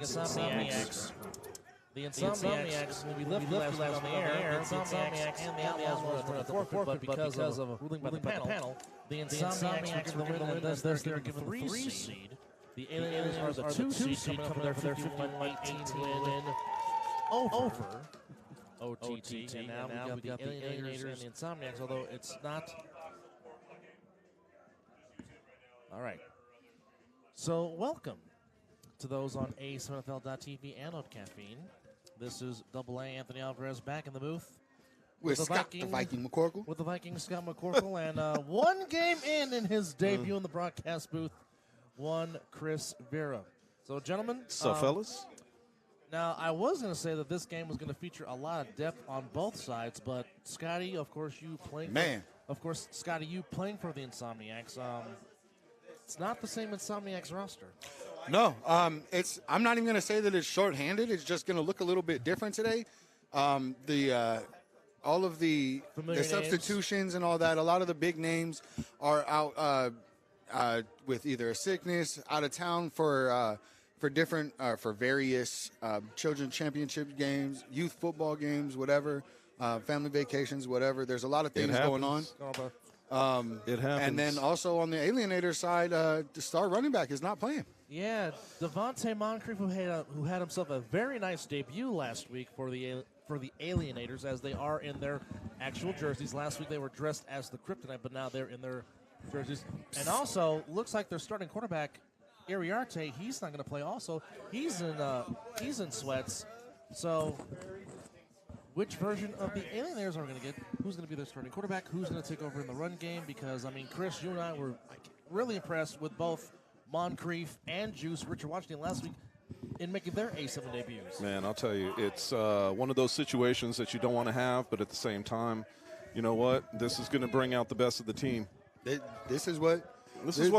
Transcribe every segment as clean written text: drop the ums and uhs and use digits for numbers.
Insomniacs. The Insomniacs, when we left last night on the air, the Insomniacs and the Outlaws were at the forfeit, but because of a ruling by the panel, the Insomniacs were given the win as they're given the 3 seed. The Alienators are the 2 seed coming up for their 51-18 win over OTT. And now we got the Alienators and the Insomniacs, although it's not. All right. So welcome to those on A7FL.TV and on Caffeine. This is AA Anthony Alvarez back in the booth. With Scott the Viking McCorkle. With the Viking Scott McCorkle. And one game in his debut in the broadcast booth, one Chris Vera. So, gentlemen. So, fellas. Now, I was going to say that this game was going to feature a lot of depth on both sides, but Scotty, of course, you playing. Scotty, you playing for the Insomniacs. It's not the same Insomniacs roster. No, I'm not even going to say that it's shorthanded. It's just going to look a little bit different today. All of the substitutions and all that, a lot of the big names are out with either a sickness, out of town for different for various children's championship games, youth football games, whatever, family vacations, whatever. There's a lot of things going on. It happens. And then also on the Alienator side, the star running back is not playing. Yeah, Devontae Moncrief, who had himself a very nice debut last week for the Alienators, as they are in their actual jerseys. Last week they were dressed as the Kryptonite, but now they're in their jerseys. And also, looks like their starting quarterback, Iriarte, he's not going to play. Also, he's in sweats. So, which version of the Alienators are we going to get? Who's going to be their starting quarterback? Who's going to take over in the run game? Because, I mean, Chris, you and I were really impressed with both Moncrief and Juice, Richard Washington, last week in making their A7 debuts. Man, I'll tell you, it's one of those situations that you don't want to have, but at the same time, you know what? This is going to bring out the best of the team. This is what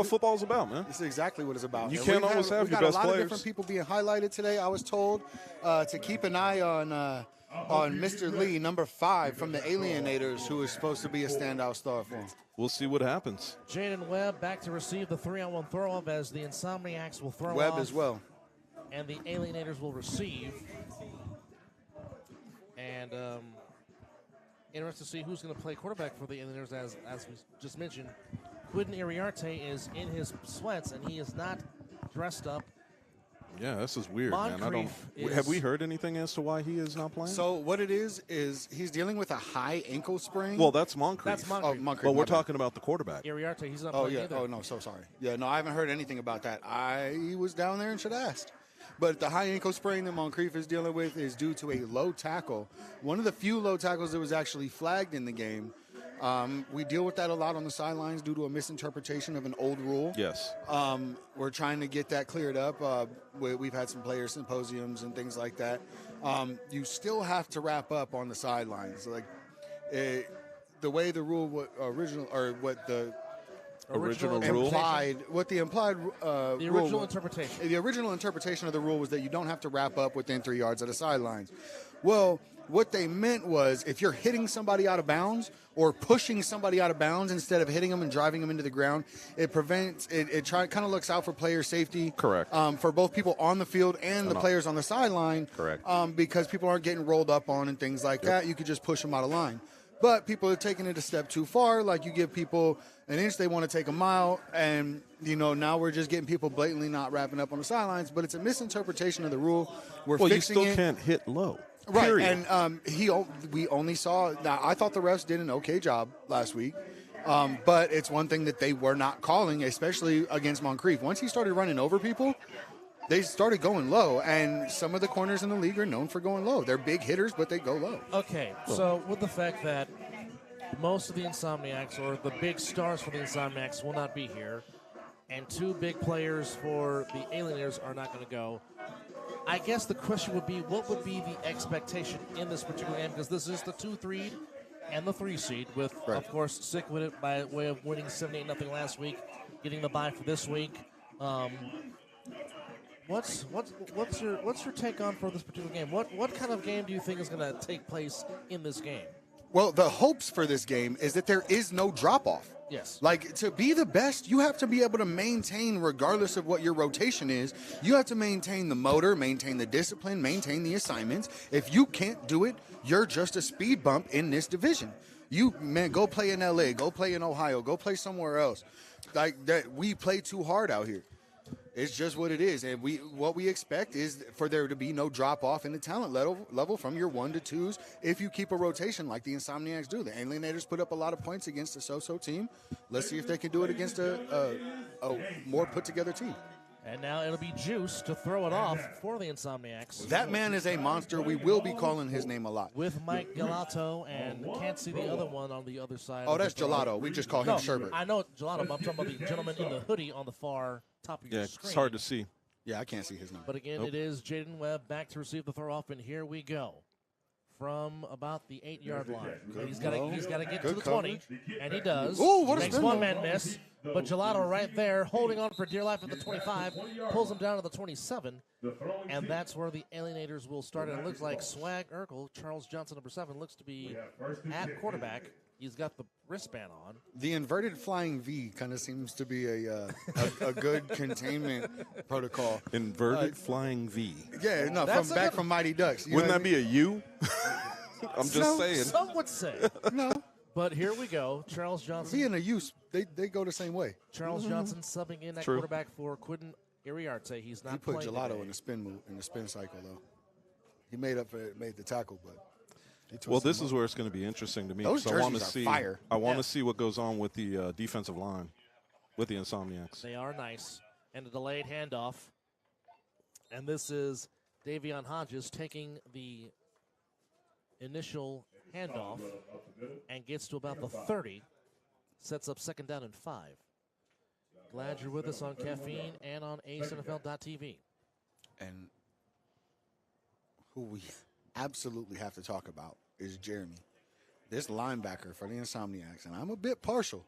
football's about, man. This is exactly what it's about. You can't always have your best players. We got a lot of different people being highlighted today. I was told to keep an eye on Mr. Lee, number 5 from the Alienators, who is supposed to be a standout star for him. We'll see what happens. Jaden Webb back to receive the 3-on-1 throw-up as the Insomniacs will throw Webb off, as well. And the Alienators will receive. And interested to see who's going to play quarterback for the Alienators, as we just mentioned. Quidden Iriarte is in his sweats, and he is not dressed up. Yeah, this is weird, Moncrief man. Have we heard anything as to why he is not playing? So what it is he's dealing with a high ankle sprain. Well, that's Moncrief. That's Moncrief. Oh, Moncrief. But we're talking about the quarterback. Iriarte, he's not playing either. Oh, no, so sorry. Yeah, no, I haven't heard anything about that. I was down there and should have asked. But the high ankle sprain that Moncrief is dealing with is due to a low tackle. One of the few low tackles that was actually flagged in the game. We deal with that a lot on the sidelines due to a misinterpretation of an old rule. Yes. We're trying to get that cleared up. We've had some player symposiums and things like that. You still have to wrap up on the sidelines. Like the way the rule original interpretation of the rule was that you don't have to wrap up within 3 yards of the sidelines. Well, what they meant was if you're hitting somebody out of bounds or pushing somebody out of bounds instead of hitting them and driving them into the ground, it prevents it kind of looks out for player safety. Correct. For both people on the field and the players on the sideline. Correct. Because people aren't getting rolled up on and things like that. You could just push them out of line. But people are taking it a step too far. Like you give people an inch, they want to take a mile. And, now we're just getting people blatantly not wrapping up on the sidelines. But it's a misinterpretation of the rule. We're fixing it. You still can't hit low. Right, period. And we only saw – I thought the refs did an okay job last week. But it's one thing that they were not calling, especially against Moncrief. Once he started running over people, they started going low. And some of the corners in the league are known for going low. They're big hitters, but they go low. Okay, so with the fact that most of the Insomniacs or the big stars for the Insomniacs will not be here, and 2 big players for the Alienators are not going to go, I guess the question would be, what would be the expectation in this particular game? Because this is the 2-3 and the 3 seed with, of course, Sick with it by way of winning 7-8-0 last week, getting the bye for this week. What's your take on for this particular game? What kind of game do you think is going to take place in this game? Well, the hopes for this game is that there is no drop-off. Yes. Like, to be the best, you have to be able to maintain, regardless of what your rotation is, you have to maintain the motor, maintain the discipline, maintain the assignments. If you can't do it, you're just a speed bump in this division. You, man, go play in L.A., go play in Ohio, go play somewhere else. Like, that, we play too hard out here. It's just what it is, and what we expect is for there to be no drop-off in the talent level from your 1 to 2s if you keep a rotation like the Insomniacs do. The Alienators put up a lot of points against a so-so team. Let's see if they can do it against a more put-together team. And now it'll be Juice to throw it off for the Insomniacs. That man is a monster. We will be calling his name a lot. With Mike Gelato, and can't see the other one on the other side. Oh, that's Gelato. We just call him Sherbet. I know Gelato, but I'm talking about the gentleman in the hoodie on the far top of your screen. It's hard to see. Yeah, I can't see his name. But again, It is Jaden Webb back to receive the throw off, and here we go. From about the 8-yard line. He's got to get to the 20, and he does. Ooh, what a Makes spin one-man miss, but Gelato right there holding on for dear life at the 25, pulls him down to the 27, and that's where the Alienators will start. And it looks like Swag Urkel, Charles Johnson, number 7, looks to be at quarterback. He's got the wristband on. The inverted flying V kind of seems to be a good containment protocol. Inverted flying V. Yeah, no, from Mighty Ducks. Wouldn't that be a U? I'm just saying. Some would say. No. But here we go. Charles Johnson. V and a U, they go the same way. Charles Johnson subbing in at quarterback for Quinton Iriarte. He's not playing. He put Gelato today. in the spin move, in the spin cycle, though. He made the tackle, but. Well, this is where it's going to be interesting to me. Those jerseys I want to are see. fire. I want to see what goes on with the defensive line, with the Insomniacs. They are nice, and a delayed handoff. And this is Davion Hodges taking the initial handoff and gets to about the 30. Sets up second down and 5. Glad you're with us on Caffeine and on A7FL.TV. And who we absolutely have to talk about is Jeremy. This linebacker for the Insomniacs, and I'm a bit partial,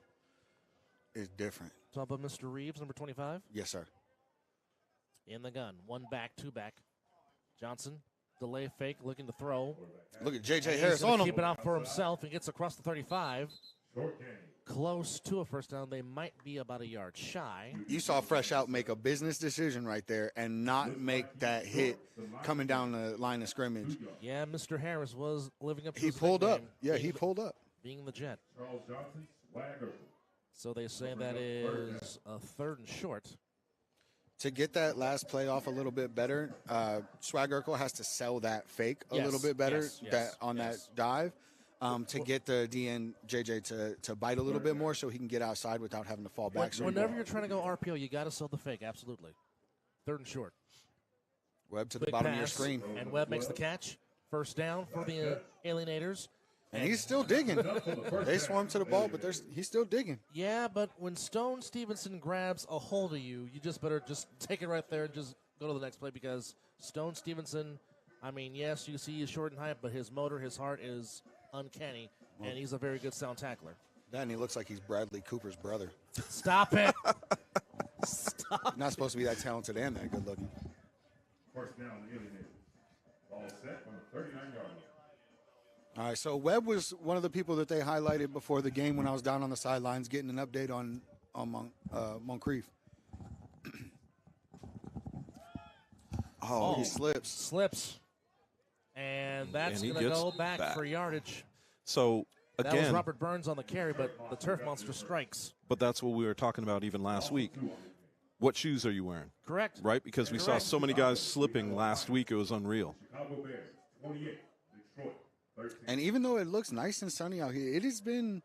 is different. Talk about Mr. Reeves, number 25. Yes, sir. In the gun. 1 back, 2 back. Johnson, delay fake, looking to throw. Look at J.J. And Harris on him. Keep it out for himself. He gets across the 35. Close to a first down. They might be about a yard shy. You saw Fresh Out make a business decision right there and not make that hit coming down the line of scrimmage. Yeah, Mr. Harris was living up to He his pulled up. nickname, Yeah, he pulled up. being the Jet. So they say that is a 3rd and short. To get that last play off a little bit better, Swag Urkel has to sell that fake a little bit better that dive to get the DN JJ to bite a little bit more so he can get outside without having to fall back. Whenever you're trying to go RPO, you got to sell the fake, absolutely. 3rd and short. Webb to the Quick bottom of your pass, screen. And Webb makes the catch. First down for the Alienators. And he's still digging. They swarm to the ball, but he's still digging. Yeah, but when Stone Stevenson grabs a hold of you, you just better just take it right there and just go to the next play because Stone Stevenson, I mean, yes, you see he's short and height, but his motor, his heart is uncanny, and he's a very good sound tackler. Then he looks like he's Bradley Cooper's brother. Stop it. Stop. Not supposed to be that talented and that good looking. First down, the Alienators. Ball set on the 39-yard line. All right, so Webb was one of the people that they highlighted before the game when I was down on the sidelines getting an update on Moncrief. He slips. And that's going to go back for yardage. So, again, that was Robert Burns on the carry, but the turf monster strikes. But that's what we were talking about even last week. What shoes are you wearing? Correct. Right? Because we saw so many guys slipping last week, it was unreal. Chicago Bears, 28, Detroit, 13. And even though it looks nice and sunny out here, it's been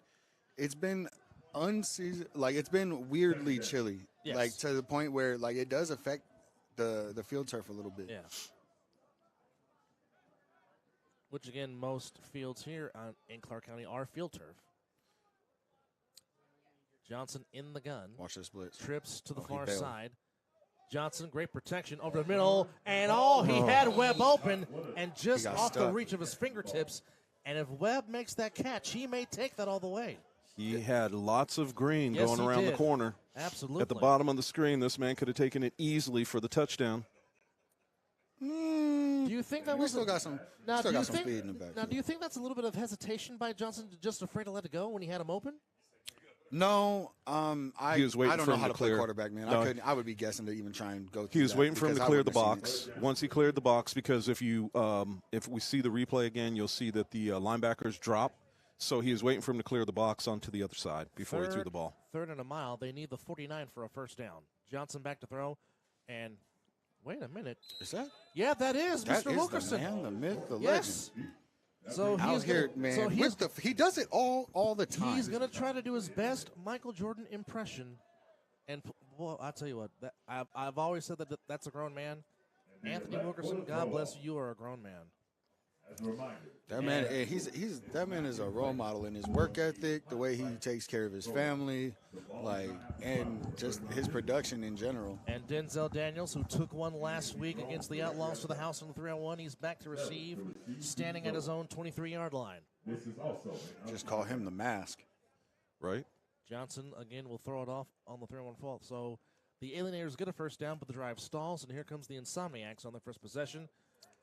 unseasoned, like it's been weirdly chilly. Yes. Like to the point where like it does affect the field turf a little bit. Yeah. Which again, most fields here in Clark County are field turf. Johnson in the gun. Watch this blitz. Trips to the he far bailed. side. Johnson, great protection over the middle. And he had Webb open and just off the reach of his fingertips. And if Webb makes that catch, he may take that all the way. He had lots of green Yes, going he around did. the corner. Absolutely. At the bottom of the screen, this man could have taken it easily for the touchdown. Do you think that we was still got some speed in the back. Now, do you think that's a little bit of hesitation by Johnson, just afraid to let it go when he had him open? No, He was waiting I don't for know him how to to play clear. quarterback, man. No. I would be guessing to even try and go. He was waiting for him to clear the wouldn't have seen box. Once he cleared the box, because if we see the replay again, you'll see that the linebackers drop. So he was waiting for him to clear the box onto the other side before he threw the ball. 3rd and a mile. They need the 49 for a first down. Johnson back to throw, and wait a minute. Is that? Yeah, that is That Mr. is Wilkerson. the man, the myth, the Yes. So legend. he's Out here, gonna, man. So he's, he does it all the time. he's going to try to do his best Michael Jordan impression. And, well, I'll tell you what. I've always said that that's a grown man. Anthony Wilkerson, God bless you, you are a grown man. As a reminder, That man, that man is a role model in his work ethic, the way he takes care of his family, and just his production in general. And Denzel Daniels, who took one last week against the Outlaws to the house on the 3-on-1, he's back to receive, standing at his own 23-yard line. this is also Just call him the mask. Right? Johnson, again, will throw it off on the 3-on-1 fault. So the Alienators get a first down, but the drive stalls, and here comes the Insomniacs on their first possession.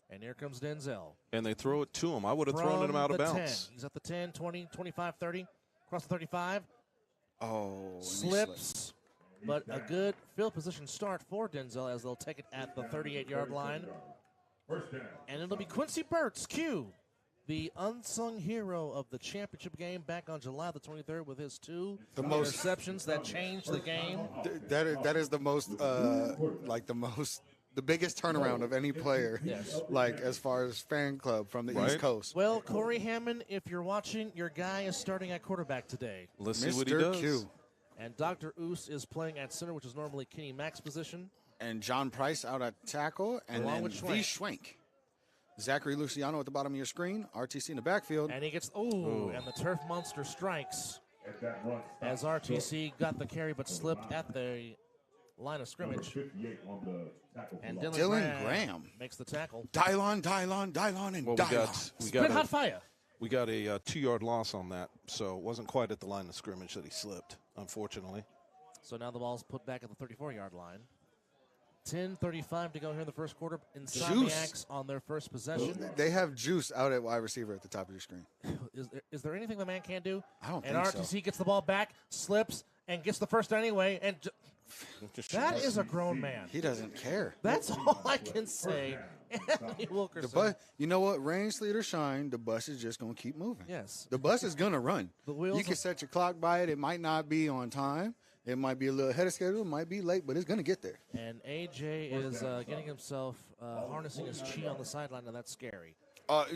And here comes Denzel. And they throw it to him. I would have thrown him out of From the bounds. 10. He's at the 10, 20, 25, 30. Across the 35. Oh, and he Slips. But a good field position start for Denzel as they'll take it at the 38-yard line. first down. And it'll be Quincy Burt's Q, the unsung hero of the championship game back on July the 23rd with his 2 interceptions that changed the game. That is the most the biggest turnaround of any player, Yes. as far as fan club from the Right. East Coast. Well, Corey Hammond, if you're watching, your guy is starting at quarterback today. Let's see what he Mr. does. Q And Dr. Oos is playing at center, which is normally Kenny Mack's position. and John Price out at tackle, and Along then with V. Schwenk. Zachary Luciano at the bottom of your screen, RTC in the backfield. And he gets, and the turf monster strikes At that run, stop. as RTC got the carry but slipped at the line of scrimmage. 58 on the tackle. And for loss. Dylan Graham. makes the tackle. Dylon, and Well, Dylon. Spit hot fire. we got a 2-yard loss on that, so it wasn't quite at the line of scrimmage that he slipped, unfortunately. So now the ball's put back at the 34-yard line. 10:35 to go here in the first quarter. Insomniacs on their first possession. They have Juice out at wide receiver at the top of your screen. Is there anything the man can't do? I don't and think so. RTC gets the ball back, slips, and gets the first down anyway. And that is a grown man. He doesn't care. That's all I can say. Anthony Wilkerson. You know what? Rain, sleet, or shine, the bus is just going to keep moving. Yes. The bus is going to run. The wheels You can of- set your clock by it. It might not be on time. It might be a little ahead of schedule. It might be late, but it's going to get there. And AJ is getting himself harnessing his chi on the sideline, and that's scary.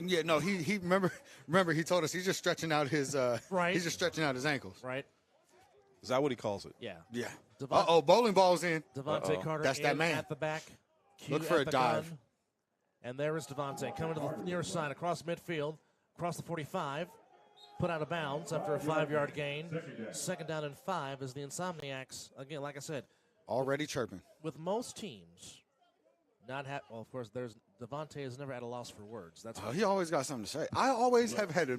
Yeah, no, he remember he told us he's just stretching out his Right. He's just stretching out his ankles. Right? Is that what he calls it? Yeah. Yeah. Devon- Bowling ball's in. Devontae Carter That's that in man. at the back. Q Look for at a the dive. gun. And there is Devontae coming to the near side across midfield, across the 45, put out of bounds after a 5-yard gain. Second down and 5 as the Insomniacs, again, like I said, Already chirping. with most teams not have, well, of course, Devontae is never at a loss for words. That's He always got something to say. I always have had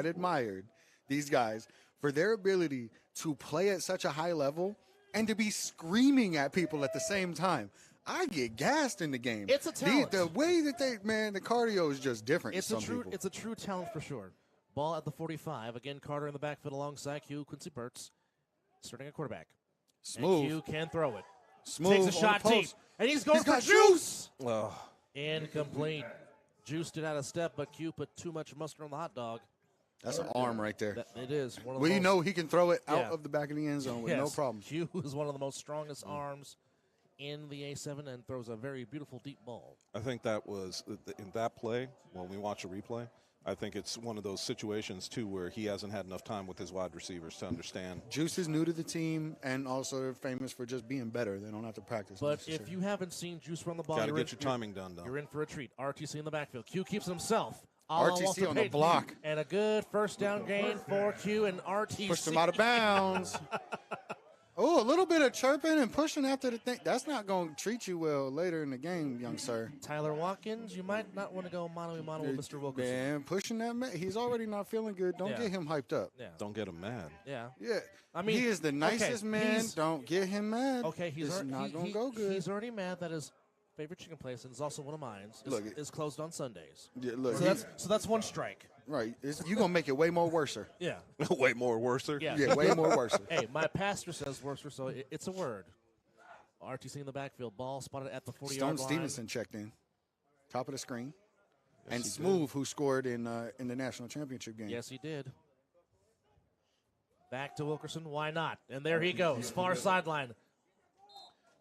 admired these guys for their ability to play at such a high level and to be screaming at people at the same time. I get gassed in the game. It's a talent. The way that the cardio is just different. It's to a some true people. it's a true talent for sure. Ball at the 45. Again, Carter in the backfield alongside Q, Quincy Burtz, starting at quarterback. Smooth. And Q can throw it. Smooth Takes a on shot the deep. post. And he's going He's for got juice. Oh, Incomplete. Juice did out of step, but Q put too much mustard on the hot dog. That's an arm right there. It is. One of the We most, know he can throw it out Yeah. of the back of the end zone with no Yes, problem. Q is one of the most strongest arms in the A7 and throws a very beautiful deep ball. I think that was in that play, when we watch a replay, I think it's one of those situations, too, where he hasn't had enough time with his wide receivers to understand. Juice is new to the team, and also they're famous for just being better. They don't have to practice. But if necessarily. you haven't seen Juice run the ball, Got to you're get in- your timing done, though. You're in for a treat. RTC in the backfield. Q keeps it himself. A la RTC Walter on the Payton. block. And a good first down gain for Q and RTC. pushed him out of bounds. Oh, a little bit of chirping and pushing after the thing. That's not going to treat you well later in the game, young sir. Tyler Watkins, you might not want to go mano-a-mano with Mr. Wilkerson. Man, pushing that man. He's already not feeling good. Don't Yeah. get him hyped up. Yeah. Don't get him mad. Yeah. Yeah. I mean, he is the nicest okay, man. he's- Don't get him mad. Okay, it's not going to go good. He's already mad that his favorite chicken place, and it's also one of mine, is closed on Sundays. Yeah, look, so that's one strike. Right. You're going to make it way more worser. Yeah. Way more worser. Yeah, way more worser. Hey, my pastor says worser, so it's a word. RTC in the backfield. Ball spotted at the 40-yard line. Stone Stevenson checked in. Top of the screen. Yes, and Smooth, who scored in the national championship game. Yes, he did. Back to Wilkerson. Why not? And there he goes. Far sideline.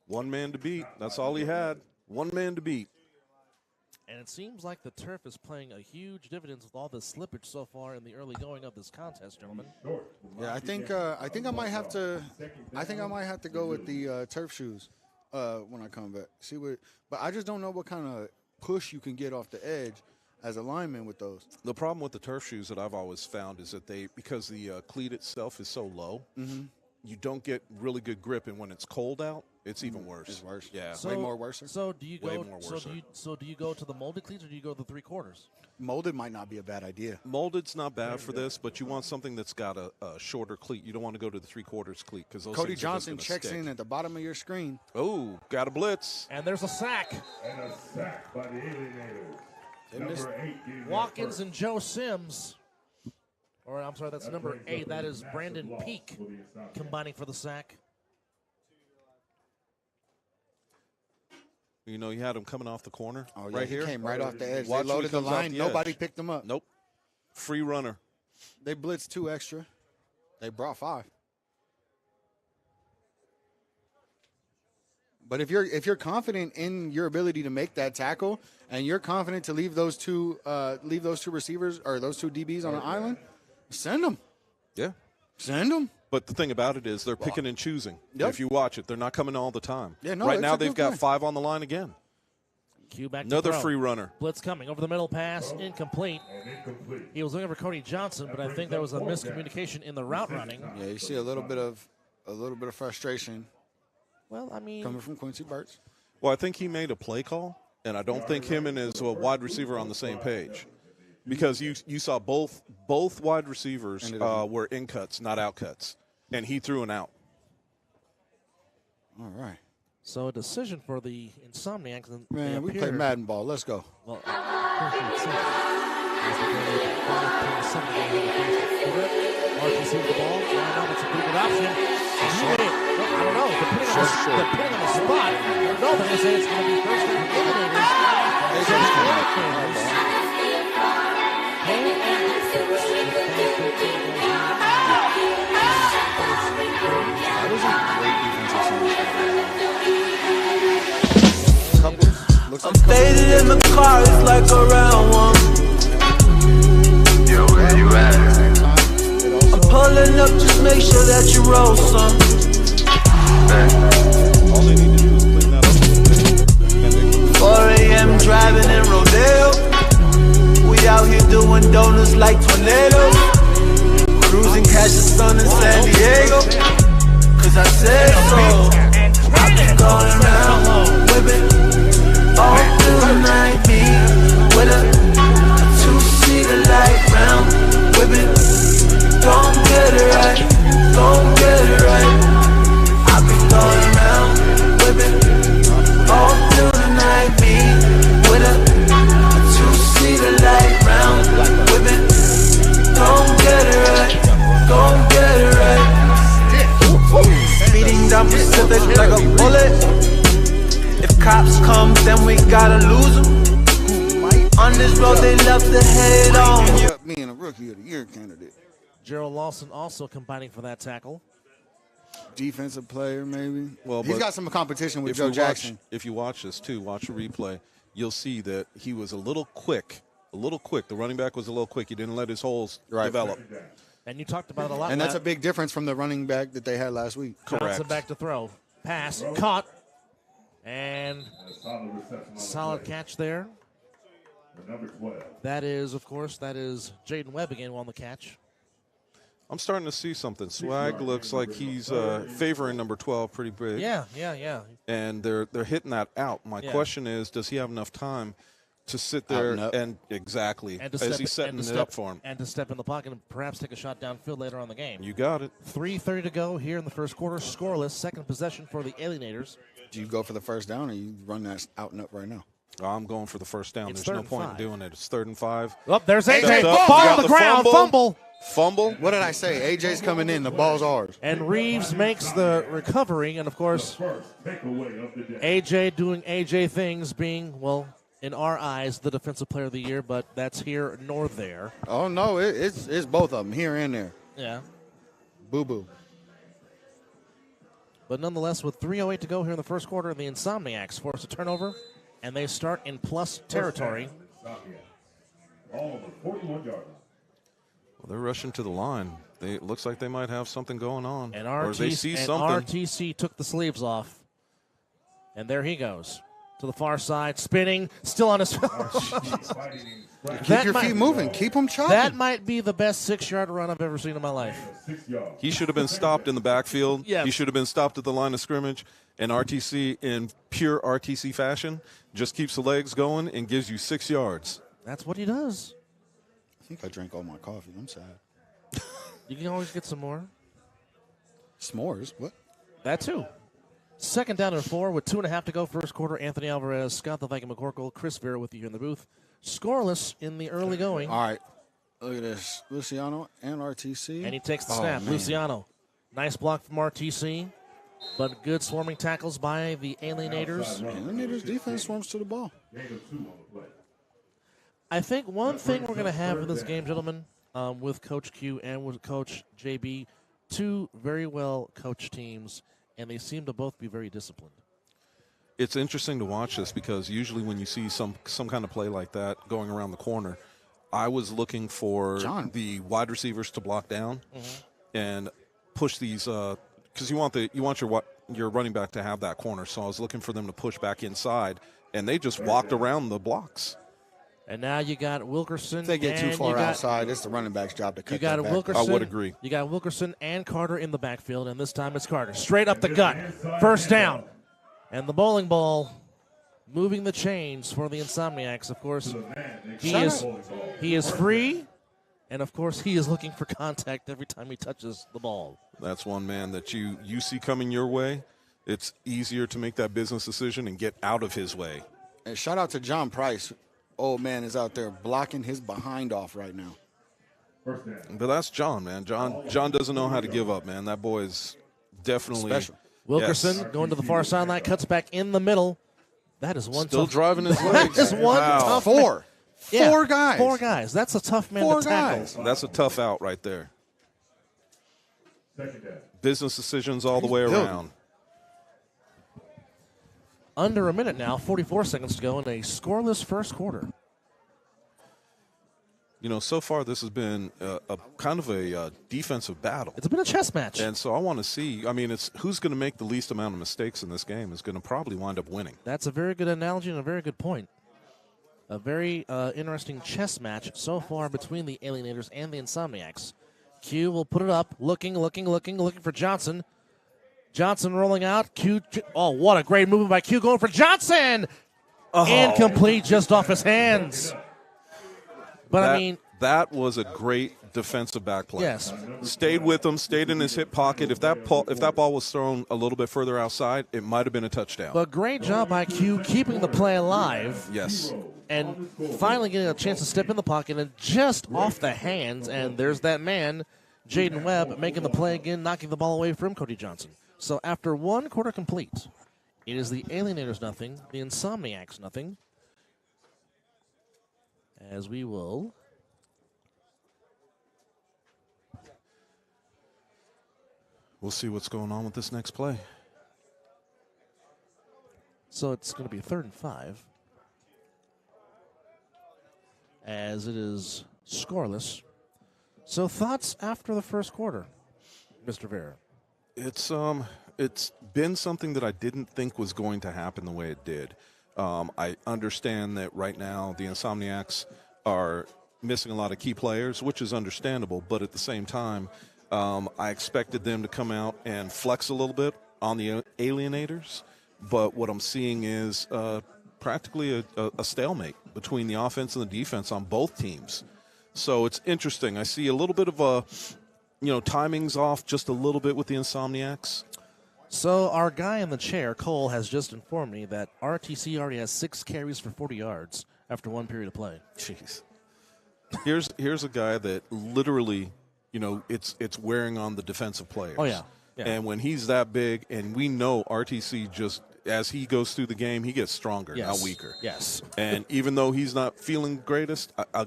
One man to beat. That's all he had. One man to beat. And it seems like the turf is playing a huge dividends with all the slippage so far in the early going of this contest, gentlemen. Yeah, I think I might have to go with the turf shoes when I come back. But I just don't know what kind of push you can get off the edge as a lineman with those. The problem with the turf shoes that I've always found is that because the cleat itself is so low, you don't get really good grip, and when it's cold out, it's even worse. It's worse. Yeah, way more worse. So do you way go? More So do you go to the molded cleats or do you go to the 3/4? Molded might not be a bad idea. Molded's not bad for this, but you want something that's got a shorter cleat. You don't want to go to the 3/4 cleat because those. Cody Johnson checks in at the bottom of your screen. Oh, got a blitz. And there's a sack. And a sack by the Alienators. Number 8. Watkins and Joe Sims. Or I'm sorry, that's number 8. That is Brandon Peak combining for the sack. You know, you had him coming off the corner. Oh, yeah, right he here. came right off the edge. Watch they loaded the line. Nobody edge. picked him up. Nope. Free runner. They blitzed 2 extra. They brought 5. But if you're confident in your ability to make that tackle, and you're confident to leave those two receivers or those 2 DBs on an island, send them. Yeah. Send them. But the thing about it is they're picking and choosing. Yep. If you watch it, they're not coming all the time. Yeah, no, right now they've got play. 5 on the line again. Q back Another to throw. free runner. Blitz coming over the middle pass, incomplete. He was looking for Cody Johnson, but I think there was a miscommunication in the route running. Yeah, you see a little bit of frustration. Well, I mean, coming from Quincy Burts. Well, I think he made a play call, and I don't think him and his wide receiver are on the same page. Because you saw both wide receivers were in cuts, not out cuts. And he threw an out. All right. So a decision for the Insomniacs. Man, we play Madden ball. Let's go. Well, RTC with the ball. Now that's a pretty good option. I don't know. Depending on the spot, I don't know. They're going to say it's going to be first down I'm faded in the car, it's like a round one. Yo, where you at? I'm pulling up, just make sure that you roll some. All they need to do is clean that up. 4 a.m. driving in Rodeo. We out here doing donuts like tornadoes. Cruising, catch the sun in San Diego. Cause I said so. I've been going around, whipping all through the night. Me with a 2-seater light round, whipping. Don't get it right, don't get it right. I've been going around, whipping all through the night. Me with a 2-seater light round, whipping. Don't get it right, don't get it right. Speeding down Pacific like a bullet. If cops come, then we gotta lose them. On this road, they love to hate on you. Me and a Rookie of the Year candidate. Gerald Lawson also combining for that tackle. Defensive player, maybe. Well, he's got some competition with Joe Jackson. If you watch this, too, watch the replay, you'll see that he was a little quick. The running back was a little quick. He didn't let his holes develop. And you talked about it a lot. And that's a big difference from the running back that they had last week. Johnson back to throw. Pass, caught. And solid catch there. Number 12. That is, of course, Jaden Webb again on the catch. I'm starting to see something. Swag looks like he's favoring number 12 pretty big. Yeah. And they're hitting that out. My question is, does he have enough time to sit there and is he setting it up for him? And to step in the pocket and perhaps take a shot downfield later on in the game. You got it. 3:30 to go here in the first quarter. Scoreless. Second possession for the Alienators. Do you go for the first down, or you run that out and up right now? I'm going for the first down. It's There's no 3rd and point 5. in doing it. It's 3rd and 5. Oh, there's AJ. Stepped up. Ball You on got the ground. Fumble. Fumble. What did I say? AJ's coming in. The ball's ours. And Reeves makes the recovery. And, of course, First takeaway of the day. AJ doing AJ things, being, well, in our eyes, the Defensive Player of the Year. But that's here nor there. Oh, no, it's both of them, here and there. Yeah. Boo-boo. But nonetheless, with 3:08 to go here in the first quarter, the Insomniacs force a turnover, and they start in plus territory. All the 41-yard line. Well, they're rushing to the line. It looks like they might have something going on. And or they see something. RTC took the sleeves off. And there he goes. To the far side, spinning, still on his Keep your feet moving. Keep them chopping. That might be the best 6-yard run I've ever seen in my life. 6 yards. He should have been stopped in the backfield. Yes. He should have been stopped at the line of scrimmage. And RTC, in pure RTC fashion, just keeps the legs going and gives you 6 yards. That's what he does. I think I drank all my coffee. I'm sad. You can always get some more. S'mores? What? That too. 2nd down and 4 with 2.5 to go first quarter. Anthony Alvarez, Scott the Viking McCorkle, Chris Vera with you here in the booth. Scoreless in the early going. All right. Look at this. Luciano and RTC. And he takes the Oh, snap. man. Luciano. Nice block from RTC. But good swarming tackles by the Alienators. Alienators defense swarms to the ball. Gain of 2 on the play. I think one thing we're going to have in this game, gentlemen, with Coach Q and with Coach JB, 2 very well coached teams, and they seem to both be very disciplined. It's interesting to watch this because usually when you see some kind of play like that going around the corner, I was looking for the wide receivers to block down and push these because you want your running back to have that corner. So I was looking for them to push back inside, and they just walked around the blocks. And now you got Wilkerson. If they get too far outside, it's the running back's job to cut that back. Wilkerson. I would agree. You got Wilkerson and Carter in the backfield, and this time it's Carter. Straight up the gut. First down. And the bowling ball moving the chains for the Insomniacs. Of course, he is free, and of course he is looking for contact every time he touches the ball. That's one man that you see coming your way. It's easier to make that business decision and get out of his way. And shout out to John Price. Old man is out there blocking his behind off right now. First down. But that's John, man. John doesn't know how to give up, man. That boy is definitely Special. Wilkerson going to the far sideline, cuts back in the middle. That is one still tough. driving his legs. That is one tough. Four guys. 4 guys. That's a tough man Four to tackle. guys. That's a tough out right there. 2nd down. Business decisions all the way building. around. Under a minute now, 44 seconds to go in a scoreless first quarter. You know, so far this has been a kind of a defensive battle. It's been a chess match. And so I want to see, I mean, it's who's going to make the least amount of mistakes in this game is going to probably wind up winning. That's a very good analogy and a very good point. A very interesting chess match so far between the Alienators and the Insomniacs. Q will put it up, looking for Johnson. Johnson rolling out. Q. Oh, what a great movement by Q going for Johnson. Incomplete, just off his hands. But that was a great defensive back play. Yes. Stayed with him, stayed in his hip pocket. If that ball was thrown a little bit further outside, it might have been a touchdown. But great job by Q keeping the play alive. Yes. And finally getting a chance to step in the pocket and just off the hands. And there's that man, Jaden Webb, making the play again, knocking the ball away from Cody Johnson. So after 1 quarter complete, it is the Alienators nothing, the Insomniacs nothing. As we will We'll see what's going on with this next play. So it's going to be 3rd and 5. As it is scoreless. So thoughts after the first quarter, Mr. Vera? It's been something that I didn't think was going to happen the way it did. I understand that right now the Insomniacs are missing a lot of key players, which is understandable, but at the same time, I expected them to come out and flex a little bit on the Alienators, but what I'm seeing is practically a stalemate between the offense and the defense on both teams. So it's interesting. I see a little bit of timing's off just a little bit with the Insomniacs. So our guy in the chair, Cole, has just informed me that RTC already has 6 carries for 40 yards after 1 period of play. Jeez. Here's a guy that literally, it's wearing on the defensive players. Oh, yeah. And when he's that big, and we know RTC just, as he goes through the game, he gets stronger, not weaker. Yes. And even though he's not feeling greatest, a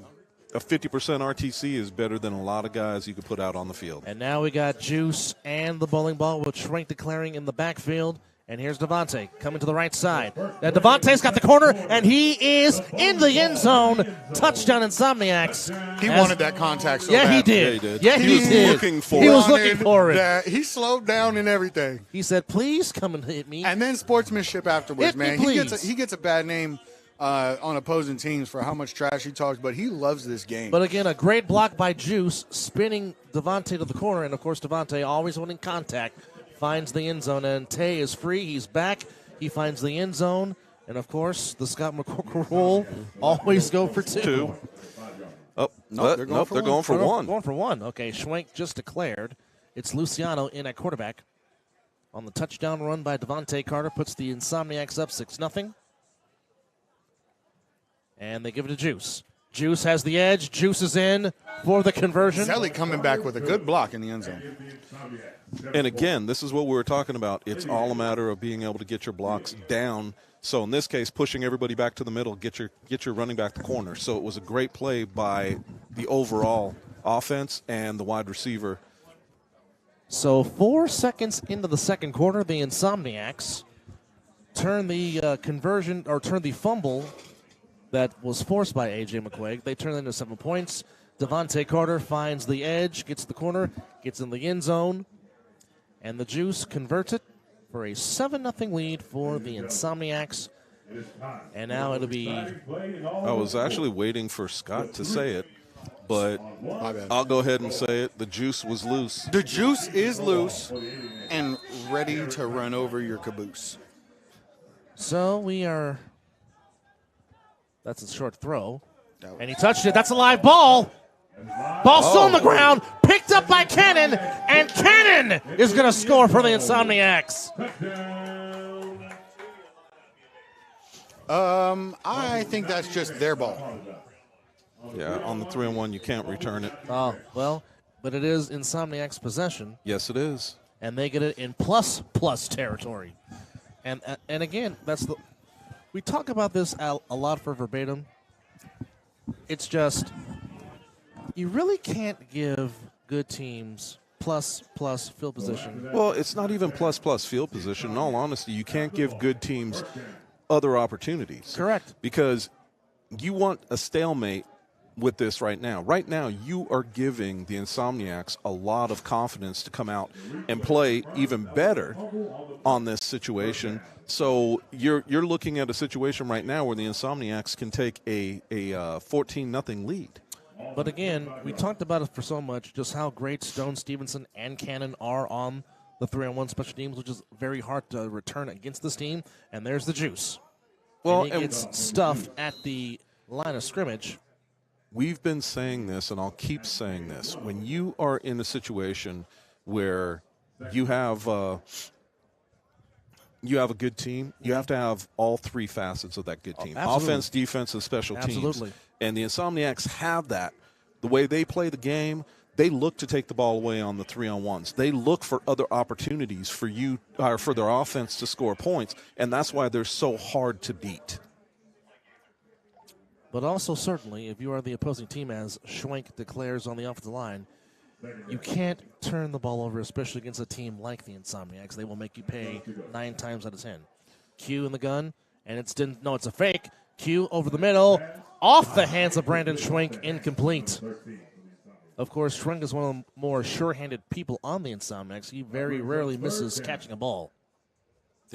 50% RTC is better than a lot of guys you could put out on the field. And now we got Juice and the bowling ball with Schwenk declaring in the backfield. And here's Devontae coming to the right side. Now Devontae's got the corner, and he is in the end zone. Touchdown, Insomniacs. He wanted that contact so bad. Yeah, he did. Yeah, he he did. He was looking for it. He slowed down and everything. He said, please come and hit me. And then sportsmanship afterwards, Hit me, man. please. He gets a bad name on opposing teams for how much trash he talks, but he loves this game. But again, a great block by Juice, spinning Devontae to the corner. And, of course, Devontae always wanting contact. Finds the end zone, and Tay is free. He's back. He finds the end zone. And, of course, the Scott McCorkle rule, always go for 2. Oh, they're going for one. Going for 1. Okay, Schwenk just declared. It's Luciano in at quarterback. On the touchdown run by Devontae Carter, puts the Insomniacs up 6-0. And they give it to Juice. Juice has the edge. Juice is in for the conversion. Zelly coming back with a good block in the end zone. And again, this is what we were talking about. It's all a matter of being able to get your blocks down. So in this case, pushing everybody back to the middle, get your running back the corner. So it was a great play by the overall offense and the wide receiver. So 4 seconds into the second quarter, the Insomniacs turn the conversion, or turn the fumble that was forced by A.J. McQuaig. They turn it into 7 points. Devontae Carter finds the edge, gets the corner, gets in the end zone, and the Juice converts it for a 7-0 lead for the Insomniacs. And now it'll be... I was actually waiting for Scott to say it, but I'll go ahead and say it. The Juice was loose. The Juice is loose and ready to run over your caboose. So we are... That's a short throw. And he touched it. That's a live ball. Ball still on the ground. Picked up by Cannon. And Cannon is going to score for the Insomniacs. I think that's just their ball. Yeah, on the 3-1, you can't return it. Oh, well, but it is Insomniacs' possession. Yes, it is. And they get it in plus territory. And again, that's the... We talk about this a lot for verbatim. It's just, you really can't give good teams plus field position. Well, it's not even plus field position. In all honesty, you can't give good teams other opportunities. Correct. Because you want a stalemate with this right now. Right now, you are giving the Insomniacs a lot of confidence to come out and play even better on this situation. So you're looking at a situation right now where the Insomniacs can take a 14-0 lead. But again, we talked about it for so much, just how great Stone, Stevenson, and Cannon are on the 3-on-1 special teams, which is very hard to return against this team. And there's the Juice. Well, and he gets stuffed at the line of scrimmage. We've been saying this, and I'll keep saying this. When you are in a situation where you have a good team, you have to have all 3 facets of that good team. Offense, defense, and special teams. Absolutely. And the Insomniacs have that. The way they play the game, they look to take the ball away on the 3-on-1s. They look for other opportunities for you, or for their offense to score points, and that's why they're so hard to beat. But also, certainly, if you are the opposing team, as Schwenk declares on the offensive line, you can't turn the ball over, especially against a team like the Insomniacs. They will make you pay 9 times out of 10. Q in the gun, and it's a fake. Q over the middle, off the hands of Brandon Schwenk, incomplete. Of course, Schwenk is one of the more sure-handed people on the Insomniacs. He very rarely misses catching a ball.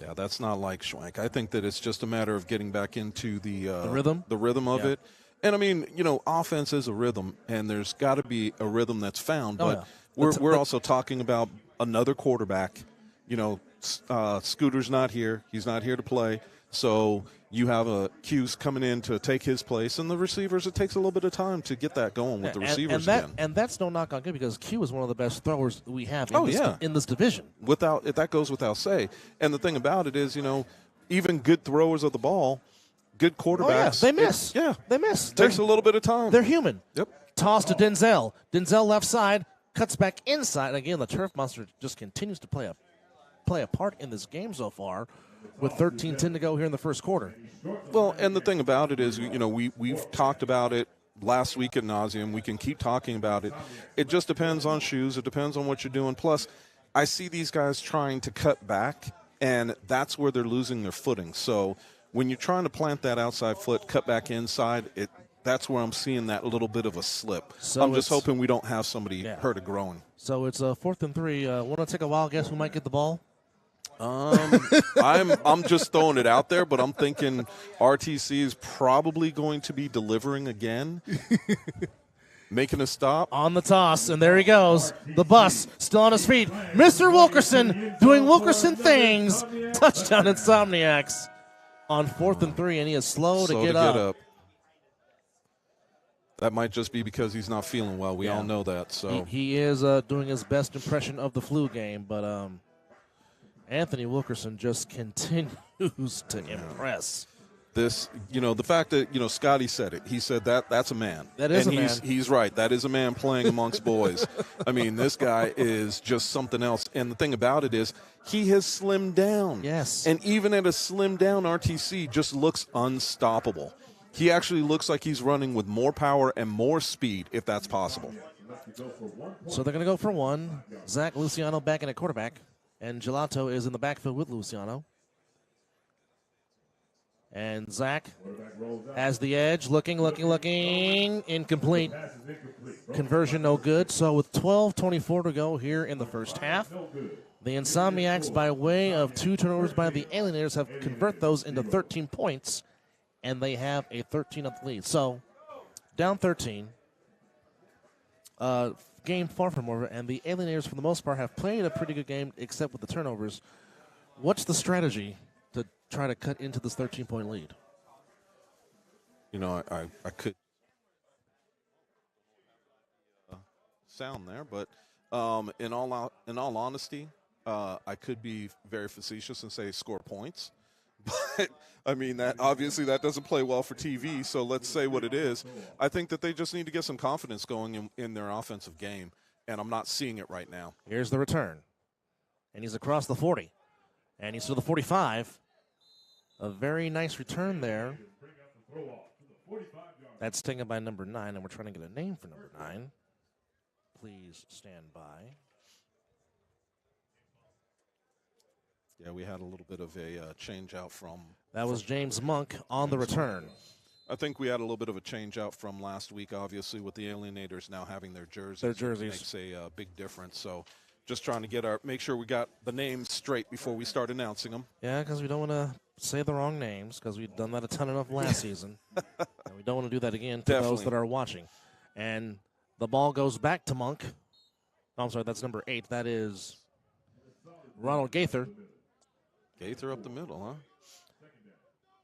Yeah, that's not like Schwenk. I think that it's just a matter of getting back into the rhythm of it. And, I mean, offense is a rhythm, and there's got to be a rhythm that's found. But we're also talking about another quarterback. Scooter's not here. He's not here to play. So you have a Q's coming in to take his place, and the receivers, it takes a little bit of time to get that going with the receivers again. And that's no knock on good because Q is one of the best throwers we have in this division. That goes without say. And the thing about it is, even good throwers of the ball, good quarterbacks. They miss. They miss. Takes a little bit of time. They're human. Yep. Toss to Denzel. Denzel left side, cuts back inside. Again, the Turf Monster just continues to play a part in this game so far with 13-10 to go here in the first quarter. Well, and the thing about it is, we've talked about it last week ad nauseum. We can keep talking about it. It just depends on shoes. It depends on what you're doing. Plus, I see these guys trying to cut back, and that's where they're losing their footing. So when you're trying to plant that outside foot, cut back inside, that's where I'm seeing that little bit of a slip. So I'm just hoping we don't have somebody hurt or growing. So it's a 4th and 3. Want to take a wild guess who might get the ball? I'm just throwing it out there, but I'm thinking RTC is probably going to be delivering again, making a stop. On the toss, and there he goes. The bus still on his feet. Mr. Wilkerson doing Wilkerson things. Touchdown Insomniacs on 4th and 3, and he is slow to get up. That might just be because he's not feeling well. We all know that. So he is doing his best impression of the flu game, but Anthony Wilkerson just continues to impress. This, the fact that, Scotty said it. He said that's a man. That is and a man. He's right. That is a man playing amongst boys. I mean, this guy is just something else. And the thing about it is he has slimmed down. Yes. And even at a slimmed down, RTC just looks unstoppable. He actually looks like he's running with more power and more speed, if that's possible. So they're going to go for one. Zach Luciano back in at quarterback. And Gelato is in the backfield with Luciano. And Zach has the edge, looking, incomplete. Conversion no good. So with 12:24 to go here in the first half, the Insomniacs, by way of 2 turnovers by the Alienators, have convert those into 13 points, and they have a 13-up lead. So down 13. Game far from over, and the Alienators, for the most part, have played a pretty good game, except with the turnovers. What's the strategy to try to cut into this 13-point lead? I could sound there, but in all honesty, I could be very facetious and say score points. But I mean, that obviously that doesn't play well for TV, so let's say what it is. I think that they just need to get some confidence going in their offensive game, and I'm not seeing it right now. Here's the return, and he's across the 40, and he's to the 45. A very nice return there. That's taken by number 9, and we're trying to get a name for number 9. Please stand by. Yeah, we had a little bit of a change out from... That was James Monk on the return. I think we had a little bit of a change out from last week, obviously, with the Alienators now having their jerseys. Their jerseys. It makes a big difference. So just trying to make sure we got the names straight before we start announcing them. Yeah, because we don't want to say the wrong names, because we've done that a ton enough last season. And we don't want to do that again to those that are watching. And the ball goes back to Monk. Oh, I'm sorry, that's number 8. That is Ronald Gaither. Gaither up the middle, huh?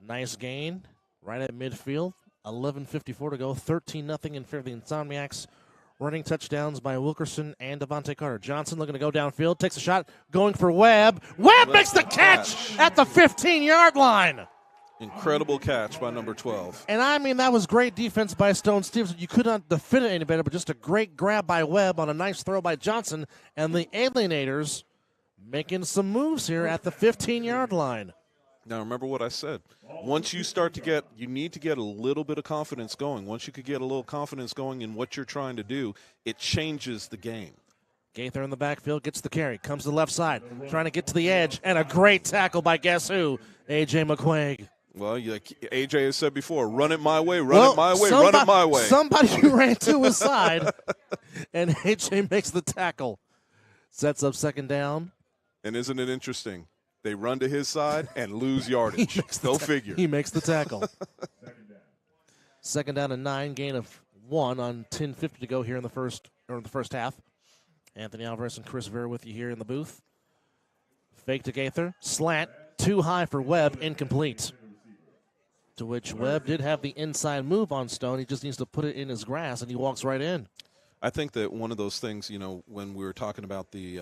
Nice gain right at midfield. 11:54 to go. 13-0 in favor of the Insomniacs. Running touchdowns by Wilkerson and Devontae Carter. Johnson looking to go downfield. Takes a shot. Going for Webb. Webb makes the catch at the 15-yard line. Incredible catch by number 12. And, I mean, that was great defense by Stone Stevenson. You could not defend it any better, but just a great grab by Webb on a nice throw by Johnson. And the Alienators making some moves here at the 15-yard line. Now, remember what I said. Once you start to you need to get a little bit of confidence going. Once you could get a little confidence going in what you're trying to do, it changes the game. Gaither in the backfield gets the carry. Comes to the left side, trying to get to the edge. And a great tackle by guess who? A.J. McQuaig. Well, like A.J. has said before, run it my way, run it my way, run it my way. Somebody ran to his side, and A.J. makes the tackle. Sets up second down. And isn't it interesting? They run to his side and lose yardage. Go figure. He makes the tackle. Second down and 9, gain of 1 on 10:50 to go here in the first half. Anthony Alvarez and Chris Vera with you here in the booth. Fake to Gaither, slant, too high for Webb, incomplete. To which Webb did have the inside move on Stone. He just needs to put it in his grass, and he walks right in. I think that one of those things, when we were talking about the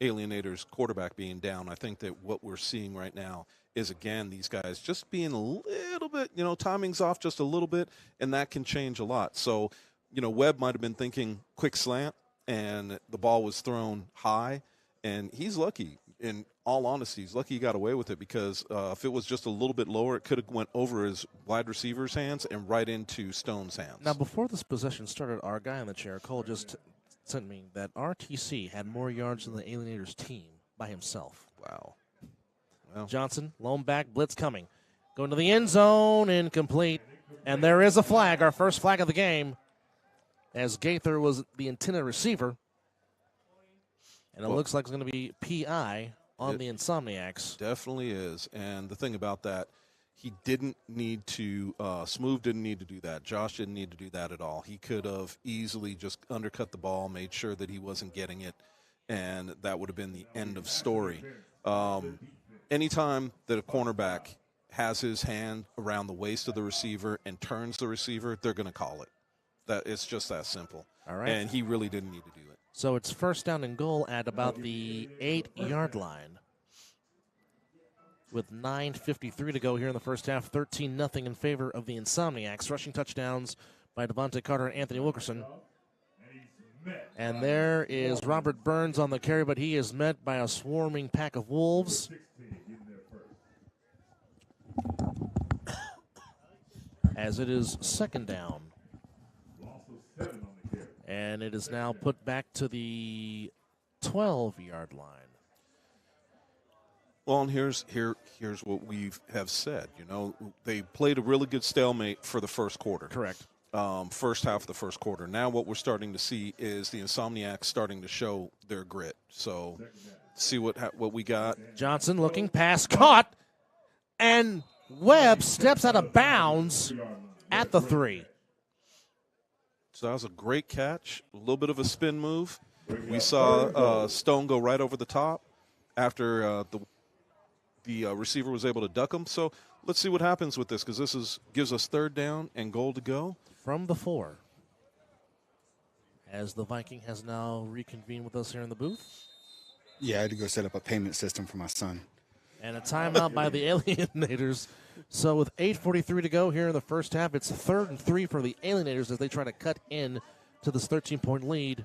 Alienators quarterback being down, I think that what we're seeing right now is, again, these guys just being a little bit, timing's off just a little bit, and that can change a lot. So, Webb might have been thinking quick slant, and the ball was thrown high, and he's lucky. In all honesty, he's lucky he got away with it, because if it was just a little bit lower, it could have went over his wide receiver's hands and right into Stone's hands. Now, before this possession started, our guy in the chair, Cole, just sent me that RTC had more yards than the Alienators team by himself. Wow. Well. Johnson, lone back, blitz coming. Going to the end zone, incomplete. And there is a flag, our first flag of the game, as Gaither was the intended receiver. And it looks like it's going to be PI on the Insomniacs. Definitely is. And the thing about that, he didn't need to, Smoove didn't need to do that. Josh didn't need to do that at all. He could have easily just undercut the ball, made sure that he wasn't getting it, and that would have been the end of story. Anytime that a cornerback has his hand around the waist of the receiver and turns the receiver, they're going to call it. It's just that simple. All right. And he really didn't need to do it. So it's first down and goal at about the 8-yard line. With 9:53 to go here in the first half, 13-0 in favor of the Insomniacs. Rushing touchdowns by Devontae Carter and Anthony Wilkerson. And there is Robert Burns on the carry, but he is met by a swarming pack of wolves. As it is second down. And it is now put back to the 12-yard line. Well, and here's what we have said. They played a really good stalemate for the first quarter. Correct. First half of the first quarter. Now what we're starting to see is the Insomniacs starting to show their grit. So see what we got. Johnson looking, pass caught, and Webb steps out of bounds at the 3. So that was a great catch, a little bit of a spin move. We saw Stone go right over the top after the receiver was able to duck him. So let's see what happens with this, because this gives us third down and goal to go. From the 4. As the Viking has now reconvened with us here in the booth. Yeah, I had to go set up a payment system for my son. And a timeout by the Alienators. So with 8:43 to go here in the first half, it's 3rd and 3 for the Alienators as they try to cut in to this 13-point lead.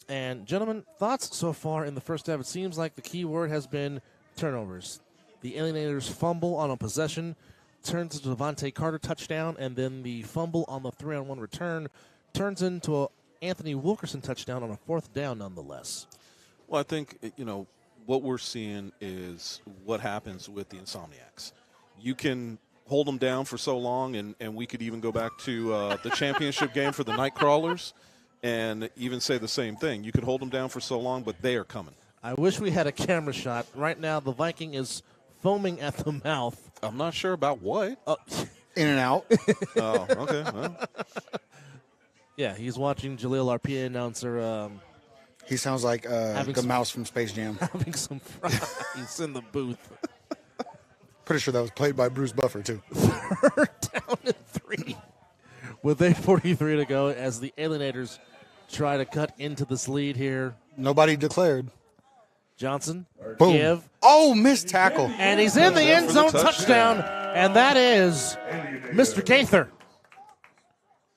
And, gentlemen, thoughts so far in the first half? It seems like the key word has been turnovers. The Alienators fumble on a possession, turns into Devontae Carter touchdown, and then the fumble on the 3-on-1 return turns into an Anthony Wilkerson touchdown on a 4th down nonetheless. Well, I think, what we're seeing is what happens with the Insomniacs. You can hold them down for so long, and we could even go back to the championship game for the Nightcrawlers and even say the same thing. You could hold them down for so long, but they are coming. I wish we had a camera shot. Right now, the Viking is foaming at the mouth. I'm not sure about what. In and out. Oh, okay. Well. Yeah, he's watching Jaleel, our PA announcer. He sounds like the mouse from Space Jam. Having some fries in the booth. Pretty sure that was played by Bruce Buffer, too. 3rd down and 3. With 8:43 to go as the Alienators try to cut into this lead here. Nobody declared. Johnson, Boom. give. Oh, missed tackle. And he's in the end zone, touchdown. And that is Mr. Gaither.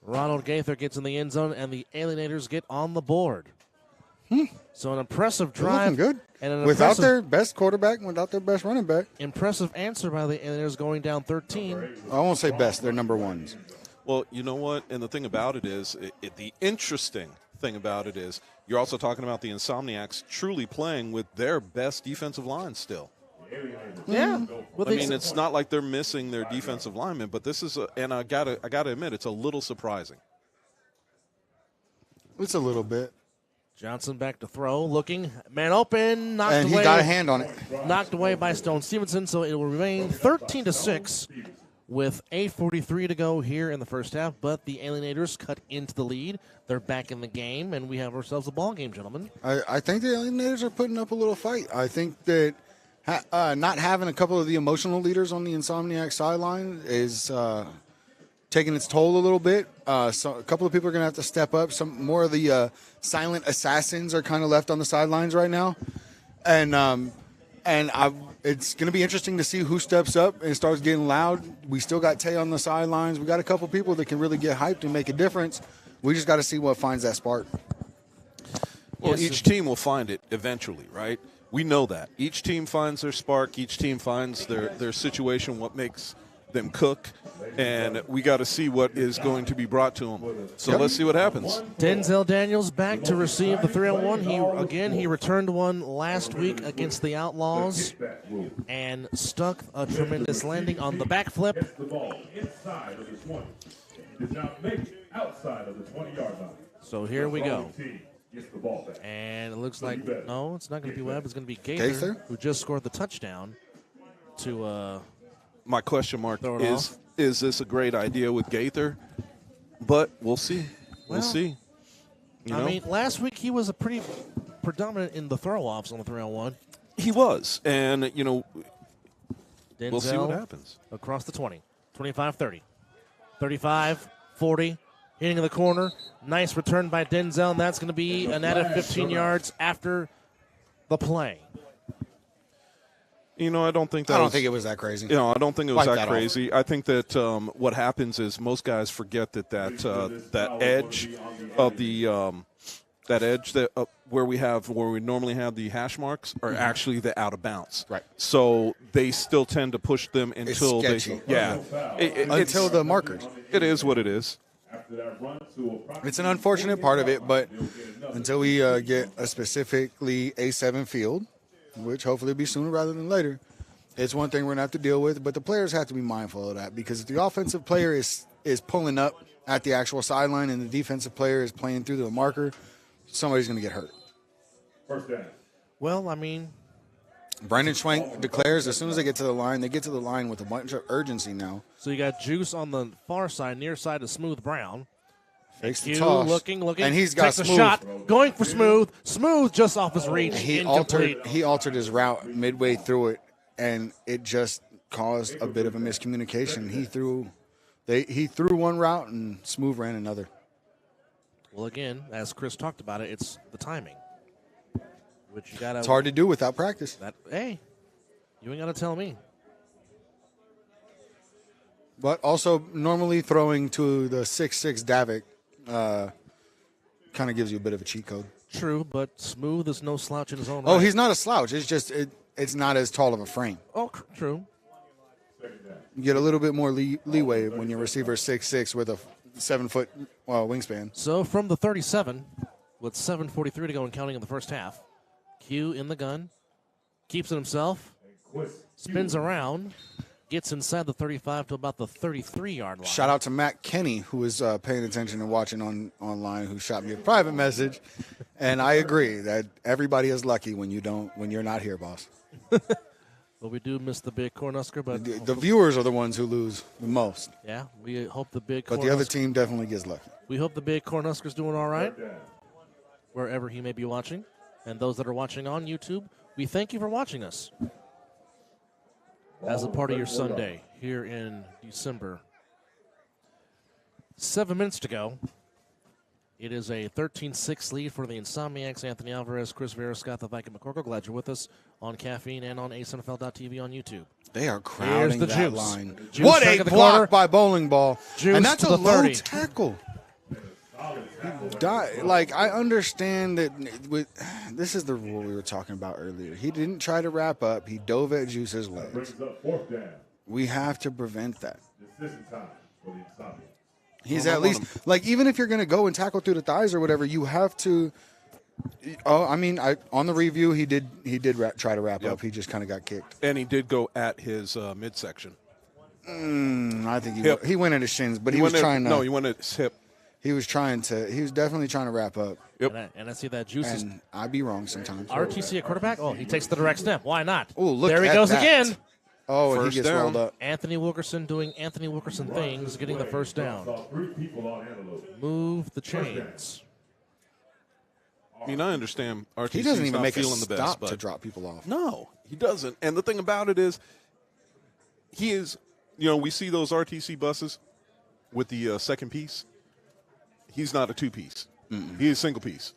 Ronald Gaither gets in the end zone, and the Alienators get on the board. So an impressive drive. They're looking good. And without their best quarterback and without their best running back. Impressive answer by the Alienators going down 13. I won't say best. They're number ones. Well, you know what? And the thing about it is, the interesting thing about it is, you're also talking about the Insomniacs truly playing with their best defensive line still. Yeah. It's not like they're missing their defensive linemen, but this is, and I gotta admit, it's a little surprising. It's a little bit. Johnson back to throw, looking, man open, knocked away. And he got a hand on it. Knocked away by Stone Stevenson, so it will remain 13-6 with 8:43 to go here in the first half. But the Alienators cut into the lead. They're back in the game, and we have ourselves a ball game, gentlemen. I think the Alienators are putting up a little fight. I think that not having a couple of the emotional leaders on the Insomniacs sideline is taking its toll a little bit. So a couple of people are going to have to step up. Some more of the silent assassins are kind of left on the sidelines right now, and it's going to be interesting to see who steps up and starts getting loud. We still got Tay on the sidelines. We got a couple people that can really get hyped and make a difference. We just got to see what finds that spark. Well, each team will find it eventually, right? We know that. Each team finds their spark. Each team finds their situation, what makes them cook. And we got to see what is going to be brought to them. So let's see what happens. Denzel Daniels back to receive the 3-on-1. He returned one last week against the Outlaws and stuck a tremendous landing on the backflip. The ball inside of the 20. Did not make it outside of the 20-yard line. So here we go. Gets the ball back. And it looks like, no, it's not going to be Webb. It's going to be Gaither, who just scored the touchdown to my question mark is this a great idea with Gaither? But we'll see. We'll see. I mean, last week he was a pretty predominant in the throw-offs on the 3-on-1. He was. And, Denzel we'll see what happens. Across the 20, 25-30, 35-40, hitting in the corner. Nice return by Denzel, and that's going to be an added 15 yards after the play. I don't think it was that crazy. I don't think it was that crazy. I think that what happens is most guys forget that edge of the that edge that where we normally have the hash marks are actually the out of bounds. Right. So they still tend to push them until until the markers. It is what it is. It's an unfortunate part of it, but until we get a specifically A7 field, which hopefully will be sooner rather than later, it's one thing we're going to have to deal with. But the players have to be mindful of that, because if the offensive player is pulling up at the actual sideline and the defensive player is playing through the marker, somebody's going to get hurt. First down. Well, I mean, Brandon Schwank declares as soon as they get to the line with a bunch of urgency now. So you got Juice on the far side, near side of Smooth Brown. Fakes the toss. Looking, and he's got takes Smooth. a shot, going for Smooth. Smooth just off his reach. He altered his route midway through it, and it just caused a bit of a miscommunication. He threw one route, and Smooth ran another. Well, again, as Chris talked about it, it's the timing, which you got. It's hard to do without practice. Hey, you ain't got to tell me. But also, normally throwing to the 6'6" Davik kind of gives you a bit of a cheat code. True, but Smooth is no slouch in his own right. Oh, he's not a slouch. It's just it's not as tall of a frame. Oh, true. You get a little bit more leeway when your receiver is 6'6" with a 7-foot wingspan. So from the 37, with 7:43 to go and counting in the first half, Q in the gun, keeps it himself, spins around, gets inside the 35 to about the 33-yard line. Shout out to Matt Kenny, who was paying attention and watching online, who shot me a private message. And I agree that everybody is lucky when you're not here, boss. Well, we do miss the big Cornhusker, but the viewers are the ones who lose the most. Yeah, we hope the big. But the other team definitely gets lucky. We hope the big Cornhusker's doing all right, wherever he may be watching, and those that are watching on YouTube, we thank you for watching us as a part of your Sunday here in December. 7 minutes to go. It is a 13-6 lead for the Insomniacs. Anthony Alvarez, Chris Vera, Scott the Viking McCorkle. Glad you're with us on Caffeine and on A7FL.TV on YouTube. They are crowding that Juice. line. Juice what a block by Bowling Ball. Juice and that's to a the low 30. tackle. Like, I understand that this is the rule we were talking about earlier. He didn't try to wrap up. He dove at Juice's legs. We have to prevent that. He's at least, like, even if you're going to go and tackle through the thighs or whatever, you have to. Oh, I mean, on the review, he did try to wrap up. He just kind of got kicked. And he did go at his midsection. I think he went at his shins, but he was trying to. No, he went at his hip. He was definitely trying to wrap up. Yep. And I see that Juice is. And I'd be wrong sometimes. RTC at quarterback? Oh, he takes the direct snap. Why not? Oh, look there he at goes that. again. Oh, and First he gets down. rolled up. Anthony Wilkerson doing Anthony Wilkerson things, getting the first down. Move the chains. I mean, I understand RTC's He doesn't even not make a feeling the best, stop but to drop people off. no, He doesn't. And the thing about it is, he is, we see those RTC buses with the second piece. He's not a two-piece. He is single piece.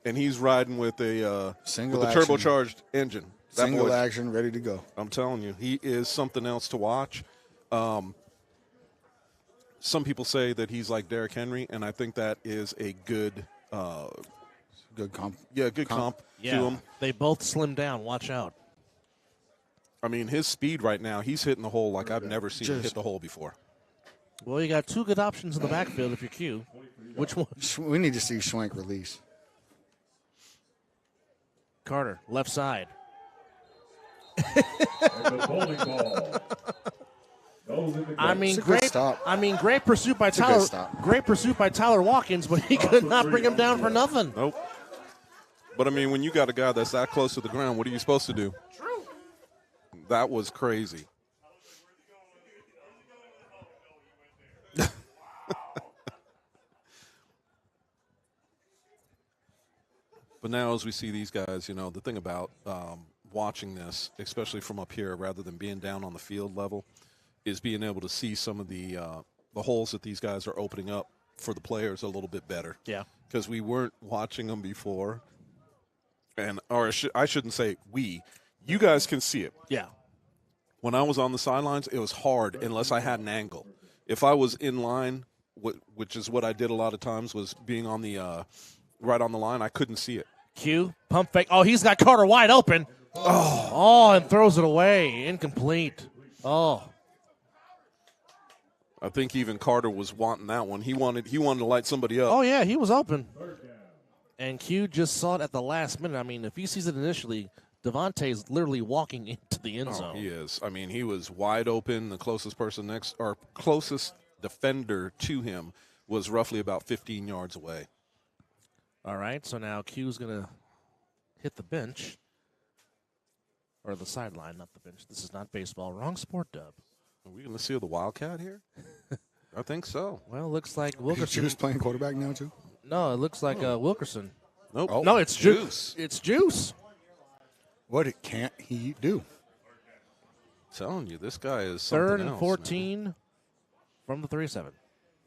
And he's riding with a turbocharged engine. Single action, ready to go. I'm telling you, he is something else to watch. Some people say that he's like Derrick Henry, and I think that is a good comp. Yeah, good comp to him. They both slimmed down. Watch out. I mean, his speed right now, he's hitting the hole like I've never seen him hit the hole before. Well, you got two good options in the backfield if you're Q. Which one? We need to see Schwenk release. Carter, left side. And the bowling ball goes in the I mean, It's a good stop. great pursuit by It's a Tyler. good stop. Great pursuit by Tyler Watkins, but he could not bring him down for nothing. Nope. But, I mean, when you got a guy that's that close to the ground, what are you supposed to do? True. That was crazy. But now as we see these guys, the thing about watching this, especially from up here rather than being down on the field level, is being able to see some of the holes that these guys are opening up for the players a little bit better. Yeah. Because we weren't watching them before. Or I shouldn't say we. You guys can see it. Yeah. When I was on the sidelines, it was hard unless I had an angle. If I was in line, which is what I did a lot of times, was being on the right on the line, I couldn't see it. Q, pump fake. Oh, he's got Carter wide open. Oh, and throws it away. Incomplete. Oh. I think even Carter was wanting that one. He wanted to light somebody up. Oh, yeah, he was open. And Q just saw it at the last minute. I mean, if he sees it initially, Devontae's literally walking into the end zone. He is. I mean, he was wide open. The closest person closest defender to him was roughly about 15 yards away. All right, so now Q's going to hit the bench. Or the sideline, not the bench. This is not baseball. Wrong sport, Dub. Are we going to see the Wildcat here? I think so. Well, it looks like Is Wilkerson. Juice playing quarterback now, too? No, it looks like Wilkerson. Nope. Oh. No, it's Juice. It's Juice. What can't he do? I'm telling you, this guy is something Third and else, 14 man. from the 3-7.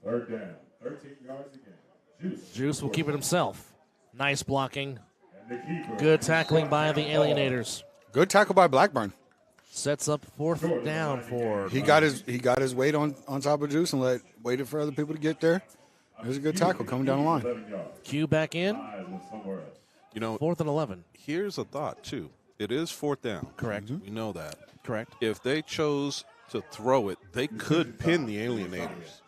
Third down, 13 yards again. Juice will keep it himself. Nice blocking. And the keeper. Good tackling by the Alienators. Good tackle by Blackburn. Sets up fourth down for. He got his weight on top of Juice and waited for other people to get there. It was a good tackle coming down the line. 11 yards. Q back in. Eyes on somewhere else. Fourth and 11. Here's a thought, too. It is fourth down. Correct. We know that. Correct. If they chose to throw it, they could pin the Alienators.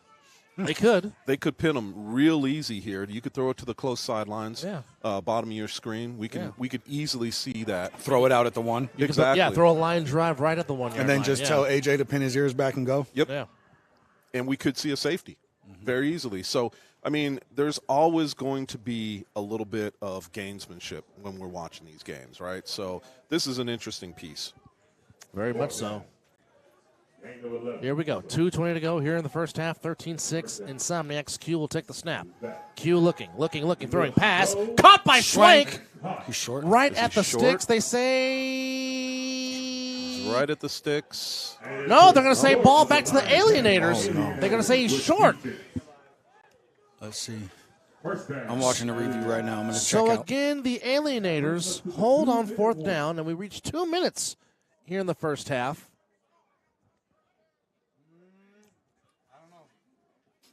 They could. They could pin them real easy here. You could throw it to the close sidelines, Yeah. bottom of your screen. We could easily see that. Throw it out at the one. Exactly. Yeah, throw a line drive right at the 1 yard And then line. just tell AJ to pin his ears back and go. Yep. Yeah. And we could see a safety very easily. So, I mean, there's always going to be a little bit of gamesmanship when we're watching these games, right? So this is an interesting piece. Very much so. Gain of 11. Here we go. 2:20 to go here in the first half. 13-6. Insomniacs. Q will take the snap. Q looking, throwing pass. Caught by Schwenk. He's short. Right Is at he the short? sticks. They say. Right at the sticks. No, they're going to say ball back to the Alienators. They're going to say he's short. Let's see. First down. I'm watching the review right now. I'm going to So check out. again, the Alienators hold on fourth down, and we reach 2 minutes here in the first half.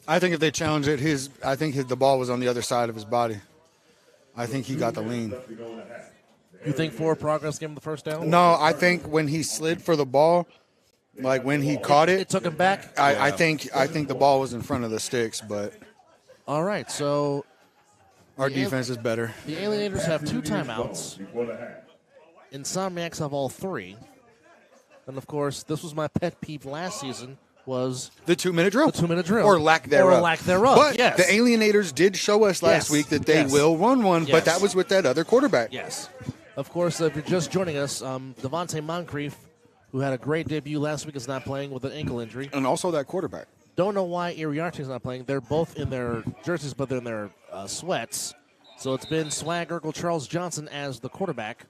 I think if they challenge it, the ball was on the other side of his body. I think he got the lean. You think forward progress gave him the first down? No, I think when he slid for the ball, like when he caught It it, took him back? I think the ball was in front of the sticks, but All right, so our defense is better. the Alienators have 2 timeouts. Before the half. Insomniacs have all 3. And, of course, this was my pet peeve last season was The 2-minute drill. the 2-minute drill. Or lack thereof. Or lack thereof, But yes. the Alienators did show us last Yes. week that they Yes. will run one, Yes. but that was with that other quarterback. Yes. Of course, if you're just joining us, Devontae Moncrief, who had a great debut last week, is not playing with an ankle injury. And also that quarterback. Don't know why Iriarte's not playing. They're both in their jerseys, but they're in their sweats. So it's been Swag Urkel Charles Johnson as the quarterback.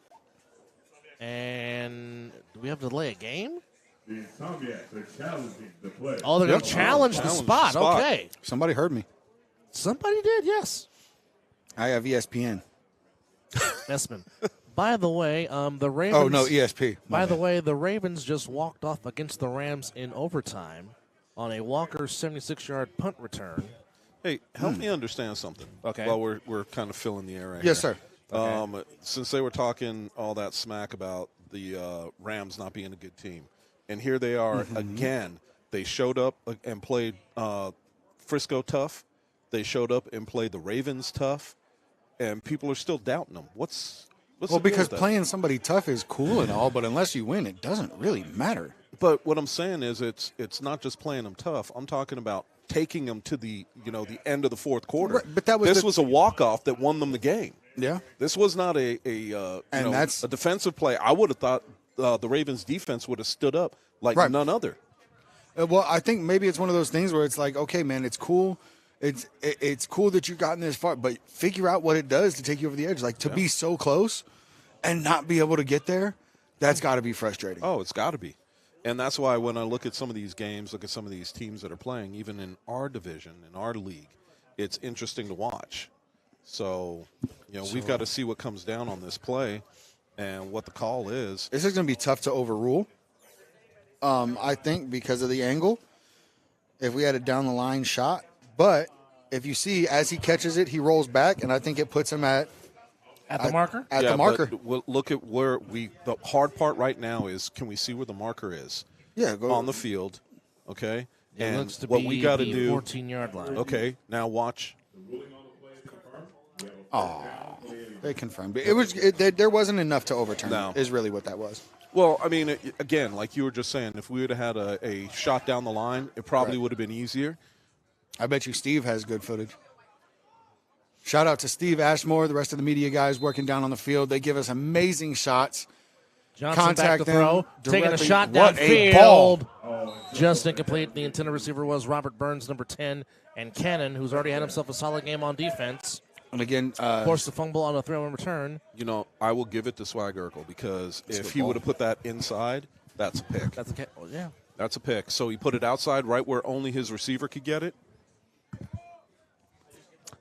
And do we have to delay a game? The Insomniacs are challenging the play. Oh, they're going to challenge the spot. Okay. Somebody heard me. Somebody did, yes. I have ESPN. Esman. By the way, the Ravens. Oh, no, ESP. By the way, the Ravens just walked off against the Rams in overtime on a Walker 76-yard punt return. Hey, help me understand something. Okay. While we're kind of filling the air right Yes, here. sir. Since they were talking all that smack about the Rams not being a good team, and here they are again. They showed up and played Frisco tough. They showed up and played the Ravens tough, and people are still doubting them. What's the deal because with that? playing somebody tough is cool and all, but unless you win, it doesn't really matter. But what I'm saying is, it's not just playing them tough. I'm talking about taking them to the the end of the fourth quarter. Right, but that was this was a walk-off that won them the game. Yeah. This was not a defensive play. I would have thought the Ravens defense would have stood up like none other. Well, I think maybe it's one of those things where it's like, okay, man, it's cool. It's cool that you've gotten this far, but figure out what it does to take you over the edge. Like, to be so close and not be able to get there, that's got to be frustrating. Oh, it's got to be. And that's why when I look at some of these games, look at some of these teams that are playing, even in our division, in our league, it's interesting to watch. So, we've got to see what comes down on this play and what the call is. This is going to be tough to overrule, I think, because of the angle, if we had a down-the-line shot. But if you see, as he catches it, he rolls back, and I think it puts him at the marker? At the marker. But look at where the hard part right now is, can we see where the marker is? Yeah, go on the field, okay? It and looks to what be we got to the do, 14-yard line. Okay, now watch. Oh, they confirmed it. There wasn't enough to overturn. No. Is really what that was. Well, I mean, again, like you were just saying, if we would have had a shot down the line, it probably would have been easier. I bet you Steve has good footage. Shout out to Steve Ashmore, the rest of the media guys working down on the field. They give us amazing shots. Johnson Contact back to throw, them taking a directly. shot What a ball. downfield. Just incomplete. The intended receiver was Robert Burns, number 10, and Cannon, who's already had himself a solid game on defense. And again, forced the fumble on a throw-in return. I will give it to Swag Urkel because if he would have put that inside, that's a pick. That's a pick. Oh, yeah. That's a pick. So he put it outside right where only his receiver could get it.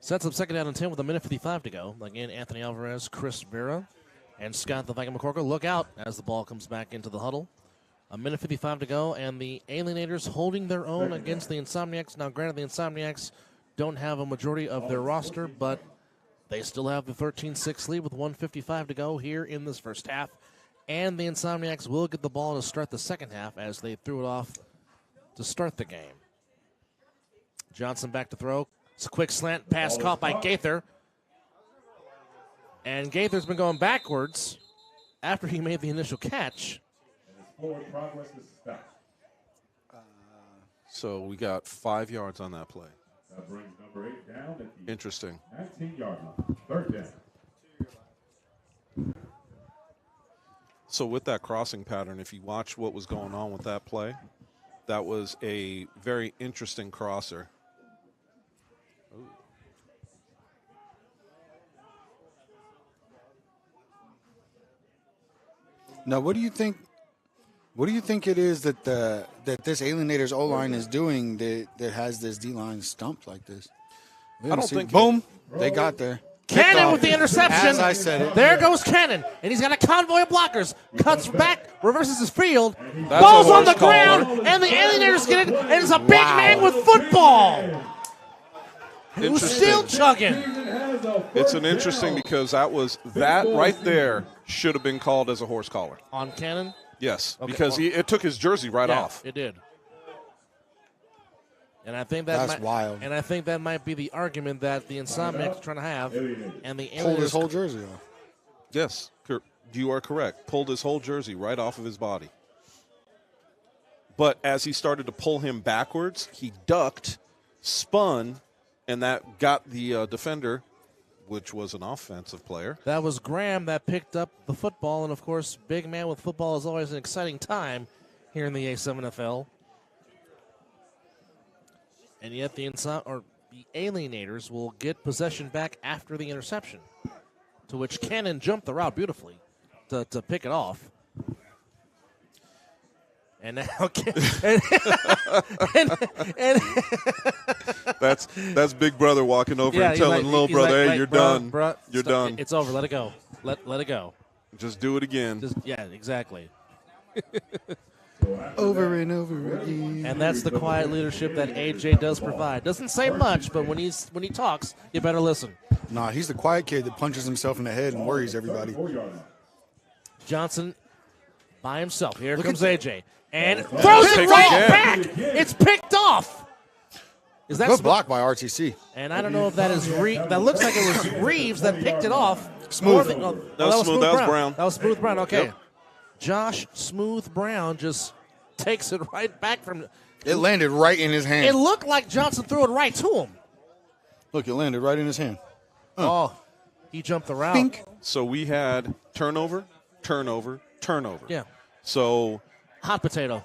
Sets up second down and 10 with 1:55 to go. Again, Anthony Alvarez, Chris Vera, and Scott the Viking McCorkle. Look out as the ball comes back into the huddle. 1:55 to go, and the Alienators holding their own against the Insomniacs. Now, granted, the Insomniacs don't have a majority of their roster, but they still have the 13-6 lead with 1:55 to go here in this first half. And the Insomniacs will get the ball to start the second half as they threw it off to start the game. Johnson back to throw. It's a quick slant pass caught by Gaither. And Gaither's been going backwards after he made the initial catch. Forward progress is stopped. So we got 5 yards on that play. That brings number 8 down at the Interesting. 19-yard line. Third down. So with that crossing pattern, if you watch what was going on with that play, that was a very interesting crosser. Ooh. Now, what do you think? What do you think it is that this Alienators O-line is doing that has this D-line stumped like this? I don't think. Boom, they got there. Cannon with the interception. As I said it. There goes Cannon. And he's got a convoy of blockers. Cuts back, reverses his field. That's Ball's a on the horse collar. ground, and the Alienators get it. And it's a big man with football. Who's still chugging. It's an interesting because that right there should have been called as a horse collar. On Cannon? Yes, Okay, because it took his jersey right off. It did. And I think that's wild. And I think that might be the argument that the Insomniacs are trying to have. And the Pulled his Alienators whole jersey off. Yes, you are correct. Pulled his whole jersey right off of his body. But as he started to pull him backwards, he ducked, spun, and that got the defender, which was an offensive player. That was Graham that picked up the football. And, of course, big man with football is always an exciting time here in the A7FL. And yet the Alienators will get possession back after the interception, to which Cannon jumped the route beautifully. to pick it off. And now, and that's Big Brother walking over and telling little brother, "Hey, you're done. You're done. It's over. Let it go. Let it go. Just do it again." Yeah, exactly. Over and over again. And that's the quiet leadership that AJ does provide. Doesn't say much, but when he talks, you better listen. Nah, he's the quiet kid that punches himself in the head and worries everybody. Johnson by himself. Here comes AJ. And throws it right back. It's picked off. Is that good block by RTC? And I don't know if that is that looks like it was Reeves that picked it off. Smooth. That was Smooth. That was Brown. That was Smooth Brown. Okay. Yep. Josh Smooth Brown just takes it right back from. It landed right in his hand. It looked like Johnson threw it right to him. Look, it landed right in his hand. Oh, he jumped the route. Pink. So we had turnover. Yeah. So hot potato.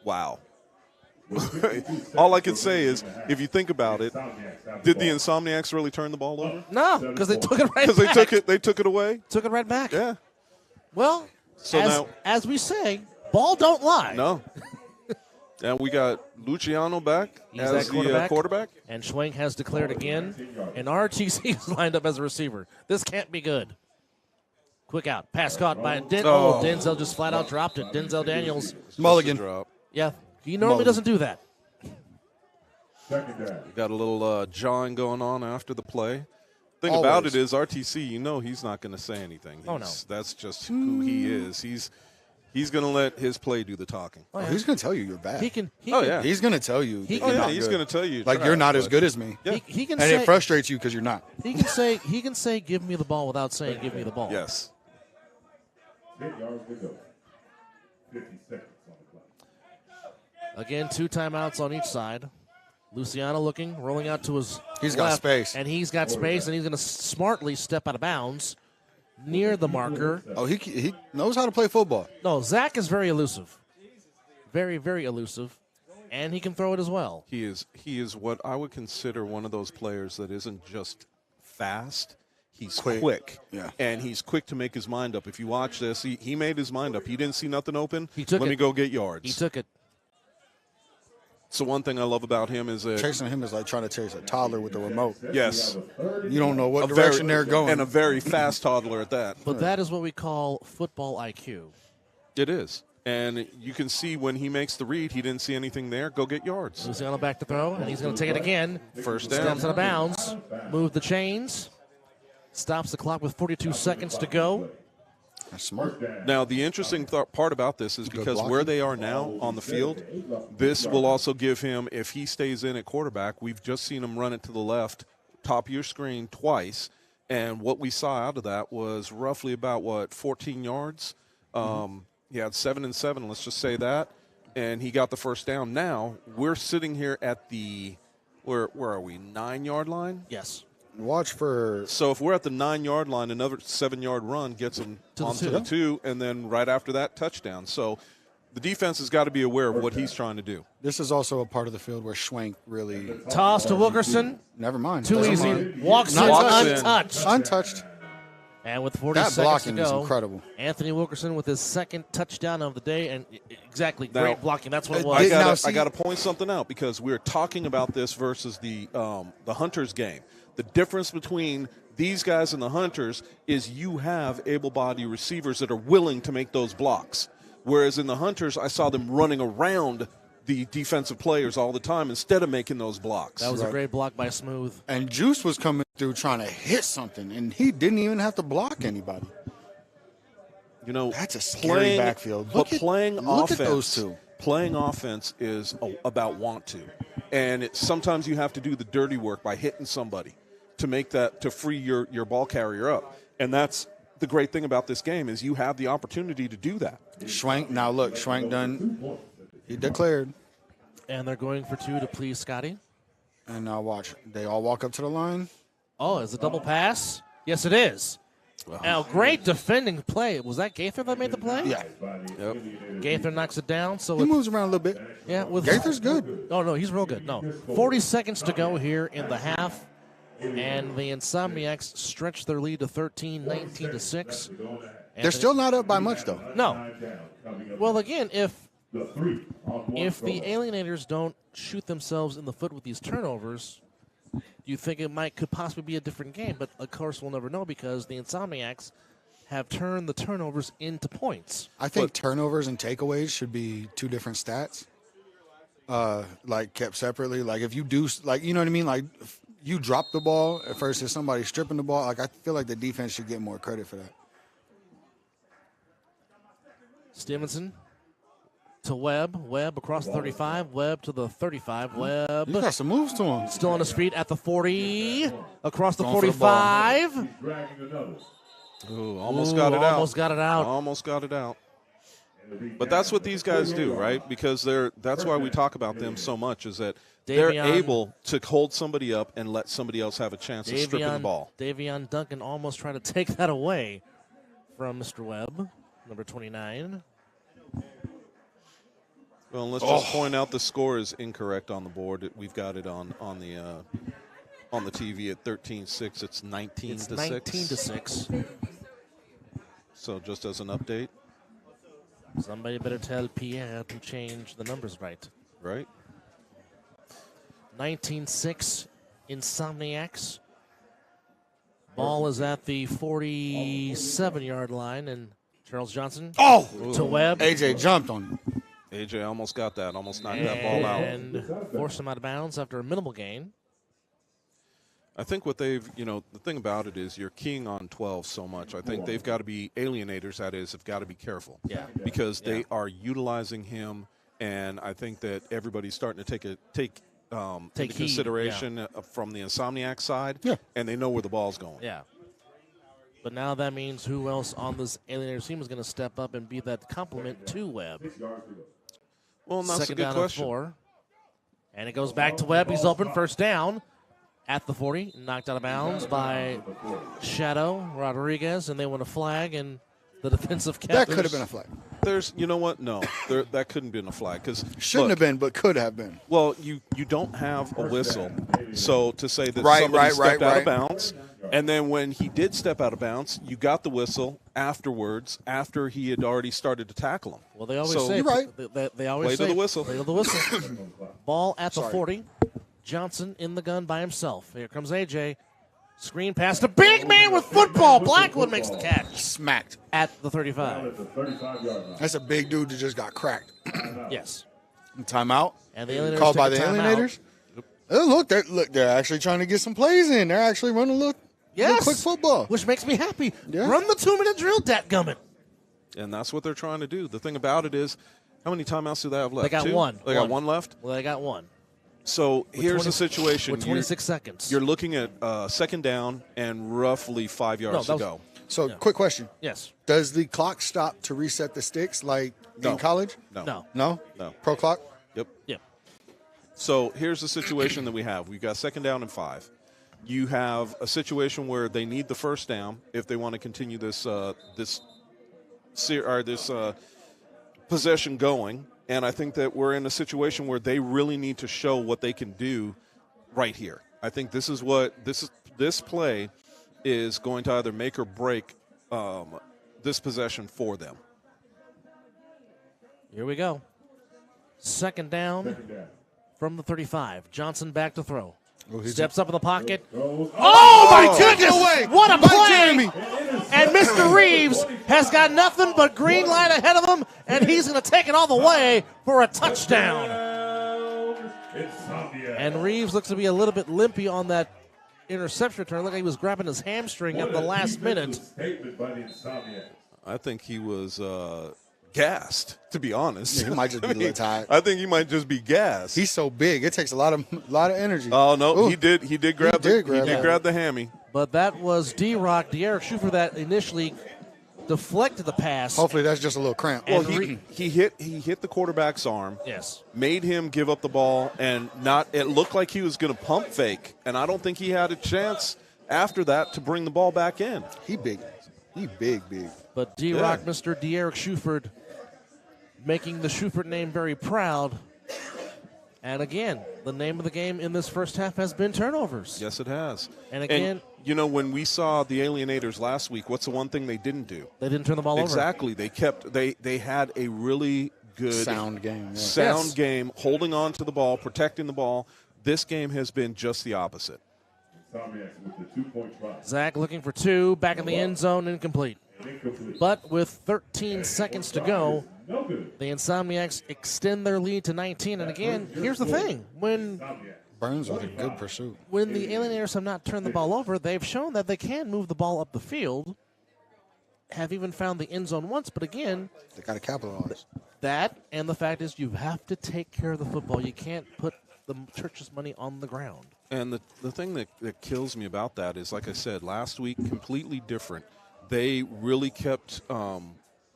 Wow. All I can say is, if you think about it, did the Insomniacs really turn the ball over? No, because they took it right back. Because they took it away? Took it right back. Yeah. Well, So as we say, ball don't lie. No. And we got Luciano back as the quarterback. And Schwenk has declared again. And RTC is lined up as a receiver. This can't be good. Quick out. Pass caught by Denzel just flat out dropped it. Denzel Daniels. Mulligan. Yeah. He normally doesn't do that. Got a little jawing going on after the play. Thing about it is RTC, he's not going to say anything. That's just who he is. He's going to let his play do the talking. Oh, he's going to tell you you're bad. He's going to tell you. He's going to tell you like you're not as good as me. Yeah. He can and say, it frustrates you because you're not. He can say give me the ball without saying give me the ball. Yes. 8 yards to go. 50 seconds on the clock. Again, 2 timeouts on each side. Luciano rolling out to his He's left, got space. And he's got space, and he's going to smartly step out of bounds near the marker. Oh, he knows how to play football. No, Zach is very elusive. Very, very elusive. And he can throw it as well. He is what I would consider one of those players that isn't just fast. He's quick. Yeah. And he's quick to make his mind up. If you watch this, he made his mind up. He didn't see nothing open. He took Let it. me go get yards. He took it. So one thing I love about him is that chasing him is like trying to chase a toddler with a remote. Yes. You don't know what direction they're going. And a very fast toddler at that. But that is what we call football IQ. It is. And you can see when he makes the read, he didn't see anything there. Go get yards. Luciano back to throw, and he's going to take it again. First down. Steps out of bounds. Move the chains. Stops the clock with 42 seconds to go. That's smart. Now, the interesting part about this is because where they are now on the field, this will also give him, if he stays in at quarterback, we've just seen him run it to the left, top of your screen twice, and what we saw out of that was roughly about, 14 yards? He had 7 and 7, let's just say that, and he got the first down. Now, we're sitting here at the, where are we, 9-yard line? Yes. Watch for. So if we're at the 9-yard line, another 7-yard run gets him onto the 2, and then right after that, touchdown. So the defense has got to be aware of what he's trying to do. This is also a part of the field where Schwenk really. Toss to Wilkerson. Never mind. Too easy. Mind. Walks in untouched. Untouched. And with 40 that seconds blocking to go, is incredible. Anthony Wilkerson with his second touchdown of the day, and great blocking. That's what it was. I got to point something out because we're talking about this versus the Hunters game. The difference between these guys and the Hunters is you have able-bodied receivers that are willing to make those blocks. Whereas in the Hunters, I saw them running around the defensive players all the time instead of making those blocks. That was a great block by Smooth. And Juice was coming through trying to hit something, and he didn't even have to block anybody. That's a scary backfield. Look at those two. Playing offense is about want to. And sometimes you have to do the dirty work by hitting somebody to make that, to free your ball carrier up. And that's the great thing about this game is you have the opportunity to do that. Schwenk, now look, Schwenk done. He declared. And they're going for 2 to please Scotty. And now watch. They all walk up to the line. Oh, is it a double pass? Yes, it is. Wow. Now, great defending play. Was that Gaither that made the play? Yeah. Yep. Gaither knocks it down. So he moves around a little bit. Yeah. Gaither's good. Oh, no, he's real good. No. 40 seconds to go here in the half. And the Insomniacs stretch their lead to 13, 19 to 6. They're still not up by much, though. No. Well, again, if the Alienators don't shoot themselves in the foot with these turnovers, you think it could possibly be a different game. But, of course, we'll never know because the Insomniacs have turned the turnovers into points. I think turnovers and takeaways should be two different stats, like kept separately. Like if you do, like, you know what I mean? Like if you drop the ball at first, if somebody's stripping the ball, like I feel like the defense should get more credit for that. Stevenson to Webb. Webb across the 35. Webb to the 35. Webb. You got some moves to him. Still on his feet at the 40. Across the 45. Ooh, almost got it out. Almost got it out. Almost got it out. But that's what these guys do, right? Because that's why we talk about them so much is that they're able to hold somebody up and let somebody else have a chance of stripping the ball. Davion Duncan almost tried to take that away from Mr. Webb, number 29. Well, let's just point out the score is incorrect on the board. We've got it on the TV at 13-6. It's 19 to 6. 19 to 6. So just as an update. Somebody better tell Pierre to change the numbers right. Right. 19-6 Insomniacs. Ball is at the 47-yard line, and Charles Johnson to Webb. AJ jumped on him. AJ almost got that, almost knocked that ball out. And forced him out of bounds after a minimal gain. I think what they've, the thing about it is you're keying on 12 so much. I think they've got to be, Alienators, that is, have got to be careful. Yeah. Because they are utilizing him, and I think that everybody's starting to take into consideration from the Insomniac side, and they know where the ball's going. Yeah. But now that means who else on this Alienators team is going to step up and be that complement to Webb? Well, that's Second a good down question. 4. And it goes back to Webb. He's open, first down at the 40. Knocked out of bounds by Shadow Rodriguez, and they want a flag, and the defensive captain. That could have been a flag. You know what? No, that couldn't have been a flag. Shouldn't have been, but could have been. Well, you don't have a whistle, so to say that somebody stepped out of bounds, and then when he did step out of bounds, you got the whistle afterwards after he had already started to tackle him. Well, they always say, you're right. They always Play say, to the whistle. Play to the whistle. Ball at the 40. Johnson in the gun by himself. Here comes AJ. Screen pass to big man with football. Blackwood makes the catch. Smacked. At the 35. That's a big dude that just got cracked. Yes. Timeout. And the Alienators called by take the a timeout. Alienators. Oh, look, they're actually trying to get some plays in. They're actually running a little quick football. Which makes me happy. Yeah. Run the 2-minute drill, dadgummit. And that's what they're trying to do. The thing about it is, how many timeouts do they have left? They got 2? one. They got one left? Well, they got one. So here's the situation. With 26 seconds. You're looking at second down and roughly 5 yards to go. So, quick question. Yes. Does the clock stop to reset the sticks like in college? No. No? No. Pro clock? Yep. Yep. So here's the situation that we have. We've got second down and 5. You have a situation where they need the first down if they want to continue this possession going. And I think that we're in a situation where they really need to show what they can do right here. I think this play is going to either make or break this possession for them. Here we go. Second down from the 35. Johnson back to throw. Steps up in the pocket. Oh, my goodness! What a play! And Mr. Reeves has got nothing but green light ahead of him, and he's going to take it all the way for a touchdown. And Reeves looks to be a little bit limpy on that interception return. Looked like he was grabbing his hamstring at the last minute. I think he was gassed, to be honest. Yeah, he might just be a little tired. I think he might just be gassed. He's so big; it takes a lot of energy. Oh no, Ooh. he did grab the hammy. But that was D-Rock, De'Aaron Schufer, that initially deflected the pass. Hopefully, that's just a little cramp. Well, he hit the quarterback's arm. Yes. Made him give up the ball, and it looked like he was going to pump fake, and I don't think he had a chance after that to bring the ball back in. He big. But D-Rock, Mr. De'Aaron Schufer, making the Schufert name very proud. And again, the name of the game in this first half has been turnovers. Yes, it has. And again, you know, when we saw the Alienators last week, what's the one thing they didn't do? They didn't turn the ball over. Exactly. They had a really good sound game. Yeah. Sound game, holding on to the ball, protecting the ball. This game has been just the opposite. Insomniacs with the 2-point try. Zach looking for 2, back in the end zone, incomplete. But with 13 seconds to go, the Insomniacs extend their lead to 19. And again, here's the thing. When Burns with a good pursuit. When the Alienators have not turned the ball over, they've shown that they can move the ball up the field, have even found the end zone once. But again, they got to capitalize. That, and the fact is you have to take care of the football. You can't put the church's money on the ground. And the thing that kills me about that is, like I said, last week, completely different. They really kept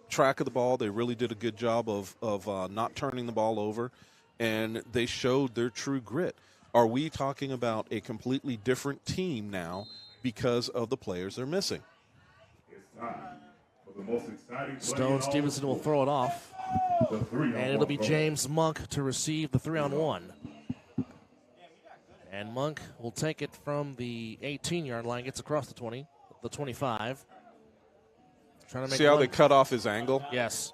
track of the ball. They really did a good job of not turning the ball over, and they showed their true grit. Are we talking about a completely different team now because of the players they're missing? Stone Stevenson will throw it off, and it'll be James Monk to receive the 3-on-1. And Monk will take it from the 18-yard line, gets across the 20, the 25. Trying to make See how they cut off his angle? Yes.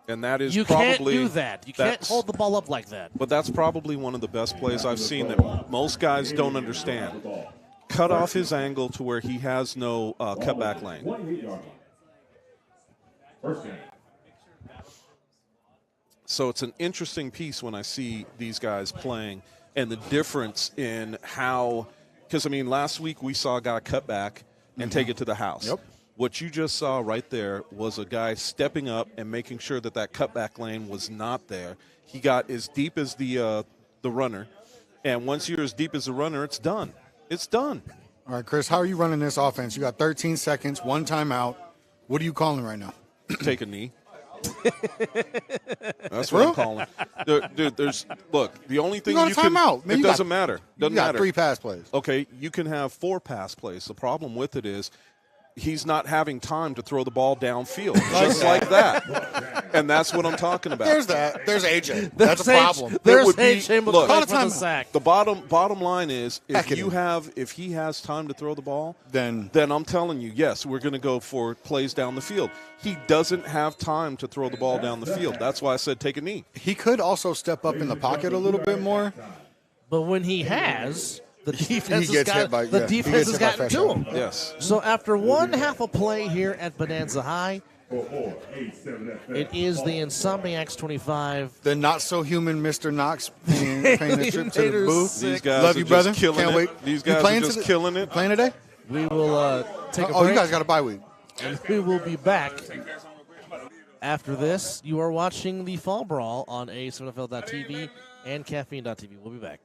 And that is you probably... can't do that. You can't hold the ball up like that. But that's probably one of the best plays I've seen that most guys don't understand. Cut off his angle to where he has no cutback lane. So it's an interesting piece when I see these guys playing and the difference in how, because, I mean, last week we saw a guy cut back and take it to the house. Yep. What you just saw right there was a guy stepping up and making sure that that cutback lane was not there. He got as deep as the runner, and once you're as deep as the runner, it's done. It's done. All right, Chris, how are you running this offense? You got 13 seconds, 1 timeout. What are you calling right now? Take a knee. That's what I'm calling. Dude, look, the only thing you can timeout. It doesn't matter. Doesn't matter. 3 pass plays. Okay, you can have 4 pass plays. The problem with it is he's not having time to throw the ball downfield, just like that. And that's what I'm talking about. There's that. There's AJ. That's a problem. There's AJ. Look, the sack. The bottom line is if he has time to throw the ball, then I'm telling you, yes, we're going to go for plays down the field. He doesn't have time to throw the ball down the field. That's why I said take a knee. He could also step up in the pocket a little bit more. But when he has, the defense has gotten to him. Yes. So after one half a play here at Bonanza High, it is the Insomniacs 25. The not-so-human Mr. Knox paying a trip to the booth. These guys Love are you, brother. just killing Can't it. wait. These guys are just killing it. Playing today? We will take a break. Oh, you guys got a bye week. And we will be back after this. You are watching the Fall Brawl on A7FL.TV and Caffeine.tv. We'll be back.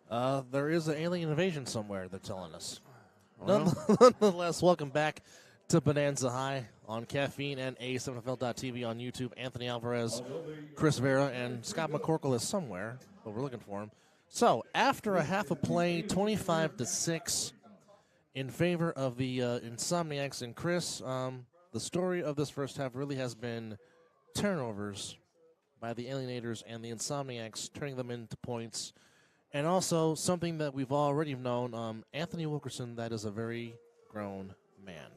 There is an alien invasion somewhere, they're telling us. Well. Nonetheless, welcome back to Bonanza High on Caffeine and A7FL.TV on YouTube. Anthony Alvarez, Chris Vera, and Scott McCorkle is somewhere, but we're looking for him. So, after a half a play, 25-6 in favor of the Insomniacs. And Chris, the story of this first half really has been turnovers by the Alienators and the Insomniacs, turning them into points. And also, something that we've already known, Anthony Wilkerson, that is a very grown man.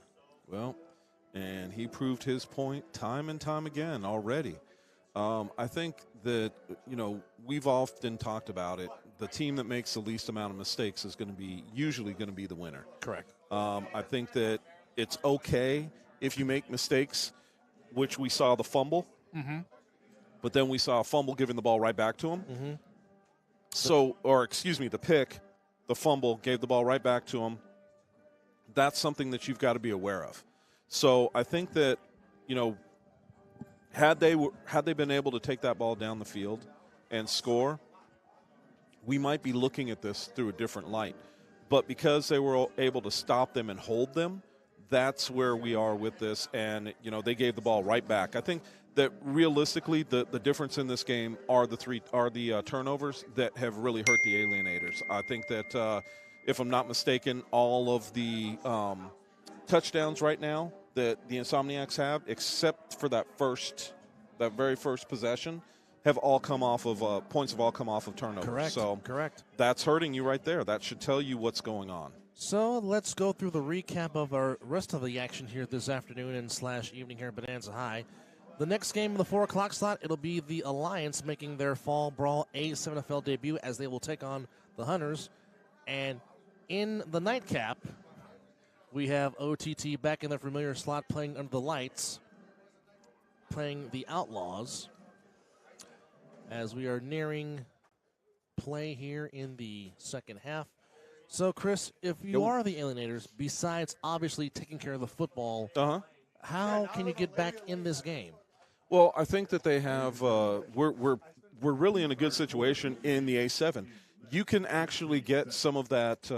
Well, and he proved his point time and time again already. I think that, we've often talked about it. The team that makes the least amount of mistakes is usually going to be the winner. Correct. I think that it's okay if you make mistakes, which we saw the fumble. Mm-hmm. But then we saw a fumble giving the ball right back to him. Mm-hmm. The pick, the fumble, gave the ball right back to him. That's something that you've got to be aware of. So I think that, had they been able to take that ball down the field and score, we might be looking at this through a different light. But because they were able to stop them and hold them, that's where we are with this. And, they gave the ball right back. I think that realistically the difference in this game are the turnovers that have really hurt the Alienators. I think that, if I'm not mistaken, all of the touchdowns right now that the Insomniacs have, except for that very first possession, have all come off of points have all come off of turnovers. Correct. So correct. That's hurting you right there. That should tell you what's going on. So let's go through the recap of our rest of the action here this afternoon and / evening here at Bonanza High. The next game in the 4 o'clock slot, it'll be the Alliance making their Fall Brawl A7FL debut as they will take on the Hunters. And in the nightcap, we have OTT back in their familiar slot playing under the lights, playing the Outlaws, as we are nearing play here in the second half. So, Chris, if you are the Alienators, besides obviously taking care of the football, how can you get back in this game? Well, I think that they have. We're really in a good situation in the A7. You can actually get some of that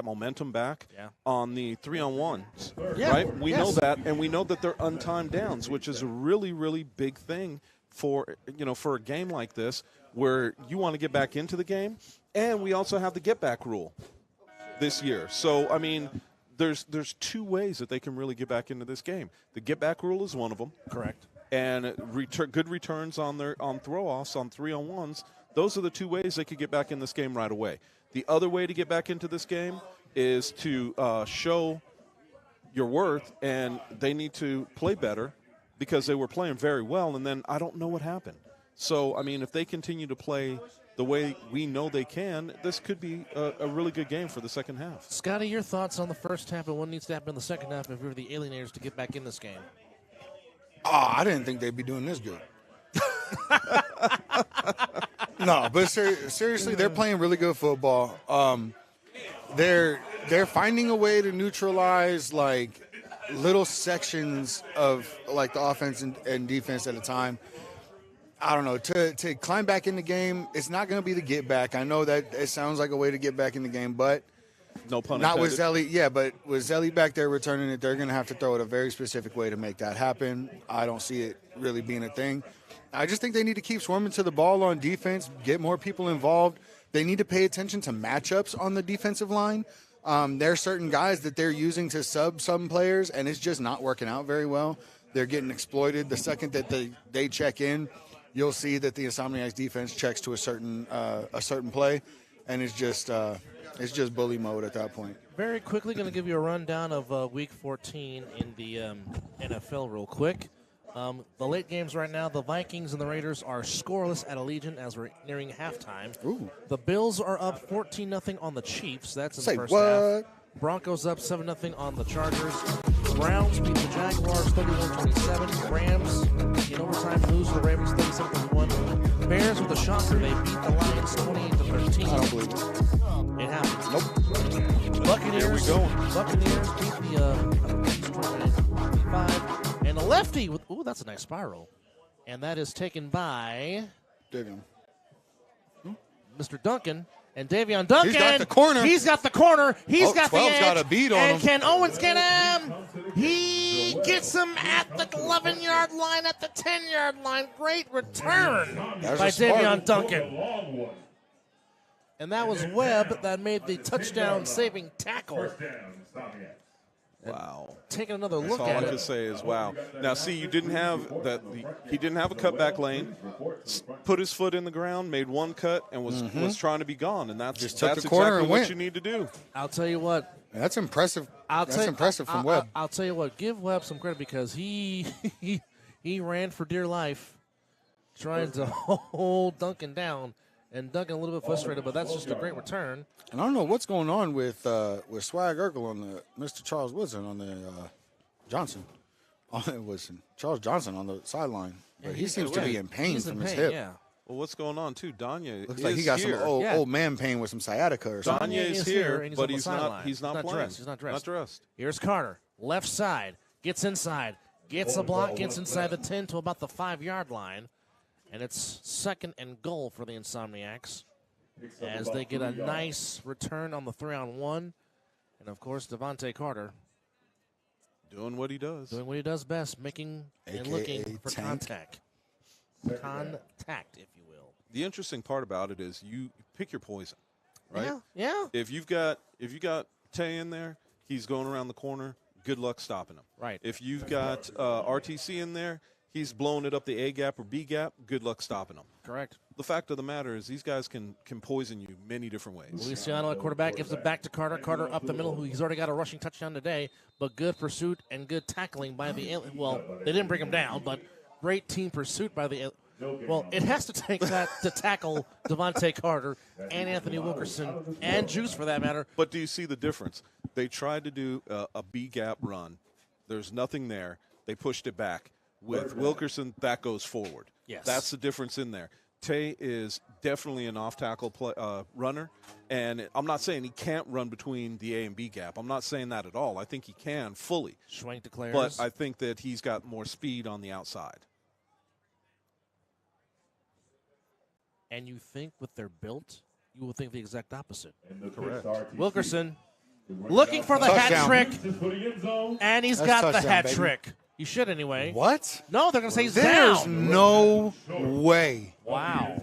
momentum back on the 3-on-1s, right? We know that, and we know that they're untimed downs, which is a really, really big thing for a game like this, where you want to get back into the game, and we also have the get back rule this year. So, I mean, there's 2 ways that they can really get back into this game. The get back rule is one of them. Correct. And good returns on throw-offs on 3-on-1s. Those are the 2 ways they could get back in this game right away. The other way to get back into this game is to show your worth, and they need to play better because they were playing very well, and then I don't know what happened. So, I mean, if they continue to play the way we know they can, this could be a really good game for the second half. Scotty, your thoughts on the first half and what needs to happen in the second half if you're the Alienators to get back in this game? I didn't think they'd be doing this good. No, but seriously, they're playing really good football. They're finding a way to neutralize like little sections of like the offense and defense at a time. I don't know. To climb back in the game, it's not going to be the get back. I know that it sounds like a way to get back in the game, but no pun not intended. with Zelly. Yeah, but with Zelly back there returning it, they're going to have to throw it a very specific way to make that happen. I don't see it really being a thing. I just think they need to keep swarming to the ball on defense, get more people involved. They need to pay attention to matchups on the defensive line. There are certain guys that they're using to sub some players, and it's just not working out very well. They're getting exploited. The second that they check in, you'll see that the Insomniacs defense checks to a certain play, and it's just bully mode at that point. Very quickly, going to give you a rundown of Week 14 in the NFL real quick. The late games right now, the Vikings and the Raiders are scoreless at Allegiant as we're nearing halftime. Ooh. The Bills are up 14-0 on the Chiefs. That's in Say the first what? half. Broncos up 7-0 on the Chargers. Browns beat the Jaguars 31-27. Rams in overtime lose to the Ravens 37-1. Bears with a shocker. They beat the Lions 28-13. I don't believe it. It happens. Nope. Buccaneers. Here we go. Buccaneers beat the 25. And a lefty with that's a nice spiral. And that is taken by Davion. Mr. Duncan. And Davion Duncan. He's got the corner. He's got the corner. He's got the 12's edge. got a beat on and him. can Owens get him? He gets him at the 11-yard line, at the 10-yard line. Great return by Davion Duncan. And that was Webb that made the touchdown-saving tackle. Wow. Taking another That's look all at I it. can say is wow. Now, see, you didn't have that. He didn't have a cutback lane. Put his foot in the ground, made one cut, and was trying to be gone. And that's Just took the corner exactly and what went. you need to do. I'll tell you what. That's impressive. That's impressive from Webb. I'll tell you what. Give Webb some credit because he ran for dear life, trying to hold Duncan down, and Duncan a little bit frustrated. But that's just a great return. And I don't know what's going on with Swag Urkel on the Mr. Charles Woodson on the Johnson. It was Charles Johnson on the sideline. But he seems to be in pain from his hip. Yeah. Well, what's going on too? Danya Looks is like he got here. some old man pain with some sciatica or something. Danya is here, and but on the he's sideline. not playing. Dressed. He's not dressed. Not dressed. Here's Carter, left side, gets inside, gets a block, gets inside the 10 to about the 5-yard line, and it's 2nd and goal for the Insomniacs as they get a nice return on the 3-on-1, and of course Devontae Carter Doing what he does. doing what he does best, making and AKA looking for tank. contact, if you will. The interesting part about it is you pick your poison, right? Yeah. If you've got Tay in there, he's going around the corner. Good luck stopping him. Right. If you've got RTC in there, he's blowing it up the A gap or B gap. Good luck stopping him. Correct. The fact of the matter is these guys can poison you many different ways. Luciano at quarterback gives it back to Carter. Carter up the middle, who he's already got a rushing touchdown today, but good pursuit and good tackling by the well, they didn't bring him down, but great team pursuit by the well, it has to take that to tackle Devontae Carter and Anthony Wilkerson and Juice for that matter. But do you see the difference? They tried to do a B gap run. There's nothing there. They pushed it back. With Wilkerson, that goes forward. Yes. That's the difference in there. Tay is definitely an off-tackle runner, and I'm not saying he can't run between the A and B gap. I'm not saying that at all. I think he can fully. Schwenk declares. But I think that he's got more speed on the outside. And you think with their built, you will think the exact opposite. Correct. Wilkerson looking for the Touchdown. hat trick, and he's That's got the touchdown, hat baby. trick. He should anyway. What? No, they're going to say he's There's down. no way. Wow.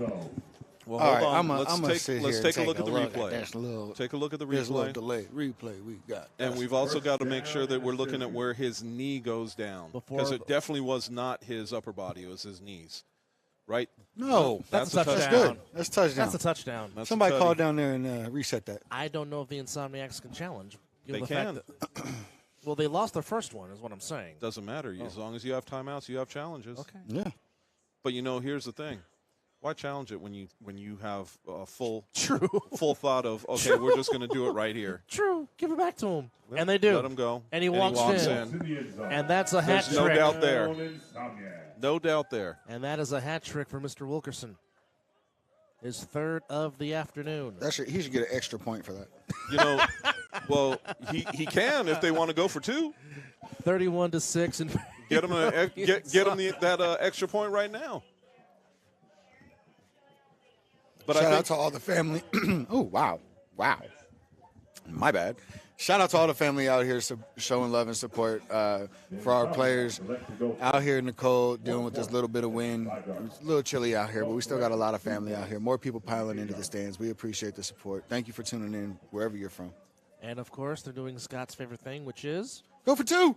Well, All right, hold on. I'm gonna sit here Let's and take a look at the at replay. this little, Take a look at the this little replay. delay replay we got. And we've also got to make sure that we're looking at where his knee goes down. Because it definitely was not his upper body. It was his knees. Right? No, That's a that's touchdown. good. That's touchdown. That's a touchdown. That's Somebody a call tutty. down there and reset that. I don't know if the Insomniacs can challenge. given They the fact can. that- well, they lost their first one, is what I'm saying. Doesn't matter. As long as you have timeouts, you have challenges. Okay. Yeah. But, here's the thing. Why challenge it when you have a full thought of, okay, we're just going to do it right here. True. Give it back to him. And they do. Let him go. And he walks in. And that's a hat There's no trick. doubt there. No doubt there. And that is a hat trick for Mr. Wilkerson. His third of the afternoon. He should get an extra point for that. Well, he can if they want to go for 2. 31-6. And Get him that extra point right now. But Shout out to all the family. Oh, wow. My bad. Shout out to all the family out here showing love and support for our players out here in the cold, dealing with this little bit of wind. It's a little chilly out here, but we still got a lot of family out here. More people piling into the stands. We appreciate the support. Thank you for tuning in wherever you're from. And, of course, they're doing Scott's favorite thing, which is Go for 2.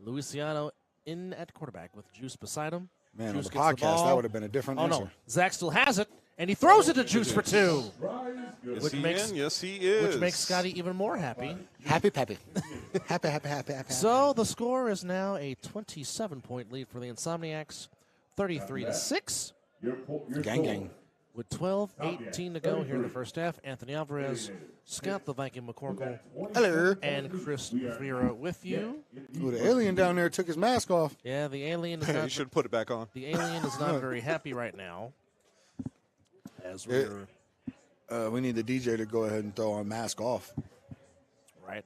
Luciano in at quarterback with Juice beside him. Man, Juice on the gets podcast, ball. that would have been a different Oh, answer. no. Zach still has it, and he throws it to Juice for 2. Yes, he is. Which makes Scotty even more happy. Happy. happy. So the score is now a 27-point lead for the Insomniacs, 33-6. Gang. With 12:18 to go here in the first half, Anthony Alvarez, Scott the Viking McCorkle, Hello. and Chris Vera with you. Ooh, the alien down there took his mask off. Yeah, the alien is You not. should put it back on. The alien is not very happy right now. As we're We need the DJ to go ahead and throw on mask off. right.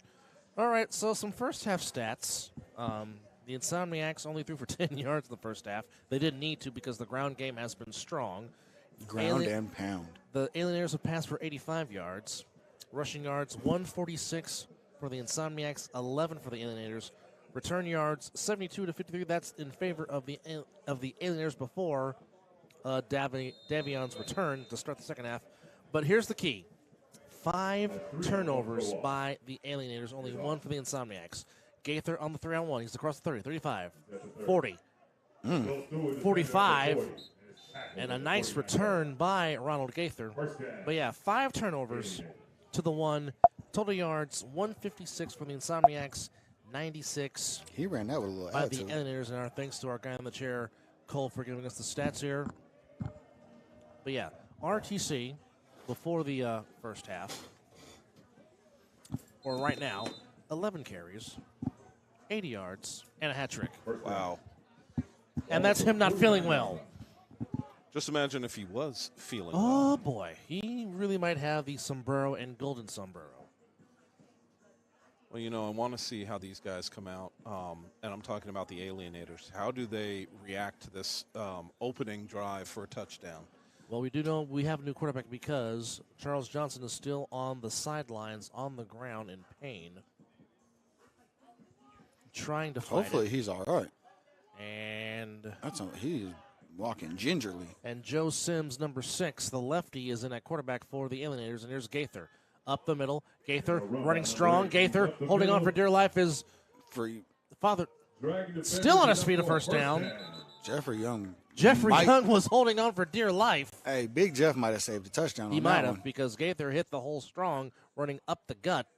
All right. So some first half stats. The Insomniacs only threw for 10 yards in the first half. They didn't need to because the ground game has been strong. Ground and pound. The Alienators have passed for 85 yards. Rushing yards, 146 for the Insomniacs, 11 for the Alienators. Return yards, 72 to 53. That's in favor of the Alienators before Davion's return to start the second half. But here's the key. 5 turnovers by the Alienators, only 1 for the Insomniacs. Gaither on the 3-on-1. He's across the 30, 35, 40, 45, and a nice return by Ronald Gaither. But yeah, 5 turnovers to the 1. Total yards, 156 for the Insomniacs, 96. He ran that with a little by the attitude. Alienators, and our thanks to our guy in the chair, Cole, for giving us the stats here. But yeah, RTC before the first half, or right now, 11 carries, 80 yards, and a hat trick. Wow. And that's him not feeling well. Just imagine if he was feeling Oh, boy. He really might have the sombrero and golden sombrero. Well, you know, I want to see how these guys come out, and I'm talking about the Alienators. How do they react to this opening drive for a touchdown? Well, we do know we have a new quarterback because Charles Johnson is still on the sidelines, on the ground in pain, trying to fight Hopefully it. he's all right. And He's walking gingerly. And Joe Sims, number 6, the lefty, is in at quarterback for the Alienators. And here's Gaither up the middle. Gaither running strong. Gaither holding on for dear life. His father still on his feet, a first down. Jeffrey Young. Young was holding on for dear life. Hey, Big Jeff might have saved a touchdown. He on might that have one. because Gaither hit the hole strong, running up the gut,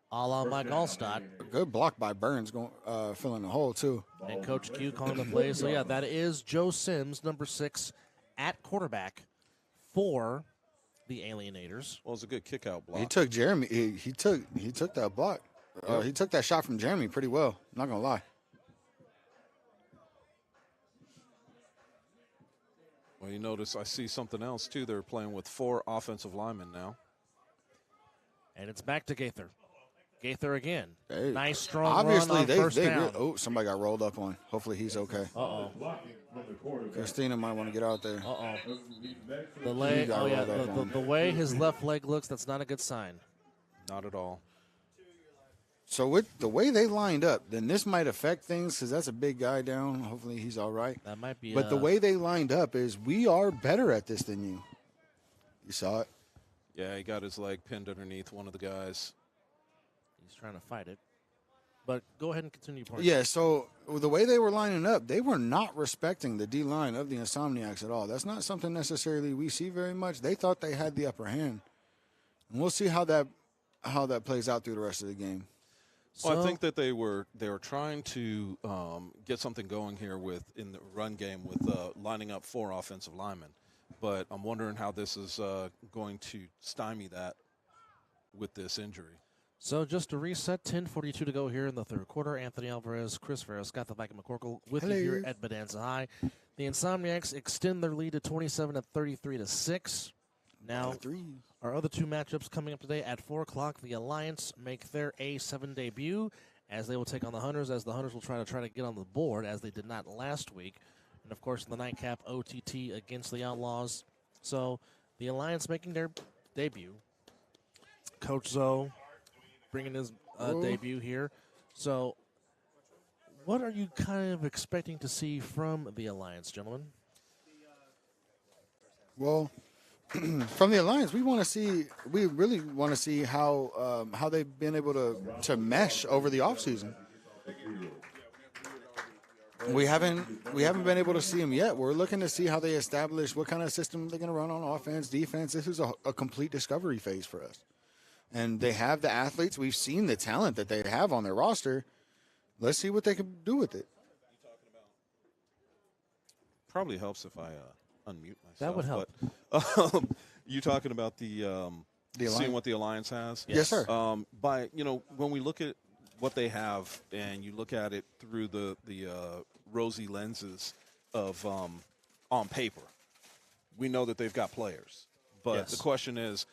a la Mike Allstott. Good block by Burns, going filling the hole too. And Coach Q calling the play. So yeah, that is Joe Sims, number 6, at quarterback for the Alienators. Well, it was a good kick-out block. He took Jeremy. He took that block. He took that shot from Jeremy pretty well. I'm not gonna lie. Well, you notice I see something else, too. They're playing with 4 offensive linemen now. And it's back to Gaither. Gaither again. Hey, nice, strong obviously run on first they down. oh, somebody got rolled up on. Hopefully he's okay. Uh-oh. Christina might want to get out there. Uh-oh. The leg, the way his left leg looks, that's not a good sign. Not at all. So with the way they lined up, then this might affect things because that's a big guy down. Hopefully he's all right. That might be. But the way they lined up is we are better at this than you. You saw it? Yeah, he got his leg pinned underneath one of the guys. He's trying to fight it. But go ahead and continue. Yeah, so the way they were lining up, they were not respecting the D-line of the Insomniacs at all. That's not something necessarily we see very much. They thought they had the upper hand. And we'll see how that plays out through the rest of the game. Well, I think that they were trying to get something going here in the run game with lining up 4 offensive linemen. But I'm wondering how this is going to stymie that with this injury. So just to reset, 10:42 to go here in the third quarter. Anthony Alvarez, Chris Ferris, Scott the Viking McCorkle with you here at Bonanza High. The Insomniacs extend their lead to 27 at 33-6. Now, our other 2 matchups coming up today at 4 o'clock. The Alliance make their A7 debut as they will take on the Hunters, as the Hunters will try to get on the board as they did not last week. And, of course, the nightcap OTT against the Outlaws. So the Alliance making their debut. Coach Zoe bringing his debut here. So what are you kind of expecting to see from the Alliance, gentlemen? Well, from the Alliance, we really want to see how they've been able to mesh over the offseason. We haven't been able to see them yet. We're looking to see how they establish what kind of system they're going to run on offense, defense. This is a complete discovery phase for us. And they have the athletes. We've seen the talent that they have on their roster. Let's see what they can do with it. Probably helps if I unmute myself. That would help. But, you talking about the seeing what the Alliance has? Yes, sir. When we look at what they have and you look at it through the rosy lenses of on paper, we know that they've got players. But the question is,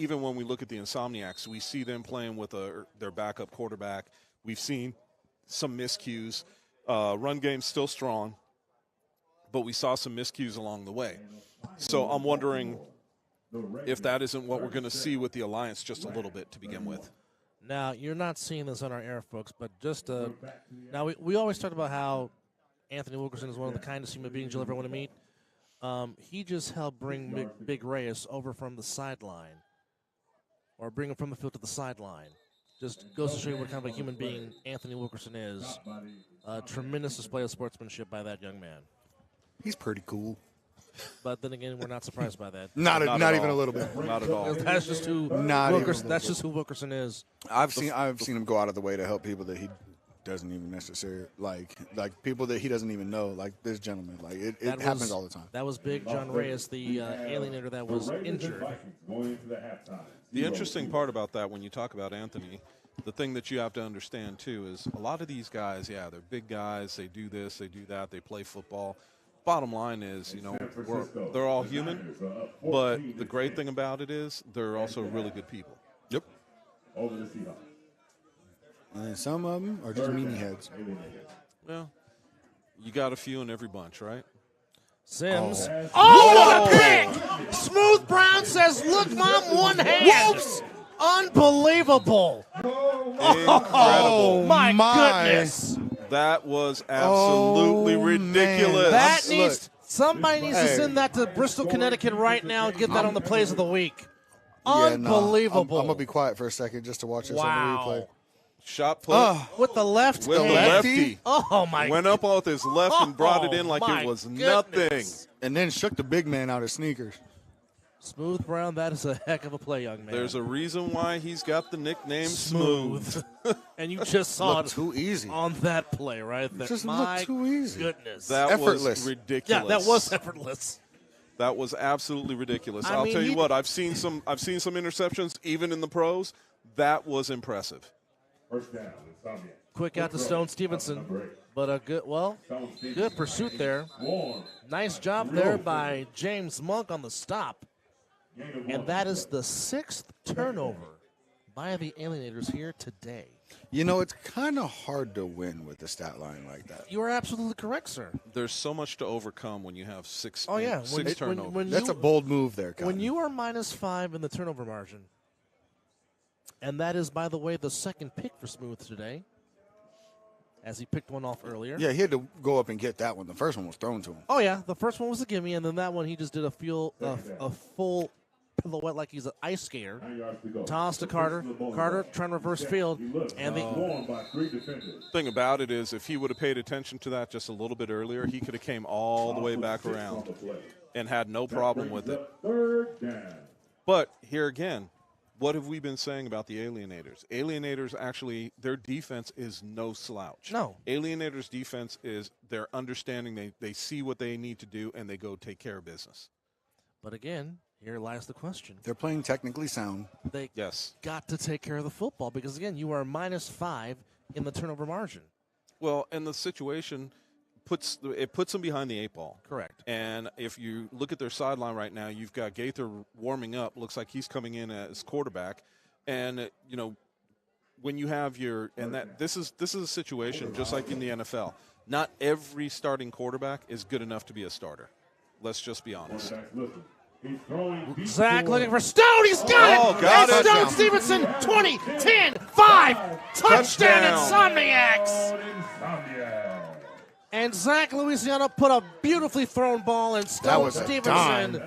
even when we look at the Insomniacs, we see them playing with their backup quarterback. We've seen some miscues. Run game's still strong, but we saw some miscues along the way. So I'm wondering if that isn't what we're going to see with the Alliance just a little bit to begin with. Now, you're not seeing this on our air, folks, but just now we always talk about how Anthony Wilkerson is one of the kindest human beings you'll ever want to meet. He just helped bring Big Reyes over from the sideline, or bring him from the field to the sideline. Just goes to show you what kind of a human being Anthony Wilkerson is. Tremendous display of sportsmanship by that young man. He's pretty cool. But then again, we're not surprised by that. Not even a little bit. Not at all. That's just who Wilkerson. That's just who Wilkerson is. I've seen him go out of the way to help people that he doesn't even necessarily like people that he doesn't even know, like this gentleman. Like it happens all the time. That was Big John Reyes, the alienator that was injured. The interesting part about that, when you talk about Anthony, the thing that you have to understand too is a lot of these guys, they're big guys. They do this, they do that, they play football. Bottom line is, they're all human, but the great thing about it is they're also really good people. Yep. And some of them are just meanie heads. Well, you got a few in every bunch, right? Sims. Oh, what a pick! Smooth Brown says, "Look, Mom, one hand." Whoops! Unbelievable. Incredible. My goodness. That was absolutely ridiculous. That somebody needs to send that to Bristol, Connecticut right now and get that on the plays of the week. Unbelievable. I'm going to be quiet for a second just to watch this on the replay. Shot put. With the left With hand. the lefty. Oh, my. Went up with his left and brought it in like it was nothing. And then shook the big man out of sneakers. Smooth Brown, that is a heck of a play, young man. There's a reason why he's got the nickname Smooth. And you just saw it too easy on that play right there. Just my looked too easy. Goodness. That effortless. was ridiculous. Yeah, that was effortless. That was absolutely ridiculous. I I'll mean, tell you what, I've seen some interceptions even in the pros. That was impressive. First down, Insomniacs. Quick out to Stone Stevenson, but a good pursuit there. Nice job there by James Monk on the stop. And that is the 6th turnover by the Alienators here today. It's kind of hard to win with a stat line like that. You are absolutely correct, sir. There's so much to overcome when you have six turnovers. That's a bold move there, Cotton. When you are -5 in the turnover margin, and that is, by the way, the second pick for Smooth today, as he picked one off earlier. Yeah, he had to go up and get that one. The first one was thrown to him. Oh, yeah. The first one was a gimme, and then that one he just did a full pirouette like he's an ice skater. Toss to Carter. Carter trying to reverse field. And the thing about it is, if he would have paid attention to that just a little bit earlier, he could have came all the way back around and had no problem with it. But here again, what have we been saying about the Alienators? Alienators actually, their defense is no slouch. No. Alienators' defense is their understanding. They see what they need to do, and they go take care of business. But again, here lies the question. They're playing technically sound. They got to take care of the football because, again, you are -5 in the turnover margin. Well, and the situation puts them behind the 8 ball. Correct. And if you look at their sideline right now, you've got Gaither warming up. Looks like he's coming in as quarterback. And, when you have this is a situation just like in the NFL. Not every starting quarterback is good enough to be a starter. Let's just be honest. Zach looking for Stone. He's got it. Got and it. Stone Stevenson, 20, 10, 5. Touchdown, Insomniacs. And Zach Louisiana put a beautifully thrown ball in Stone Stevenson.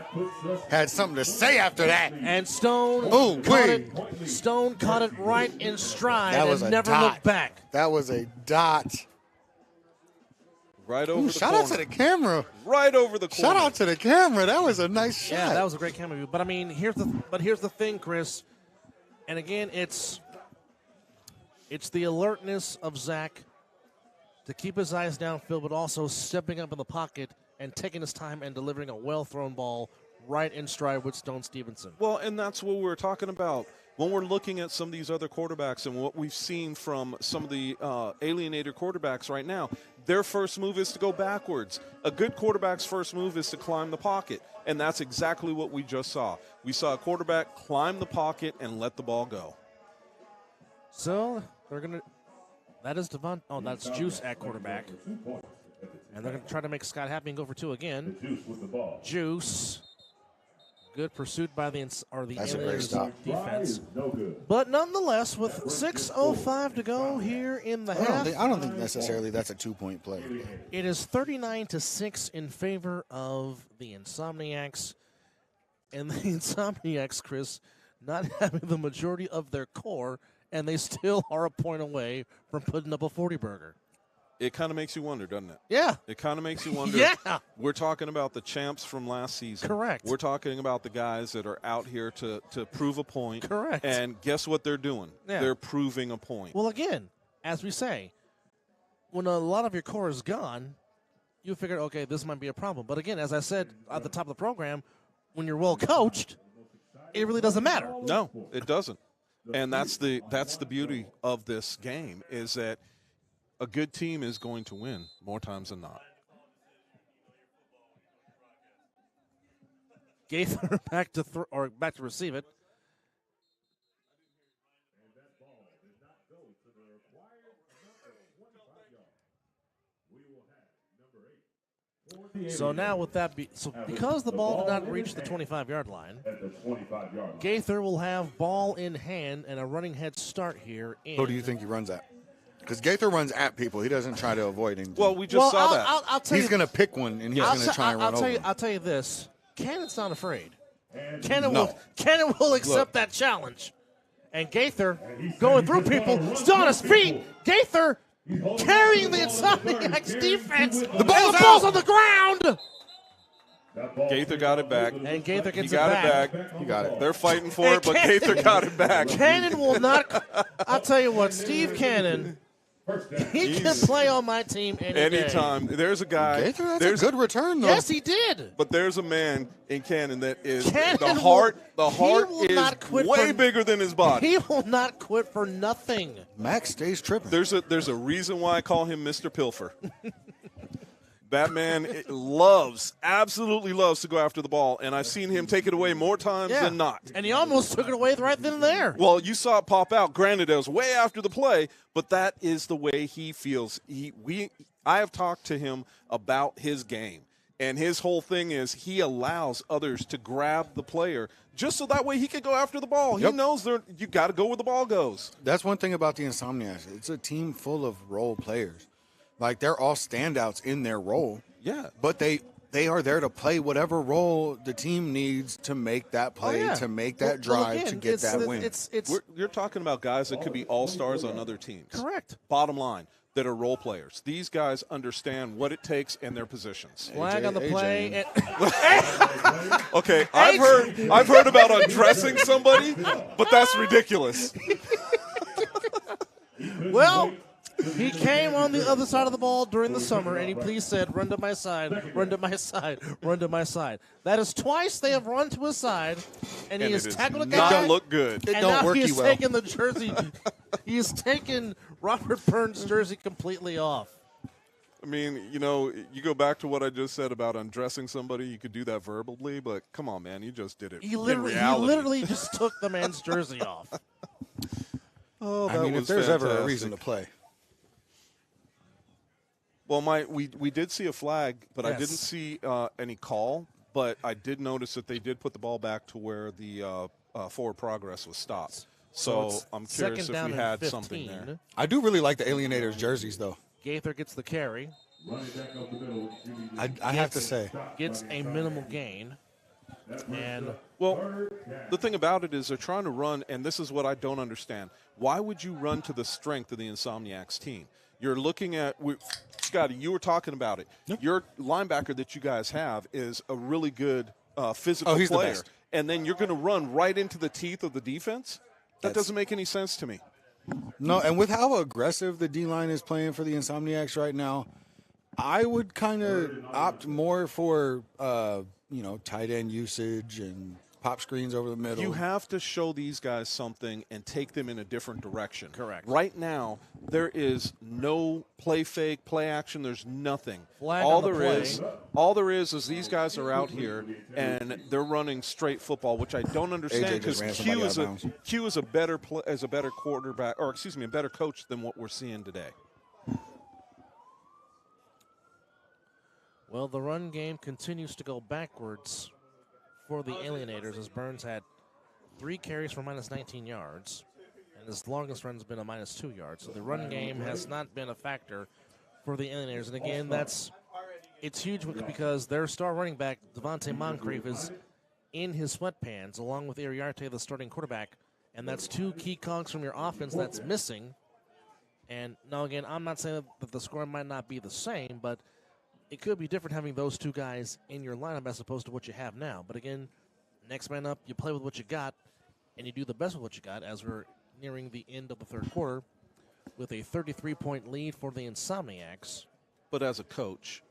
Had something to say after that. And Stone caught it right in stride and never looked back. That was a dot. Right over the shout corner. Out to the camera. Right over the corner. Shout out to the camera. That was a nice shot. Yeah, that was a great camera view. But I mean, here's the thing, Chris. And again, it's the alertness of Zach to keep his eyes downfield, but also stepping up in the pocket and taking his time and delivering a well-thrown ball right in stride with Stone Stevenson. Well, and that's what we're talking about. When we're looking at some of these other quarterbacks and what we've seen from some of the Alienator quarterbacks right now, their first move is to go backwards. A good quarterback's first move is to climb the pocket, and that's exactly what we just saw. We saw a quarterback climb the pocket and let the ball go. So that is Devon. Oh, that's Juice at quarterback. And they're going to try to make Scott happy and go for 2 again. Juice Good pursuit by the That's a great Alienators stop. defense. No good. But nonetheless, with 6:05 to go here in the half, I don't think necessarily that's a 2-point play. it is 39-6 in favor of the Insomniacs. And the Insomniacs, Chris, not having the majority of their core, and they still are a point away from putting up a 40-burger. It kind of makes you wonder, doesn't it? Yeah. It kind of makes you wonder. Yeah. We're talking about the champs from last season. Correct. We're talking about the guys that are out here to prove a point. Correct. And guess what they're doing? Yeah. They're proving a point. Well, again, as we say, when a lot of your core is gone, you figure, okay, this might be a problem. But again, as I said at the top of the program, when you're well coached, it really doesn't matter. No, it doesn't. And that's the beauty of this game is that a good team is going to win more times than not. Gaither back to receive it. So now with that, because the ball did not reach the 25-yard line, Gaither will have ball in hand and a running head start here. Who do you think he runs at? Because Gaither runs at people. He doesn't try to avoid anything. Well, we just saw that. I'll tell He's you, going to pick one, and he's going to try and run over him. I'll tell you this. Cannon's not afraid. Cannon will accept that challenge. And Gaither, going through people, still on his feet. Gaither carrying the Insomniacs defense. The ball's on the ground. Gaither got it back. And Gaither gets he got it back. He got it. They're fighting for it, but Gaither got it back. Cannon will not. I'll tell you what, Steve Cannon, he can play on my team anytime. There's a guy. Gaither, that's a good return, though. Yes, he did. But there's a man in Cannon that is Cannon the heart will is not quit way bigger than his body. He will not quit for nothing. Max stays tripping. There's a reason why I call him Mr. Pilfer. That man absolutely loves to go after the ball, and I've seen him take it away more times than not. And he almost took it away right then and there. Well, you saw it pop out. Granted, it was way after the play, but that is the way he feels. I have talked to him about his game, and his whole thing is he allows others to grab the player just so that way he can go after the ball. Yep. He knows you got to go where the ball goes. That's one thing about the Insomniacs. It's a team full of role players. Like, they're all standouts in their role. Yeah. But they are there to play whatever role the team needs to make that play, to make that drive, to get that win. You're talking about guys that could be all-stars on other teams. Correct. Bottom line, that are role players. These guys understand what it takes and their positions. Flag on the play. Okay, I've heard about undressing somebody, but that's ridiculous. Well, he came on the other side of the ball during the summer, and he please said, run to my side, run to my side, run to my side. That is twice they have run to his side, and he has tackled a guy. It doesn't look good. It and don't now work he has you well. taken the jersey. He has taken Robert Burns' jersey completely off. I mean, you go back to what I just said about undressing somebody. You could do that verbally, but come on, man, you just did it. He literally just took the man's jersey off. Oh, that I mean, was if there's fantastic. ever a reason to play. Well, we did see a flag, but Yes. I didn't see any call. But I did notice that they did put the ball back to where the forward progress was stopped. So I'm curious if we had something there. I do really like the Alienators jerseys, though. Gaither gets the carry. I have to say. Gets a minimal gain. And Well, the thing about it is they're trying to run, and this is what I don't understand. Why would you run to the strength of the Insomniacs team? You're looking at Scotty, you were talking about it. Yep. Your linebacker that you guys have is a really good physical he's the player. best. And then you're going to run right into the teeth of the defense? That doesn't make any sense to me. No, and with how aggressive the D-line is playing for the Insomniacs right now, I would kind of opt more for, tight end usage and pop screens over the middle. You have to show these guys something and take them in a different direction. Correct. Right now, there is no play fake, play action. There's nothing. Flag all on the there play. all there is these guys are out here and they're running straight football, which I don't understand AJ just because ran somebody out of bounds. Q is a better quarterback, or excuse me, a better coach than what we're seeing today. well, the run game continues to go backwards for the Alienators, as Burns had 3 carries for minus 19 yards, and his longest run has been a minus 2 yards. So the run game has not been a factor for the Alienators. And again, it's huge because their star running back, Devontae Moncrief, is in his sweatpants, along with Iriarte, the starting quarterback. And that's 2 key cogs from your offense that's missing. And now, again, I'm not saying that the score might not be the same, but it could be different having those 2 guys in your lineup as opposed to what you have now. But again, next man up, you play with what you got, and you do the best with what you got as we're nearing the end of the third quarter with a 33-point lead for the Insomniacs. But as a coach,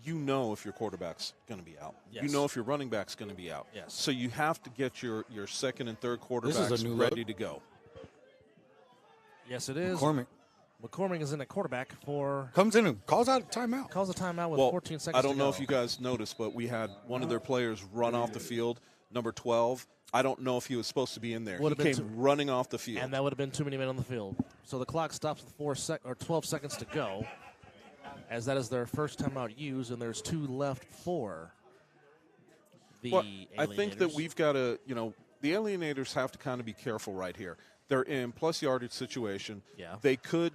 you know if your quarterback's going to be out. Yes. You know if your running back's going to be out. Yes. So you have to get your second and third quarterbacks ready to go. Yes, it is. McCormick is in at quarterback for... Comes in and calls out a timeout. Calls a timeout with 14 seconds to go. I don't know if you guys noticed, but we had one of their players run off the field, number 12. I don't know if he was supposed to be in there. He came running off the field. And that would have been too many men on the field. So the clock stops with 12 seconds to go, as that is their first timeout used, and there's 2 left for the Alienators. I think that we've got to, the Alienators have to kind of be careful right here. They're in plus yardage situation. Yeah. They could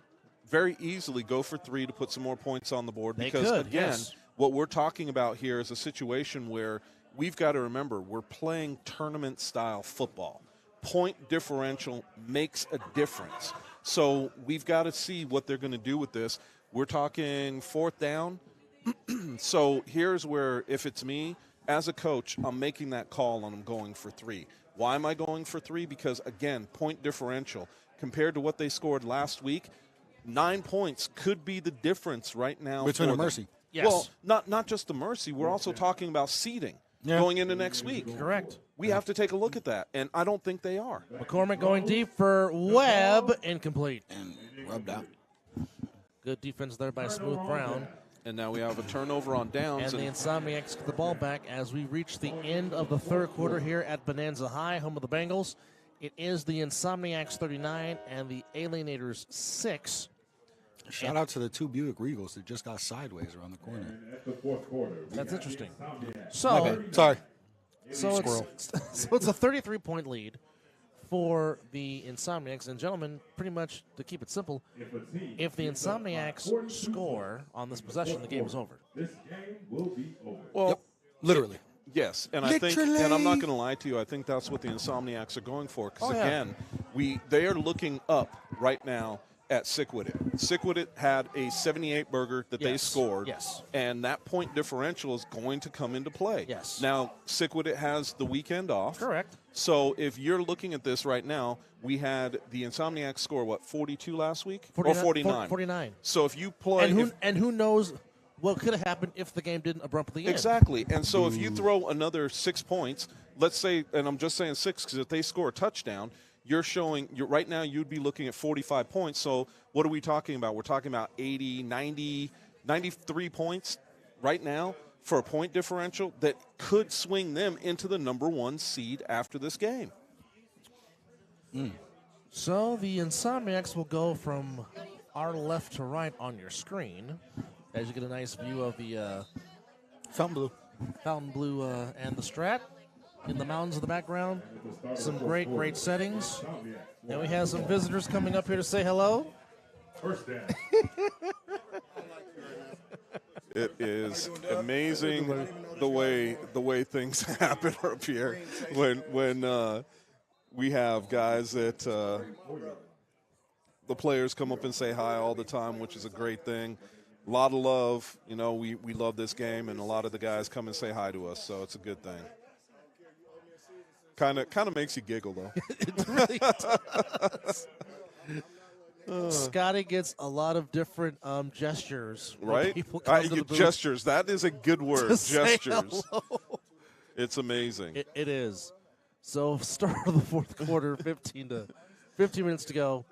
very easily go for 3 to put some more points on the board. Because, again, yes. What we're talking about here is a situation where we've got to remember we're playing tournament-style football. Point differential makes a difference. So we've got to see what they're going to do with this. We're talking 4th down. So here's where, if it's me, as a coach, I'm making that call and I'm going for 3. Why am I going for 3? Because, again, point differential. Compared to what they scored last week, 9 points could be the difference right now. Between a mercy. Yes. Well, not just the mercy. We're also talking about seeding going into next week. Correct. We have to take a look at that, and I don't think they are. McCormick going deep for Webb. Incomplete. And rubbed out. Good defense there by Smooth Brown. And now we have a turnover on downs. And the Insomniacs get the ball back as we reach the end of the third quarter here at Bonanza High, home of the Bengals. It is the Insomniacs 39 and the Alienators 6. Shout out to the 2 Buick Regals that just got sideways around the corner. That's interesting. So, sorry. So it's a 33-point lead for the Insomniacs. And, gentlemen, pretty much to keep it simple, if the Insomniacs score on this possession, the game is over. This game will be over. Well, literally. Yes, and I think, and I'm not going to lie to you, I think that's what the Insomniacs are going for. Because, again, they are looking up right now at Sickwitted. Sickwitted had a 78 burger that they scored. Yes. And that point differential is going to come into play. Yes. Now, Sickwitted has the weekend off. Correct. So if you're looking at this right now, we had the Insomniacs score, 42 last week? 49, or 49? 49. So if you play... And who knows what could have happened if the game didn't abruptly end. Exactly. And so if you throw another 6 points, let's say, and I'm just saying 6 because if they score a touchdown, right now you'd be looking at 45 points. So what are we talking about? We're talking about 80, 90, 93 points right now for a point differential that could swing them into the number 1 seed after this game. So the Insomniacs will go from our left to right on your screen as you get a nice view of the Fountain blue and the Strat. In the mountains in the background, some great settings. And we have some visitors coming up here to say hello. First down. It is amazing the way things happen up here when we have guys that the players come up and say hi all the time, which is a great thing. A lot of love, we love this game, and a lot of the guys come and say hi to us, so it's a good thing. Kind of makes you giggle, though. It really does. Scotty gets a lot of different gestures. Right? People come to the booth gestures. That is a good word. say Gestures. hello. It's amazing. It is. So start of the fourth quarter, 15 minutes to go.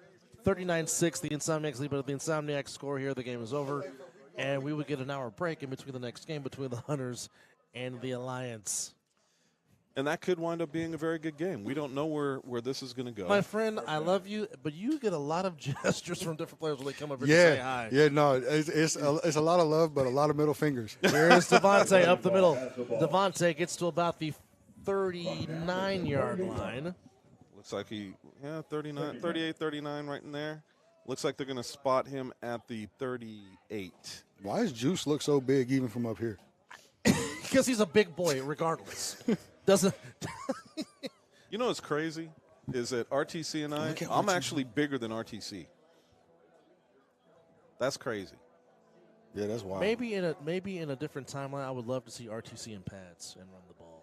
39-6, the Insomniacs lead, but if the Insomniacs score here, the game is over. And we would get an hour break in between the next game between the Hunters and the Alliance. And that could wind up being a very good game. We don't know where this is going to go. My friend, I love you, but you get a lot of gestures from different players when they come up here to say hi. Yeah, no, it's a lot of love, but a lot of middle fingers. Here's Devontae up the middle. Devontae gets to about the 39-yard line. Looks like 38, 39 right in there. Looks like they're going to spot him at the 38. Why does Juice look so big even from up here? Because he's a big boy regardless. Doesn't You know what's crazy is that RTC and I'm actually bigger than RTC. That's crazy. Yeah, that's wild. maybe in a different timeline, I would love to see RTC in pads and run the ball.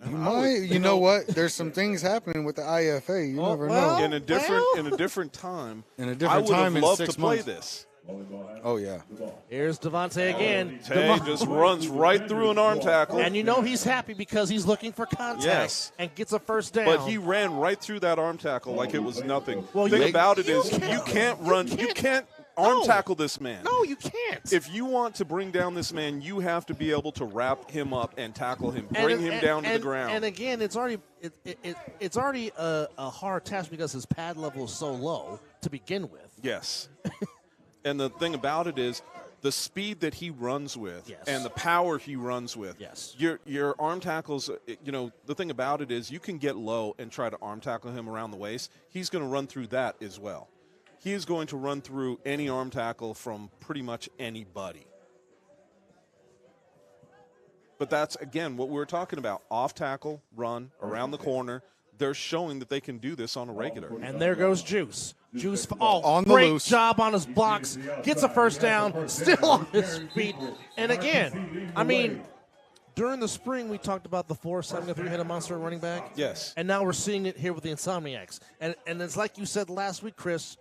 You might. You know what? There's some things happening with the IFA. You never know. In a different time, I would have loved to play this. Oh, yeah. Here's Devontae again. Tay just runs right through an arm tackle. And you know he's happy because he's looking for contact and gets a first down. But he ran right through that arm tackle like it was nothing. Well, the thing about it is you can't arm tackle this man. No, you can't. If you want to bring down this man, you have to be able to wrap him up and tackle him, bring him down to the ground. And again, it's already a hard task because his pad level is so low to begin with. Yes. And the thing about it is the speed that he runs with and the power he runs with. Yes. Your arm tackles, the thing about it is you can get low and try to arm tackle him around the waist. He's going to run through that as well. He is going to run through any arm tackle from pretty much anybody. But that's, again, what we were talking about. Off tackle, run, around the corner. They're showing that they can do this on a regular. And there goes Juice. Juice, on the great loose. job on his blocks. Gets a first down, still on his feet. And again, I mean, during the spring we talked about the 4-7 3-headed monster running back. Yes. And now we're seeing it here with the Insomniacs. And it's like you said last week, Chris,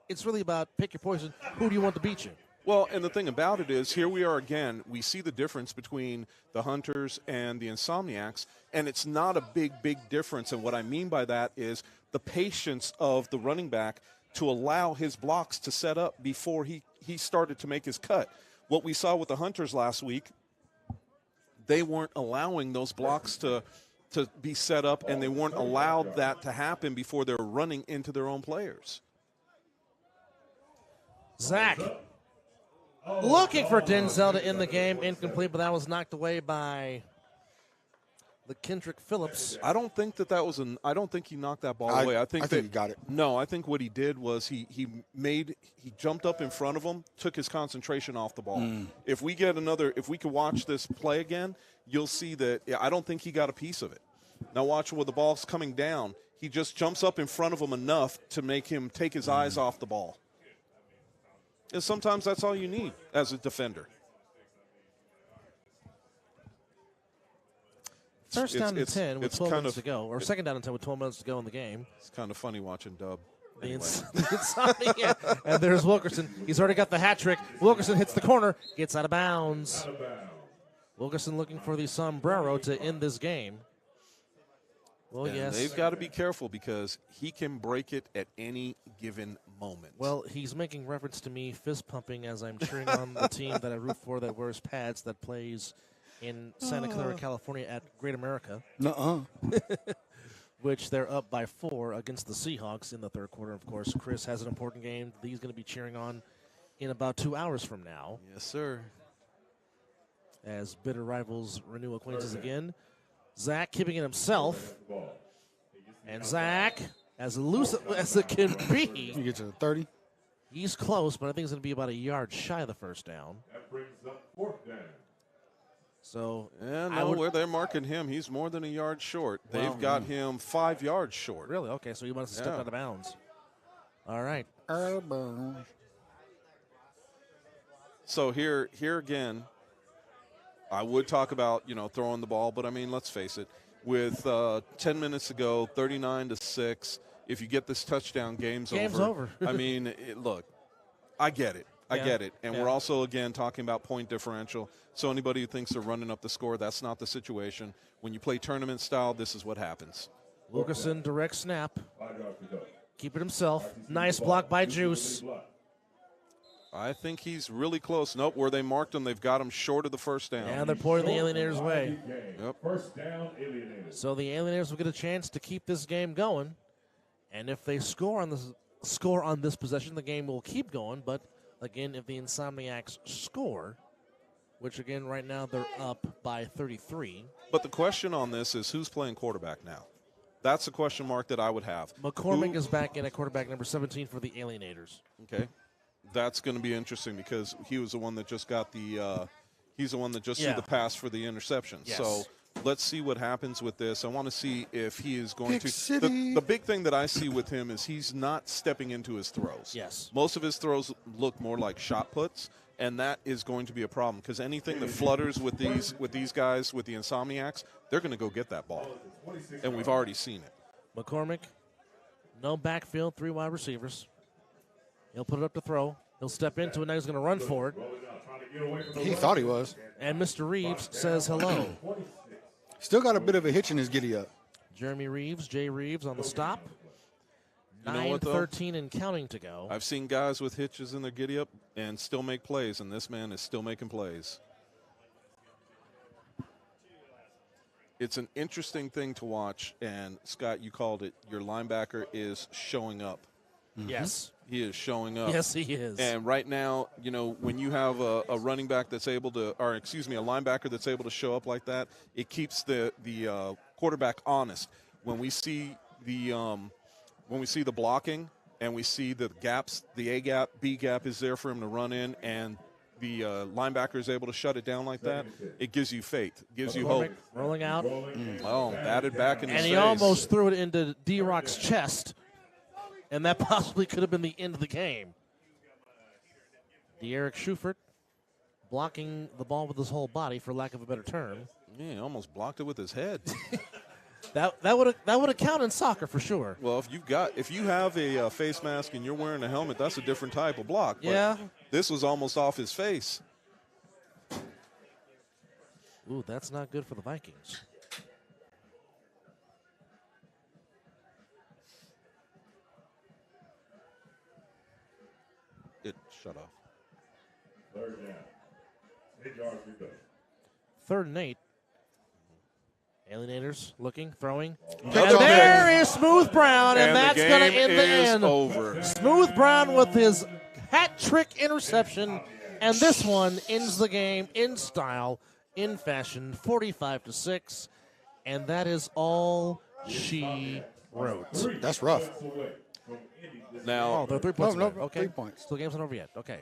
it's really about pick your poison. Who do you want to beat you? Well, and the thing about it is, here we are again. We see the difference between the Hunters and the Insomniacs, and it's not a big difference. And what I mean by that is the patience of the running back to allow his blocks to set up before he started to make his cut. What we saw with the Hunters last week, they weren't allowing those blocks to be set up, and they weren't allowed that to happen before they were running into their own players. Zach looking for Denzel to end the game, incomplete, but that was knocked away by the Kendrick Phillips. I don't think that was I don't think he knocked that ball away. I think he got it. No, I think what he did was he jumped up in front of him, took his concentration off the ball. If we could watch this play again, you'll see that I don't think he got a piece of it. Now watch where the ball's coming down. He just jumps up in front of him enough to make him take his eyes off the ball. And sometimes that's all you need as a defender. First down and 10 with 12 minutes to go, or second down and 10 with 12 minutes to go in the game. It's kind of funny watching Dub. Anyway. And there's Wilkerson. He's already got the hat trick. Wilkerson hits the corner, gets out of bounds. Wilkerson looking for the sombrero to end this game. Well, and yes. They've got to be careful because he can break it at any given moment. Well, he's making reference to me fist pumping as I'm cheering on the team that I root for that wears pads that plays in Santa Clara, California at Great America. Which they're up by 4 against the Seahawks in the third quarter. Of course, Chris has an important game that he's going to be cheering on in about 2 hours from now. Yes, sir. As bitter rivals renew acquaintances again. Zach keeping it himself. And Zach, as loose as it can be. You get to the 30. He's close, but I think it's going to be about a yard shy of the first down. That brings up 4th down. So, where they're marking him, he's more than a yard short. They've got him 5 yards short. Really? Okay, so he must have stepped out of bounds. All right. So here again, I would talk about, throwing the ball, but I mean, let's face it. With 10 minutes to go, 39-6, if you get this touchdown, game's over. I mean, look, I get it. I get it. And we're also, again, talking about point differential. So anybody who thinks they're running up the score, that's not the situation. When you play tournament style, this is what happens. Wilkerson, direct snap. Keep it himself. Nice block by Juice. I think he's really close. Nope, where they marked him, they've got him short of the first down. And they're pointing the Alienators' way. Yep. First down, Alienators. So the Alienators will get a chance to keep this game going. And if they score on this possession, the game will keep going. But, again, if the Insomniacs score, which, again, right now they're up by 33. But the question on this is who's playing quarterback now? That's a question mark that I would have. McCormick is back in at quarterback number 17 for the Alienators. Okay. That's going to be interesting because he was the one that just got the he's the one that just threw the pass for the interception. Yes. So let's see what happens with this. I want to see if he is going to the big thing that I see with him is he's not stepping into his throws. Yes. Most of his throws look more like shot puts, and that is going to be a problem because anything that flutters with these guys, with the Insomniacs, they're going to go get that ball. And we've already seen it. McCormick, no backfield, 3 wide receivers. He'll put it up to throw. He'll step into it. Now he's going to run for it. He thought he was. And Mr. Reeves says hello. Still got a bit of a hitch in his giddy up. Jeremy Reeves, Jay Reeves on the stop. You know what, though? 9:13 and counting to go. I've seen guys with hitches in their giddy up and still make plays, and this man is still making plays. It's an interesting thing to watch, and Scott, you called it. Your linebacker is showing up. Yes. He is showing up. Yes, he is. And right now, you know, when you have a running back that's able to, or excuse me, a linebacker that's able to show up like that, it keeps the quarterback honest. When we see the blocking and we see the gaps, the A gap, B gap is there for him to run in, and the linebacker is able to shut it down like that, it gives you faith, gives you hope. Rolling out. Oh, batted back in his And he face. almost threw it into D-Rock's chest. And that possibly could have been the end of the game. De'Eric Schufert blocking the ball with his whole body, for lack of a better term. Yeah, he almost blocked it with his head. That would have counted in soccer for sure. Well, if you have a face mask and you're wearing a helmet, that's a different type of block. But yeah. This was almost off his face. Ooh, that's not good for the Vikings. It shut off. Third down. 8 yards to go. 3rd and 8. Alienators looking, throwing. Catch And on there is Smooth Brown, and that's going to end the end. Over. Smooth Brown with his hat trick interception, and this one ends the game in style, in fashion, 45-6, and that is all she wrote. That's rough. Now, Oh, they're 3 points. No, away. Okay. 3 points. So the game's not over yet. Okay.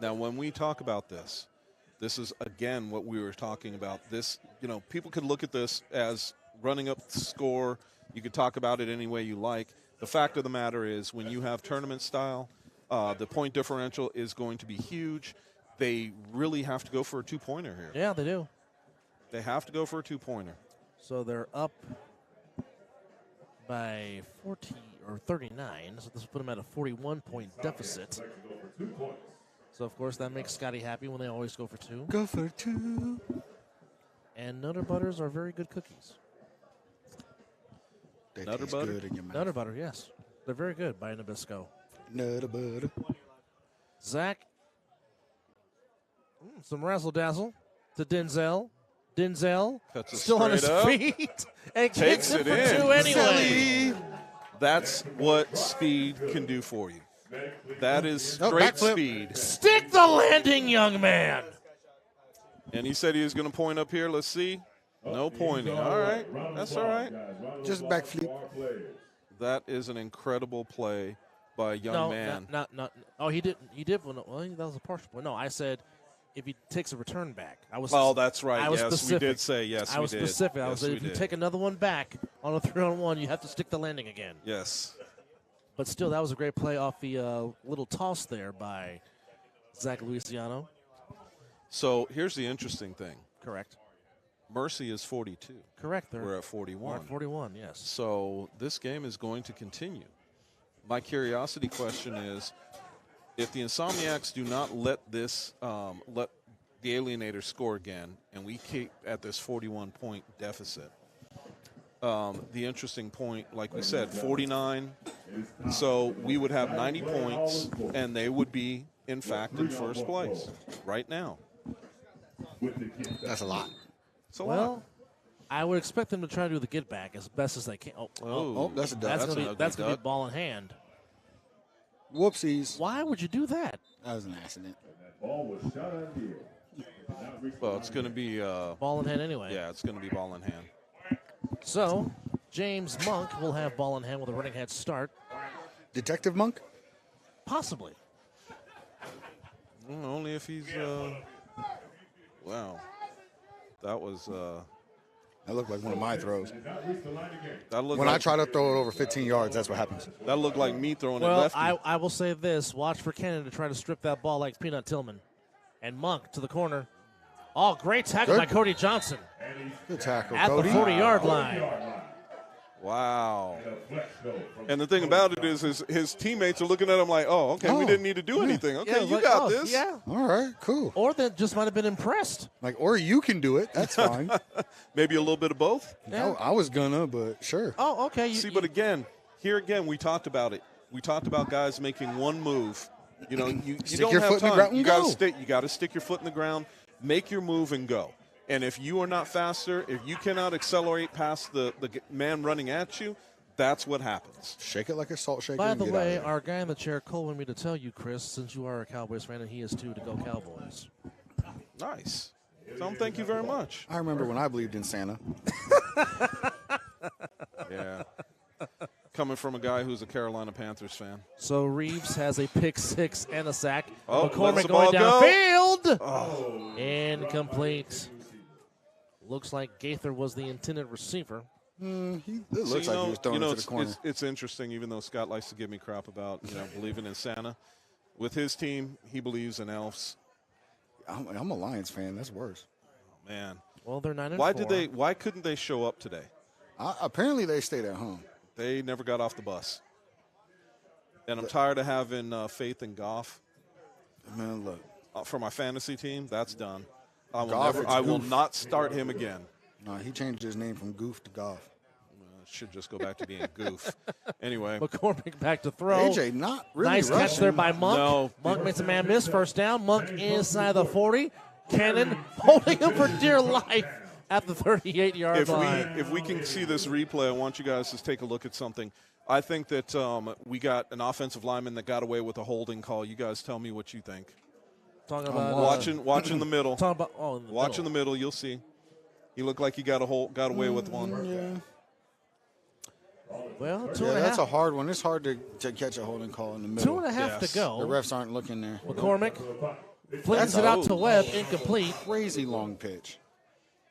Now, when we talk about this is, again, what we were talking about. This, you know, people could look at this as running up the score. You could talk about it any way you like. The fact of the matter is when you have tournament style, the point differential is going to be huge. They really have to go for a 2-pointer here. Yeah, they do. They have to go for a 2-pointer. So they're up by 40 or 39. So this will put them at a 41-point deficit. So, of course, that makes Scotty happy when they always go for 2. Go for 2. And Nutter Butters are very good cookies. They Nutter taste butter? good in your mouth. Nutter Butter, yes. They're very good by Nabisco. Nutter butter. Zach, some razzle-dazzle to Denzel. Denzel Cuts it still on his straight up. feet and Takes kicks it it for in. 2 anyway. Silly. That's what speed can do for you. That is Oh, straight backflip. speed. Stick the landing, young man. And he said he was going to point up here. Let's see. No pointing. All right. That's all right. Just backflip. That is an incredible play by a young man. Not. Oh, he didn't. He did. Well, that was a partial point. No, I said if he takes a return back. Oh, that's right. I was Yes, specific. we did say yes. I was we did. specific. I Yes, was we if you did. take another one back on a 3-on-1, you have to stick the landing again. Yes. But still, that was a great play off the little toss there by Zach Luciano. So here's the interesting thing. Correct. Mercy is 42. Correct. We're at 41. We're at 41, yes. So this game is going to continue. My curiosity question is, if the Insomniacs do not let this let the Alienators score again, and we keep at this 41-point deficit, the interesting point, like we said, 49, So we would have 90 points, and they would be, in fact, in first place right now. That's a lot. So Well, I would expect them to try to do the get back as best as they can. Oh, that's a dud. That's gonna be ball in hand. Whoopsies. Why would you do that? That was an accident. Ball was shot on here. well, it's going to be Ball in hand anyway. yeah, it's going to be ball in hand. So James Monk will have ball in hand with a running head start. Detective Monk? Possibly. Only if he's wow. That was That looked like one of my throws. that looked When I like, try to throw it over 15 yards, that's what happens. that looked like me throwing it Well, lefty. I will say this. Watch for Cannon to try to strip that ball like Peanut Tillman. And Monk to the corner. Oh, great tackle Good. by Cody Johnson Good tackle, at Cody. the 40-yard line. Wow. And the thing about it is his teammates are looking at him like, oh, okay, we Oh, didn't need to do anything. Okay, Yeah, you like, got oh, this. Yeah. All right, cool. Or they just might have been impressed. Like, or you can do it. That's fine. Maybe a little bit of both. Yeah. I was gonna, but sure. Oh, okay. See, but again, here again, we talked about it. We talked about guys making one move. You know, you Stick don't your have foot in time. the ground and you gotta go. stick. You got to stick your foot in the ground, make your move, and go. And if you are not faster, if you cannot accelerate past the man running at you, that's what happens. Shake it like a salt shaker. By and the get out of way, there. our guy in the chair, Cole, wanted me to tell you, Chris, since you are a Cowboys fan and he is too, to go Cowboys. Nice. Tom, thank you very much. I remember when I believed in Santa. Yeah. Coming from a guy who's a Carolina Panthers fan. So Reeves has a pick six and a sack. Oh, lets McCormick the ball going go. downfield. Oh. Incomplete. Looks like Gaither was the intended receiver. It looks like he was throwing it to the corner. It's interesting, even though Scott likes to give me crap about believing in Santa. With his team, he believes in elves. I'm a Lions fan. That's worse. Oh, man. Well, they're 9-4. Why couldn't they show up today? Apparently, they stayed at home. They never got off the bus. And I'm tired of having faith in Goff. Man, look. For my fantasy team, that's done. I will Goof. not start him again. No, he changed his name from Goof to Goff. Should just go back to being Goof. Anyway. McCormick back to throw. AJ not really Nice rushing. catch there by Monk. No. Monk makes a man miss. First down. Monk inside the 40. Cannon holding him for dear life at the 38-yard line. If we can see this replay, I want you guys to take a look at something. I think that we got an offensive lineman that got away with a holding call. You guys tell me what you think. Talking about Watching the middle. Talking about Watching the middle, you'll see. He looked like he got away with one. Yeah. Well, two Yeah, and a that's half. a hard one. It's hard to catch a holding call in the middle. 2.5 Yes. to go. The refs aren't looking there. McCormick flings it out to Webb, incomplete. Crazy long pitch.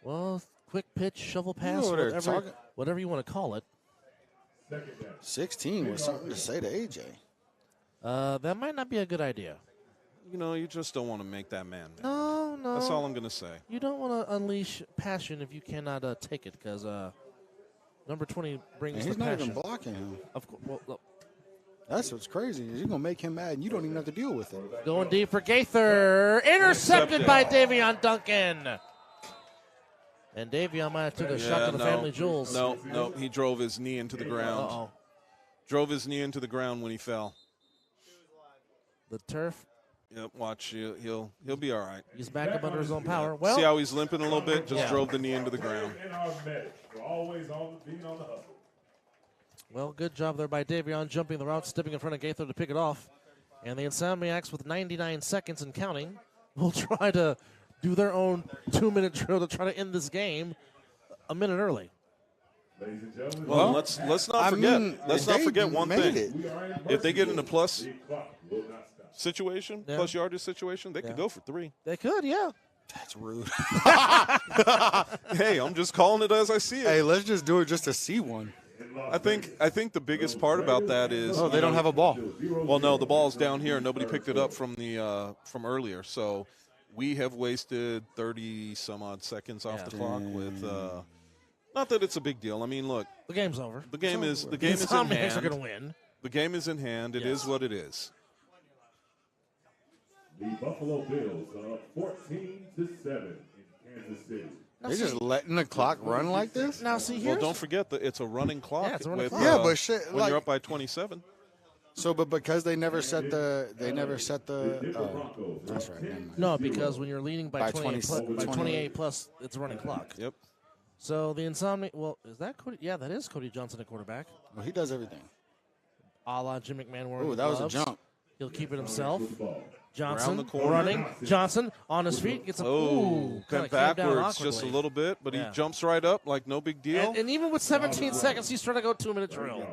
Well, quick pitch, shovel pass, over there whatever you want to call it. 16 was something to say to AJ. That might not be a good idea. You just don't want to make that man mad. No. That's all I'm going to say. You don't want to unleash passion if you cannot take it, because number 20 brings And the he's not passion. even blocking him. Of course, well, look, That's what's crazy. You're going to make him mad, and you don't even have to deal with it. going deep for Gaither. Intercepted by Davion Duncan. And Davion might have took a shot to the family jewels. No. He drove his knee into the ground. Uh-oh. Drove his knee into the ground when he fell. The turf. Yep, watch. He'll be all right. He's back up under his own power. Well, See how he's limping a little bit? Just Yeah. drove the knee into the ground. And our medics are always being on the hustle. Well, good job there by Davion, jumping the route, stepping in front of Gaither to pick it off. And the Insomniacs, with 99 seconds and counting, will try to do their own 2-minute drill to try to end this game a minute early. Ladies and gentlemen, Well, let's not forget. Let's not forget one made thing. it. If they get in a plus the clock will not stop. situation, Yeah. plus yardage situation, they could go for 3. They could, yeah. That's rude. Hey, I'm just calling it as I see it. Hey, let's just do it just to see one. I think the biggest part about that is Oh, they don't have a ball. Well, no, the ball's down here. Nobody picked it up from earlier, so we have wasted 30 some odd seconds off the clock with. Not that it's a big deal. I mean, look, The game's over. the game is in Insomniacs are hand. going to win. The game is in hand. It Yes. is what it is. The Buffalo Bills are up 14-7 in Kansas City. They're just letting the clock run like this? Now, see, Well, here's don't forget that it's a running clock. Yeah, it's a running with, clock. Yeah, but shit, when like- you're up by 27. So, but because they never set the, that's right. Never mind. no, because when you're leading by, By 28 plus, it's a running clock. Yep. So the Well, is that Cody? Yeah, that is Cody Johnson at quarterback. Well, he does everything. A la Jim McMahon wearing Ooh, that was a gloves. jump. He'll keep it himself. Johnson Around the corner. running. Johnson on his feet. Gets a Oh, kinda bent came down backwards just a awkwardly. little bit, but Yeah. he jumps right up like no big deal. And even with 17 seconds, he's trying to go 2-minute drill.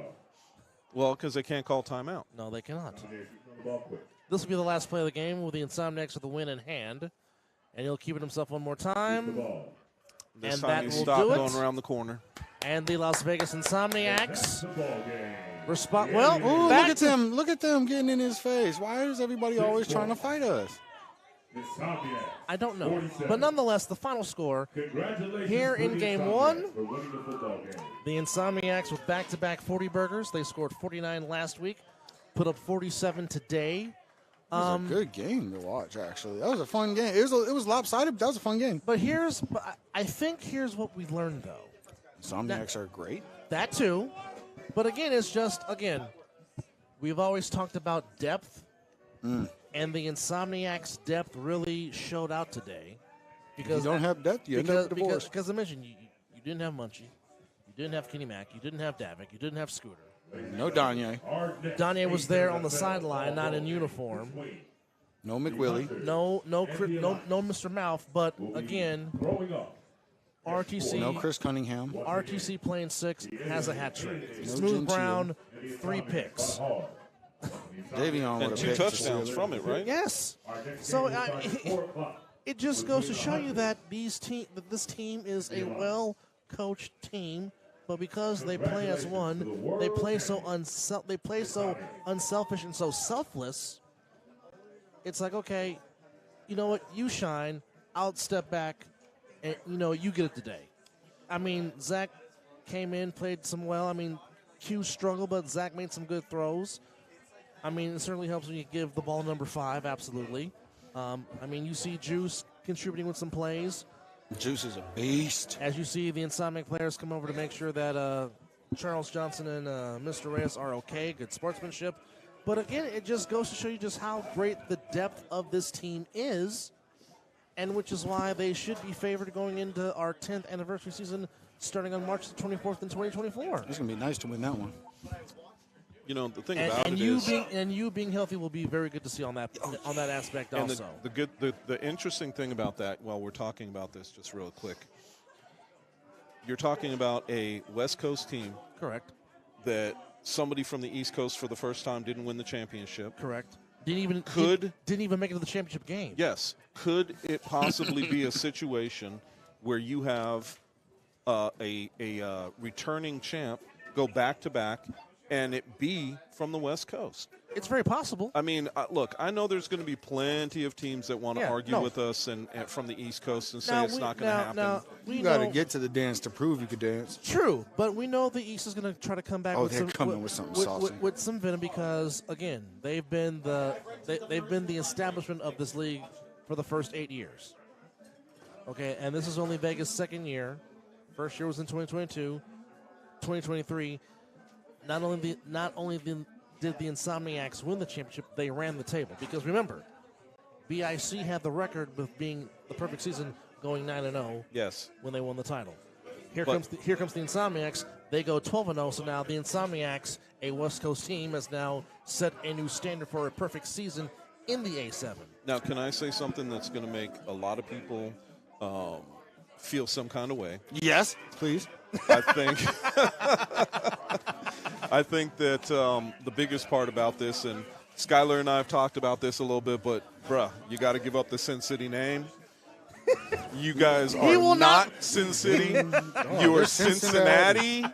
Well, because they can't call timeout. No, they cannot. This will be the last play of the game with the Insomniacs with the win in hand. And he'll keep it himself one more time. This And time that he will stopped do it. going around the corner. And the Las Vegas Insomniacs respond. Ooh, look Back at them. Look at them getting in his face. Why is everybody always trying to fight us? I don't know. But nonetheless, the final score here in game one, the Insomniacs with back-to-back 40 burgers. They scored 49 last week, put up 47 today. It was a good game to watch, actually. That was a fun game. It was lopsided, but that was a fun game. But I think here's what we learned, though. Insomniacs are great. That too. But again, it's just, we've always talked about depth. And the Insomniacs' depth really showed out today. Because If you don't have depth, you end up divorced. Because I mentioned, you didn't have Munchie. You didn't have Kenny Mack. You didn't have Davik. You didn't have Scooter. No Danye. Danye was there on the sideline, not in uniform. No McWillie. No Mr. Mouth. But again, RTC. No Chris Cunningham. RTC playing 6 has a hat trick. No Smooth Gentile. Brown, 3 picks. Davion And with a 2 pick. touchdowns from it, right? Yes. So it just goes to show you that this team is a well-coached team, but because they play as one, they play so unselfish and so selfless. It's like, okay, you know what? You shine. I'll step back, and you get it today. I mean, Zach came in, played some well. I mean, Q struggled, but Zach made some good throws. I mean, it certainly helps when you give the ball number 5, absolutely. I mean, you see Juice contributing with some plays. Juice is a beast. As you see the Insomniac players come over to make sure that Charles Johnson and Mr. Reyes are okay, good sportsmanship. But again, it just goes to show you just how great the depth of this team is, and which is why they should be favored going into our 10th anniversary season starting on March the 24th in 2024. It's going to be nice to win that one. You know, the thing about And it you is, being healthy will be very good to see on that aspect and also. the interesting thing about that, while we're talking about this just real quick, you're talking about a West Coast team. Correct. That somebody from the East Coast for the first time didn't win the championship. Correct. Didn't even make it to the championship game. Yes. Could it possibly be a situation where you have a returning champ go back-to-back and it be from the West Coast? It's very possible. I mean, look, I know there's going to be plenty of teams that want to argue with us and from the East Coast and say it's not going to happen. Now, You got to get to the dance to prove you could dance. True, but we know the East is going to try to come back with some venom because again, they've been the establishment of this league for the first 8 years. Okay, and this is only Vegas' second year. First year was in 2022, 2023. Not only did the Insomniacs win the championship, they ran the table. Because remember, BIC had the record with being the perfect season, going 9-0. Yes. When they won the title. Here comes the Insomniacs. They go 12-0. So now the Insomniacs, a West Coast team, has now set a new standard for a perfect season in the A7. Now, can I say something that's going to make a lot of people feel some kind of way? Yes, please. I think that the biggest part about this, and Skylar and I have talked about this a little bit, but, bruh, you got to give up the Sin City name. You guys are not Sin City. You are Cincinnati.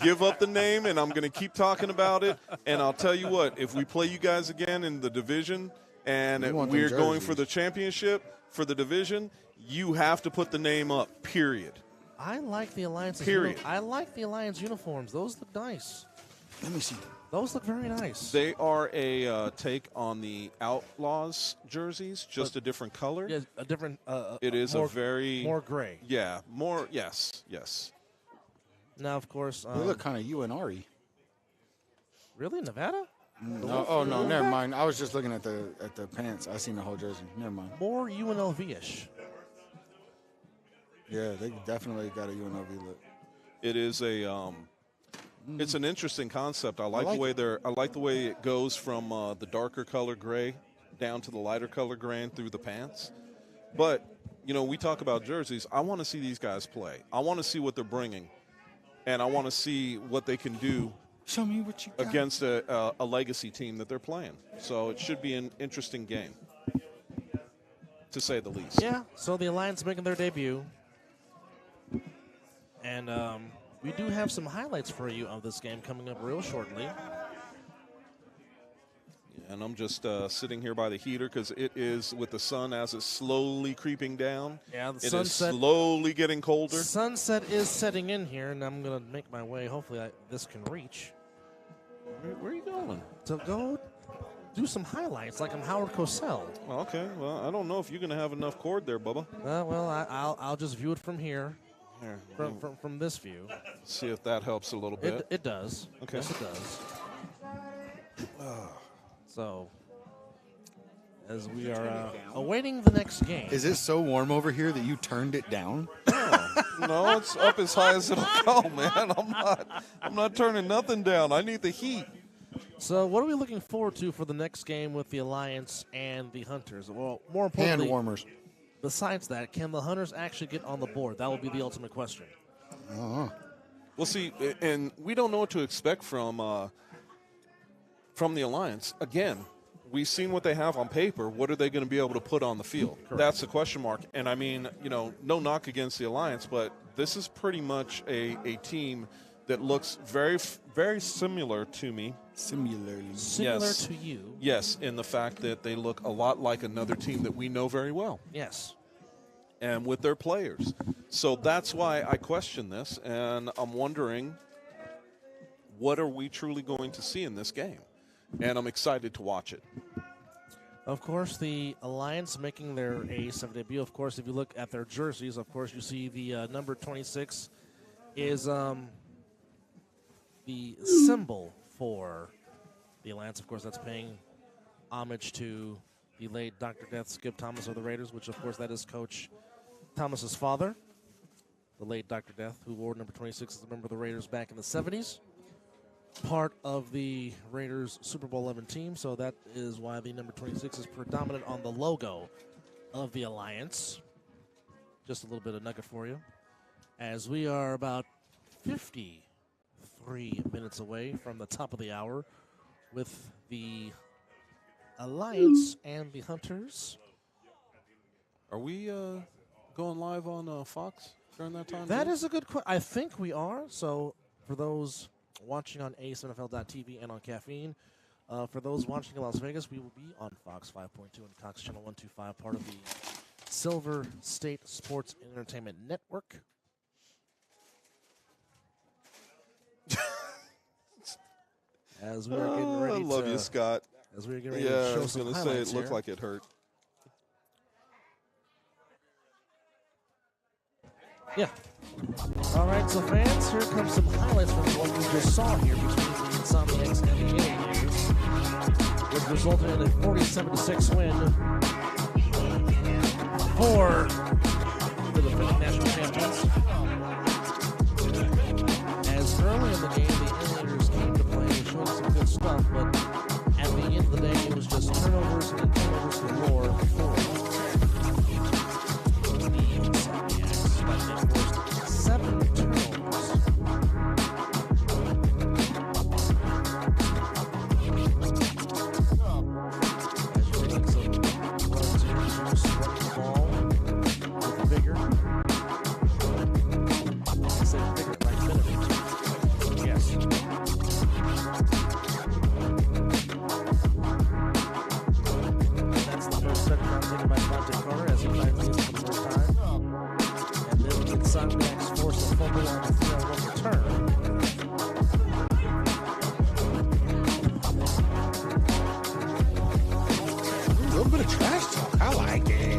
Give up the name, and I'm going to keep talking about it. And I'll tell you what, if we play you guys again in the division and we're going for the championship, for the division, you have to put the name up, period. I like the Alliance. Period. I like the Alliance uniforms. Those look nice. Let me see. Those look very nice. They are a take on the Outlaws jerseys, just a different color. Yeah, a different. It is more, a very more gray. Yeah, more. Yes. Now, of course, They look kind of UNR-y. really Nevada. No, oh no, never mind. I was just looking at the pants. I seen the whole jersey. Never mind. More UNLV-ish. Yeah, they definitely got a UNLV look. It is a. It's an interesting concept. I like the way it goes from the darker color gray down to the lighter color gray and through the pants. But we talk about jerseys. I want to see these guys play. I want to see what they're bringing, and I want to see what they can do. Show me what you got. Against a legacy team that they're playing. So it should be an interesting game, to say the least. Yeah. So the Alliance making their debut, and we do have some highlights for you of this game coming up real shortly. And I'm just sitting here by the heater because it is with the sun as it's slowly creeping down. Yeah, the it sunset is slowly getting colder. Sunset is setting in here, and I'm going to make my way. Hopefully, this can reach. Where are you going? To go do some highlights, like I'm Howard Cosell. Okay, well, I don't know if you're going to have enough cord there, Bubba. Well, I'll just view it from here. Here, From this view. See if that helps a little bit. It does. Okay. Yes, it does. So, as we are awaiting the next game. Is it so warm over here that you turned it down? No, it's up as high as it'll go, man. I'm not turning nothing down. I need the heat. So, what are we looking forward to for the next game with the Alliance and the Hunters? Well, more importantly, Hand warmers. Besides that, can the Hunters actually get on the board? That will be the ultimate question. Well, see, and we don't know what to expect from the Alliance. Again, we've seen what they have on paper. What are they going to be able to put on the field? Correct. That's the question mark. And I mean, no knock against the Alliance, but this is pretty much a team that looks very, very similar to me. Similar Yes. to you. Yes, in the fact that they look a lot like another team that we know very well. Yes. And with their players. So that's why I question this, and I'm wondering, what are we truly going to see in this game? And I'm excited to watch it. Of course, the Alliance making their A7 debut. Of course, if you look at their jerseys, of course, you see the number 26 is the symbol for the Alliance. Of course, that's paying homage to the late Dr. Death Skip Thomas of the Raiders, which, of course, that is Coach Thomas's father, the late Dr. Death, who wore number 26 as a member of the Raiders back in the 70s. Part of the Raiders Super Bowl 11 team, so that is why the number 26 is predominant on the logo of the Alliance. Just a little bit of nugget for you. As we are about 53 minutes away from the top of the hour with the Alliance and the Hunters. Are we going live on Fox during that time? That is a good question. I think we are. So for those watching on A7FL.TV and on Caffeine, for those watching in Las Vegas, we will be on Fox 5.2 and Cox Channel 125, part of the Silver State Sports Entertainment Network. As we are getting ready I love you, Scott. As we are getting ready Yeah, to show I was some going to say highlights it looked here. like it hurt. Yeah. All right, so fans, here comes some highlights from what we just saw here between the Insomniacs and the Alienators, which resulted in a 47-6 win for the defending national champions. As early in the game, the Alienators came to play and showed some good stuff, but at the end of the day, it was just turnovers and turnovers galore for the Insomniacs. But they forced 7 turnovers. As you're seeing some runs here, Juice running the ball with vigor. I said vigor, right? Minute. Yes. That's the first touchdown taken by Devontae Carter as he finds these for the first time. And then the Insomniacs force a fumble on the 3-on-1 return. bit of trash talk. I like it.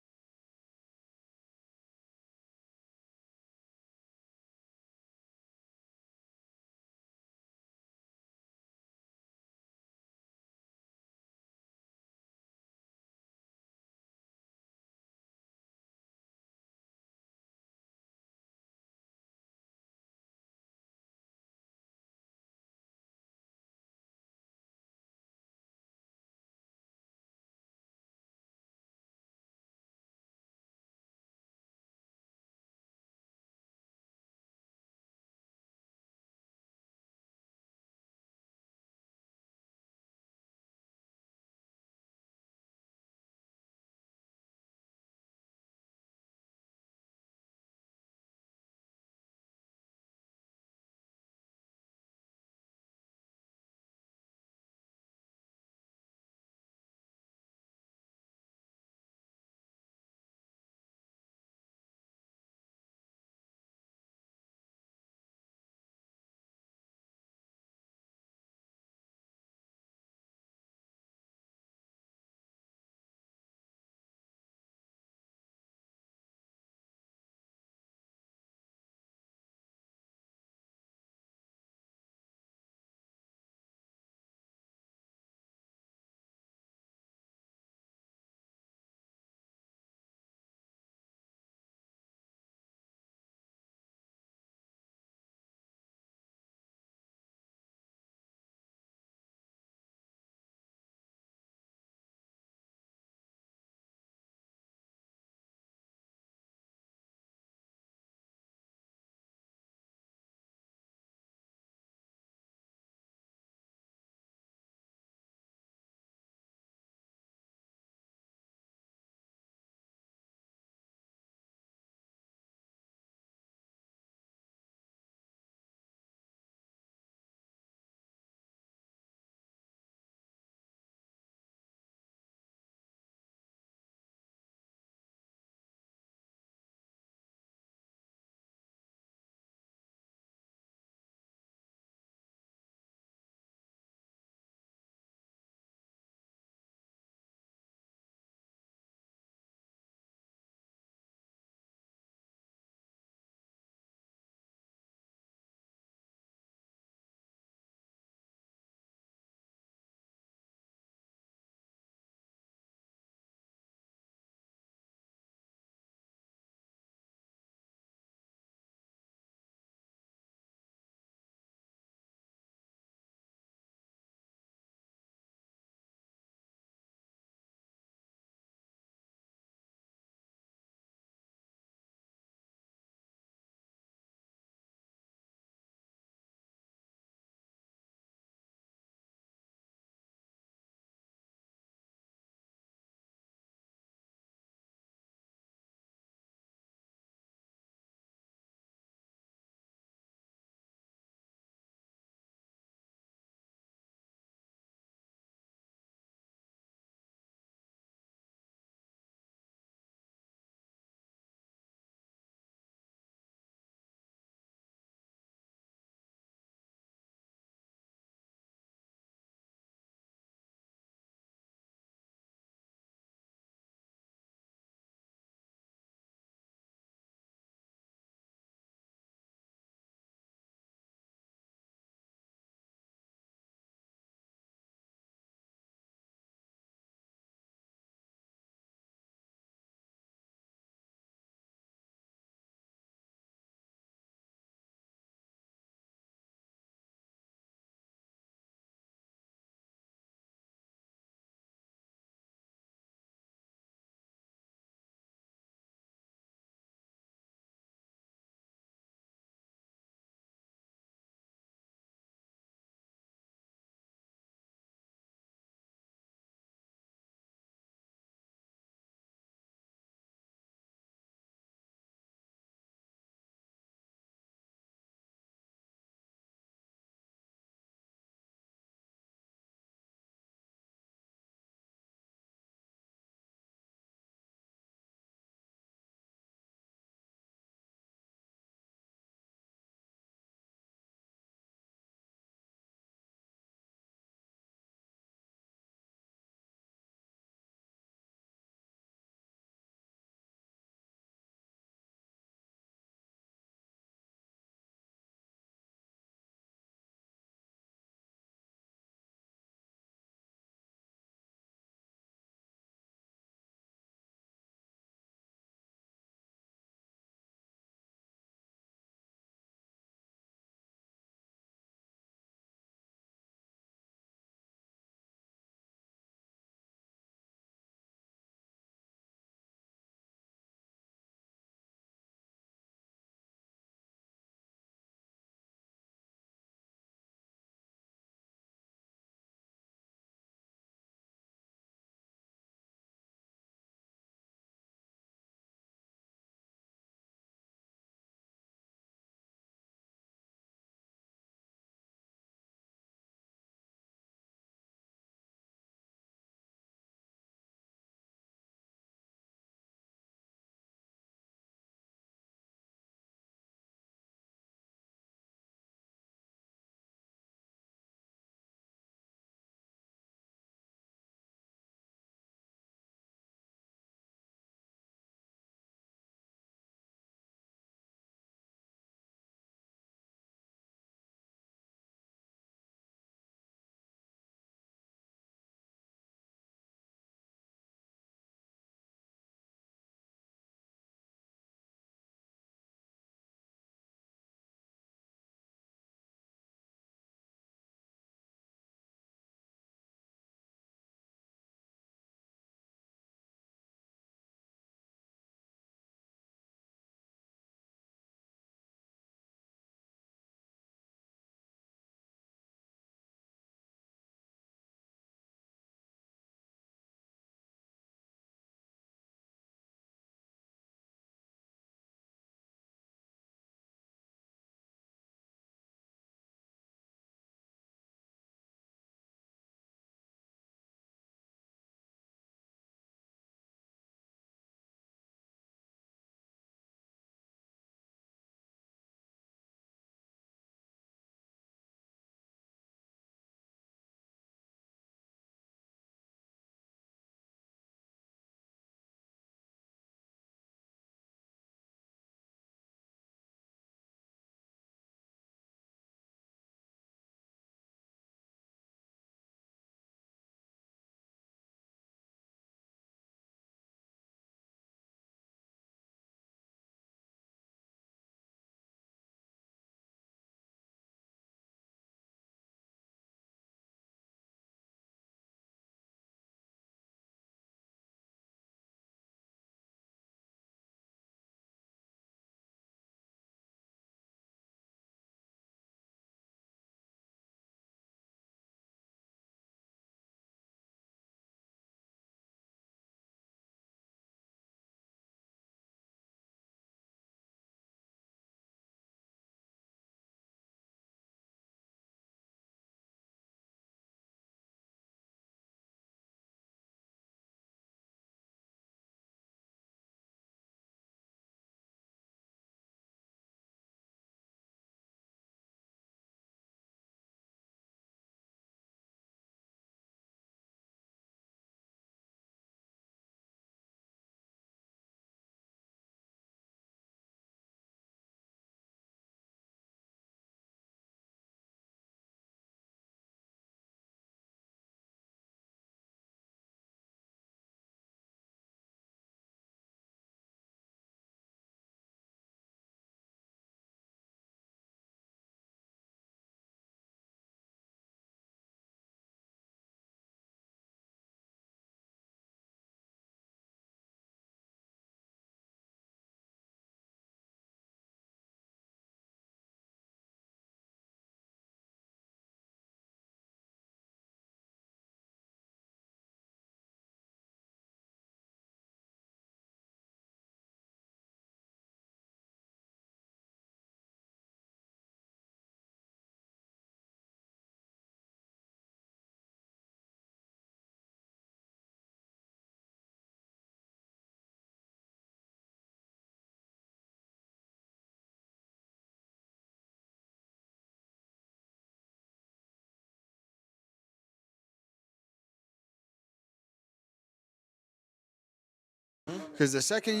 Because the second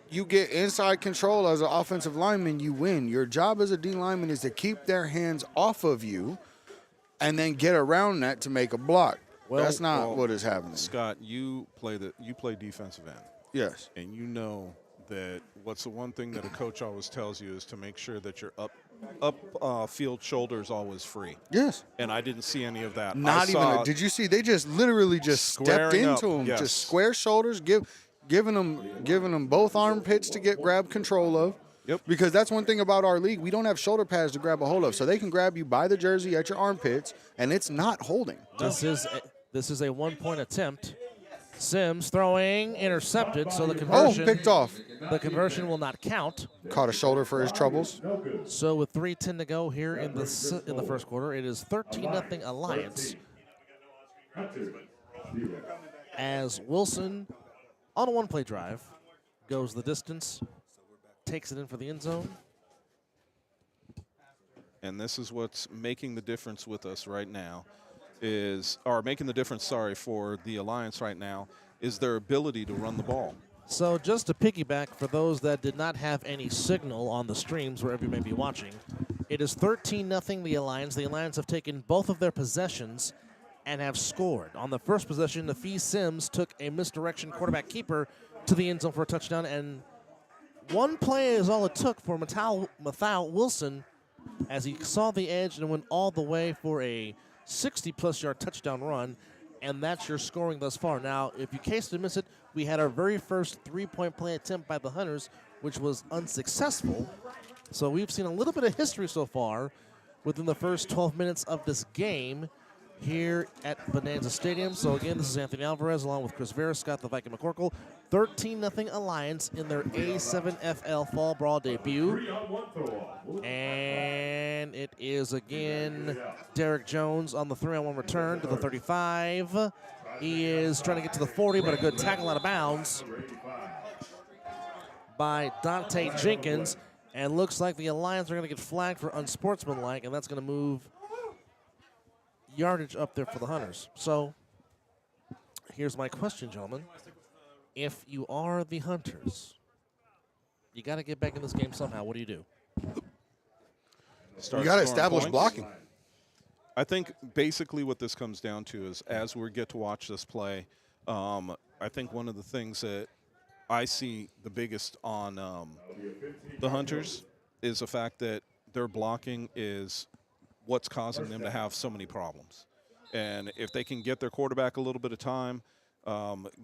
you get inside control as an offensive lineman, you win. Your job as a D lineman is to keep their hands off of you and then get around that to make a block. Well, that's not what is happening. Scott, you play defensive end. Yes. And you know that what's the one thing that a coach always tells you is to make sure that your field shoulder is always free. Yes. And I didn't see any of that. Not even. Did you see? They just literally just stepped into him. Yes. Just square shoulders, giving them both armpits to grab control of. Yep. Because that's one thing about our league. We don't have shoulder pads to grab a hold of. So they can grab you by the jersey at your armpits, and it's not holding. This is a 1-point attempt. Sims throwing, intercepted, so the conversion. picked off. The conversion will not count. Caught a shoulder for his troubles. So with 3:10 to go here in the first quarter, it is 13-0 Alliance. As Wilson, on a one-play drive, goes the distance, takes it in for the end zone. And this is what's making the difference with us right now. Making the difference, for the Alliance right now, is their ability to run the ball. So just to piggyback, for those that did not have any signal on the streams, wherever you may be watching, it is 13-0 the Alliance. The Alliance have taken both of their possessions and have scored. On the first possession, the Fee Sims took a misdirection quarterback keeper to the end zone for a touchdown, and one play is all it took for Mathau Wilson as he saw the edge and went all the way for a 60-plus yard touchdown run, and that's your scoring thus far. Now, if you case to miss it, we had our very first three-point play attempt by the Hunters, which was unsuccessful. So we've seen a little bit of history so far within the first 12 minutes of this game here at Bonanza Stadium. So again, this is Anthony Alvarez along with Chris Vera, Scott the Viking McCorkle. 13-0 Alliance in their A7FL Fall Brawl debut. And it is again Derek Jones on the 3-on-1 return to the 35. He is trying to get to the 40, but a good tackle out of bounds by Dante Jenkins. And looks like the Alliance are going to get flagged for unsportsmanlike, and that's going to move yardage up there for the Hunters. So here's my question, gentlemen. If you are the Hunters, you got to get back in this game somehow. What do you do? You got to establish blocking. I think basically what this comes down to is as we get to watch this play, I think one of the things that I see the biggest on the Hunters is the fact that their blocking is what's causing them to have so many problems. And if they can get their quarterback a little bit of time,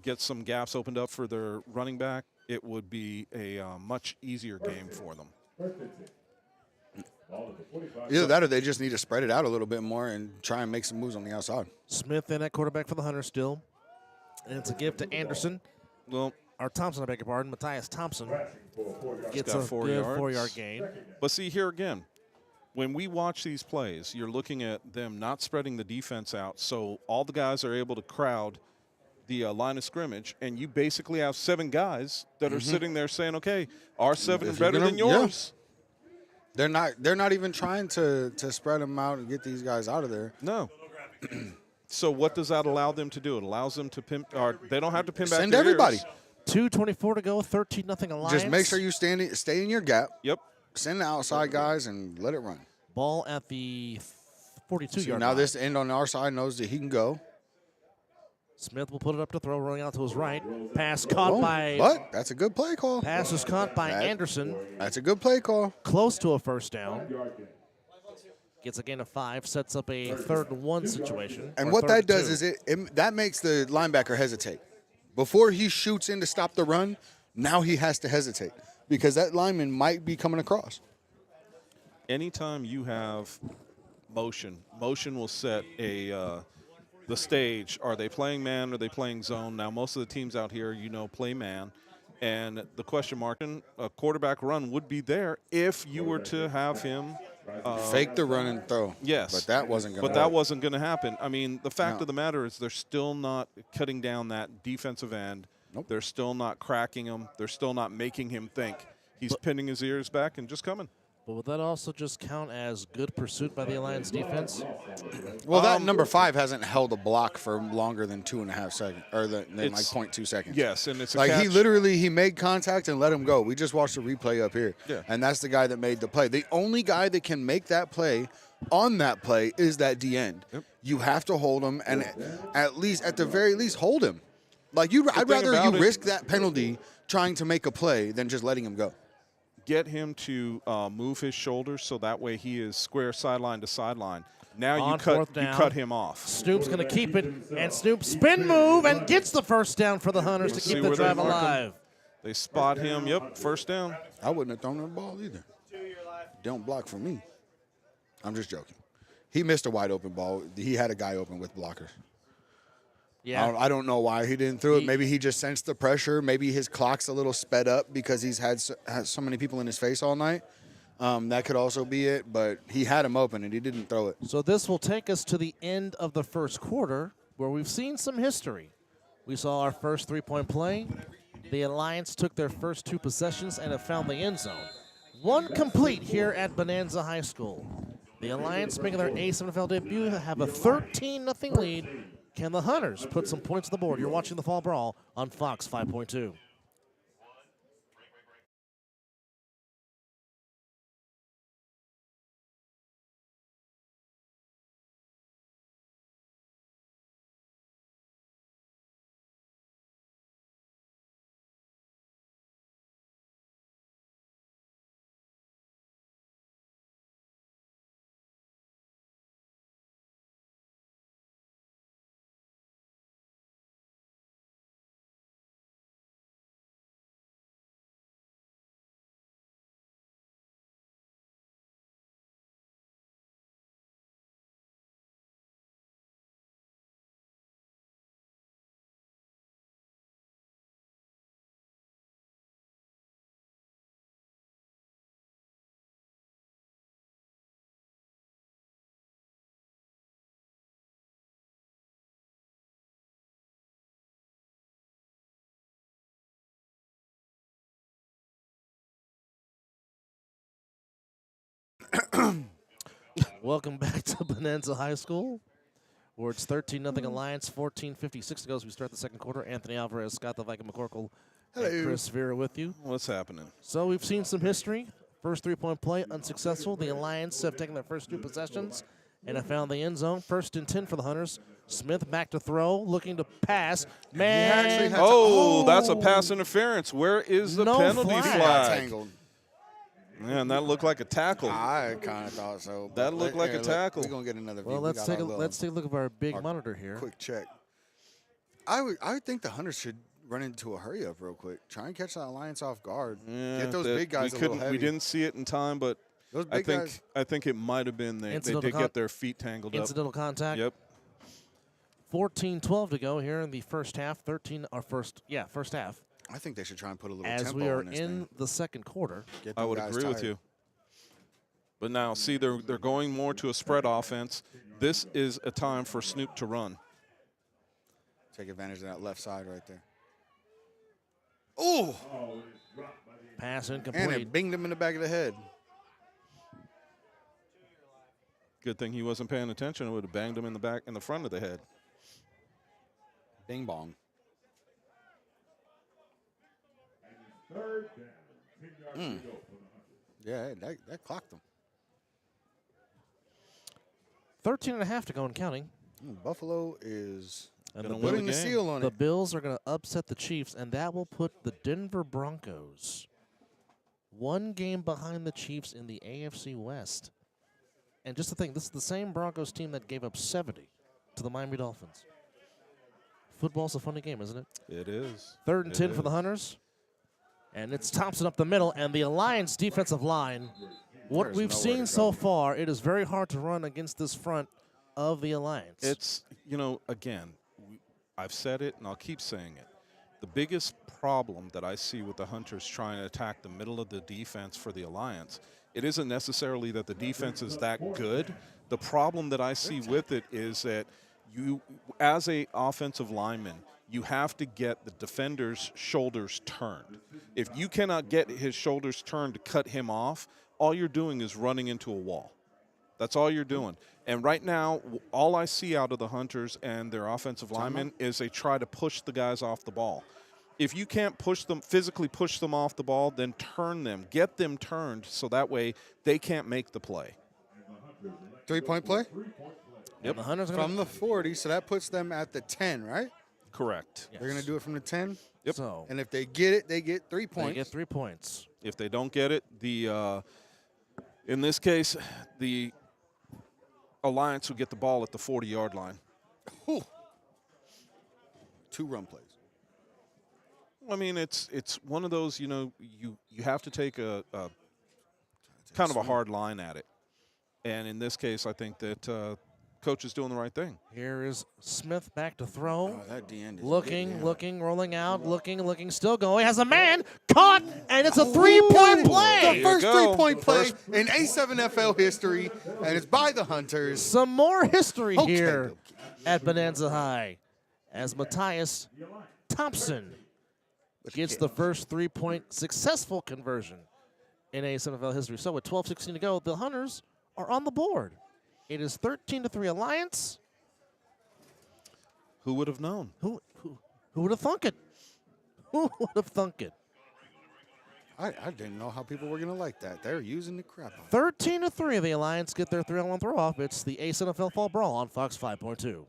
get some gaps opened up for their running back, it would be a much easier game for them. Either that or they just need to spread it out a little bit more and try and make some moves on the outside. Smith in at quarterback for the Hunters still. And it's a give to Anderson. Well, Or Thompson, I beg your pardon. Matthias Thompson gets got a 4 good yards. 4-yard gain. But see, here again, when we watch these plays, you're looking at them not spreading the defense out, so all the guys are able to crowd the line of scrimmage, and you basically have 7 guys that are sitting there saying, okay, our 7 is better than yours. Yeah. They're not even trying to spread them out and get these guys out of there. No. So what does that allow them to do? It allows them to pin, or they don't have to pin back Send their everybody. ears. 2:24 to go, 13-0 Alliance. Just make sure you stay in your gap. Yep. Send the outside guys and let it run. Ball at the 42-yard Now line. this end on our side knows that he can go. Smith will put it up to throw, rolling out to his right. Pass caught by. But that's a good play call. Pass is caught by Anderson. That's a good play call. Close to a first down. Gets a gain of 5, sets up a 3rd and 1 situation. And or what 3rd that and does 2. is that makes the linebacker hesitate. Before he shoots in to stop the run, now he has to hesitate because that lineman might be coming across. Anytime you have motion will set the stage. Are they playing man? Or are they playing zone? Now, most of the teams out here, play man. And the question mark, a quarterback run would be there if you were to have him fake the run and throw. Yes. But that wasn't going to That wasn't going to happen. I mean, the fact of the matter is they're still not cutting down that defensive end. Nope. They're still not cracking him. They're still not making him think. He's pinning his ears back and just coming. But would that also just count as good pursuit by the Alliance defense? Well, that number 5 hasn't held a block for longer than 2.5 seconds, or than like 0.2 seconds. Yes, and it's a like catch. he made contact and let him go. We just watched the replay up here, and that's the guy that made the play. The only guy that can make that play on that play is that D end. Yep. You have to hold him, and at the very least, hold him. Like I'd rather you risk that penalty trying to make a play than just letting him go. Get him to move his shoulders so that way he is square sideline to sideline. Now you cut him off. Snoop's going to keep it, and Snoop spin move and gets the first down for the Hunters to keep the drive alive. They spot him. Yep, first down. I wouldn't have thrown the ball either. Don't block for me. I'm just joking. He missed a wide open ball. He had a guy open with blockers. Yeah. I don't know why he didn't throw it. Maybe he just sensed the pressure. Maybe his clock's a little sped up because he's had so many people in his face all night. That could also be it, but he had him open and he didn't throw it. So this will take us to the end of the first quarter where we've seen some history. We saw our first three-point play. The Alliance took their first 2 possessions and have found the end zone. 1 complete here at Bonanza High School. The Alliance making their A7FL debut have a 13-0 lead. Can the Hunters put some points on the board? You're watching the Fall Brawl on Fox 5.2. Welcome back to Bonanza High School, where it's 13-0 Alliance, 14:56 to go as we start the second quarter. Anthony Alvarez, Scott the Viking McCorkle, and Chris Vera with you. What's happening? So we've seen some history. First 3-point play, unsuccessful. The Alliance have taken their first 2 possessions and have found the end zone. 1st and 10 for the Hunters. Smith back to throw, looking to pass. Man, that's a pass interference. Where is the penalty flag? Man, that looked like a tackle. I kind of thought so. That looked like a tackle. We're gonna get another view. Well, let's take a look at our big monitor here. Quick check. I would think the Hunters should run into a hurry up real quick. Try and catch the Alliance off guard. Yeah, get those big guys a little heavy. We didn't see it in time, but I think it might have been they did get their feet tangled up. Incidental contact. Yep. 14-12 to go here in the first half. First half. I think they should try and put a little as tempo we are in this in thing. the second quarter. I would agree with you. But now, see, they're going more to a spread offense. This is a time for Snoop to run. Take advantage of that left side right there. Oh! Pass incomplete. And it binged him in the back of the head. Good thing he wasn't paying attention. It would have banged him in the front of the head. Bing bong. Yeah, that clocked them. 13.5 to go and counting. Buffalo is putting the seal on it. The it. Bills are going to upset the Chiefs, and that will put the Denver Broncos 1 game behind the Chiefs in the AFC West. And just to think, this is the same Broncos team that gave up 70 to the Miami Dolphins. Football's a funny game, isn't it? It is. 3rd and 10 for the Hunters. And it's Thompson up the middle, and the Alliance defensive line. What we've seen so far, it is very hard to run against this front of the Alliance. It's, again, I've said it, and I'll keep saying it. The biggest problem that I see with the Hunters trying to attack the middle of the defense for the Alliance, it isn't necessarily that the defense is that good. The problem that I see with it is that you, as a offensive lineman, you have to get the defender's shoulders turned. If you cannot get his shoulders turned to cut him off, all you're doing is running into a wall. That's all you're doing. And right now, all I see out of the Hunters and their offensive linemen is they try to push the guys off the ball. If you can't physically push them off the ball, then turn them. Get them turned so that way they can't make the play. 3-point play? Yep. The Hunters from the 40, so that puts them at the 10, right? Correct. Yes. They're going to do it from the 10? Yep. So, and if they get it, they get 3 points. They get 3 points. If they don't get it, in this case, the Alliance will get the ball at the 40-yard line. Ooh. 2 run plays. I mean, it's one of those, you have to take a kind of a hard line at it. And in this case, I think that coach is doing the right thing. Here is Smith back to throw. Oh, that D-end is looking, rolling out, looking, still going. Has a man caught, and it's a 3-point play. The first 3-point play in A7FL history, and it's by the Hunters. Some more history here at Bonanza High as Matthias Thompson gets the first 3-point successful conversion in A7FL history. So with 12:16 to go, the Hunters are on the board. It is 13-3 Alliance. Who would have known? Who would have thunk it? Who would have thunk it? I didn't know how people were going to like that. They're using the crap out of it. 13-3, the Alliance get their 3-on-1 throw-off. It's the A7FL Fall Brawl on Fox 5.2.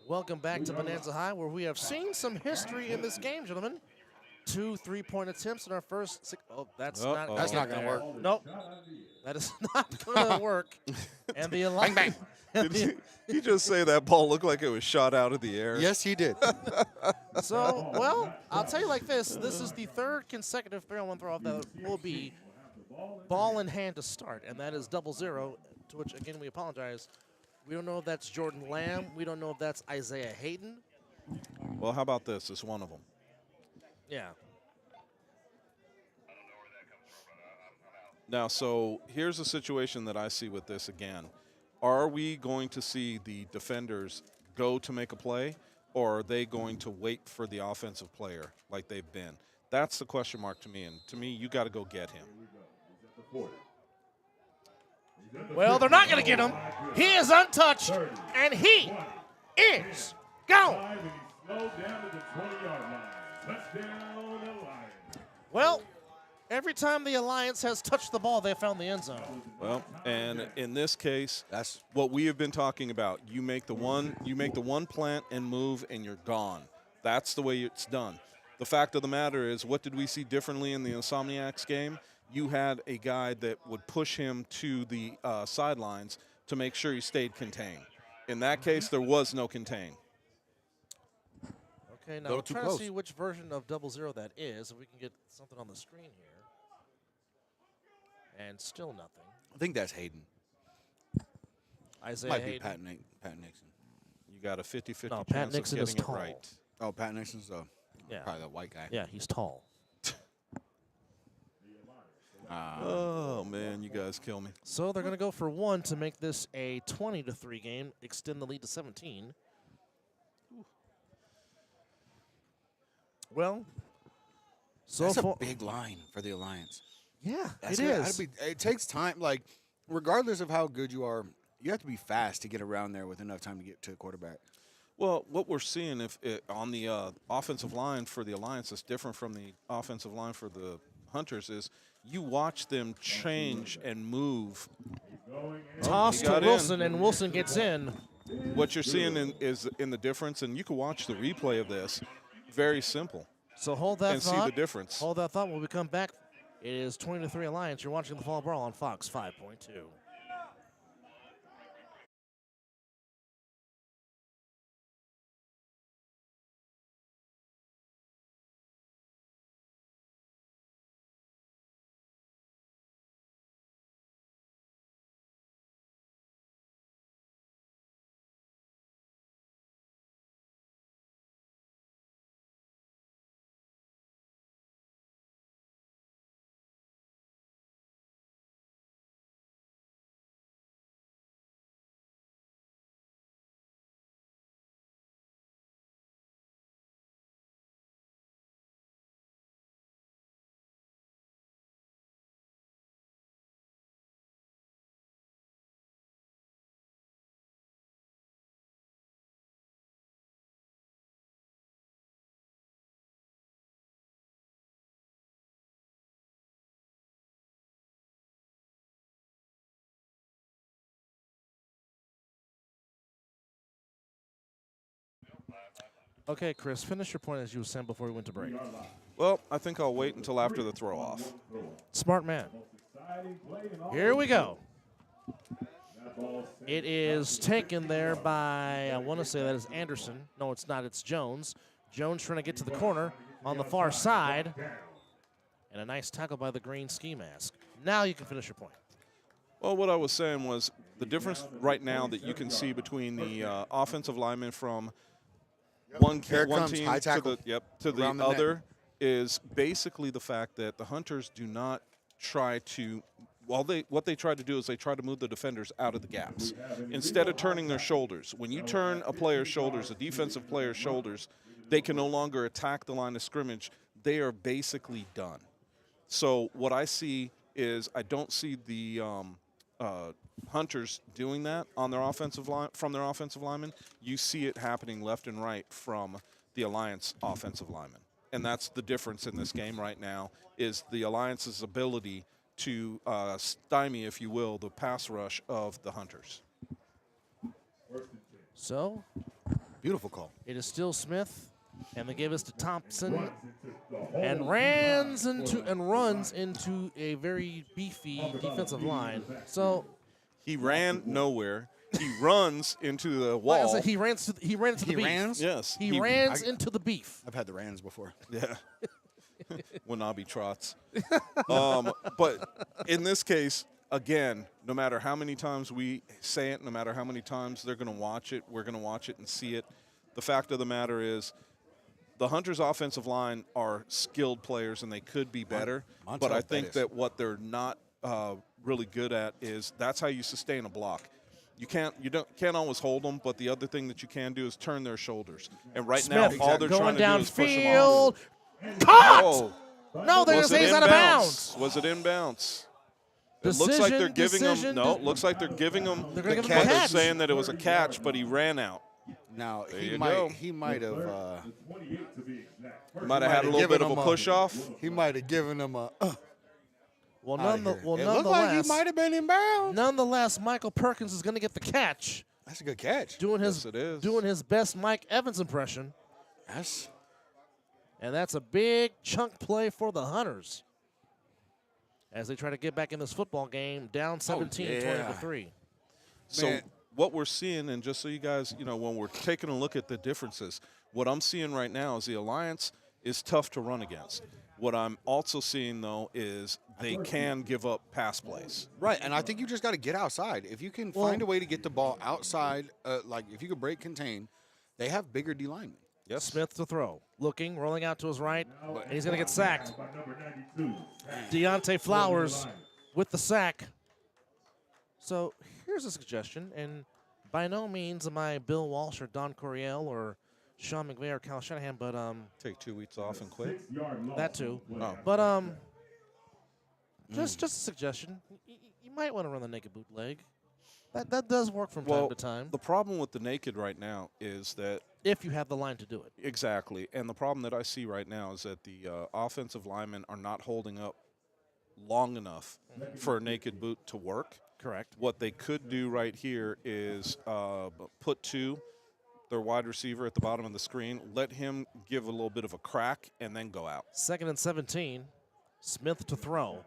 Welcome back to Bonanza High, where we have seen some history in this game, gentlemen. 2 3-point attempts in our first 6. Oh, that's not going to work. Nope. That is not going to work. And the Alliance. Bang, bang. Did you just say that ball looked like it was shot out of the air? Yes, he did. So, well, I'll tell you like this. This is the 3rd consecutive 3-on-1 throw-off that will be ball in hand to start, and that is 0-0, to which, again, we apologize. We don't know if that's Jordan Lamb. We don't know if that's Isaiah Hayden. Well, how about this? It's one of them. Yeah. Now, so here's the situation that I see with this again. Are we going to see the defenders go to make a play, or are they going to wait for the offensive player like they've been? That's the question mark to me, and to me, you got to go get him. Well, they're not going to get him. He is untouched, and he is gone. Well, Every time the Alliance has touched the ball, they found the end zone. Well, and in this case, that's what we have been talking about. You make the one plant and move, and you're gone. That's the way it's done. The fact of the matter is, what did we see differently in the Insomniacs game? You had a guy that would push him to the sidelines to make sure he stayed contained. In that case, there was no contain. Okay, now we're trying to see which version of 00 that is, if we can get something on the screen here. And still nothing. I think that's Hayden. Isaiah Might Hayden. be Pat Nixon. You got a 50-50 No, chance Pat Nixon of is getting tall. it right. Oh, Pat Nixon's yeah. probably the white guy. Yeah, he's tall. Oh, man, you guys kill me. So they're going to go for 1 to make this a 20-3 game, extend the lead to 17. Well, so that's a big line for the Alliance. Yeah, That's it is. It takes time. Like, regardless of how good you are, you have to be fast to get around there with enough time to get to the quarterback. Well, what we're seeing on the offensive line for the Alliance is different from the offensive line for the Hunters is you watch them change and move. Toss to Wilson, and Wilson gets in. What you're seeing is in the difference, and you can watch the replay of this. Very simple. So hold that and thought. See the difference. Hold that thought when we come back. It is 20-3 Alliance. You're watching the Fall Brawl on Fox 5.2. Okay, Chris, finish your point as you were saying before we went to break. Well, I think I'll wait until after the throw-off. Smart man. Here we go. It is taken there by, I want to say that is Anderson. No, it's not. It's Jones. Jones trying to get to the corner on the far side. And a nice tackle by the green ski mask. Now you can finish your point. Well, what I was saying was the difference right now that you can see between the offensive lineman from one team to the other is basically the fact that the Hunters do not try to what they try to do is they try to move the defenders out of the gaps instead of turning their shoulders. When you turn a player's shoulders, a defensive player's shoulders, they can no longer attack the line of scrimmage. They are basically done. So what I see is I don't see the Hunters doing that on their offensive line from their offensive linemen. You see it happening left and right from the Alliance offensive linemen. And that's the difference in this game right now is the Alliance's ability to stymie, if you will, the pass rush of the Hunters. So, beautiful call. It is still Smith, and they give us to Thompson, and runs into a very beefy defensive line. So he ran nowhere. He runs into the wall. Like he ran into the beef. Yes. He ran into the beef. I've had the Rans before. Yeah. Wanabe trots. But in this case, again, no matter how many times we say it, no matter how many times they're going to watch it, we're going to watch it and see it. The fact of the matter is the Hunters' offensive line are skilled players, and they could be better. But I think that what they're not really good at is that's how you sustain a block. You can't always hold them, but the other thing that you can do is turn their shoulders. And right now, all they're trying to do is push them off. Caught! Oh. No, they're going to say he's out of bounds. Was it inbounds? It looks like they're giving him. No, looks like they're giving him. They're going to give him a catch. They're saying that it was a catch, but he ran out. Now there he might have had a little bit of a push off. He might have given him a Well, It looked like he might have been in bounds. Nonetheless, Michael Perkins is going to get the catch. That's a good catch. Doing Yes, it is. doing his best Mike Evans impression. Yes. And that's a big chunk play for the Hunters as they try to get back in this football game, down 17-20-3. So Man. what we're seeing, and just so you guys, when we're taking a look at the differences, what I'm seeing right now is the Alliance is tough to run against. What I'm also seeing, though, is they can give up pass plays. Right, and I think you just got to get outside. If you can find a way to get the ball outside, like if you could break contain, they have bigger D linemen. Yes. Smith to throw. Looking, rolling out to his right, and he's going to get sacked. Deontay Flowers with the sack. So here's a suggestion, and by no means am I Bill Walsh or Don Coryell or Sean McVay or Cal Shanahan, but Take 2 weeks off and quit. that too. Oh. But just a suggestion. You might want to run the naked bootleg. That does work from time to time. The problem with the naked right now is that If you have the line to do it. exactly, and the problem that I see right now is that the offensive linemen are not holding up long enough for a naked boot to work. Correct. What they could do right here is put their wide receiver at the bottom of the screen, let him give a little bit of a crack, and then go out. 2nd and 17. Smith to throw.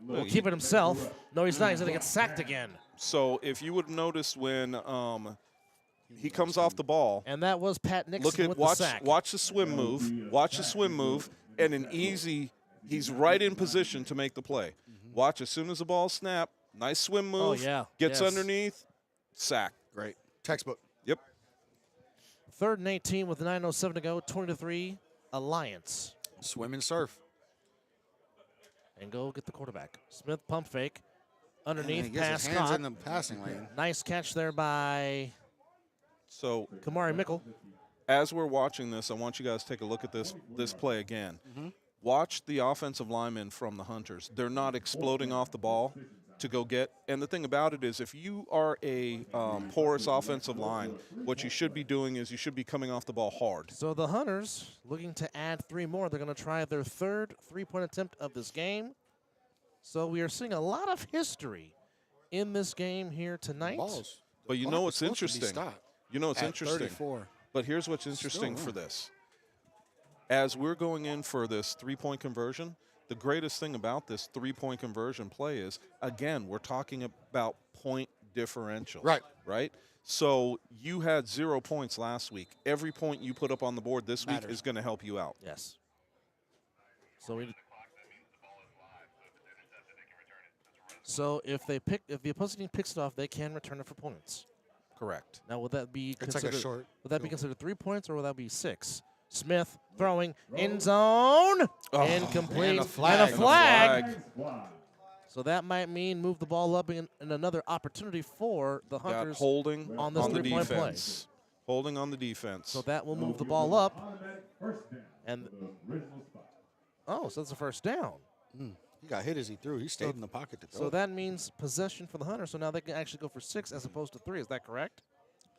Will keep it himself. No, he's not. He's going to get sacked again. So if you would have noticed when he comes off the ball, And that was Pat Nixon with the sack. watch the swim move, and an easy, he's right in position to make the play. Watch as soon as the ball snap, nice swim move, gets underneath, sack. Great. Textbook. Yep. 3rd and 18 with 9:07 to go. 20-3 Alliance. Swim and surf. And go get the quarterback. Smith pump fake. Underneath, He gets pass his hands caught. in the passing lane. Nice catch there by So Kamari Mickle. as we're watching this, I want you guys to take a look at this play again. Watch the offensive linemen from the Hunters. They're not exploding off the ball to go get. And the thing about it is if you are a porous offensive line, what you should be doing is you should be coming off the ball hard. So the Hunters looking to add 3 more. They're going to try their 3rd 3-point attempt of this game. So we are seeing a lot of history in this game here tonight. Balls. But you know what's interesting? You know what's At interesting? 34. But here's what's interesting for this. As we're going in for this 3-point conversion, the greatest thing about this 3-point conversion play is, again, we're talking about point differential. Right. Right? So you had 0 points last week. Every point you put up on the board this week is going to help you out. Yes. So if the opposing team picks it off, they can return it for points. Correct. Now, would that be It's considered? like a short. Would that be considered 3 points, or would that be 6? Smith throwing in zone, incomplete, and a flag. And a flag. So that might mean move the ball up in another opportunity for the Got Hunters holding on this the 3-point play. defense. Holding on the defense. So that will move the ball up, and so that's a first down. He got hit as he threw. He stayed in the pocket to throw. So that means possession for the Hunters. So now they can actually go for 6 as opposed to 3. Is that correct?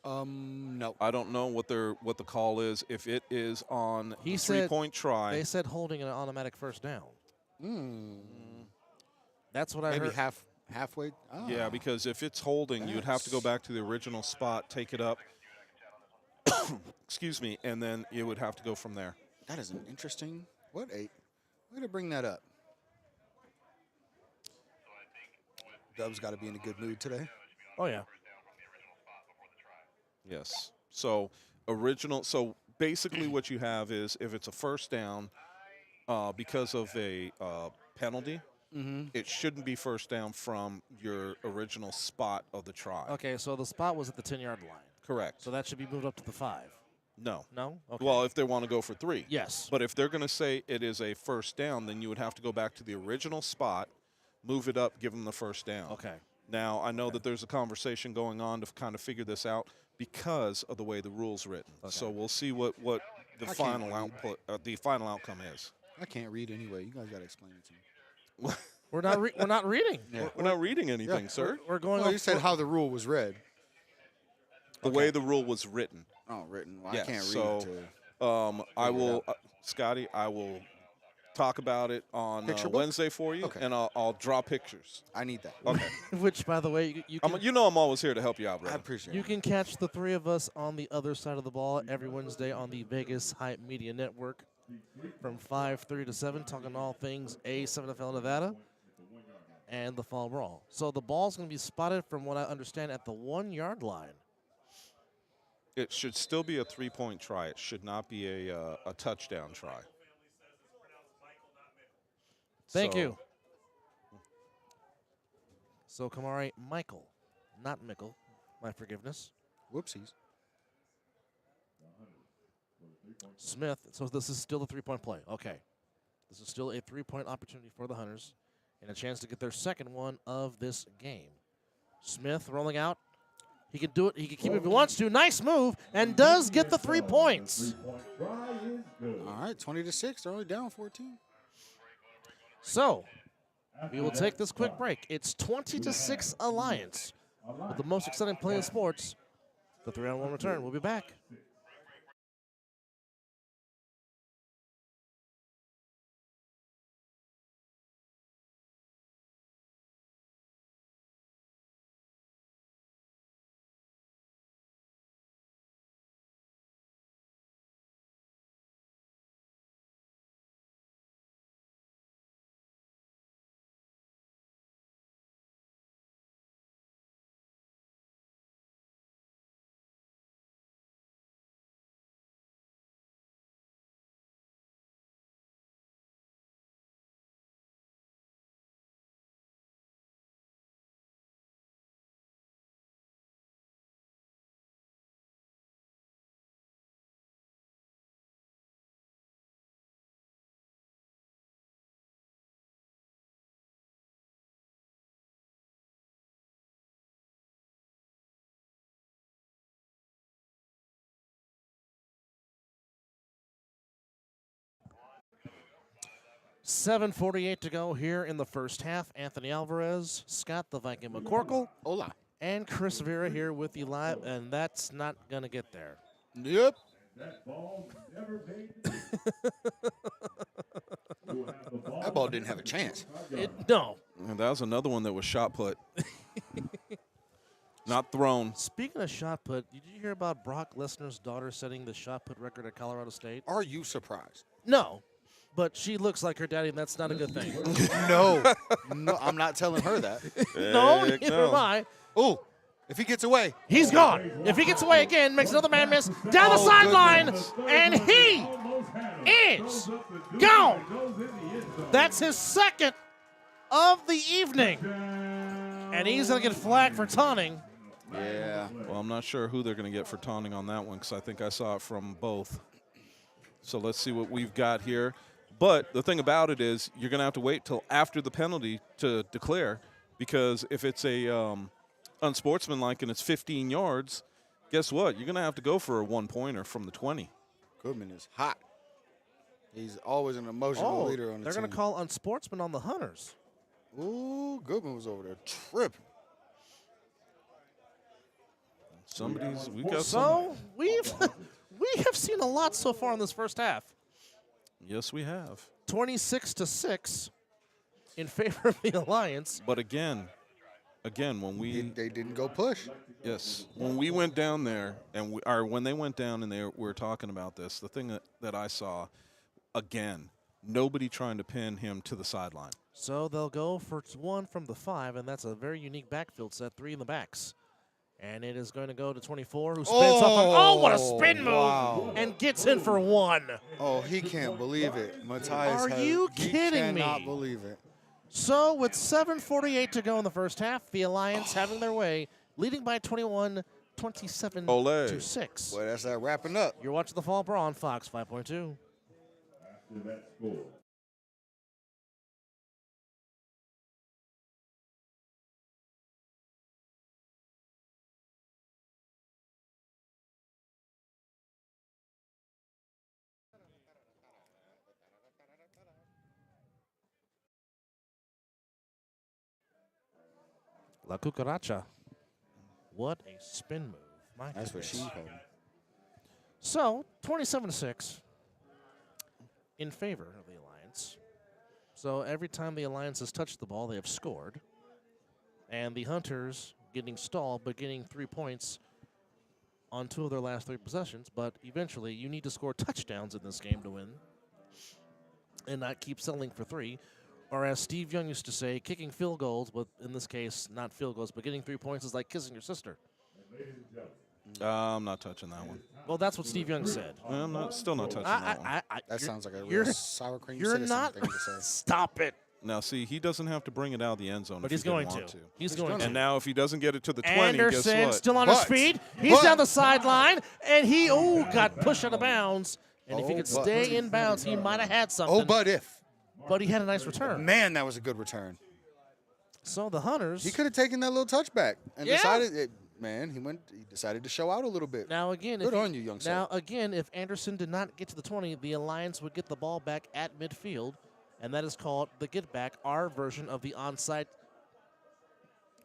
No. I don't know what the call is. If it is on He the said 3-point try, They said holding an automatic first down. That's what I Maybe heard. halfway. Oh. yeah, because if it's holding, you'd have to go back to the original spot, take it up, excuse me, and then it would have to go from there. That is an interesting. What a way to bring that up. Dub's got to be in a good mood today. Oh yeah. Yes. So basically what you have is if it's a first down because of a penalty, it shouldn't be first down from your original spot of the try. Okay, so the spot was at the 10-yard line. Correct. So that should be moved up to the 5. No. No? Okay. Well, if they want to go for 3. Yes. But if they're going to say it is a first down, then you would have to go back to the original spot, move it up, give them the first down. Okay. Now, I know that there's a conversation going on to kind of figure this out because of the way the rule's written. Okay. So we'll see what the final outcome is. I can't read anyway. You guys got to explain it to me. We're not reading. Yeah. We're not reading anything, sir. We're going Well, off you said how the rule was read. The way the rule was written. Oh, written. Well, Yeah, I can't read so, it. I will, Scotty, I will talk about it on Picture book? Wednesday for you, Okay. and I'll draw pictures. I need that. Okay. Which, by the way, you can, You know I'm always here to help you out, I brother. appreciate you it. can catch the three of us on the other side of the ball every Wednesday on the Vegas Hype Media Network from 5:30 to 7, talking all things A7FL Nevada and the Fall Brawl. So the ball's going to be spotted, from what I understand, at the 1-yard line. It should still be a 3-point try. It should not be a touchdown try. Thank you. So Kamari Michael, not Mickle. My forgiveness. Whoopsies. Smith. So this is still a 3-point play. Okay. This is still a 3-point opportunity for the Hunters and a chance to get their second one of this game. Smith rolling out. He can do it. He can keep it if he wants to. Nice move, and does get the 3 points. All right, 20-6. They're only down 14. So we will take this quick break. It's 20-6 Alliance with the most exciting play in sports. The 3-on-1 return. We'll be back. .7:48 to go here in the first half. Anthony Alvarez, Scott the Viking McCorkle, Hola. and Chris Vera here with you live, and that's not going to get there. Yep. That ball didn't have a chance. No. And that was another one that was shot put. Not thrown. Speaking of shot put, did you hear about Brock Lesnar's daughter setting the shot put record at Colorado State? Are you surprised? No, but she looks like her daddy, and that's not a good thing. No. No, I'm not telling her that. No, Heck neither no. am I. Oh, if he gets away. He's gone. If he gets away again, makes another man miss down the sideline, and he is gone. That's his second of the evening, and he's going to get flagged for taunting. Yeah. Well, I'm not sure who they're going to get for taunting on that one because I think I saw it from both. So let's see what we've got here. But the thing about it is you're going to have to wait till after the penalty to declare, because if it's a unsportsmanlike and it's 15 yards, guess what? You're going to have to go for a 1-pointer from the 20. Goodman is hot. He's always an emotional leader on the they're team. going to call unsportsman on the Hunters. Ooh, Goodman was over there tripping. We've got some. So we have seen a lot so far in this first half. Yes, we have. 26-6 in favor of the Alliance. But again, when They didn't go push. when we went down there when they went down and we were talking about this, the thing that I saw, again, nobody trying to pin him to the sideline. So they'll go for one from the 5, and that's a very unique backfield set, 3 in the backs. And it is going to go to 24, who spins up. What a spin move! Wow. And gets in for 1. Oh, he can't believe it. Matthias Are you kidding He cannot me? believe it. So with 7:48 to go in the first half, the Alliance having their way, leading by 21, 27-6. Boy, that's that wrapping up. You're watching the Fall Brawl on Fox 5.2. After that score. La Cucaracha. What a spin move. My That's what goodness. she called. So, 27-6 in favor of the Alliance. So every time the Alliance has touched the ball, they have scored. And the Hunters getting stalled, but getting 3 points on 2 of their last 3 possessions. But eventually, you need to score touchdowns in this game to win and not keep settling for 3. Or as Steve Young used to say, kicking field goals, but in this case, not field goals, but getting 3 points is like kissing your sister. I'm not touching that one. Well, that's what Steve Young said. I'm still not touching that one. That sounds like a real sour cream You're citizen not. thing to say. Stop it. Now, see, he doesn't have to bring it out of the end zone, But if he's he didn't going want to. to. He's going to. And now, if he doesn't get it to the 20, Anderson guess what? still on his feet. He's down the sideline, and he got pushed out of bounds. And if he could stay in bounds, he might have had something. Oh, but if. But he had a nice return. Man, that was a good return. So the Hunters. He could have taken that little touchback and Yeah. decided. He decided to show out a little bit. Now again, Good on you, young sir. Now again, if Anderson did not get to the 20, the Alliance would get the ball back at midfield, and that is called the get back, our version of the onside.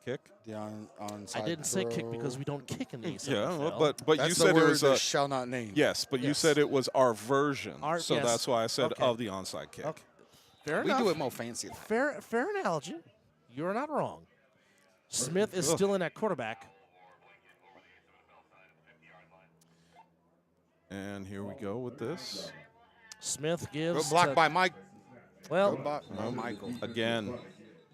Kick? The onside I didn't say kick throw. because we don't kick in the A7FL. Yeah, well, but That's you the said word it was that shall not name. yes, but you Yes. said it was our version, so yes. that's why I said Okay. of the onside kick. Okay. Fair We enough. do it more fancy. Fair analogy. You're not wrong. Smith is still in at quarterback. And here we go with this. Smith gives. Good block by Mike. Well, Good block by Michael. Again,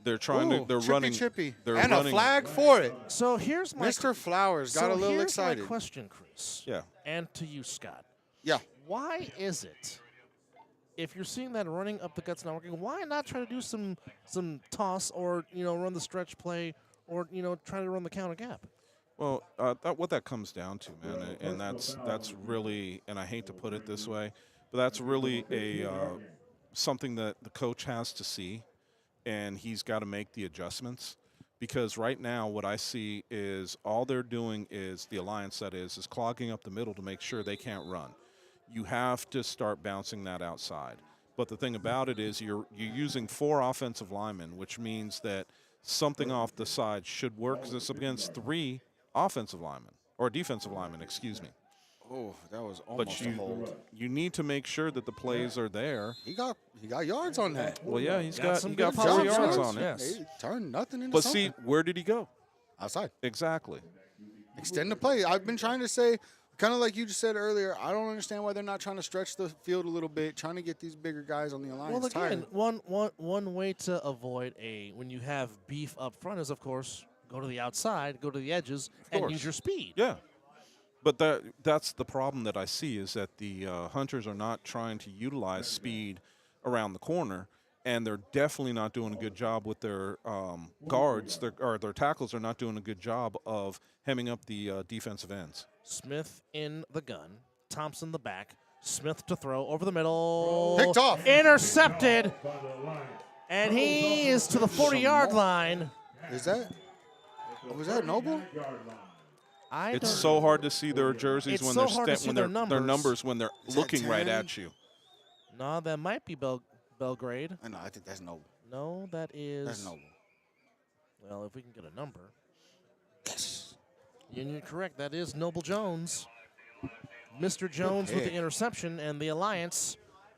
they're trying Ooh, to. They're chippy, running. chippy. They're and running, a flag for it. so here's my Mr. Flowers got a little here's excited. my question, Chris. Yeah. And to you, Scott. Yeah. Why is it, if you're seeing that running up the guts not working, why not try to do some toss or run the stretch play or try to run the counter gap? Well, what that comes down to, man, and that's really, and I hate to put it this way, but that's really a something that the coach has to see, and he's got to make the adjustments. Because right now, what I see is all they're doing is the Alliance, that is clogging up the middle to make sure they can't run. You have to start bouncing that outside. But the thing about it is you're using 4 offensive linemen, which means that something off the side should work because it's up against 3 offensive linemen, or defensive linemen, excuse me. Oh, that was But almost a hold. you need to make sure that the plays are there. He got yards on that. Well, yeah, he Got some got good 4 pop-ups, yards yes. on it. Yes. He turned nothing into But something. see, where did he go? Outside. Exactly. Extend the play. I've been trying to say, kind of like you just said earlier, I don't understand why they're not trying to stretch the field a little bit, trying to get these bigger guys on the Alliance Well, again, tired. one way to avoid when you have beef up front is, of course, go to the outside, go to the edges, and course. use your speed. Yeah. But that's the problem that I see is that the Hunters are not trying to utilize speed around the corner, and they're definitely not doing a good job with their guards. Their tackles are not doing a good job of hemming up the defensive ends. Smith in the gun, Thompson the back, Smith to throw over the middle. Picked off. Intercepted. And he is to the 40-yard line. Was that Noble? It's so hard to see their jerseys It's when so they're hard to see their their numbers when they're Is that looking right 10? at you. No, that might be Belgrade. No, I think that's Noble. No, that is. That's Noble. Well, if we can get a number. Yes. And you're correct. That is Noble Jones. Mr. Jones with the pick. interception, and the Alliance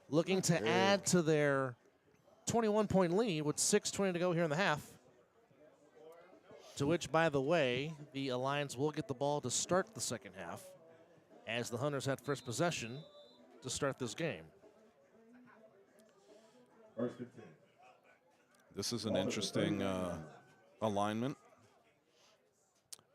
looking to add to their 21-point lead with 6:20 to go here in the half. To which, by the way, the Alliance will get the ball to start the second half as the Hunters had first possession to start this game. First and 10. This is an interesting alignment.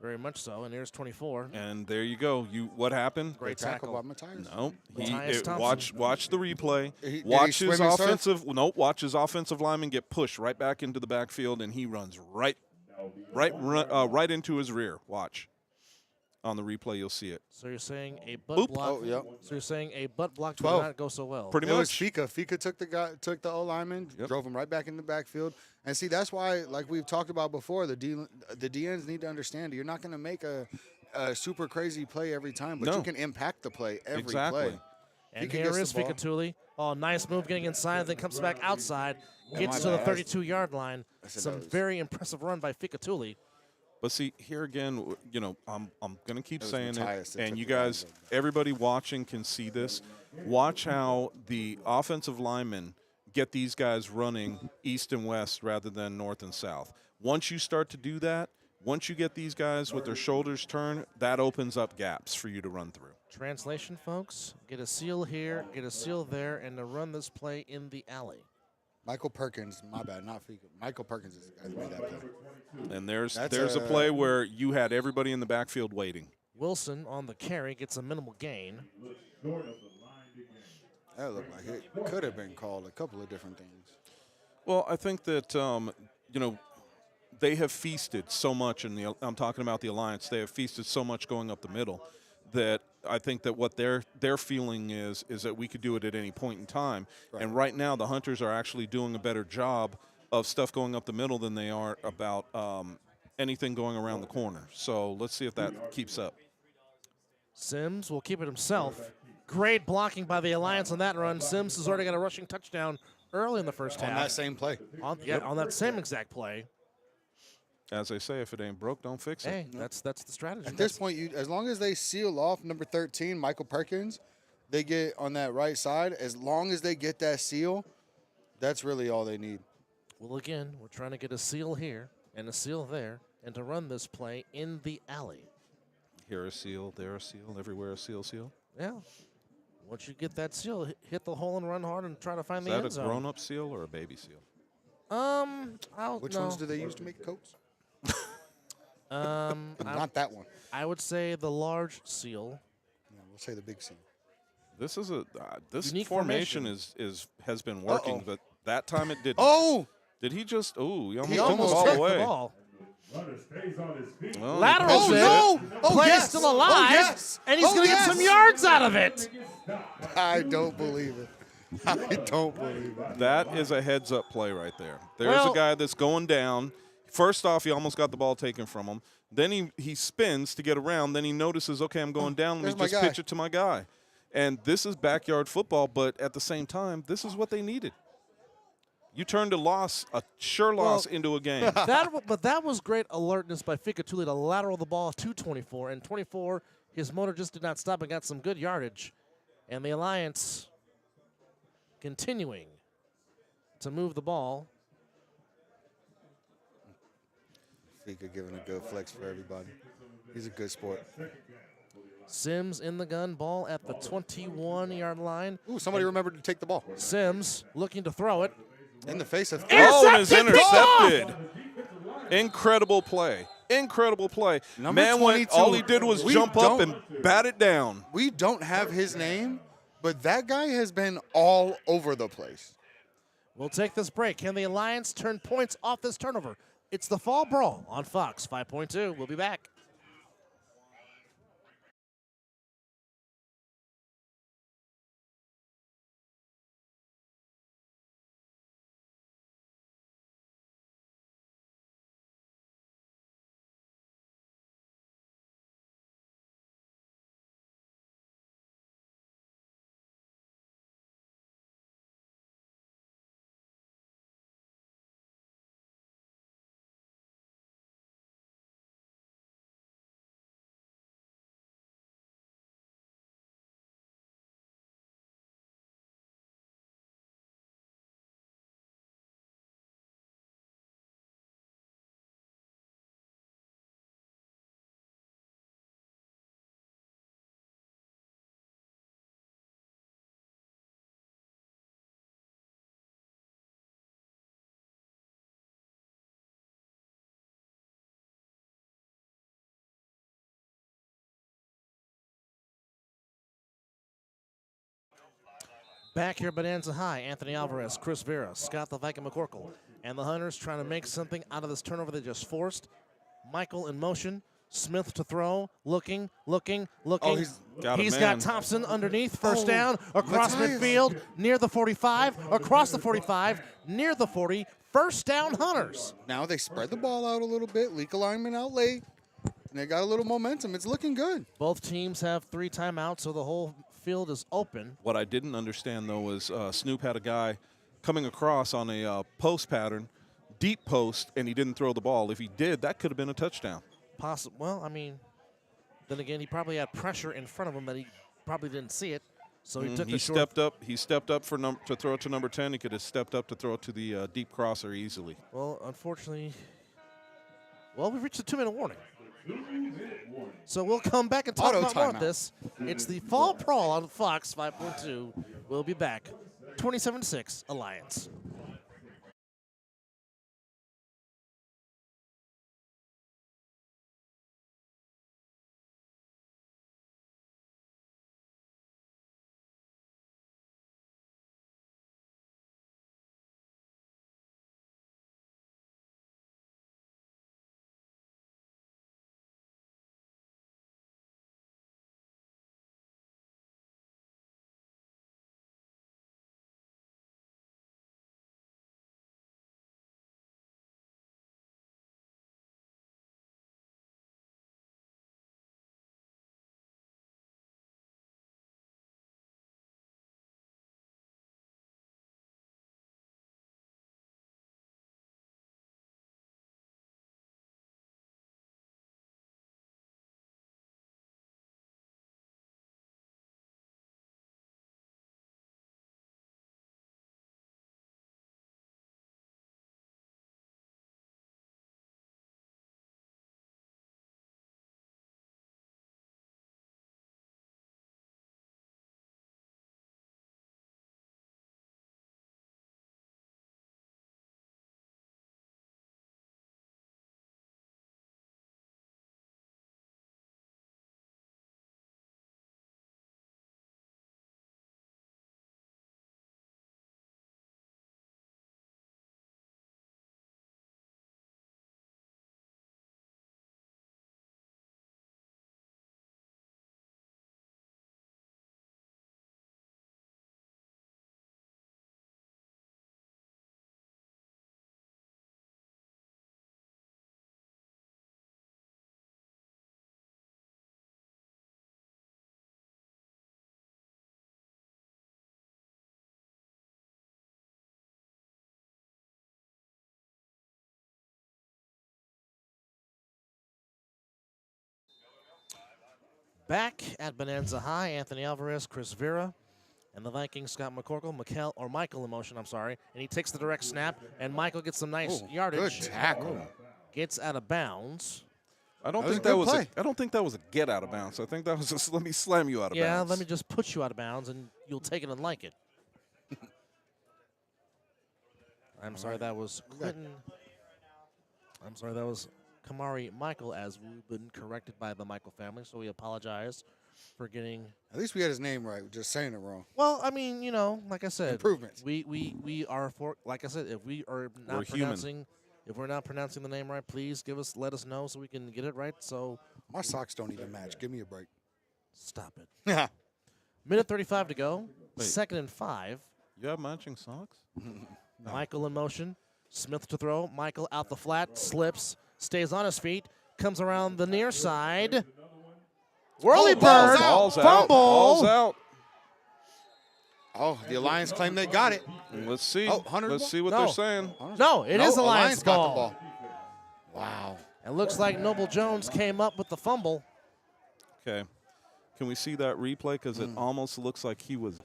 Very much so, and there's 24. And there you go. What happened? Great Tackle tackle. by Matthias. No, Matthias Thompson. watch the replay. Did he Watch swim his and surf? watch his offensive lineman get pushed right back into the backfield, and he runs right into his rear. Watch on the replay, you'll see it. So you're saying a butt Boop. block? Oh, yep. So you're saying a butt block did 12. not go so well? Pretty It was much. Fika. Fika took the O lineman, Yep. drove him right back in the backfield. And see, that's why, like we've talked about before, the DNs need to understand you're not going to make a super crazy play every time, but No. you can impact the play every Exactly. play. And Fika here gets is the ball. Ficatulli. Oh, nice move getting inside, then comes back outside, gets my to the bad. 32-yard line. said Some that was- very impressive run by Ficatulli. But see, here again, I'm going to keep was saying Matthias it, that and took you the guys, guys. everybody watching can see this. Watch how the offensive linemen get these guys running east and west rather than north and south. Once you start to do that, once you get these guys with their shoulders turned, that opens up gaps for you to run through. Translation, folks, get a seal here, get a seal there, and to run this play in the alley. Michael Perkins, my bad, not Fika. Michael Perkins is the guy that made that play. And there's a play where you had everybody in the backfield waiting. Wilson on the carry gets a minimal gain. That looked like it could have been called a couple of different things. Well, I think that, they have feasted so much, I'm talking about the Alliance, they have feasted so much going up the middle that I think that what their feeling is that we could do it at any point in time. Right. And right now the Hunters are actually doing a better job of stuff going up the middle than they are about anything going around the corner. So let's see if that keeps up. Sims will keep it himself. Great blocking by the Alliance on that run. Sims has already got a rushing touchdown early in the first half. On that same play. On that same exact play. As they say, if it ain't broke, don't fix it. Hey, that's the strategy. At this point, as long as they seal off number 13, Michael Perkins, they get on that right side. As long as they get that seal, that's really all they need. Well, again, we're trying to get a seal here and a seal there, and to run this play in the alley. Here a seal, there a seal, everywhere a seal. Yeah. Once you get that seal, hit the hole and run hard and try to find the end zone. Is that a grown-up seal or a baby seal? Which ones do they use to make coats? Not that one. I would say the large seal. Yeah, we'll say the big seal. This is this Unique formation has been working, but that time it didn't. Oh! Did he just? Oh, he He almost almost took took the the away. ball. Runner stays on his feet. Well, Laterals he it. no! Oh, Play yes! still alive. Oh, yes! And he's Oh, going to yes! get some yards out of it. I don't believe it. I don't believe it. That is a heads-up play right there. There's Well- a guy that's going down. First off, he almost got the ball taken from him. Then he spins to get around. Then he notices, okay, I'm going down. Let me there's my just guy. pitch it to my guy. And this is backyard football, but at the same time, this is what they needed. You turned a sure loss into a game. But that was great alertness by Ficatulli to lateral the ball to 24. And 24, his motor just did not stop and got some good yardage. And the Alliance continuing to move the ball. Fika giving a good flex for everybody. He's a good sport. Sims in the gun, ball at the 21-yard line. Ooh, somebody remembered to take the ball. Sims looking to throw it. In the face of... Oh, and it's Intercepted! intercepted. Incredible play. Incredible play. Number Man 22. all he did was We jump up don't- and bat it down. We don't have his name, but that guy has been all over the place. We'll take this break. Can the Alliance turn points off this turnover? It's the Fall Brawl on Fox 5.2. We'll be back. Back here at Bonanza High, Anthony Alvarez, Chris Vera, Scott the Viking McCorkle, and the Hunters trying to make something out of this turnover they just forced. Michael in motion, Smith to throw, looking. Oh, He's got Thompson underneath, first down, across Matthias. midfield, near the 45, across the 45, near the 40, first down Hunters. Now they spread the ball out a little bit, leak alignment out late, and they got a little momentum. It's looking good. Both teams have 3 timeouts, so the whole field is open. What I didn't understand, though, was Snoop had a guy coming across on a post pattern, deep post, and he didn't throw the ball. If he did, that could have been a touchdown. Well, I mean, then again, he probably had pressure in front of him that he probably didn't see it. So he took he the short. stepped up. He stepped up to throw it to number 10. He could have stepped up to throw it to the deep crosser easily. Well, unfortunately, we've reached the 2-minute warning. So we'll come back and talk about more of this. It's the Fall Brawl on Fox 5.2. We'll be back. 27-6 Alliance. Back at Bonanza High, Anthony Alvarez, Chris Vera, and the Vikings, Scott McCorkle, Michael in motion, I'm sorry. And he takes the direct snap, and Michael gets some nice yardage. Good tackle. Gets out of bounds. I don't think that was a get out of bounds. I think that was just let me slam you out of bounds. Yeah, let me just put you out of bounds, and you'll take it and like it. I'm sorry, that was Clinton. I'm sorry, that was Kamari Michael, as we've been corrected by the Michael family, so we apologize for getting. At least we had his name right. We're just saying it wrong. Well, I mean, like I said, improvements. We are for, like I said, if we are not pronouncing, if we're not pronouncing the name right, please let us know so we can get it right. So my socks don't even match. Give me a break. Stop it. Yeah. Minute 35 to go. Wait. 2nd and 5. You have matching socks? No. Michael in motion. Smith to throw. Michael out the flat, slips, stays on his feet, comes around the near side. Whirly bird, Ball's fumble. out. Ball's out. Oh, the Alliance claim they got it. Let's see. Oh, Hunter Let's ball? see what No. they're saying. No, it is Alliance got ball. the ball. Wow. It looks like Noble Jones came up with the fumble. Okay. Can we see that replay? Because it almost looks like he was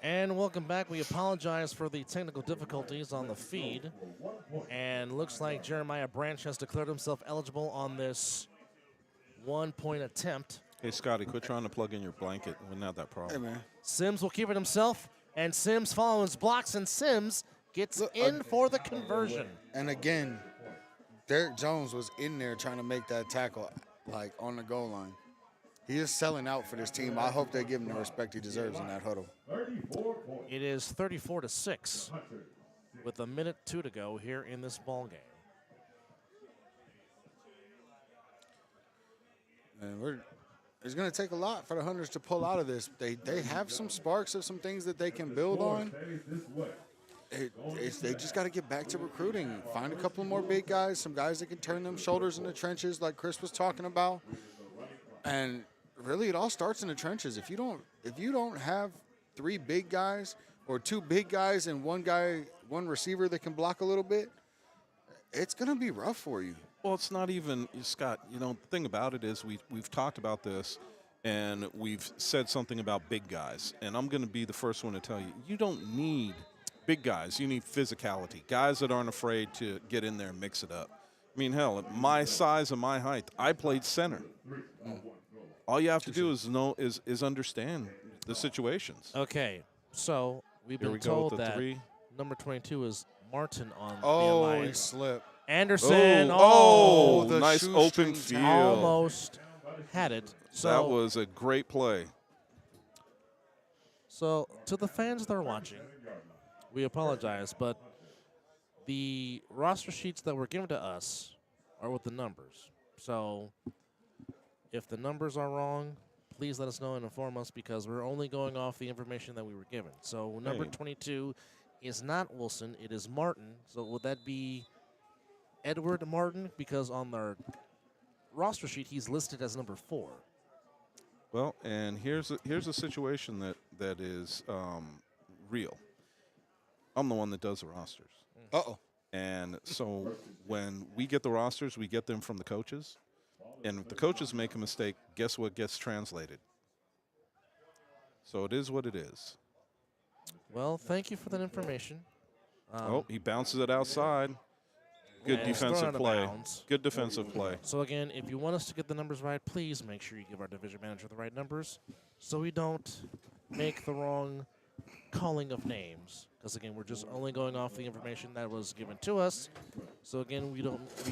And welcome back. We apologize for the technical difficulties on the feed. And looks like Jeremiah Branch has declared himself eligible on this 1-point attempt. Hey, Scotty, quit trying to plug in your blanket. We wouldn't have that problem. Hey, man. Sims will keep it himself, and Sims following his blocks, and Sims gets in for the conversion. And again, Derek Jones was in there trying to make that tackle, like, on the goal line. He is selling out for this team. I hope they give him the respect he deserves in that huddle. It is 34-6 with 1:02 to go here in this ball game. And it's going to take a lot for the Hunters to pull out of this. They have some sparks of some things that they can build on. They just got to get back to recruiting. Find a couple more big guys, some guys that can turn them shoulders in the trenches like Chris was talking about. And really, it all starts in the trenches. If you don't have 3 big guys or 2 big guys and one receiver that can block a little bit, it's going to be rough for you. Well, it's not even, Scott, the thing about it is we've talked about this, and we've said something about big guys. And I'm going to be the first one to tell you, you don't need big guys. You need physicality, guys that aren't afraid to get in there and mix it up. I mean, hell, at my size and my height, I played center. All you have to do is understand the situations. Okay, so we've been told that number 22 is Martin on the Alliance. He slipped. Anderson. Nice open field. Almost had it. So that was a great play. So to the fans that are watching, we apologize, but the roster sheets that were given to us are with the numbers. So if the numbers are wrong, please let us know and inform us, because we're only going off the information that we were given. So number 22 is not Wilson, it is Martin. So would that be Edward Martin? Because on the roster sheet, he's listed as number 4. Well, and here's a situation that is real. I'm the one that does the rosters. Uh-oh. And so when we get the rosters, we get them from the coaches. And if the coaches make a mistake, guess what gets translated? So it is what it is. Well, thank you for that information. He bounces it outside. Good defensive play. Good defensive play. So, again, if you want us to get the numbers right, please make sure you give our division manager the right numbers so we don't make the wrong calling of names. Because, again, we're just only going off the information that was given to us. So, again, we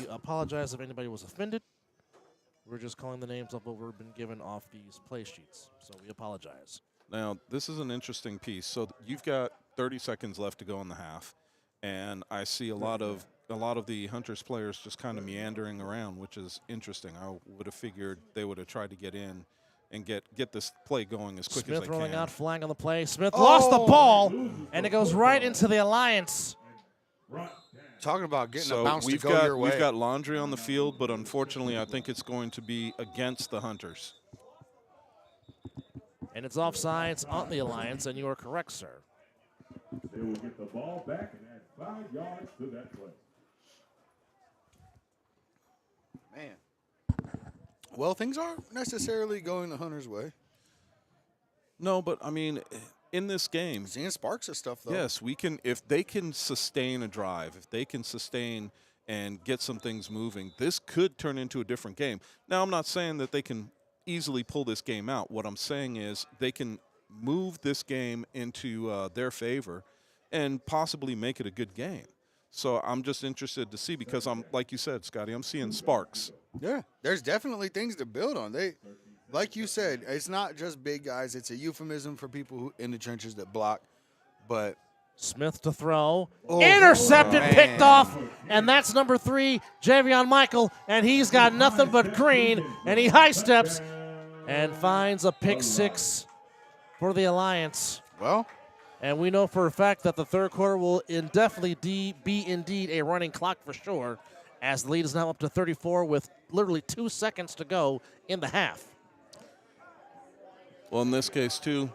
apologize if anybody was offended. We're just calling the names of what we've been given off these play sheets. So we apologize. Now, this is an interesting piece. So you've got 30 seconds left to go in the half, and I see a lot of the Hunters players just kind of meandering around, which is interesting. I would have figured they would have tried to get in and get this play going as quick as they can. Smith rolling out, flag on the play. Smith lost the ball, and it goes right into the Alliance. Talking about getting a bounce to go your way. We've got laundry on the field, but unfortunately I think it's going to be against the Hunters. And it's offsides on the Alliance, and you are correct, sir. They will get the ball back and add 5 yards to that play. Man. Well, things aren't necessarily going the Hunters' way. No, but, I mean, in this game, seeing sparks of stuff, though. Yes, we can. If they can sustain a drive, if they can sustain and get some things moving, this could turn into a different game. Now, I'm not saying that they can easily pull this game out. What I'm saying is they can move this game into their favor and possibly make it a good game. So I'm just interested to see, because I'm, like you said, Scotty, I'm seeing sparks. Yeah, there's definitely things to build on. Like you said, it's not just big guys. It's a euphemism for people who in the trenches that block. But Smith to throw. Intercepted, picked off, and that's number 3, Javion Michael, and he's got nothing but green, and he high steps and finds a pick 6 for the Alliance. Well, and we know for a fact that the third quarter will indefinitely be indeed a running clock for sure, as the lead is now up to 34 with literally 2 seconds to go in the half. Well, in this case, too,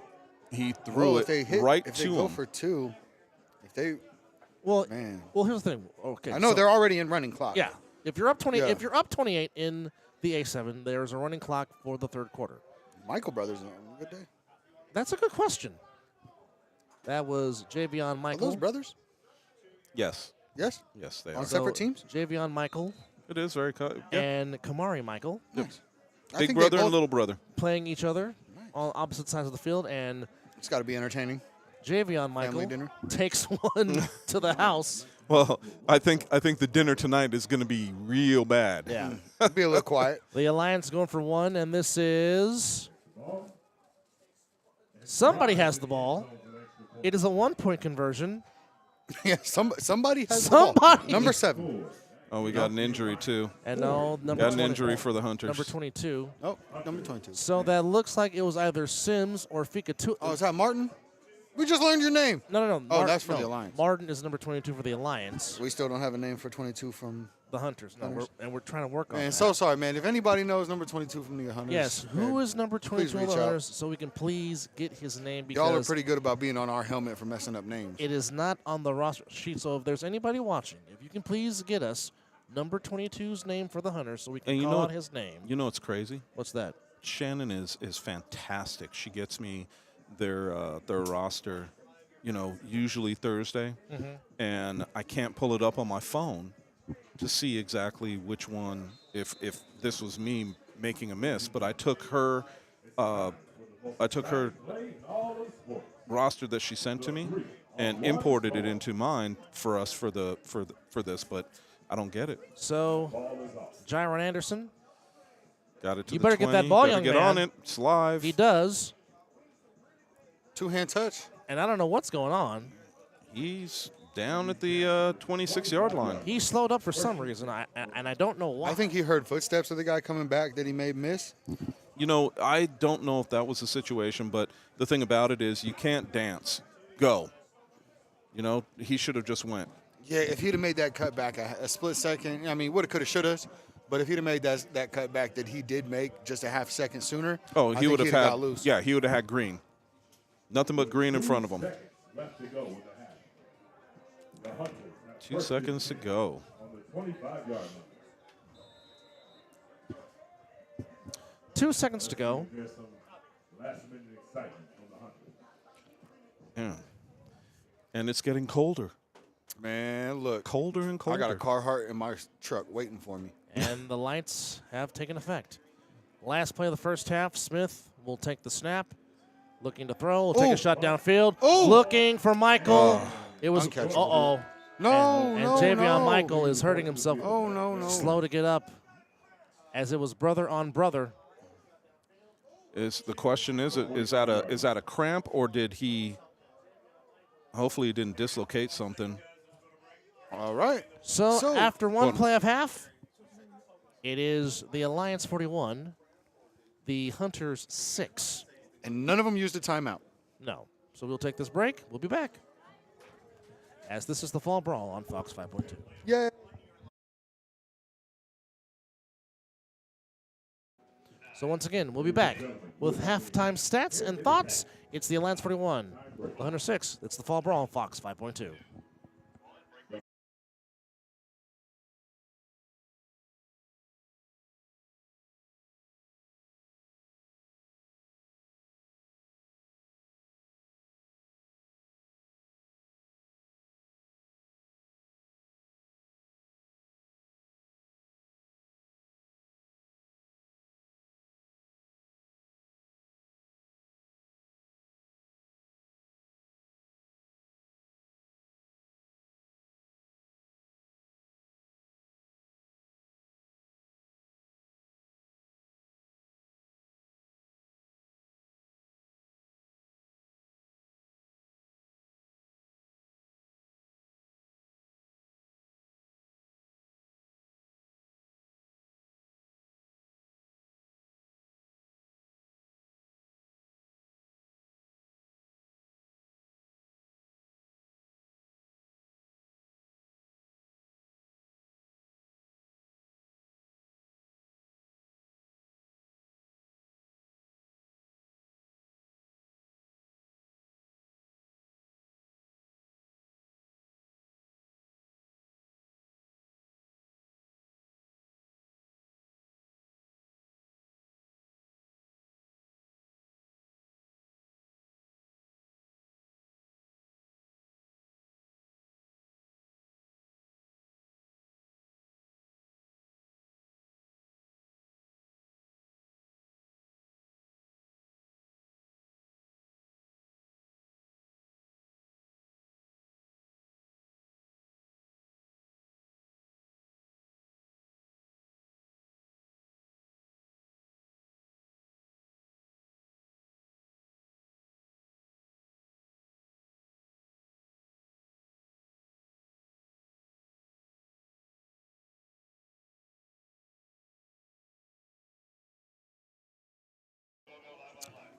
he threw it right to him. If they go for 2, well, man. Well, here's the thing. Okay, I know they're already in running clock. Yeah, if you're up 28 in the A7, there's a running clock for the third quarter. Michael Brothers on a good day. That's a good question. That was Javion Are Michael. those brothers? Yes. Yes. Yes, they On are. separate teams? Javion Michael It is very yeah. and Kamari Michael Nice. I Big think brother they both, and little brother. playing each other on opposite sides of the field, and It's got to be entertaining. Javion Michael dinner. takes one to the house. Well, I think the dinner tonight is going to be real bad. Yeah. Be a little quiet. The Alliance going for one, and this is... Somebody has the ball. It is a 1-point conversion. Yeah, somebody has the ball. Somebody. Number 7. Oh, we got an injury too. And no, number Got an 20 injury for the Hunters. number 22. Oh, number 22. So that looks like it was either Sims or Fika. Oh, is that Martin? We just learned your name. No. Oh, that's for the Alliance. Martin is number 22 for the Alliance. We still don't have a name for 22 from... The Hunters. No, we're trying to work on Man, that. so sorry, man. If anybody knows number 22 from the Hunters... Yes, who is number 22 please on the reach out. Hunters so we can please get his name because Y'all are pretty good about being on our helmet for messing up names. it is not on the roster sheet. So if there's anybody watching, if you can please get us number 22's name for the Hunters so we can And you call know- out his name. You know what's crazy? What's that? Shannon is fantastic. She gets me their roster, usually Thursday, and I can't pull it up on my phone to see exactly which one. If this was me making a miss, but I took her roster that she sent to me and imported it into mine for us for this, but I don't get it. So, Jaron Anderson, Got it to You the better get that 20. ball, Better young get man. on it. It's live. he does, Two-hand touch. and I don't know what's going on. He's down at the 26-yard line. He slowed up for some reason, and I don't know why. I think he heard footsteps of the guy coming back that he may miss. I don't know if that was the situation, but the thing about it is you can't dance. Go. He should have just went. Yeah, if he'd have made that cut back a split second, I mean, woulda, coulda, shoulda. But if he'd have made that cut back that he did make just a half second sooner, Oh, I he think would have he'd had. got loose. Yeah, he would have had green. Nothing but green in front of him. Left to go with the half. The Hunters have 2 seconds to go. on the 25-yard line. 2 seconds to go. There's some last-minute excitement from the Hunters. Yeah. And it's getting colder. Man, look. Colder and colder. I got a Carhartt in my truck waiting for me. And the lights have taken effect. Last play of the first half, Smith will take the snap. Looking to throw, will take a shot downfield. Ooh. Looking for Michael. It was, uncatchable. uh-oh. No, and no, Javion no. Michael is hurting himself. Oh, no, no. Slow to get up as it was brother on brother. The question is that a cramp or did he? Hopefully he didn't dislocate something. All right. So after one Well- play of half, it is the Alliance 41, the Hunters 6. And none of them used a timeout. No. So we'll take this break. We'll be back. As this is the Fall Brawl on Fox 5.2. Yeah. So once again, we'll be back with halftime stats and thoughts. It's the Alliance 41, the Hunter 6. It's the Fall Brawl on Fox 5.2.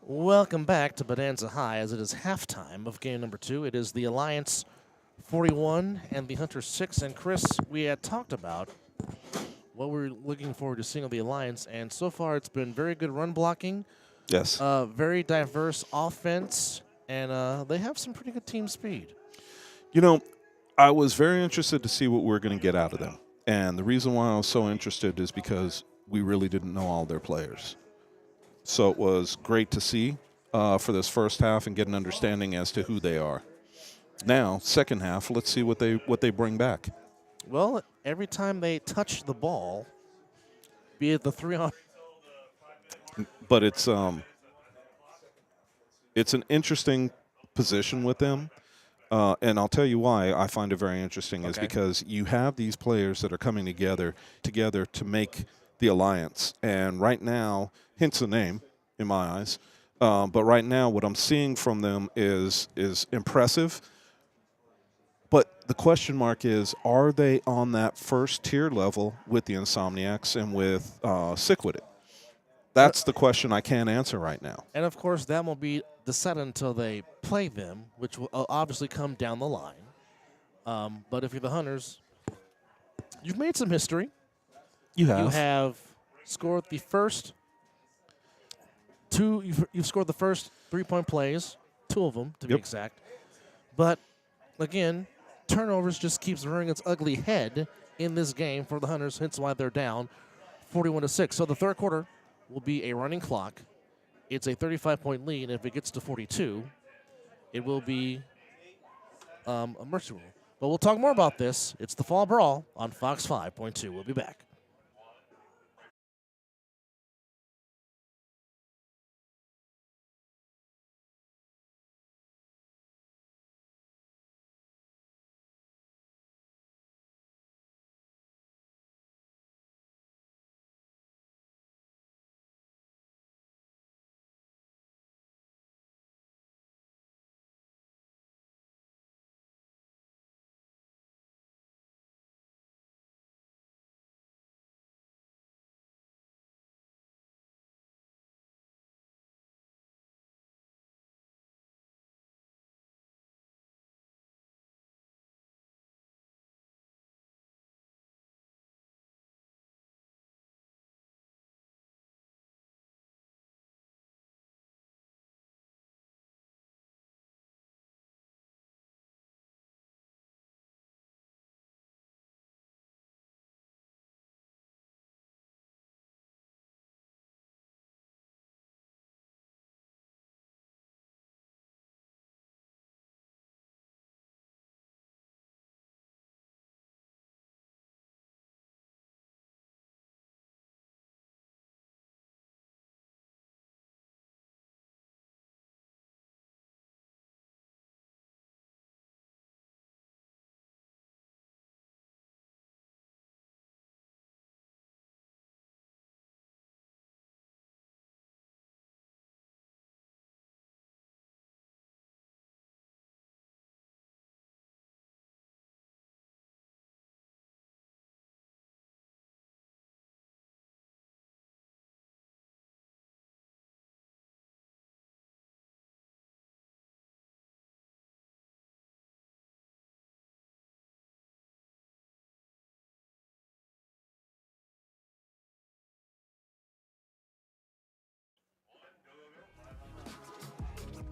Welcome back to Bonanza High as it is halftime of game number 2. It is the Alliance 41 and the Hunters 6. And Chris, we had talked about what we're looking forward to seeing of the Alliance, and so far it's been very good run blocking. Yes. Very diverse offense, and they have some pretty good team speed. You know, I was very interested to see what we're going to get out of them. And the reason why I was so interested is because we really didn't know all their players. So it was great to see for this first half and get an understanding as to who they are. Now, second half, let's see what they bring back. Well, every time they touch the ball, be it the 3-on. But it's an interesting position with them. And I'll tell you why I find it very interesting is because you have these players that are coming together to make the Alliance. And right now, hence the name in my eyes, but right now what I'm seeing from them is impressive. But the question mark is, are they on that first tier level with the Insomniacs and with Sick With It? That's the question I can't answer right now. And, of course, that won't be decided until they play them, which will obviously come down the line. But if you're the Hunters, you've made some history. You have. You have scored the first two. You've scored the first 3-point plays, 2 of them to be exact. But, again, turnovers just keeps rearing its ugly head in this game for the Hunters, hence why they're down 41-6. So the third quarter will be a running clock. It's a 35-point lead, and if it gets to 42, it will be a mercy rule. But we'll talk more about this. It's the Fall Brawl on Fox 5.2. We'll be back.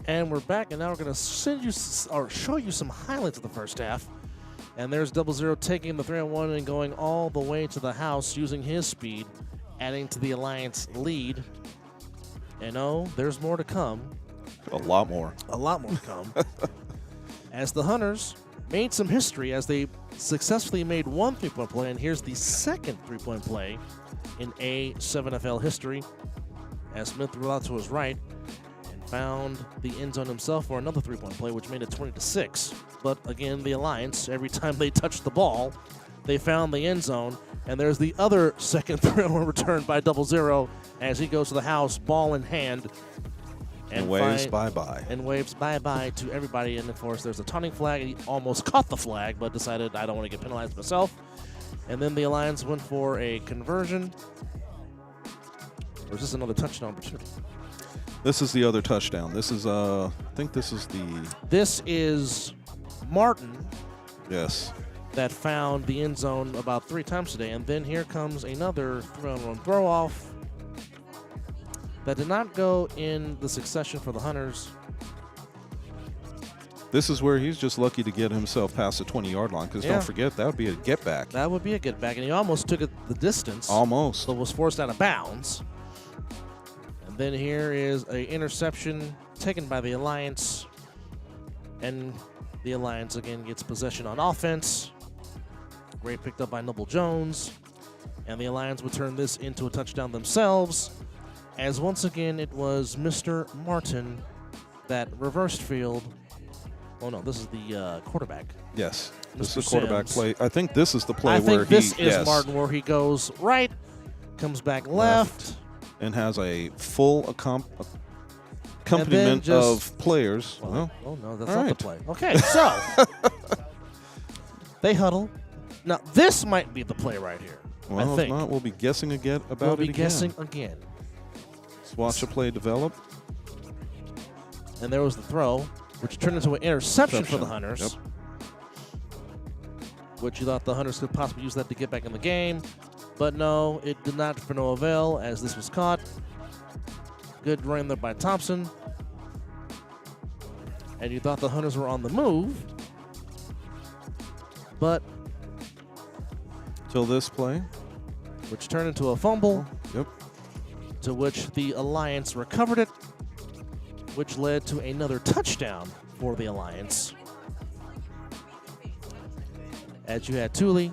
And we're back, and now we're going to show you some highlights of the first half. And there's 00 taking the 3-on-1 and going all the way to the house using his speed, adding to the Alliance lead. And there's more to come. A lot more. A lot more to come. As the Hunters made some history as they successfully made 1 3-point play, and here's the second 3-point play in A7FL history. As Smith threw out to his right, found the end zone himself for another 3-point play, which made it 20-6. But again, the Alliance, every time they touched the ball, they found the end zone. And there's the other second 3-on-1 return by 00 as he goes to the house, ball in hand. And waves bye-bye. And waves bye-bye to everybody. And, of course, there's a taunting flag. He almost caught the flag, but decided I don't want to get penalized myself. And then the Alliance went for a conversion. Or is this another touchdown opportunity? This is the other touchdown. This is, I think this is the... This is Martin. Yes. That found the end zone about 3 times today. And then here comes another 3-on-1 throw-off that did not go in the succession for the Hunters. This is where he's just lucky to get himself past the 20-yard line, because don't forget, that would be a get-back. That would be a get-back, and he almost took it the distance. Almost. But was forced out of bounds. And then here is an interception taken by the Alliance. And the Alliance, again, gets possession on offense. Great picked up by Noble Jones. And the Alliance would turn this into a touchdown themselves, as once again it was Mr. Martin that reversed field. Oh, no, this is the quarterback. Yes, this Mr. is the quarterback Sims. play. I think this is the play where I think this is Martin, where he goes right, comes back left. And has a full accompaniment of players. Well, oh, no, that's not the play. Okay, so they huddle. Now, this might be the play right here. Well, I think. if not, we'll be guessing about it again. We'll be guessing again. Let's watch the play develop. And there was the throw, which turned into an interception for the Hunters. Yep. Which you thought the Hunters could possibly use that to get back in the game. But no, it did not for no avail, as this was caught. Good run there by Thompson. And you thought the Hunters were on the move. But till this play, which turned into a fumble. Yep. To which the Alliance recovered it, which led to another touchdown for the Alliance. As you had Thule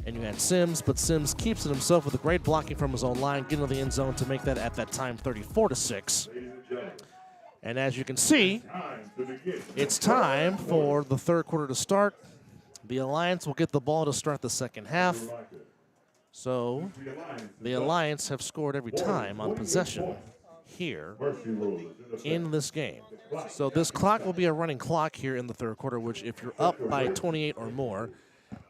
and you had Sims, but Sims keeps it himself with a great blocking from his own line, getting to the end zone to make that at that time 34-6. And as you can see, it's time for the third quarter to start. The Alliance will get the ball to start the second half. So the Alliance have scored every time on possession here in this game. So this clock will be a running clock here in the third quarter, which if you're up by 28 or more,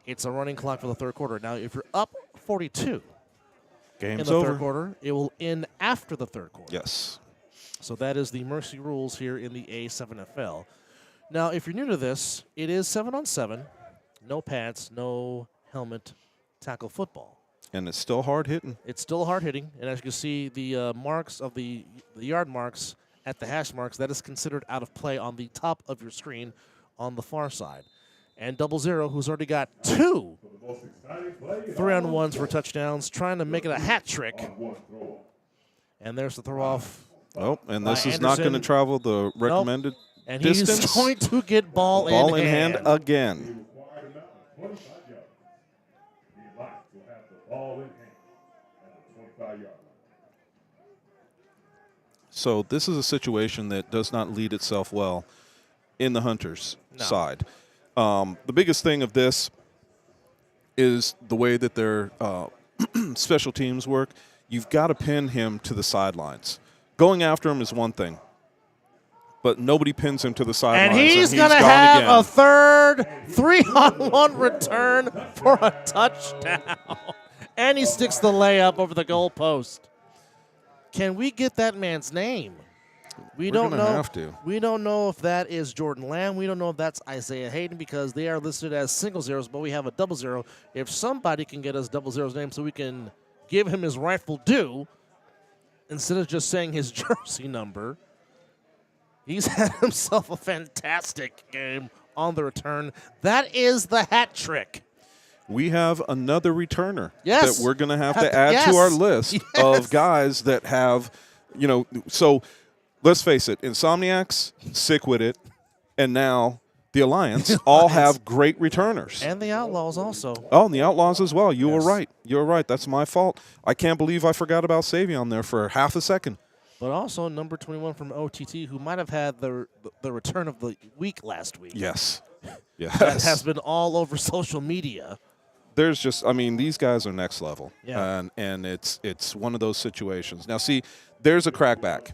it's a running clock for the third quarter. Now, if you're up 42 in the third quarter, it will end after the third quarter. Yes. So that is the mercy rules here in the A7FL. Now, if you're new to this, it is 7-on-7, no pads, no helmet, tackle football. And it's still hard hitting. It's still hard hitting, and as you can see, the marks of the yard marks at the hash marks, that is considered out of play on the top of your screen on the far side. And 00, who's already got 2 3-on-1s for touchdowns, trying to make it a hat trick. And there's the throw off. Oh, and this is not going to travel the recommended and distance. He's going to get ball in hand again. So this is a situation that does not lead itself well in the Hunters' side. The biggest thing of this is the way that their special teams work. You've got to pin him to the sidelines. Going after him is one thing, but nobody pins him to the sidelines. And he's going to have a third 3-on-1 return for a touchdown. And he sticks the layup over the goalpost. Can we get that man's name? We don't know. Have to. We don't know if that is Jordan Lamb. We don't know if that's Isaiah Hayden, because they are listed as single zeros, but we have a 00. If somebody can get us 00's name so we can give him his rightful due instead of just saying his jersey number, he's had himself a fantastic game on the return. That is the hat trick. We have another returner that we're going to have to add to our list of guys that have, so let's face it, Insomniacs, sick with it, and now the Alliance all have great returners. And the Outlaws also. Oh, and the Outlaws as well. You were right. You were right. That's my fault. I can't believe I forgot about Savion there for half a second. But also number 21 from OTT, who might have had the return of the week last week. Yes. Yes. That has been all over social media. There's just, these guys are next level. Yeah. And it's one of those situations. Now, see, there's a crackback.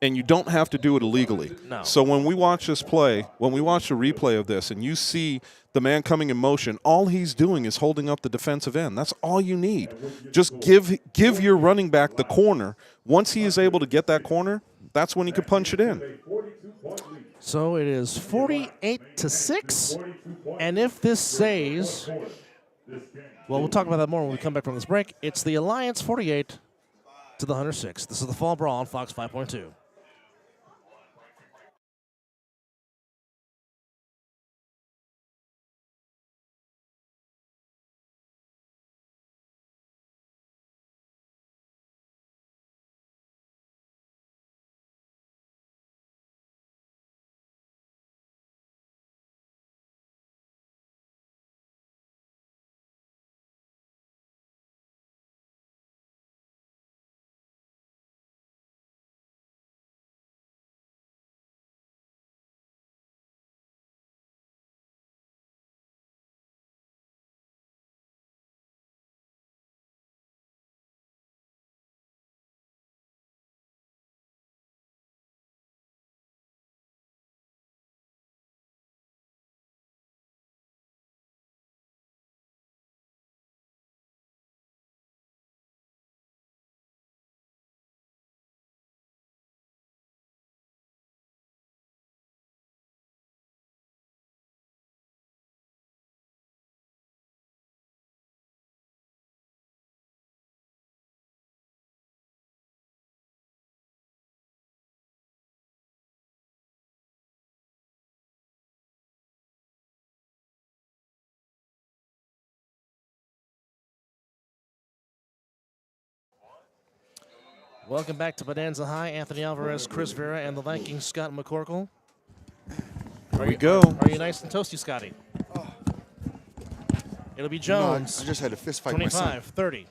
And you don't have to do it illegally. No. So when we watch this play, when we watch the replay of this, and you see the man coming in motion, all he's doing is holding up the defensive end. That's all you need. Just give your running back the corner. Once he is able to get that corner, that's when he can punch it in. So it is 48-6, and if this stays, well, we'll talk about that more when we come back from this break. It's the Alliance 48 to the Hunter 6. This is the Fall Brawl on Fox 5.2. Welcome back to Bonanza High. Anthony Alvarez, Chris Vera, and the Vikings, Scott McCorkle. There we go. Are you nice and toasty, Scotty? It'll be Jones. I just had a fist fight with my son. 25-30.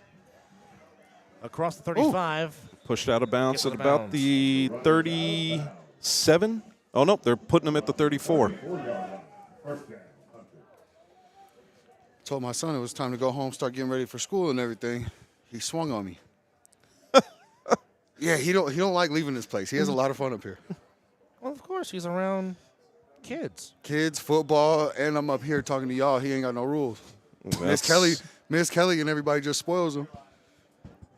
Across the 35. Pushed out of bounds Gets at out of about bounds. the 37. Oh, no, they're putting him at the 34. Told my son it was time to go home, start getting ready for school and everything. He swung on me. Yeah, he don't like leaving this place. He has a lot of fun up here. Well, of course, he's around kids. Kids, football, and I'm up here talking to y'all. He ain't got no rules. Miss Kelly and everybody just spoils him.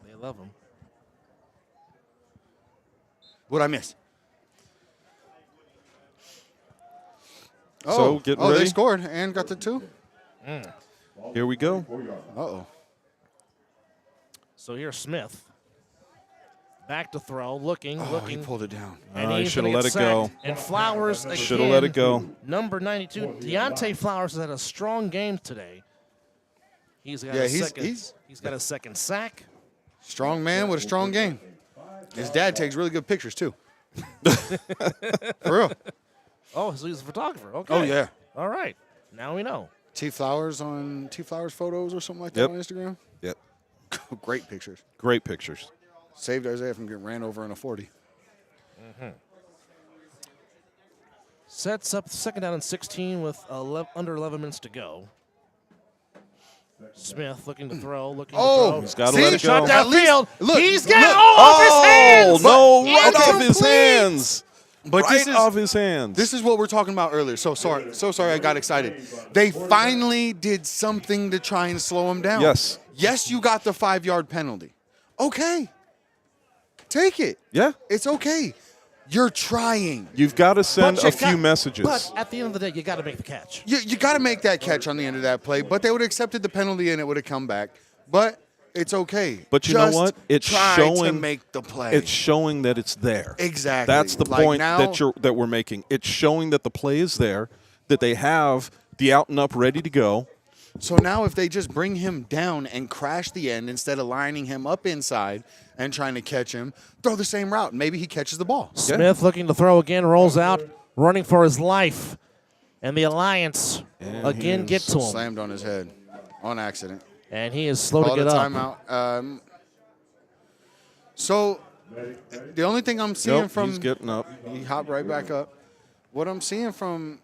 They love him. What'd I miss? So, getting they ready. scored and got the 2. Here we go. Uh-oh. So here's Smith. Back to throw, looking. He pulled it down. And He he's should gonna have get let it go. sacked. And Flowers again. Should have let it go. Number 92, Deontay Flowers has had a strong game today. He's got he's got a second sack. Strong man with a strong game. His dad takes really good pictures, too. For real. Oh, so he's a photographer. Okay. Oh, yeah. All right. Now we know. T Flowers photos or something like that Yep. on Instagram. Yep. Great pictures. Great pictures. Saved Isaiah from getting ran over in a 40. Sets up second down and 16 with under 11 minutes to go. Smith looking to throw, looking to throw. He's got to let it go. Shot downfield. Look, He's got it off his hands. No, right Incomplete. off his hands. But Right off his hands. This is what we're talking about earlier. So sorry I got excited. They finally did something to try and slow him down. Yes. Yes, you got the 5-yard penalty. Okay. Take it. Yeah. It's okay. You're trying. You've got to send But you a few messages. But at the end of the day, you got to make the catch. You got to make that catch on the end of that play, but they would have accepted the penalty and it would have come back. But it's okay. But you know what? It's try showing to make the play. It's showing that it's there. Exactly. That's the Like point now- that we're making. It's showing that the play is there, that they have the out and up ready to go. So now if they just bring him down and crash the end instead of lining him up inside and trying to catch him, throw the same route. Maybe he catches the ball. Smith looking to throw again, rolls out, running for his life. And the Alliance again get to him. Slammed on his head on accident. And he is slow to Called get a up. timeout. So the only thing I'm seeing Nope, from he's getting up. he hopped right back up. What I'm seeing from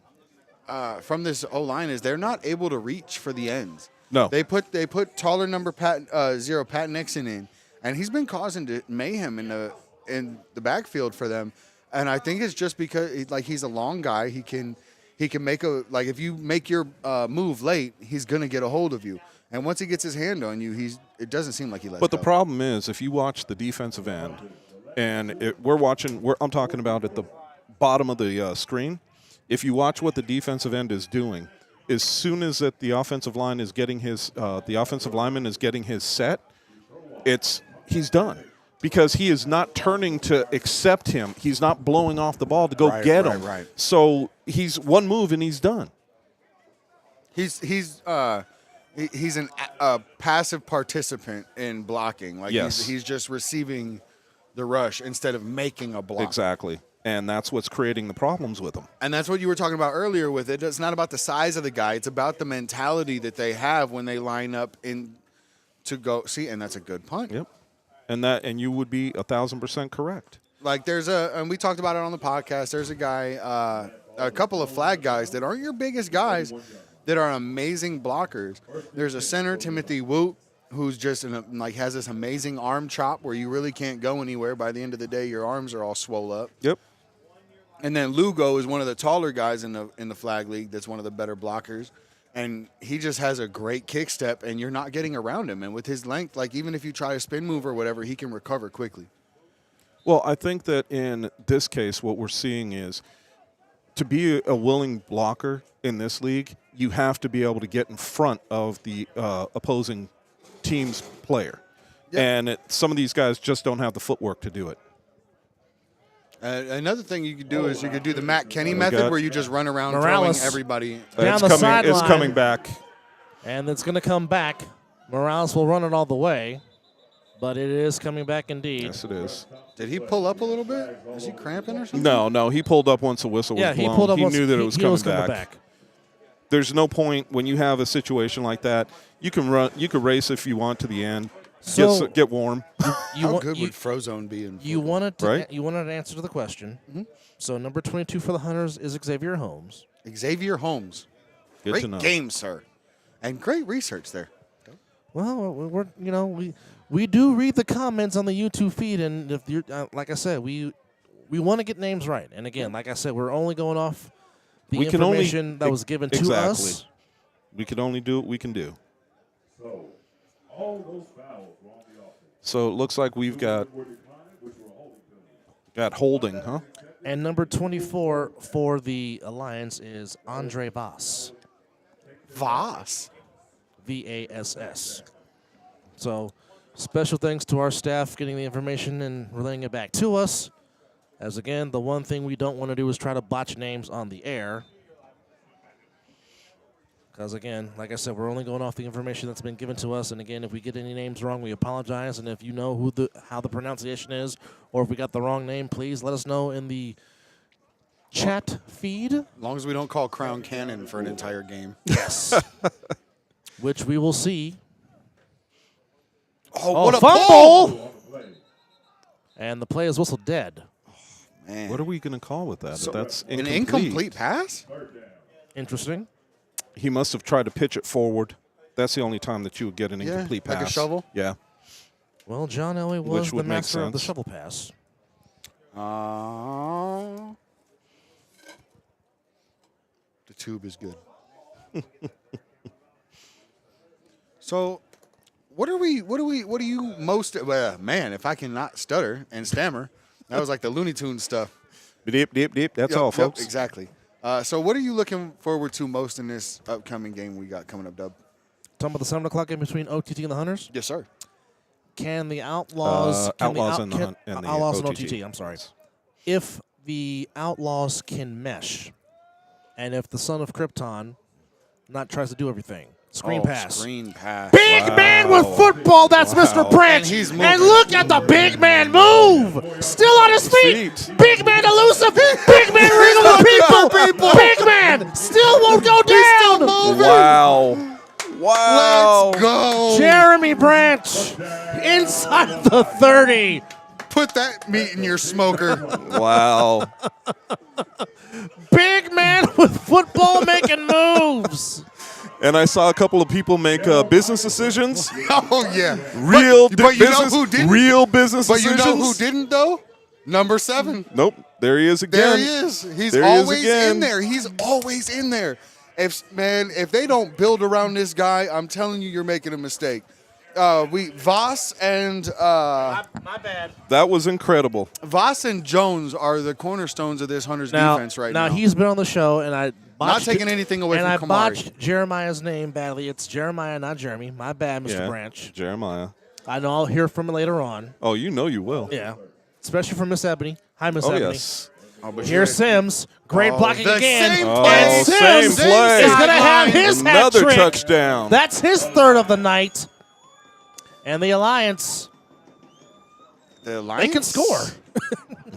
this O-line is they're not able to reach for the ends. No. They put taller number 0 Pat Nixon in, and he's been causing mayhem in in the backfield for them. And I think it's just because like he's a long guy. He can make if you make your move late, he's gonna get a hold of you. And once he gets his hand on you, it doesn't seem like he lets But go. the problem is, if you watch the defensive end, and I'm talking about at the bottom of the screen. If you watch what the defensive end is doing, as soon as that the offensive line is getting the offensive lineman is getting his set, he's done. Because he is not turning to accept him. He's not blowing off the ball to go get him. Right. So he's one move and he's done. He's a passive participant in blocking. Like Yes. he's just receiving the rush instead of making a block. Exactly. And that's what's creating the problems with him. And that's what you were talking about earlier with it. It's not about the size of the guy. It's about the mentality that they have when they line up in to go. See, and that's a good punt. Yep. And you would be 1,000% correct. Like and we talked about it on the podcast. There's a guy, a couple of flag guys that aren't your biggest guys that are amazing blockers. There's a center, Timothy Woot, who's just has this amazing arm chop where you really can't go anywhere. By the end of the day, your arms are all swole up. Yep. And then Lugo is one of the taller guys in the flag league. That's one of the better blockers. And he just has a great kick step, and you're not getting around him. And with his length, like even if you try a spin move or whatever, he can recover quickly. Well, I think that in this case, what we're seeing is to be a willing blocker in this league, you have to be able to get in front of the opposing team's player. Yep. And some of these guys just don't have the footwork to do it. Another thing you could do is you could do the Matt Kenny method where you just run around Morales throwing everybody. down the sideline. It's coming back. And it's going to come back. Morales will run it all the way, but it is coming back indeed. Yes, it is. Did he pull up a little bit? Is he cramping or something? No, he pulled up once the whistle was blown. He pulled up. He once knew that it was coming coming back. There's no point when you have a situation like that. You can run. You can race if you want to the end. So get warm. How good would Frozone be in football? You wanted to Right? You wanted an answer to the question. Mm-hmm. So number 22 for the Hunters is Xavier Holmes. Xavier Holmes. Good Great to know. game, sir. And great research there. Well, we do read the comments on the YouTube feed, and if you're like I said, we want to get names right. And again, like I said, we're only going off the information that was given to us. We can only do what we can do. So, all those fouls were on the offense. So it looks like we've got holding, huh? And number 24 for the Alliance is Andre Voss. Voss. VASS. So special thanks to our staff getting the information and relaying it back to us. As again, the one thing we don't want to do is try to botch names on the air. Because again, like I said, we're only going off the information that's been given to us. And again, if we get any names wrong, we apologize. And if you know how the pronunciation is, or if we got the wrong name, please let us know in the chat feed. As long as we don't call Crown Cannon for an entire game. Yes. Which we will see. Oh, what a fumble! And the play is whistled dead. Man. What are we going to call with that? So, That's an incomplete. incomplete pass? Interesting. He must have tried to pitch it forward. That's the only time that you would get an incomplete pass. Like a shovel? Yeah. Well, John Elway was Which the would make master of the sense. shovel pass. The tube is good. So, what do you most, well, man, if I cannot stutter and stammer, that was like the Looney Tunes stuff. Deep, deep, deep. That's Yep, all, yep, folks. exactly. So what are you looking forward to most in this upcoming game we got coming up, Dub? Talking about the 7 o'clock game between OTT and the Hunters? Yes, sir. Can the Outlaws... Outlaws and the Outlaws and OTT. OTT, I'm sorry. If the Outlaws can mesh, and if the Son of Krypton not tries to do everything, screen pass. Screen pass. Big man with football, that's Mr. Branch. And he's moving. And look at the big man move. Still on his feet. Big man elusive. Big man wriggle the people. Big man still won't go down. Wow. Wow. Let's go. Jeremy Branch inside the 30. Put that meat in your smoker. Wow. Big man with football making moves. And I saw a couple of people make business decisions. Oh, yeah. Real but you know business. who didn't? Real business But decisions. you know who didn't, though? Number 7. Nope. There he is again. There he is. He's There he is always again. in there. He's always in there. If they don't build around this guy, I'm telling you, you're making a mistake. Voss and My bad. That was incredible. Voss and Jones are the cornerstones of this Hunters defense right now. Now he's been on the show, and I botched Not taking anything away and from I Kamari. botched Jeremiah's name badly. It's Jeremiah, not Jeremy. My bad, Mr. Yeah. Branch. Jeremiah. I know I'll hear from him later on. Oh, you know you will. Yeah, especially from Miss Ebony. Hi, Miss Oh, Ebony. yes. Here's Sims. Great blocking the again. same Oh, play. And same Sims play. is going to have his hat Another trick. touchdown. That's his 3rd of the night. And the Alliance, The they can score.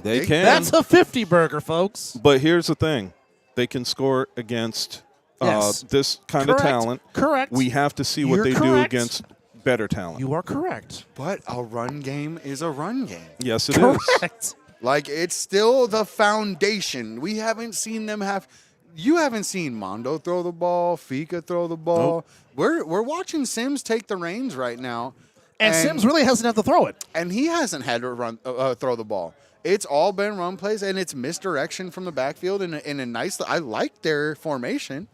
They can. That's a 50 burger, folks. But here's the thing. They can score against Yes. this kind Correct. of talent. Correct. We have to see what You're they do correct. against better talent. You are correct. But a run game is a run game. Yes, it is. Correct. Like, it's still the foundation. We haven't seen them have. You haven't seen Mondo throw the ball, Fika throw the ball. Nope. We're watching Sims take the reins right now. And Sims really hasn't had to throw it. And he hasn't had to throw the ball. It's all been run plays, and it's misdirection from the backfield in a nice. I like their formation.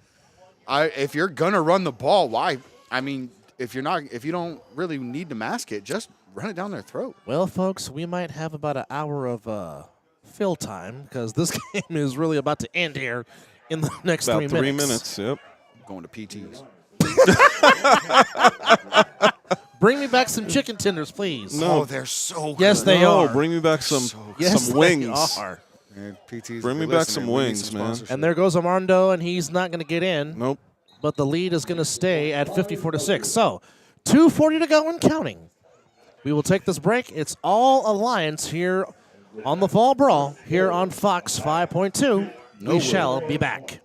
If you're gonna run the ball, why? I mean, if you don't really need to mask it, just run it down their throat. Well, folks, we might have about an hour of fill time because this game is really about to end here in the next About 3 3 minutes. minutes. Yep. Going to PTs. Bring me back some chicken tenders, please. No. Oh, they're so good. Yes, they No, are. bring me back some Yes, some wings. They are. Man, PTs, Bring me if you're back listening, some we need wings, man. sponsorship. And there goes Armando, and he's not going to get in. Nope. But the lead is going to stay at 54-6. So, 2:40 to go and counting. We will take this break. It's all Alliance here on the Fall Brawl here on Fox 5.2. We shall be back.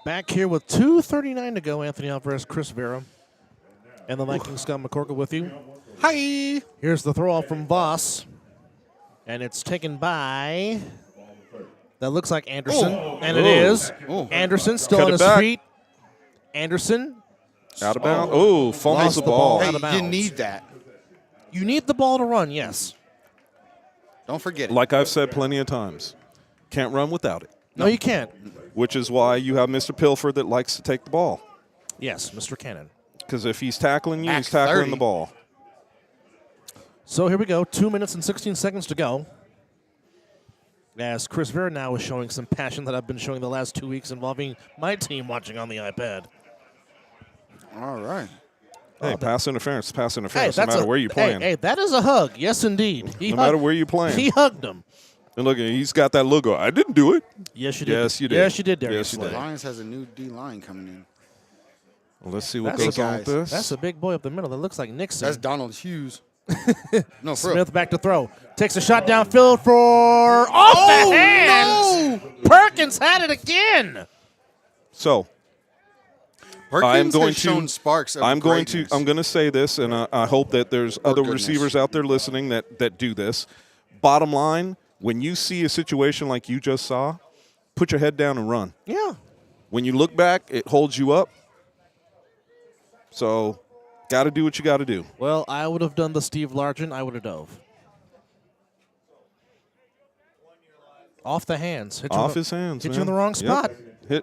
Back here with 2:39 to go. Anthony Alvarez, Chris Vera, and the Viking Scott McCorkle with you. Hi. Here's the throw off from Voss, and it's taken by. That looks like Anderson, and it is. Anderson still Cut on it his back. feet. Anderson, Out of bounds. Oh, fumbles Lost the the ball. ball. Hey, Out of you bounds. need that. you need the ball to run, yes. Don't forget it. Like I've said plenty of times, can't run without it. No, you can't. Which is why you have Mr. Pilfer that likes to take the ball. Yes, Mr. Cannon. Because if he's tackling you, Act he's tackling 30. the ball. So here we go. 2 minutes and 16 seconds to go. As Chris Vera now is showing some passion that I've been showing the last 2 weeks involving my team watching on the iPad. All right. Hey, pass interference, pass Hey, interference. No that's matter where you're playing. Hey, that is a hug. Yes, indeed. No matter where you're playing. He hugged him. And look, he's got that logo. I didn't do it. Yes, you did. Yes, you did. Yes, you did, Darius Yes, you Slay. did. Lions has a new D line coming in. Well, let's see what That's goes on with guys. this. That's a big boy up the middle. That looks like Nixon. That's Donald Hughes. No, for real. Smith back to throw. Takes a shot downfield for off the hands. Perkins had it again. So Perkins I'm going has shown to. sparks of I'm going greatness. to say this, and I hope that there's other goodness. receivers out there listening that do this. Bottom line, when you see a situation like you just saw, put your head down and run. Yeah. When you look back, it holds you up. So, got to do what you got to do. Well, I would have done the Steve Largent. I would have dove. Off the hands. Hit you Off in the- his hands. Hit man. you in the wrong Yep. spot.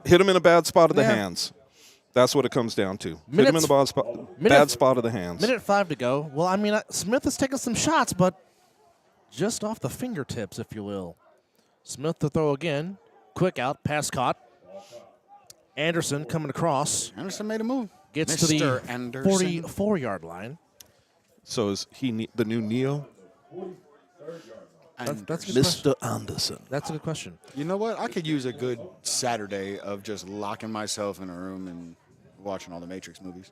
Hit him in a bad spot of the Yeah. hands. That's what it comes down to. Hit him in the bad spot of the hands. Minute 5 to go. Well, I mean, Smith has taken some shots, but just off the fingertips, if you will. Smith to throw again. Quick out. Pass caught. Anderson coming across. Anderson made a move. Gets Mr. to the Anderson. 44-yard line. So is he the new Neo? That's a good question. Mr. Anderson. That's a good question. You know what? I could use a good Saturday of just locking myself in a room and watching all the Matrix movies.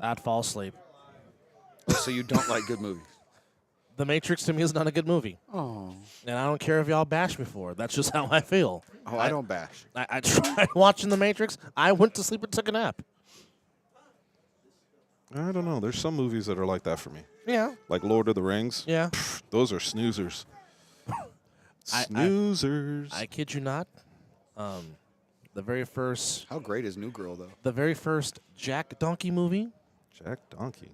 I'd fall asleep. So you don't like good movies? The Matrix to me is not a good movie. Oh. And I don't care if y'all bash me for it. That's just how I feel. Oh, I don't bash. I tried watching The Matrix. I went to sleep and took a nap. I don't know. There's some movies that are like that for me. Yeah. Like Lord of the Rings. Yeah. Those are snoozers. Snoozers. I kid you not. The very first. How great is New Girl, though? The very first Jack Donkey movie. Jack Donkey.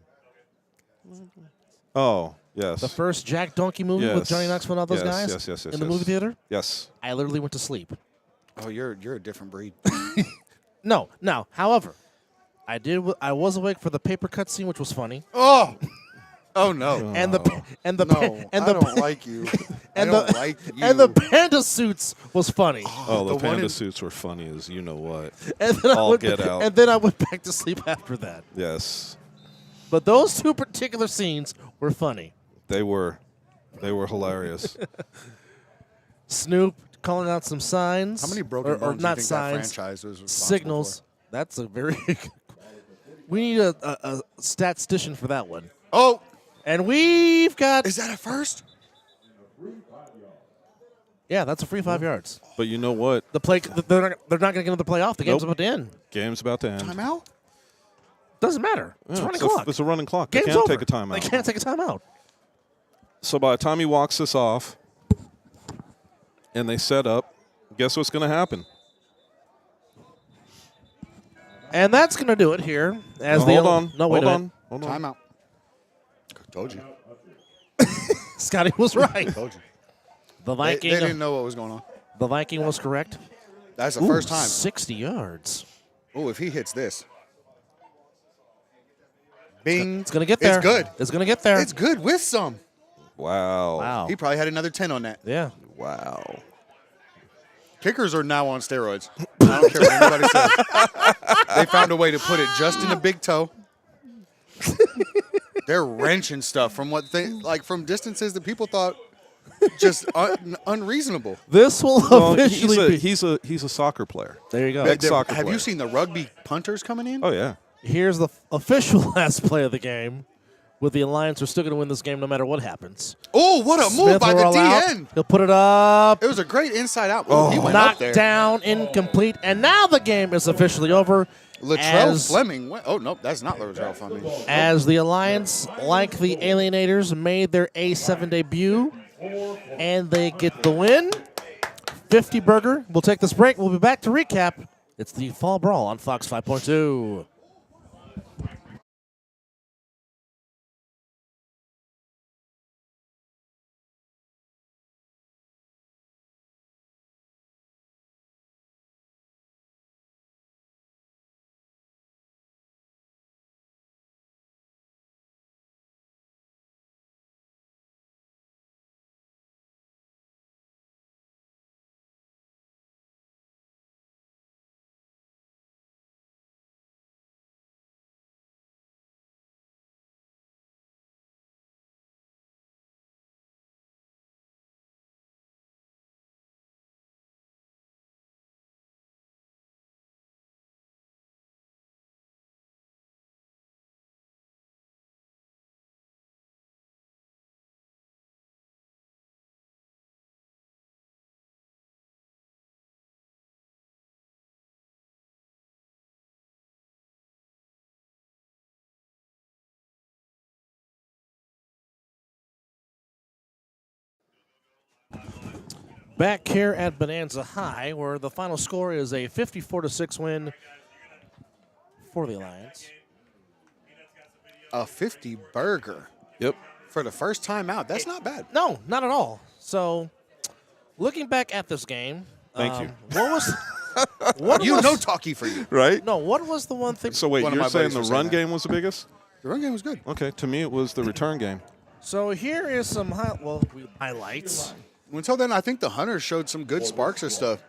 Oh, yes. The first Jack Donkey movie with Johnny Knoxville and all those guys. Yes, in the movie theater. Yes. I literally went to sleep. Oh, you're a different breed. No. However, I was awake for the paper cut scene, which was funny. Oh. Oh no. And the I don't like you. I don't like you. And the panda suits was funny. Oh, the panda suits were funny as you know what. And then get out. And then I went back to sleep after that. Yes. But those two particular scenes were funny. They were hilarious. Snoop calling out some signs. How many broken bones not do you think signs, that franchise was responsible signals. for? That's a very. We need a statistician for that one. Oh, and we've got. Is that a first? Yeah, that's a free 5 yards. But you know what? They're not going to get into the playoff. The game's about to end. Game's about to end. Timeout? Doesn't matter. It's a running clock. It's a running clock. Game's they can't over. take a timeout. They can't take a timeout. So by the time he walks this off and they set up, guess what's going to happen? And that's going to do it here. Hold on. Timeout. Told you. Scotty was right. Told you. The Viking. They didn't know what was going on. The Viking was correct. That's the first time. 60 yards. Oh, if he hits this. Bing. It's going to get there. It's good. It's going to get there. It's good with some. Wow. He probably had another 10 on that. Yeah. Wow. Kickers are now on steroids. I don't care what anybody says. They found a way to put it just in the big toe. They're wrenching stuff from from distances that people thought just unreasonable. This will officially be. He's a soccer player. There you go. Have you seen the rugby punters coming in? Oh, yeah. Here's the official last play of the game. With the Alliance, we're still going to win this game no matter what happens. Oh, what a move by the DN. He'll put it up. It was a great inside out move. He went knocked up there. down, incomplete, and now the game is officially over. Latrell Fleming. Oh, no, that's not Latrell Fleming. As the Alliance, like the Alienators, made their A7 debut, and they get the win. 50 burger. We'll take this break. We'll be back to recap. It's the Fall Brawl on Fox 5.2. Back here at Bonanza High, where the final score is a 54-6 win for the Alliance. A 50 burger. Yep. For the first time out. That's not bad. No, not at all. So, looking back at this game. Thank you. talkie for you. Right? No, what was the one thing? So wait, One of you're my saying buddies the was run saying that. game was the biggest? The run game was good. Okay, to me it was the return game. So here is some highlights. Until then, I think the Hunters showed some good sparks of stuff.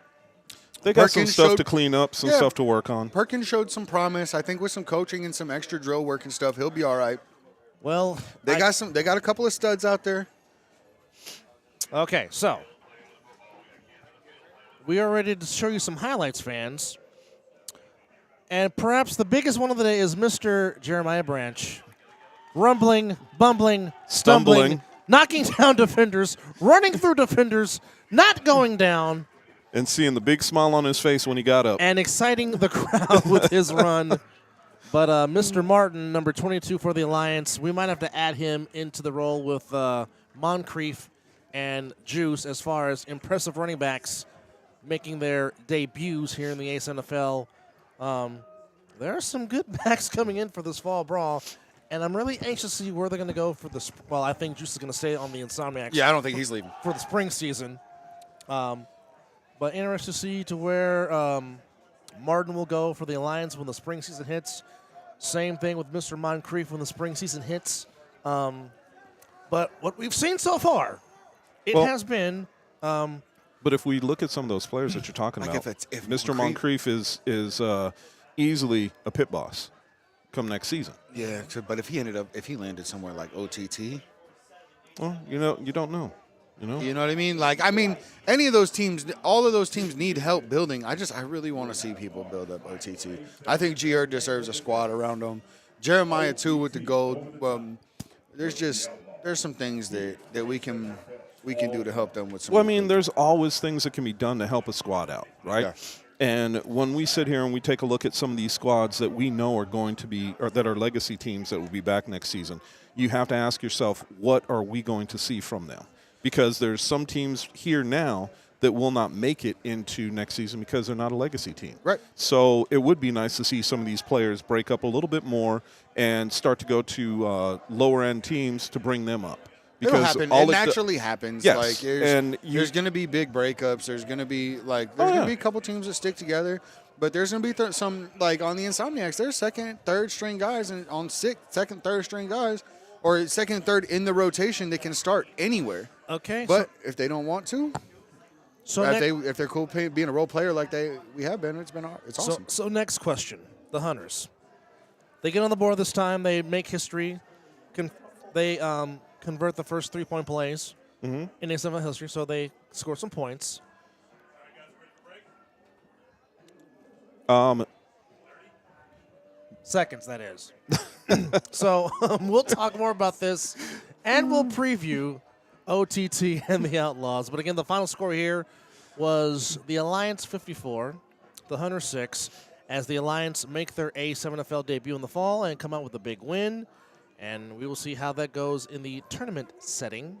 They got some Perkins stuff showed- to clean up, some Yeah. stuff to work on. Perkins showed some promise. I think with some coaching and some extra drill work and stuff, he'll be all right. Well, They got a couple of studs out there. Okay, so we are ready to show you some highlights, fans. And perhaps the biggest one of the day is Mr. Jeremiah Branch. Rumbling, bumbling, stumbling, knocking down defenders, running through defenders, not going down, And seeing the big smile on his face when he got up. and exciting the crowd with his run. But Mr. Martin, number 22 for the Alliance, we might have to add him into the role with Moncrief and Juice as far as impressive running backs making their debuts here in the A7FL. There are some good backs coming in for this fall brawl, and I'm really anxious to see where they're going to go for this. Well, I think Juice is going to stay on the Insomniacs Yeah, I don't think he's leaving. for the spring season. But interested to see to where Martin will go for the Alliance when the spring season hits. Same thing with Mr. Moncrief when the spring season hits. But what we've seen so far, it has been. But if we look at some of those players that you're talking Like about, if Mr. Moncrief is easily a pit boss come next season. Yeah, but if he landed somewhere like OTT, Well, you don't know. you know what I mean? Like, any of those teams, all of those teams need help building. I really want to see people build up OTT. I think GR deserves a squad around him. Jeremiah too with the gold. There's some things that we can do to help them with some. Well, I mean, there's always things that can be done to help a squad out, right? Yeah. And when we sit here and we take a look at some of these squads that we know are going to be, or that are legacy teams that will be back next season, you have to ask yourself, what are we going to see from them? Because there's some teams here now that will not make it into next season because they're not a legacy team. Right. So it would be nice to see some of these players break up a little bit more and start to go to lower-end teams to bring them up. It'll happen. It naturally happens. Yes. Like, there's going to be big breakups. There's going to be going to be a couple teams that stick together. But there's going to be some, like on the Insomniacs, there's second, third string guys, and on second, third string guys, or second, third in the rotation that can start anywhere. Okay. But if they don't want to, if they're cool being a role player like we have been, it's awesome. So next question, the Hunters. They get on the board this time. They make history. They convert the first 3-point plays in A7 history, so they score some points. Seconds, that is. So we'll talk more about this, and we'll preview OTT and the Outlaws. But again, the final score here was the Alliance 54, the Hunter 6, as the Alliance make their A7FL debut in the fall and come out with a big win. And we will see how that goes in the tournament setting.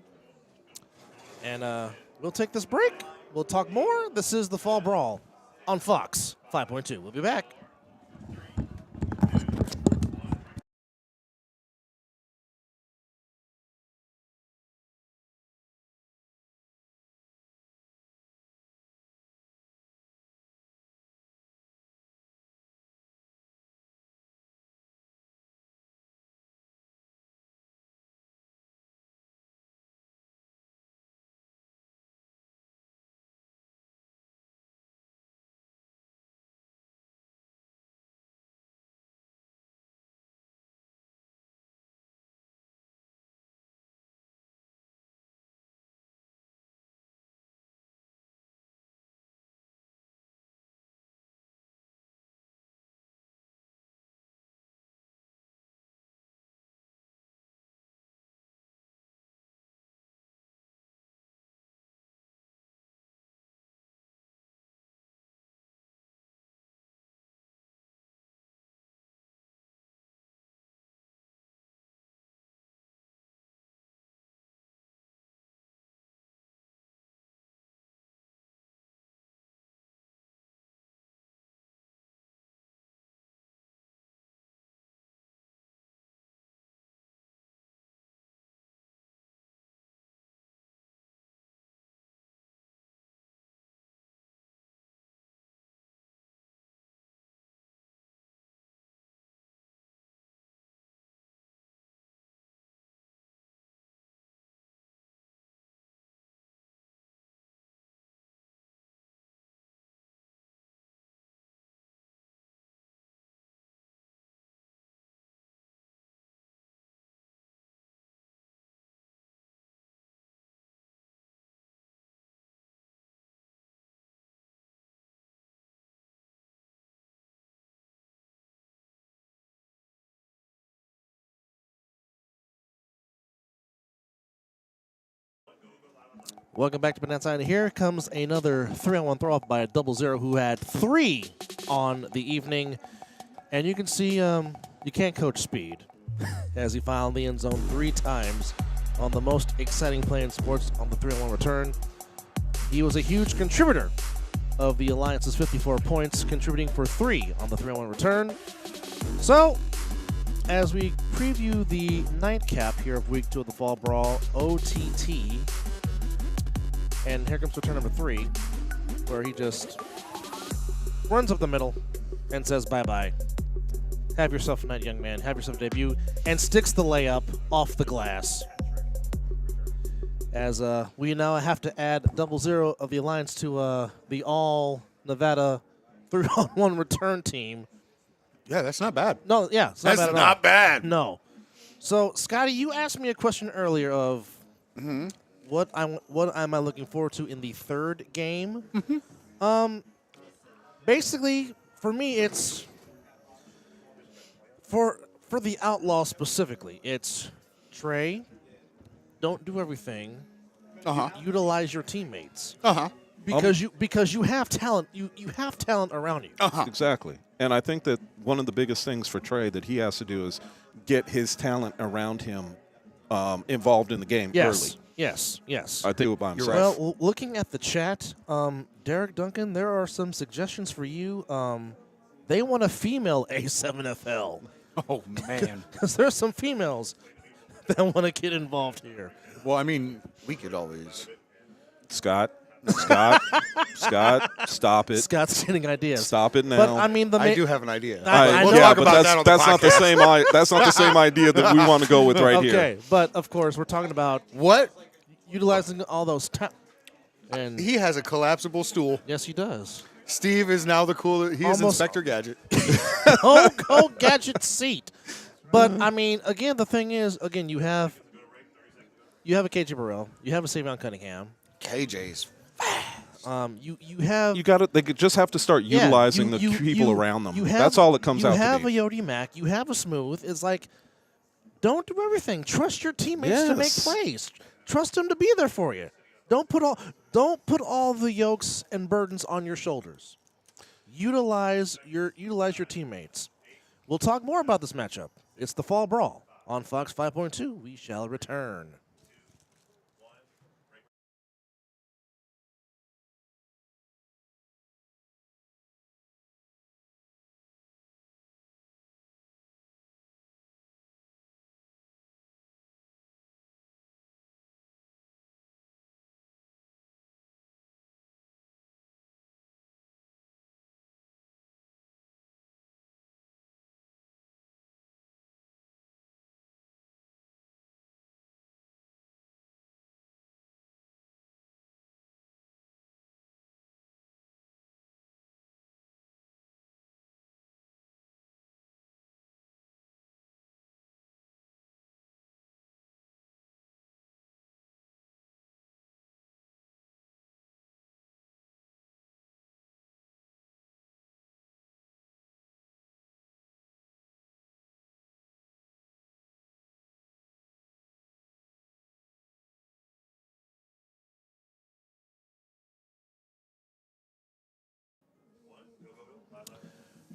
And we'll take this break. We'll talk more. This is the Fall Brawl on Fox 5.2. We'll be back. Welcome back to Bonanza Stadium. Here comes another 3-on-1 throw-off by a 0-0 who had 3 on the evening. And you can see you can't coach speed as he found the end zone 3 times on the most exciting play in sports on the 3-on-1 return. He was a huge contributor of the Alliance's 54 points, contributing for 3 on the 3-on-1 return. So, as we preview the nightcap here of Week 2 of the Fall Brawl, OTT, and here comes return number 3, where he just runs up the middle and says bye-bye. Have yourself a night, young man. Have yourself a debut. And sticks the layup off the glass. As we now have to add 0-0 of the Alliance to the all-Nevada 3-on-1 return team. Yeah, that's not bad. No, yeah. It's not That's bad at not all. bad. No. So, Scotty, you asked me a question earlier of what am I looking forward to in the third game? Basically, for me, it's for the Outlaws specifically. It's Trey. Don't do everything. Utilize your teammates. Because you have talent. You have talent around you. Exactly. And I think that one of the biggest things for Trey that he has to do is get his talent around him involved in the game early. Yes. I think it by himself. Well, looking at the chat, Derek Duncan, there are some suggestions for you. They want a female A7FL. Oh, man. Because there's some females that want to get involved here. Well, I mean, we could always. Scott, stop it. Scott's getting ideas. Stop it now. But I mean, I do have an idea. I We'll know. talk but about that on the that's not the podcast. same. That's not the same idea that we want to go with right here. Okay, but of course, we're talking about What? utilizing all those and He has a collapsible stool. yes, he does. Steve is now the coolest. He is Almost- Inspector Gadget. whole gadget seat. But I mean, again, the thing is, you have a KJ Burrell, you have a Savion Cunningham. KJ's. You have They just have to start utilizing the people around them. That's all it comes out to be. You have a Yodi Mac. You have a Smooth. It's like, don't do everything. Trust your teammates to make plays. Trust them to be there for you. Don't put all the yokes and burdens on your shoulders. Utilize your teammates. We'll talk more about this matchup. It's the Fall Brawl on Fox 5.2. We shall return.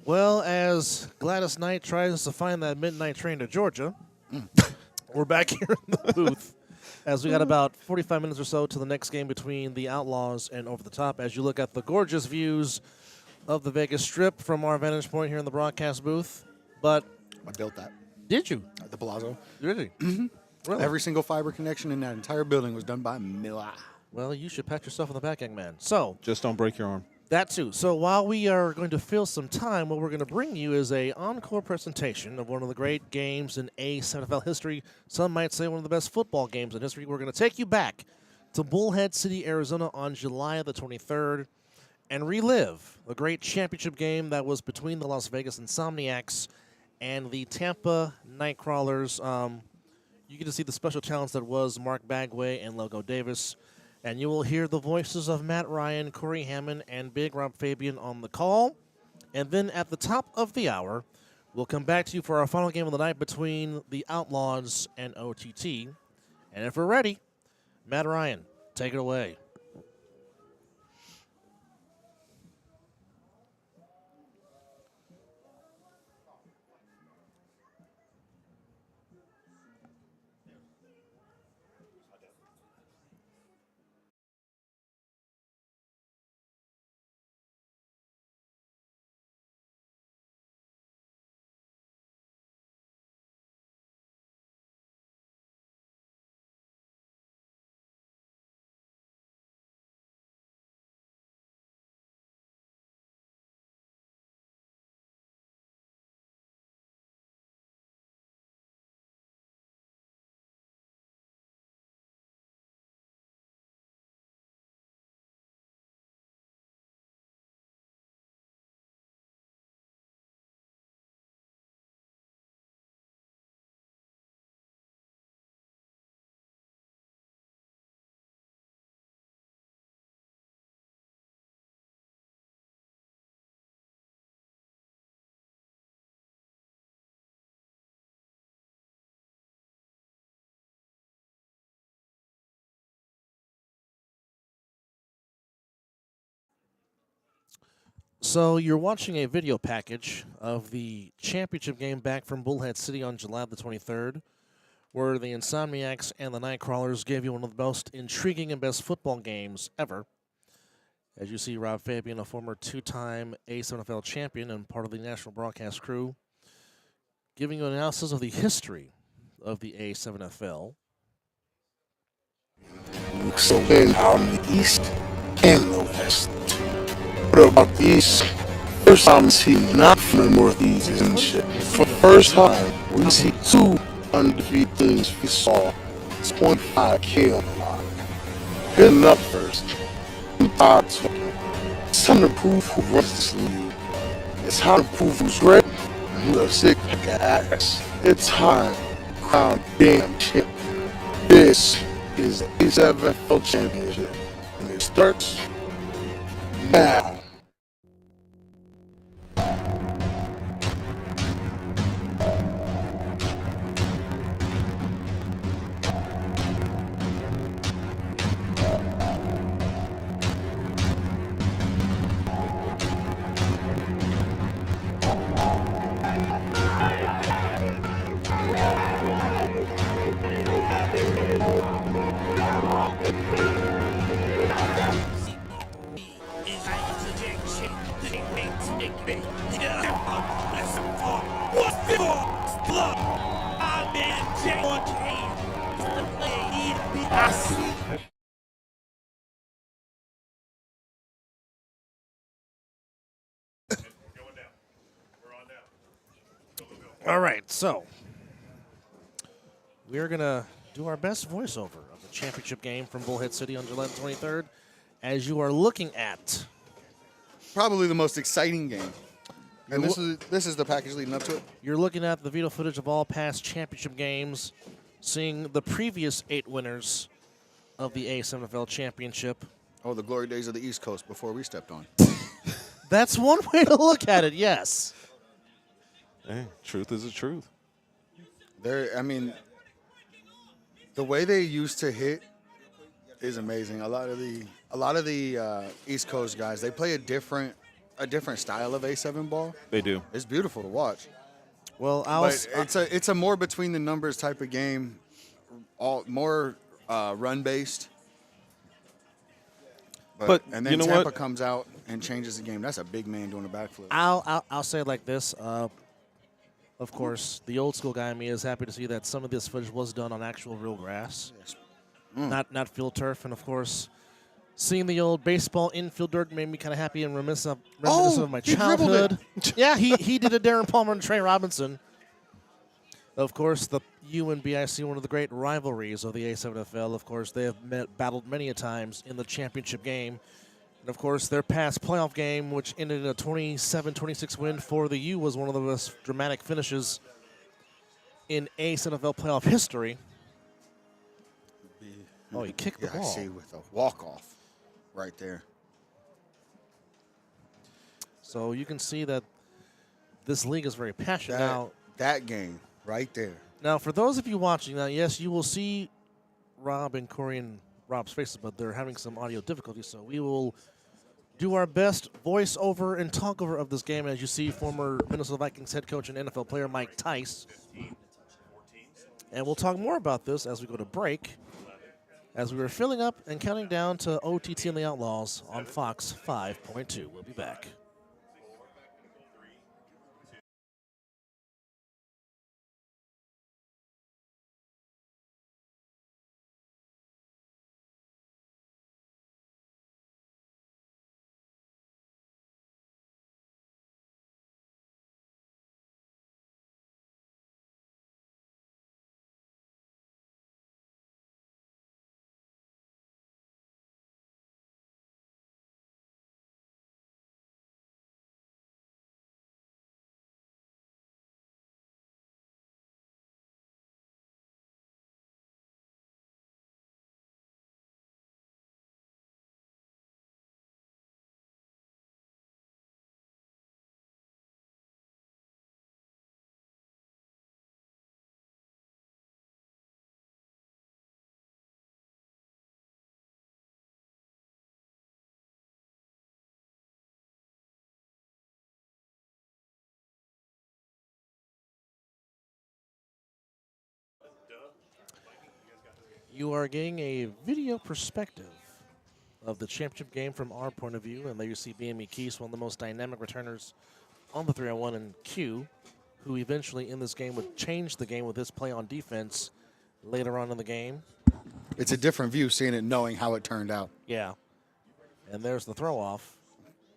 Well, as Gladys Knight tries to find that midnight train to Georgia, we're back here in the booth as we got about 45 minutes or so to the next game between the Outlaws and Over the Top. As you look at the gorgeous views of the Vegas Strip from our vantage point here in the broadcast booth. But I built that. did you? At the Palazzo. Really? Mm-hmm. Really? Every single fiber connection in that entire building was done by Miller. Well, you should pat yourself on the back, young man. So Just don't break your arm. that too. So while we are going to fill some time, what we're going to bring you is a encore presentation of one of the great games in A7FL history. Some might say one of the best football games in history. We're going to take you back to Bullhead City, Arizona on July the 23rd and relive a great championship game that was between the Las Vegas Insomniacs and the Tampa Nightcrawlers. You get to see the special talents that was Mark Bagway and Logo Davis. And you will hear the voices of Matt Ryan, Corey Hammond, and Big Rob Fabian on the call. And then at the top of the hour, we'll come back to you for our final game of the night between the Outlaws and OTT. And if we're ready, Matt Ryan, Take it away. So you're watching a video package of the championship game back from Bullhead City on July the 23rd, where the Insomniacs and the Nightcrawlers gave you one of the most intriguing and best football games ever. As you see, Rob Fabian, a former two-time A7FL champion and part of the national broadcast crew, giving you an analysis of the history of the A7FL. So then out in the east and the west. What about the east? First time we see not from the northeast and shit. For the first time, we see two undefeated teams. We saw 25K on the line. Hitting up first. It's time to prove who runs this league. It's time to prove who's ready and who a sick pack of ass. It's time to crown damn champion. This is the A7FL Championship, and it starts now. All right, so we're going to do our best voiceover of the championship game from Bullhead City on July 23rd as you are looking at Probably the most exciting game. And this is the package leading up to it. You're looking at the video footage of all past championship games, seeing the previous 8 winners of the A7FL championship. Oh, the glory days of the East Coast before we stepped on. That's one way to look at it, yes. Hey, truth is the truth. I mean, the way they used to hit is amazing. A lot of the East Coast guys, they play a different style of A7 ball. They do. It's beautiful to watch. Well, it's a more between the numbers type of game, more run based. But and then you know Tampa what? comes out and changes the game. That's a big man doing a backflip. I'll say it like this. Of course, the old school guy in me is happy to see that some of this footage was done on actual real grass, not field turf. And of course, seeing the old baseball infield dirt made me kind of happy and reminiscent of my childhood. Yeah, he did a Darren Palmer and Trey Robinson. Of course, the UNBIC, one of the great rivalries of the A7FL. Of course, they have battled many a times in the championship game. And, of course, their past playoff game, which ended in a 27-26 win for the U, was one of the most dramatic finishes in A7FL playoff history. Oh, he kicked the ball. I see, with a walk-off right there. So you can see that this league is very passionate. That game right there. Now, for those of you watching, yes, you will see Rob and Corey Rob's faces, but they're having some audio difficulties, so we will do our best voiceover and talkover of this game. As you see, former Minnesota Vikings head coach and NFL player Mike Tice. And we'll talk more about this as we go to break, as we were filling up and counting down to OTT and the Outlaws on Fox 5.2. We'll be back. You are getting a video perspective of the championship game from our point of view, and there you see BME Keys, one of the most dynamic returners on the 3-on-1, and Q, who eventually in this game would change the game with his play on defense later on in the game. It's a different view seeing it, knowing how it turned out. Yeah. And there's the throw-off.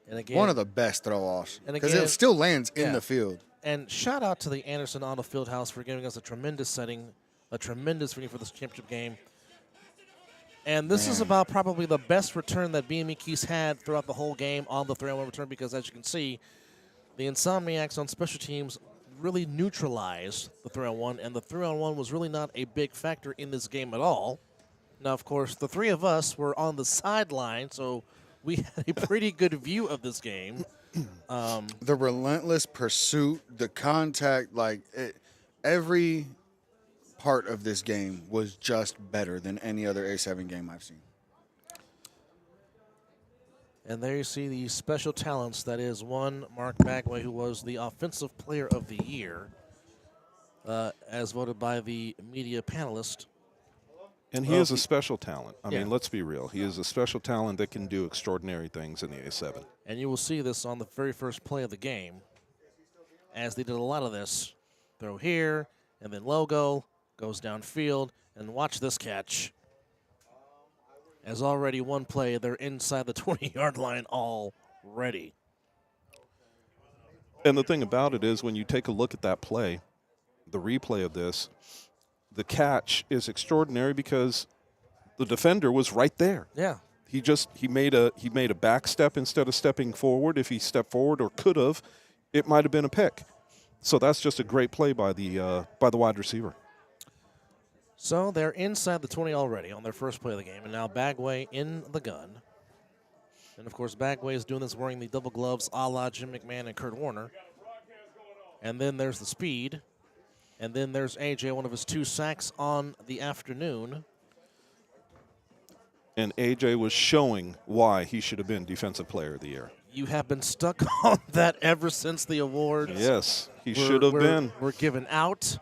And again, one of the best throw-offs, and because again, it still lands in the field. And shout out to the Anderson Auto Fieldhouse for giving us a tremendous setting, a tremendous venue for this championship game. And this is about probably the best return that BME Keys had throughout the whole game on the 3-on-1 return, because as you can see, the Insomniacs on special teams really neutralized the 3-on-1, and the 3-on-1 was really not a big factor in this game at all. Now, of course, the three of us were on the sideline, so we had a pretty good view of this game. The relentless pursuit, the contact, every part of this game was just better than any other A7 game I've seen. And there you see the special talents. That is one, Mark Bagway, who was the Offensive Player of the Year, as voted by the media panelist. And he is a special talent. I mean, let's be real. He is a special talent that can do extraordinary things in the A7. And you will see this on the very first play of the game, as they did a lot of this. Throw here, and then logo, goes downfield, and watch this catch. As already one play, they're inside the 20-yard line already. And the thing about it is, when you take a look at that play, the replay of this, the catch is extraordinary because the defender was right there. Yeah. He made a back step instead of stepping forward. If he stepped forward or could have, it might have been a pick. So that's just a great play by the wide receiver. So they're inside the 20 already on their first play of the game, and now Bagway in the gun. And, of course, Bagway is doing this wearing the double gloves a la Jim McMahon and Kurt Warner. And then there's the speed. And then there's AJ, one of his 2 sacks on the afternoon. And AJ was showing why he should have been Defensive Player of the Year. You have been stuck on that ever since the awards. Yes, he should have been. We're given out,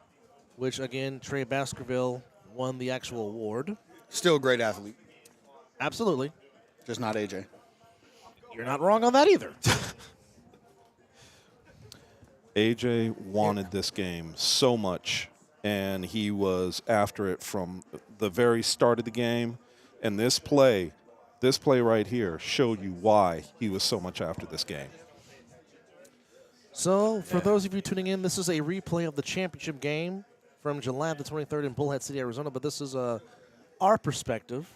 which, again, Trey Baskerville won the actual award. Still a great athlete. Absolutely. Just not AJ. You're not wrong on that either. AJ wanted this game so much, and he was after it from the very start of the game. And this play right here showed you why he was so much after this game. So, for those of you tuning in, this is a replay of the championship game from July the 23rd in Bullhead City, Arizona. But this is our perspective,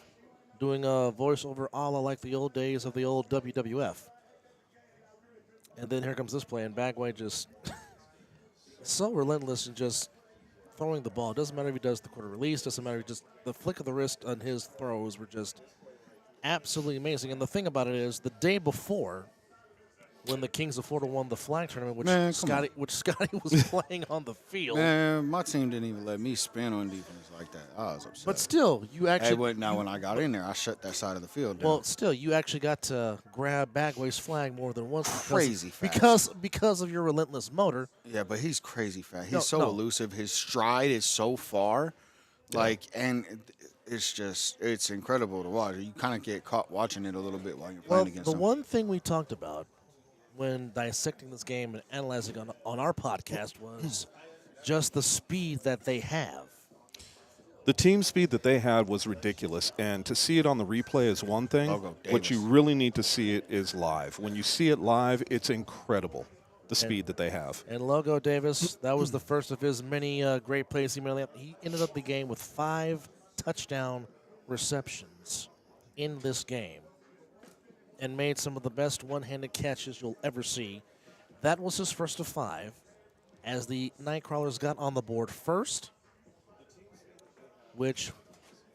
doing a voiceover a la like the old days of the old WWF. And then here comes this play, and Bagway just so relentless and just throwing the ball. Doesn't matter if he does the quarter release. Doesn't matter if just the flick of the wrist on his throws were just absolutely amazing. And the thing about it is, the day before, when the Kings of Florida won the flag tournament, Man, Scotty was playing on the field. Man, my team didn't even let me spin on defense like that. I was upset. But still, you actually. Now, when I got in there, I shut that side of the field down. Well, still, you actually got to grab Bagway's flag more than once. Crazy fast. Because of your relentless motor. Yeah, but he's crazy fast. He's so elusive. His stride is so far. And it's incredible to watch. You kind of get caught watching it a little bit while you're playing against him. The one thing we talked about when dissecting this game and analyzing on our podcast was just the speed that they have. The team speed that they had was ridiculous, and to see it on the replay is one thing. What you really need to see it is live. When you see it live, it's incredible, the speed that they have. And Logo Davis, that was the first of his many great plays he made. He ended up the game with 5 touchdown receptions in this game and made some of the best one-handed catches you'll ever see. That was his first of 5 as the Nightcrawlers got on the board first, which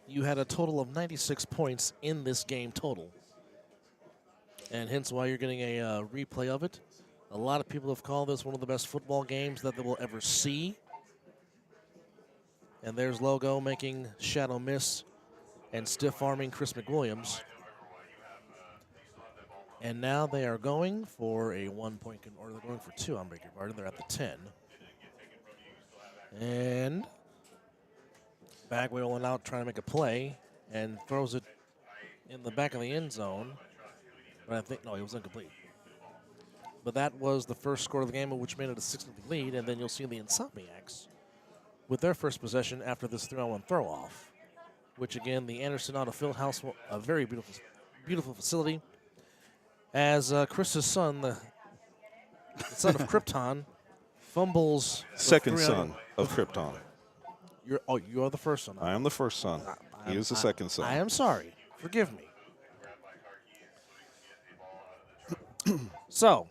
you had a total of 96 points in this game total. And hence why you're getting a replay of it. A lot of people have called this one of the best football games that they will ever see. And there's Logo making shadow miss and stiff-arming Chris McWilliams. And now they are going for a 1-point, or they're going for 2, I'm begging your pardon. They're at the 10. And Bagway went out trying to make a play and throws it in the back of the end zone. But I think, no, he was incomplete. But that was the first score of the game, which made it a 6-0 lead. And then you'll see the Insomniacs with their first possession after this 3-on-1 throw-off, which, again, the Anderson Auto Field House, a very beautiful facility. As Chris's son, the son of Krypton, fumbles. Second son of Krypton. You are the first son. I am the first son. He is the second son. I am sorry. Forgive me. So,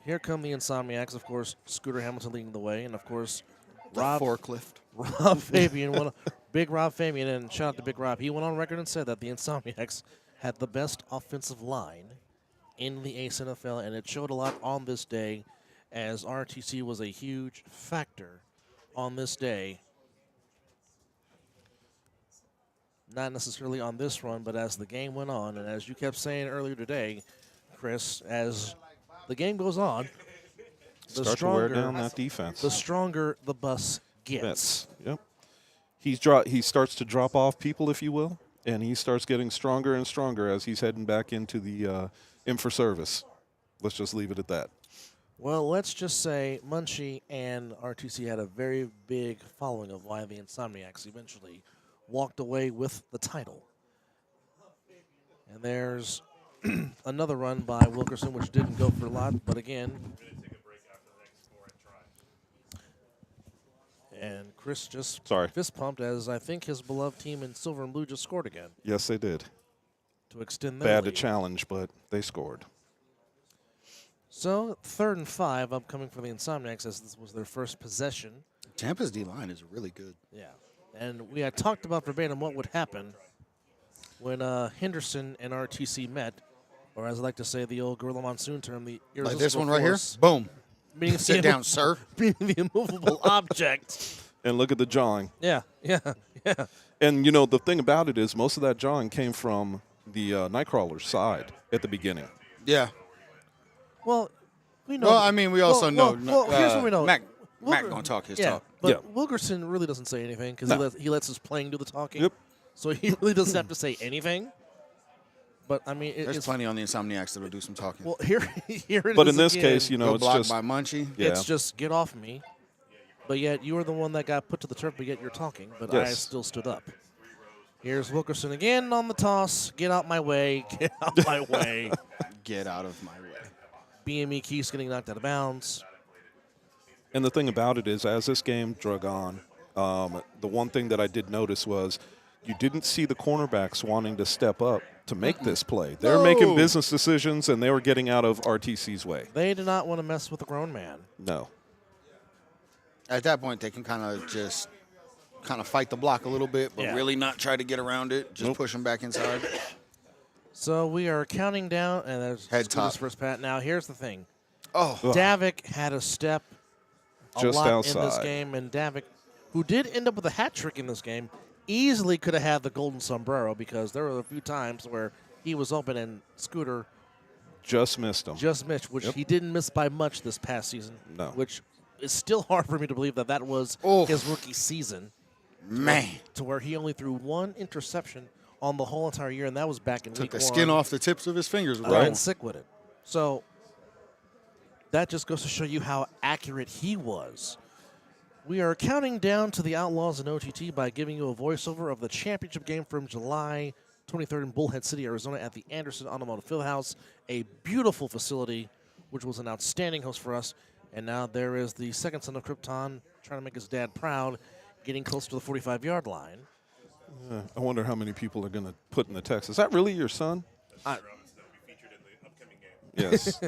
here come the Insomniacs. Of course, Scooter Hamilton leading the way, and of course, forklift. Rob Fabian, Big Rob Fabian, and shout out to Big Rob. He went on record and said that the Insomniacs had the best offensive line in the A7FL, and it showed a lot on this day, as RTC was a huge factor on this day. Not necessarily on this run, but as the game went on, and as you kept saying earlier today, Chris, as the game goes on, the Start to wear down that defense. The stronger the bus gets. Yep. He starts to drop off people, if you will, and he starts getting stronger and stronger as he's heading back into the in for service. Let's just leave it at that. Well, let's just say Munchie and RTC had a very big following of why the Insomniacs eventually walked away with the title. And there's another run by Wilkerson, which didn't go for a lot, but again. And Chris just fist pumped as I think his beloved team in silver and blue just scored again. Yes, they did. To extend their lead. Bad to challenge, but they scored. So 3rd and 5 upcoming for the Insomniacs, as this was their first possession. Tampa's D-line is really good. Yeah. And we had talked about verbatim what would happen when Henderson and RTC met, or as I like to say, the old Gorilla Monsoon term, the irresistible like this one right force. here? Boom. Sit down, sir. Being the immovable object. And look at the jawing. Yeah. And, you know, the thing about it is most of that jawing came from the Nightcrawler's side at the beginning. Yeah. Well, we know. Well, I mean, we also know. Well, here's what we know. Mac going to talk his talk. But Wilkerson really doesn't say anything because he lets his playing do the talking. Yep. So he really doesn't have to say anything. But, I mean, there's plenty on the Insomniacs that will do some talking. Well, here it is. But in this again. case, you know, it's blocked just by Munchie. Yeah. It's just get off me. But yet you were the one that got put to the turf, but yet you're talking. But I still stood up. Here's Wilkerson again on the toss. Get out my way. Get out my way. Get out of my way. BME Keith's getting knocked out of bounds. And the thing about it is, as this game drug on, the one thing that I did notice was you didn't see the cornerbacks wanting to step up to make this play. They were making business decisions, and they were getting out of RTC's way. They did not want to mess with a grown man. No. At that point, they can kind of fight the block a little bit, but really not try to get around it. Just push them back inside. So we are counting down, and there's Head Scooter's top. first pat. Now here's the thing. Oh, Davik had a step a Just lot outside. in this game, and Davik, who did end up with a hat trick in this game, easily could have had the golden sombrero because there were a few times where he was open and Scooter Just missed him. just missed, which he didn't miss by much this past season. No. Which is still hard for me to believe that was Oh. his rookie season. man. To where he only threw one interception on the whole entire year, and that was back in Took week the one. skin off the tips of his fingers. With Right. that And sick with it. So that just goes to show you how accurate he was. We are counting down to the Outlaws in OTT by giving you a voiceover of the championship game from July 23rd in Bullhead City, Arizona at the Anderson Automotive Fieldhouse, a beautiful facility, which was an outstanding host for us. And now there is the second son of Krypton trying to make his dad proud, getting close to the 45-yard line. I wonder how many people are going to put in the text. Is that really your son? Yes.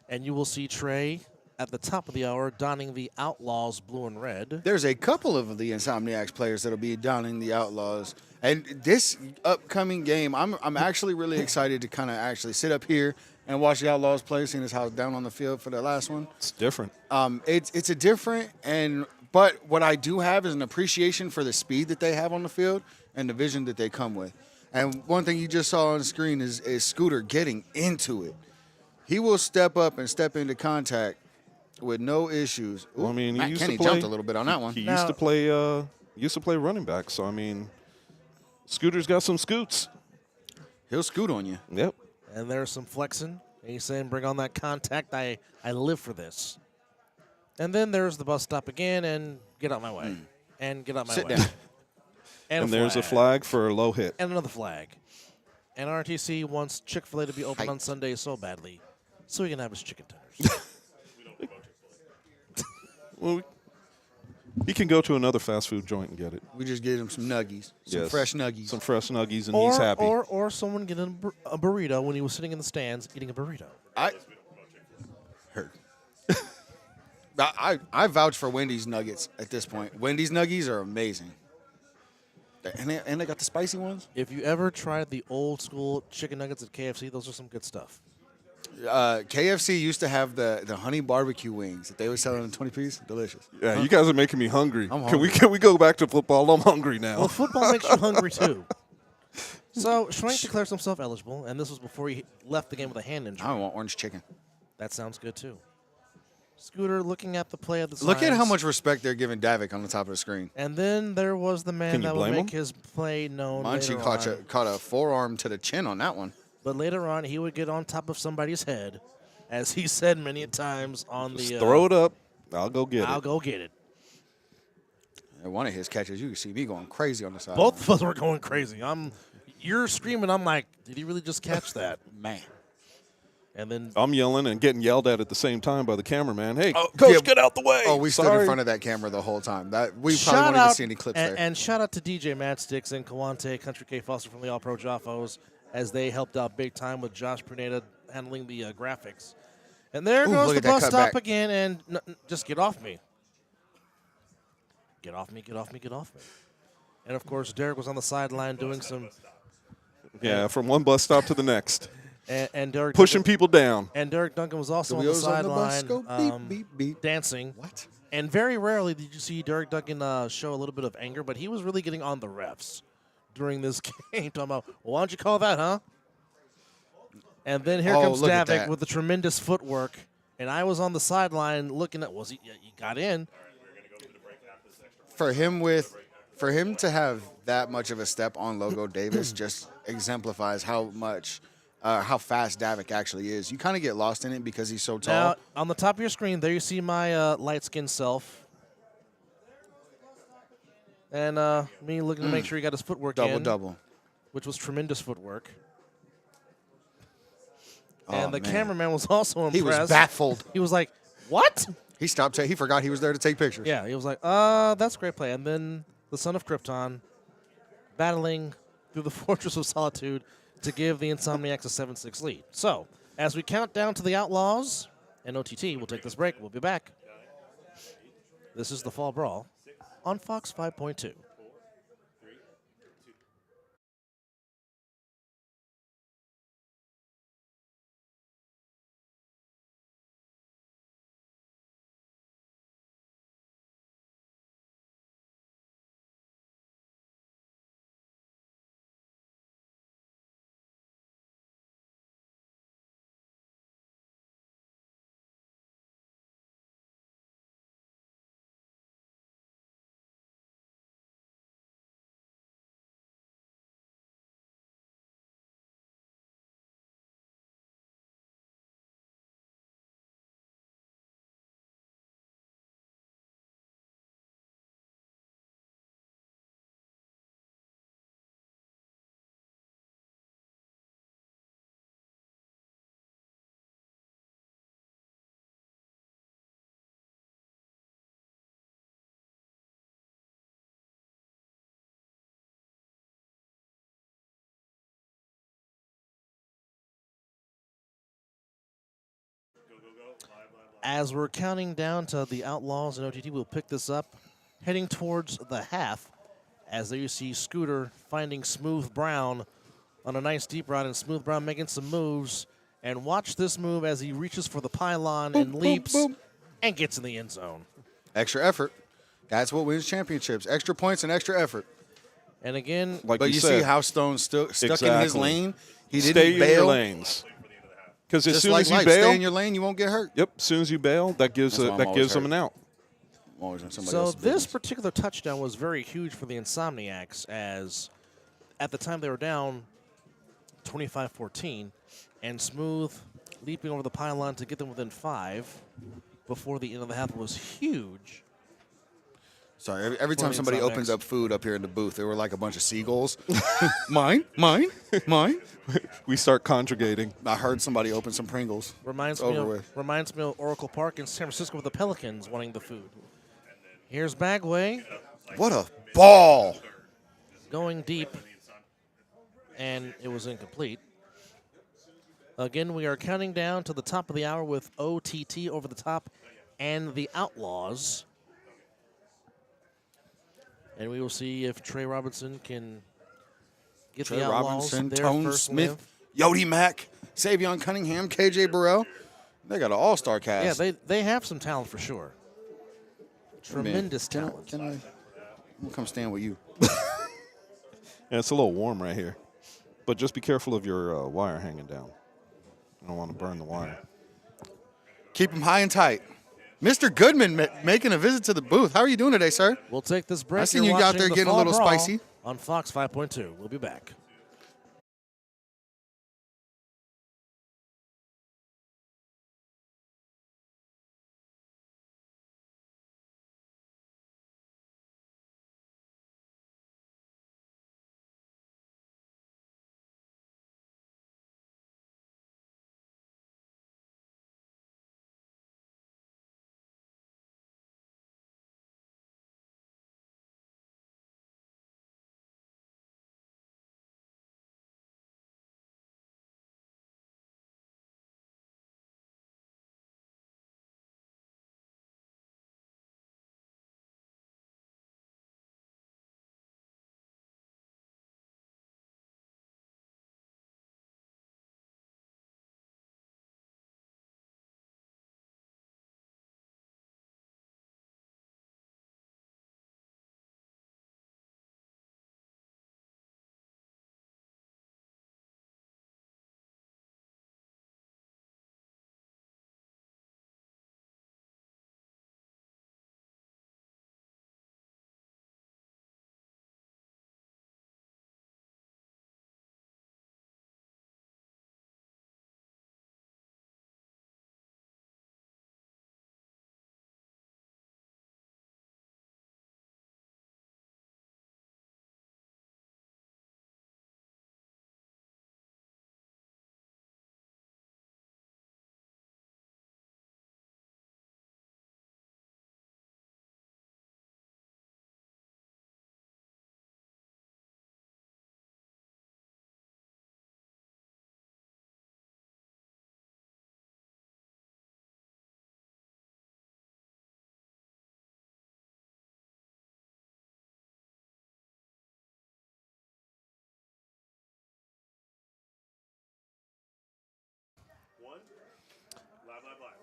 And you will see Trey at the top of the hour donning the Outlaws blue and red. There's a couple of the Insomniacs players that'll be donning the Outlaws. And this upcoming game, I'm actually really excited to kind of actually sit up here and watch the Outlaws play, seeing as how it's down on the field for the last one. It's different. It's a different, but what I do have is an appreciation for the speed that they have on the field and the vision that they come with. And one thing you just saw on the screen is Scooter getting into it. He will step up and step into contact with no issues. Well, I mean, he Matt used Kenny to play, jumped a little bit on that one. He Now- used to play running back. So I mean, Scooter's got some scoots. He'll scoot on you. Yep. And there's some flexing. And he's saying, bring on that contact. I live for this. And then there's the bus stop again, and get out my way. And get out my Sit way. down. And there's a flag for a low hit. And another flag. And RTC wants Chick-fil-A to be open on Sundays so badly so he can have his chicken tenders. Well, he can go to another fast food joint and get it. We just get him some nuggies, some Yes. fresh nuggies. Some fresh nuggies, and he's happy. Or someone getting a burrito when he was sitting in the stands eating a burrito. I heard. I vouch for Wendy's nuggets at this point. Wendy's nuggies are amazing. And they got the spicy ones. If you ever tried the old school chicken nuggets at KFC, those are some good stuff. KFC used to have the honey barbecue wings that they were selling in 20-piece. Delicious. Yeah, you guys are making me hungry. I'm Can we go back to football? I'm hungry now. Well, football makes you hungry, too. So, Schwenk declares himself eligible, and this was before he left the game with a hand injury. I want orange chicken. That sounds good, too. Scooter looking at the play of the Look at how signs. much respect they're giving Davik on the top of the screen. And then there was the man Can you that would blame make him? his play known Munchie later on. caught a forearm to the chin on that one. But later on, he would get on top of somebody's head, as he said many times on Just the throw it up. I'll go get I'll it. go get it. And one of his catches, you can see me going crazy on the side. Both of us were going crazy. You're screaming. I'm like, did he really just catch that? Man. And then I'm yelling and getting yelled at the same time by the cameraman. Hey, Oh, coach, yeah. get out the way. Oh, we stood Sorry. in front of that camera the whole time. That we probably shout won't even out see any clips and, there. and shout out to DJ Matt Sticks and Kawante, Country K Foster from the All Pro Joffos, as they helped out big time with Josh Pruneda handling the graphics. And there Ooh, goes look the at that bus stop cutback. again, and just get off me. Get off me, get off me, get off me. And, of course, Derek was on the sideline doing some Yeah, from one bus stop to the next. and Derek Pushing Duncan, people down. and Derek Duncan was also The on the wheels on the bus sideline go beep, beep, beep. dancing. What? And very rarely did you see Derek Duncan show a little bit of anger, but he was really getting on the refs during this game, talking about, well, why don't you call that, huh? And then here comes look at Davik that. with the tremendous footwork, and I was on the sideline looking at, he got in. For him to have that much of a step on Logo Davis just exemplifies how fast Davik actually is. You kind of get lost in it because he's so tall. Now, on the top of your screen, there you see my light-skinned self. And me looking to make sure he got his footwork in. Double. Which was tremendous footwork. Oh, And the man. cameraman was also impressed. He was baffled. He was like, what? He stopped. He forgot he was there to take pictures. Yeah, he was like, that's a great play. And then the son of Krypton battling through the Fortress of Solitude to give the Insomniacs a 7-6 lead. So, as we count down to the Outlaws and OTT, we'll take this break. We'll be back. This is the Fall Brawl on Fox 5.2. As we're counting down to the Outlaws and OTT, we'll pick this up, heading towards the half. As there you see Scooter finding Smooth Brown on a nice deep rod, and Smooth Brown making some moves. And watch this move as he reaches for the pylon and leaps and gets in the end zone. Extra effort. That's what wins championships. Extra points and extra effort. And again, Like But you said, see how Stone's stuck in his Exactly. lane? He didn't stay in your bail. lanes. Because as Just soon like as you life, bail, stay in your lane, you won't get hurt. yep, as soon as you bail, that gives That's why I'm that always gives them hurt. an out. I'm always in somebody so else's this business. particular touchdown was very huge for the Insomniacs, as at the time they were down 25-14, and Smooth leaping over the pylon to get them within 5 before the end of the half was huge. Sorry, every time the somebody Insomniacs. opens up food up here in the booth, they were like a bunch of seagulls. Mine, mine, mine. We start conjugating. I heard somebody open some Pringles. Reminds It's me over of, with. reminds me of Oracle Park in San Francisco with the Pelicans wanting the food. Here's Bagway What a ball! going deep, and it was incomplete. Again, we are counting down to the top of the hour with OTT over the top and the Outlaws. And we will see if Trey Robinson can get Trey the Outlaws Robinson, their Tone first Smith, win. Yodi Mack, Savion Cunningham, KJ Burrell. They got an all-star cast. Yeah, they have some talent for sure. Man, Tremendous can I- talent. Can I we'll come stand with you? Yeah, it's a little warm right here. But just be careful of your wire hanging down. I don't want to burn the wire. Keep them high and tight. Mr. Goodman making a visit to the booth. How are you doing today, sir? We'll take this break. I seen You're you out watching there the getting a Fall little Brawl spicy. on Fox 5.2. We'll be back.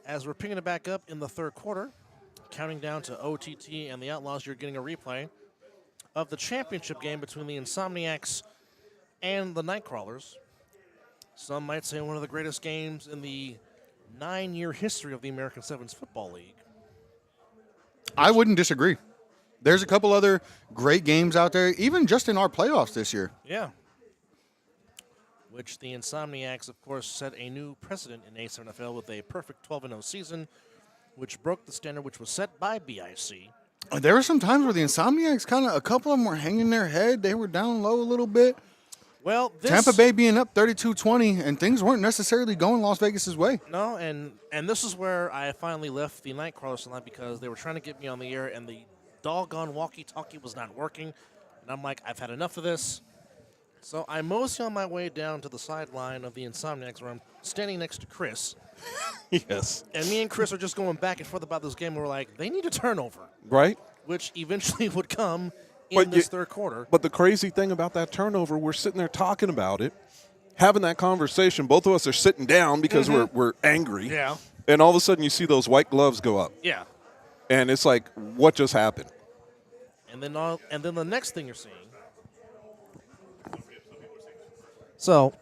As we're picking it back up in the third quarter, counting down to OTT and the Outlaws, you're getting a replay of the championship game between the Insomniacs and the Nightcrawlers. Some might say one of the greatest games in the 9-year history of the American Sevens Football League. I wouldn't disagree. There's a couple other great games out there, even just in our playoffs this year. Yeah. Which the Insomniacs, of course, set a new precedent in A7FL with a perfect 12-0 season, which broke the standard which was set by BIC. There were some times where the Insomniacs a couple of them were hanging their head. They were down low a little bit. Well, Tampa Bay being up 32-20, and things weren't necessarily going Las Vegas's way. No, and this is where I finally left the Nightcrawlers tonight because they were trying to get me on the air, and the doggone walkie-talkie was not working. And I'm like, I've had enough of this. So I'm mostly on my way down to the sideline of the Insomniacs where I'm standing next to Chris. Yes. And me and Chris are just going back and forth about this game. And we're like, they need a turnover. Right? Which eventually would come in this third quarter. But the crazy thing about that turnover, we're sitting there talking about it, having that conversation. Both of us are sitting down because we're angry. Yeah. And all of a sudden you see those white gloves go up. Yeah. And it's like, what just happened? And then the next thing you're seeing. So,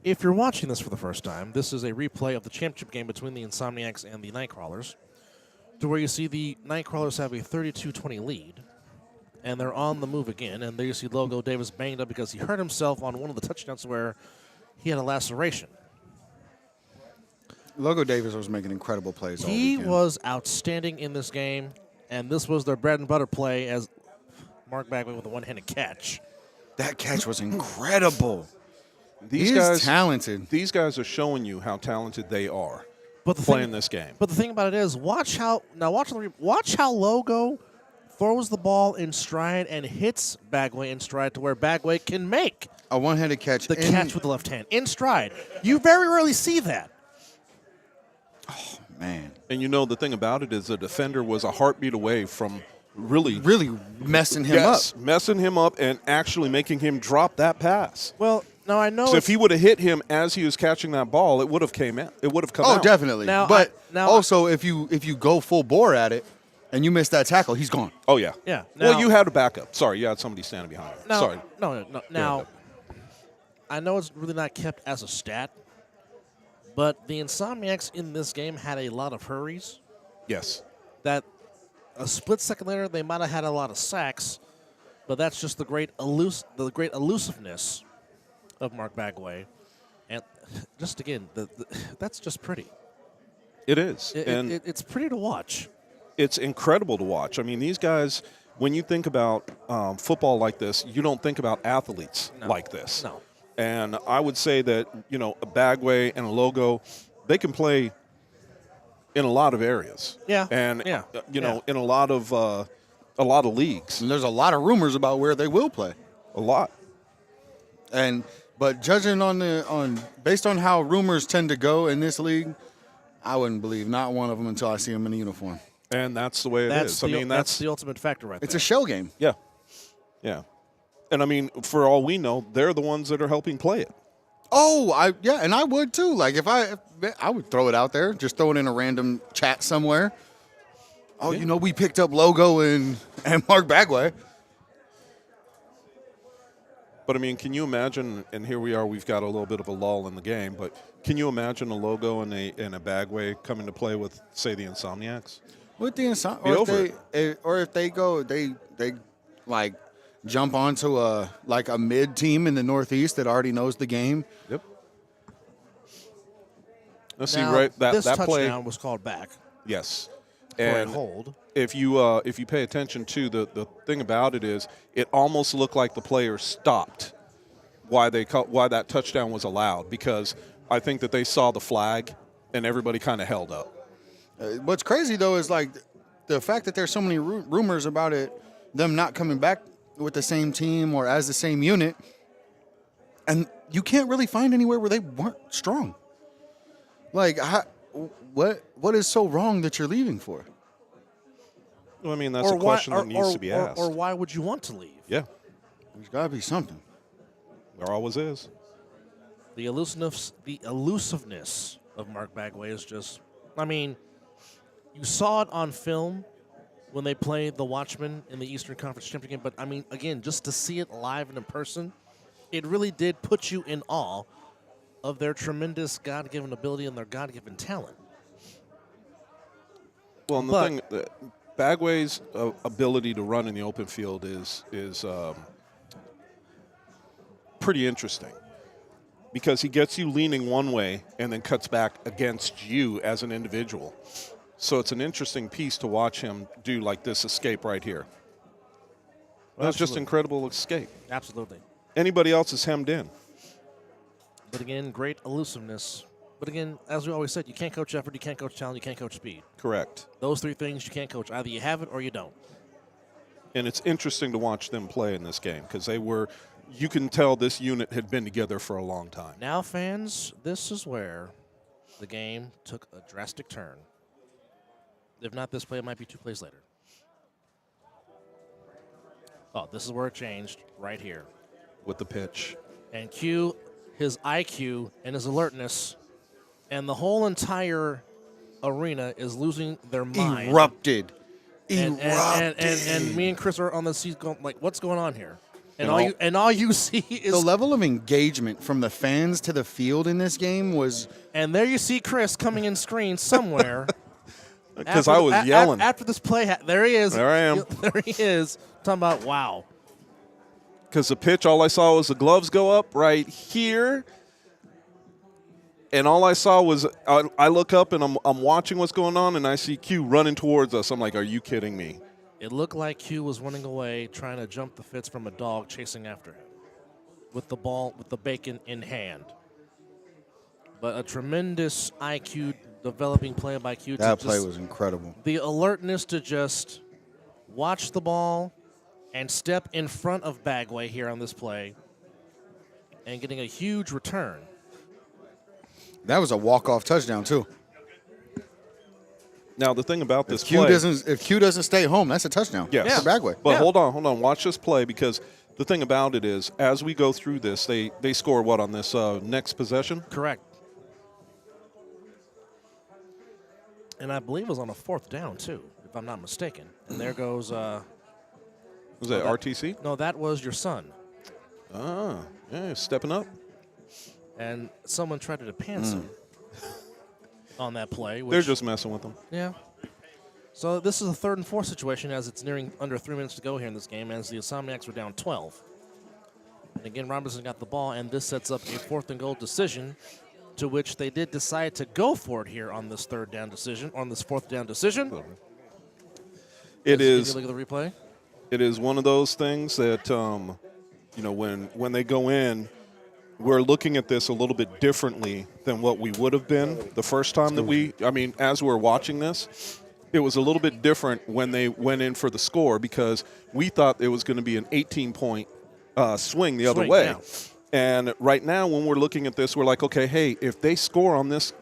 if you're watching this for the first time, this is a replay of the championship game between the Insomniacs and the Nightcrawlers, to where you see the Nightcrawlers have a 32-20 lead, and they're on the move again. And there you see Logo Davis banged up because he hurt himself on one of the touchdowns where he had a laceration. Logo Davis was making incredible plays all He weekend. was outstanding in this game, and this was their bread and butter play as Mark Bagway with a one-handed catch. That catch was incredible. These He's guys talented. These guys are showing you how talented they are But playing this game. But the thing about it is, watch how Logo throws the ball in stride and hits Bagway in stride to where Bagway can make A one-handed catch. the catch with the left hand in stride. You very rarely see that. Man. And you know the thing about it is the defender was a heartbeat away from really Messing him up. messing him up and actually making him drop that pass. Well, now I know So if he would have hit him as he was catching that ball, it would have come out. Oh, definitely. Now, but now- also, if you go full bore at it and you miss that tackle, he's gone. Oh yeah. Yeah. Well, now- you had a backup. Sorry, you had somebody standing behind him. Sorry. No. Now, I know it's really not kept as a stat, but the Insomniacs in this game had a lot of hurries. Yes. That a split second later, they might have had a lot of sacks, but that's just the great elusiveness of Mark Bagway. And just again, that's just pretty. It is. It's pretty to watch. It's incredible to watch. I mean, these guys, when you think about football like this, you don't think about athletes like this. No. And I would say that, a Bagway and a Logo, they can play in a lot of areas. Yeah. And, Yeah. in a lot of leagues. And there's a lot of rumors about where they will play. A lot. But judging based on how rumors tend to go in this league, I wouldn't believe not one of them until I see them in a uniform. And that's the way it is. That's the ultimate factor right It's there. a shell game. Yeah. Yeah. And, I mean, for all we know, they're the ones that are helping play it. Oh, and I would too. Like if I would throw it out there, just throw it in a random chat somewhere. Oh, we picked up Logo and Mark Bagway. But, I mean, can you imagine, and here we are, we've got a little bit of a lull in the game, but can you imagine a Logo and a Bagway coming to play with, say, the Insomniacs? With the if they go, they like jump onto a mid team in the Northeast that already knows the game. Yep. Let's Now, see, right? this That play. touchdown was called back Yes. for a And hold. if you pay attention to the thing about it is, it almost looked like the player stopped why that touchdown was allowed, because I think that they saw the flag and everybody kind of held up. What's crazy though is like the fact that there's so many rumors about them not coming back with the same team or as the same unit, and you can't really find anywhere where they weren't strong. Like, what is so wrong that you're leaving for? Well, I mean, that's a question that needs to be asked. Or why would you want to leave? Yeah, There's got to be something. there always is. The elusiveness of Mark Bagway is just, I mean, you saw it on film when they played the Watchmen in the Eastern Conference Championship game, but I mean, again, just to see it live and in person, it really did put you in awe of their tremendous God-given ability and their God-given talent. Well, and the thing, Bagway's ability to run in the open field is pretty interesting, because he gets you leaning one way and then cuts back against you as an individual. So it's an interesting piece to watch him do, like this escape right here. That's just incredible escape. Absolutely. Anybody else is hemmed in. But again, great elusiveness. But again, as we always said, you can't coach effort, you can't coach talent, you can't coach speed. Correct. Those three things you can't coach. Either you have it or you don't. And it's interesting to watch them play in this game because you can tell this unit had been together for a long time. Now, fans, this is where the game took a drastic turn. If not this play, it might be 2 plays later. Oh, this is where it changed right here. With the pitch. And Q, his IQ and his alertness, and the whole entire arena is losing their mind. Erupted. And me and Chris are on the seat going, like, what's going on here? And all you see is the level of engagement from the fans to the field in this game was. And there you see Chris coming in screen somewhere. Because I was yelling. After this play, there he is. There I am. There he is. Talking about, wow. Because the pitch, all I saw was the gloves go up right here. And all I saw was I look up and I'm watching what's going on, and I see Q running towards us. I'm like, are you kidding me? It looked like Q was running away, trying to jump the fence from a dog chasing after him with the ball, with the bacon in hand. But a tremendous IQ developing play by Q. That play was incredible. The alertness to just watch the ball and step in front of Bagway here on this play and getting a huge return. That was a walk-off touchdown, too. Now, the thing about this if play. If Q doesn't stay home, that's a touchdown. Yes. For Bagway. But hold on. Watch this play because the thing about it is, as we go through this, they score what on this next possession? Correct. And I believe it was on a 4th down, too, if I'm not mistaken. And there goes. Was that RTC? No, that was your son. Ah, yeah, stepping up. And someone tried to depance him on that play. They're just messing with him. Yeah. So this is a 3rd and 4 situation as it's nearing under 3 minutes to go here in this game as the Insomniacs were down 12. And again, Robinson got the ball, and this sets up a 4th and goal decision to which they did decide to go for it here on this 4th down decision. It is. Look at the replay. It is one of those things that, when they go in, we're looking at this a little bit differently than what we would have been the first time that as we're watching this, it was a little bit different when they went in for the score because we thought it was going to be an 18-point swing the other way. Yeah. And right now, when we're looking at this, we're like, okay, hey, if they score on this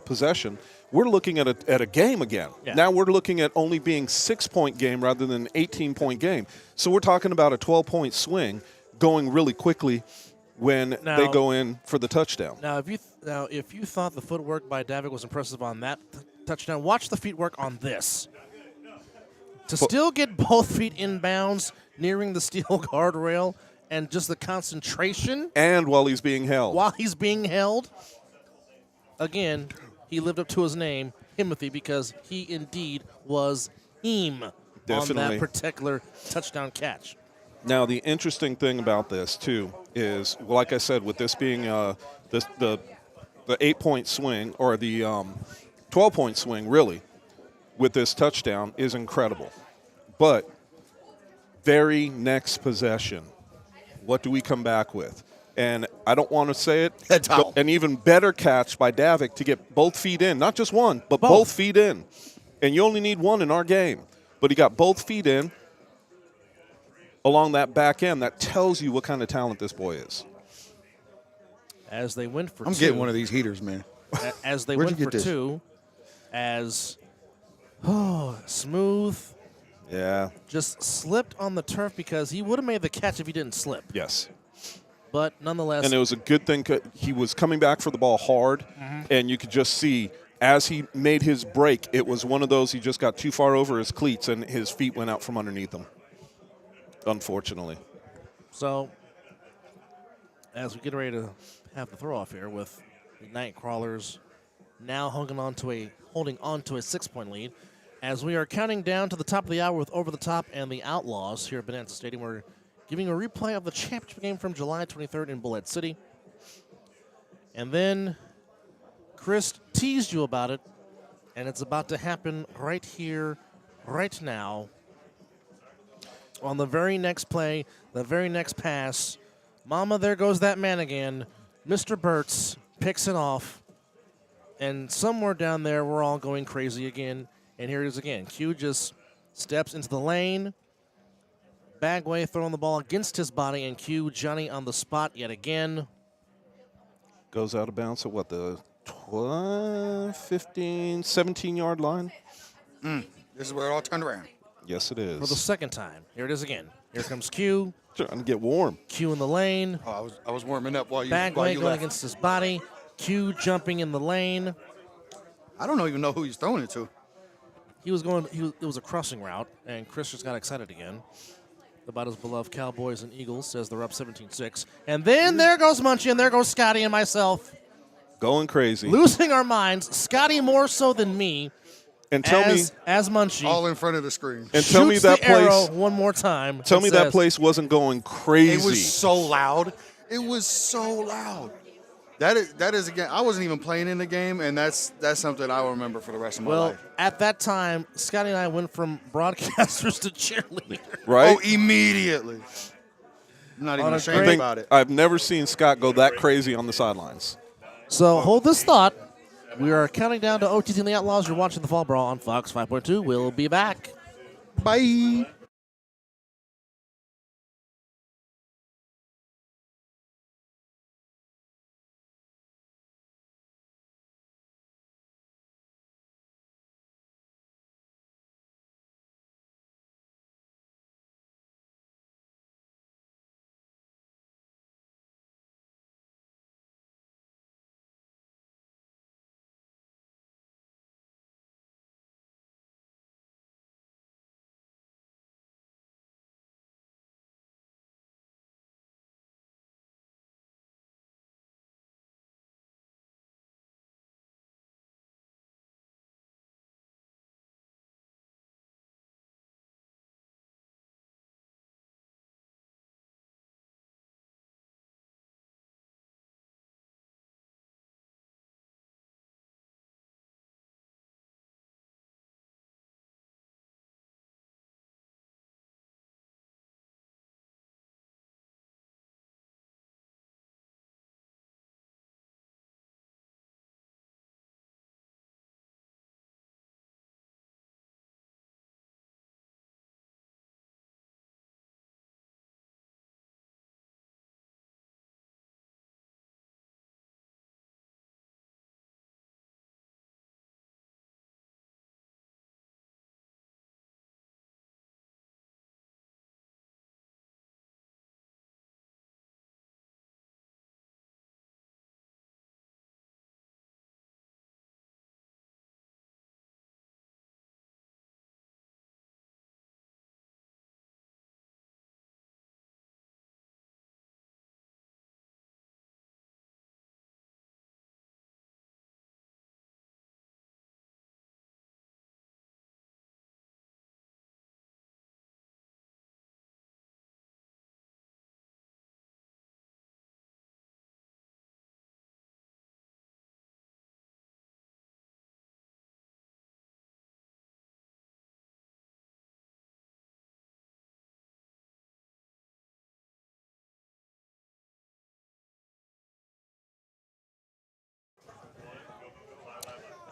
possession, we're looking at a game again. Yeah. Now we're looking at only being 6-point game rather than an 18-point game. So we're talking about a 12-point swing going really quickly when they go in for the touchdown. Now, if you thought the footwork by Davick was impressive on that touchdown, watch the feet work on this. To still get both feet in bounds, nearing the steel guardrail, and just the concentration. And while he's being held. Again, he lived up to his name, Himothy, because he indeed was him on that particular touchdown catch. Now, the interesting thing about this, too, is, like I said, with this being the 8-point swing, or the 12-point swing, really, with this touchdown is incredible. But very next possession, what do we come back with? And I don't want to say it, but an even better catch by Davick to get both feet in. Not just one, but both feet in. And you only need one in our game. But he got both feet in along that back end. That tells you what kind of talent this boy is. As they went for two. I'm getting one of these heaters, man. As they went for two, Smooth just slipped on the turf because he would have made the catch if he didn't slip. Yes. But nonetheless. And it was a good thing. He was coming back for the ball hard, and you could just see as he made his break, it was one of those he just got too far over his cleats, and his feet went out from underneath him, unfortunately. So as we get ready to have the throw-off here with the Nightcrawlers now holding on to a 6-point lead, as we are counting down to the top of the hour with Over the Top and the Outlaws here at Bonanza Stadium. We're giving a replay of the championship game from July 23rd in Bullhead City. And then Chris teased you about it, and it's about to happen right here, right now. On the very next play, the very next pass, Mama, there goes that man again. Mr. Burtz picks it off, and somewhere down there we're all going crazy again. And here it is again. Q just steps into the lane, Bagway throwing the ball against his body, and Q Johnny on the spot yet again. Goes out of bounds at what, the 15, 17-yard line? This is where it all turned around. Yes, it For the is. second time. Here it is again. Here comes Q. Trying to get warm. Q in the lane. Oh, I was warming up while you Bagway going left. against his body. Q jumping in the lane. I don't even know who he's throwing it to. He was going. It was a crossing route, and Chris just got excited again about his beloved Cowboys and Eagles. Says they're up 17-6, and then there goes Munchie, and there goes Scotty and myself, Going crazy. losing our minds. Scotty more so than me, And tell me, as Munchie. All in front of the screen. and tell me shoots that the arrow place. one more time. Tell and me that says, place wasn't going crazy. It was so loud. It was so loud. That is again. I wasn't even playing in the game, and that's something I will remember for the rest of my Well, life. at that time, Scotty and I went from broadcasters to cheerleaders. right? Oh, immediately. I'm not even On a ashamed great- about it. I've never seen Scott go that crazy on the sidelines. So hold this thought. We are counting down to OTT and the Outlaws. You're watching the Fall Brawl on Fox 5.2. We'll be back. Bye.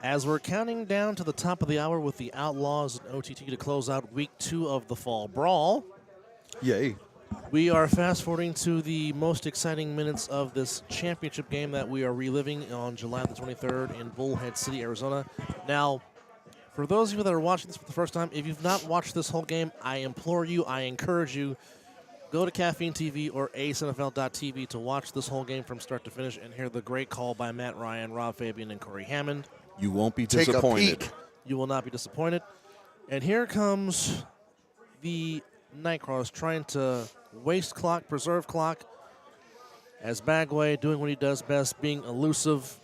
As we're counting down to the top of the hour with the Outlaws and OTT to close out week 2 of the Fall Brawl, Yay. we are fast forwarding to the most exciting minutes of this championship game that we are reliving on July the 23rd in Bullhead City, Arizona. Now, for those of you that are watching this for the first time, if you've not watched this whole game, I implore you, I encourage you, go to Caffeine TV or A7FL.TV to watch this whole game from start to finish and hear the great call by Matt Ryan, Rob Fabian, and Corey Hammond. You won't be Take a disappointed. peek. You will not be disappointed. And here comes the Nightcrawlers trying to waste clock, preserve clock, as Bagway doing what he does best, being elusive.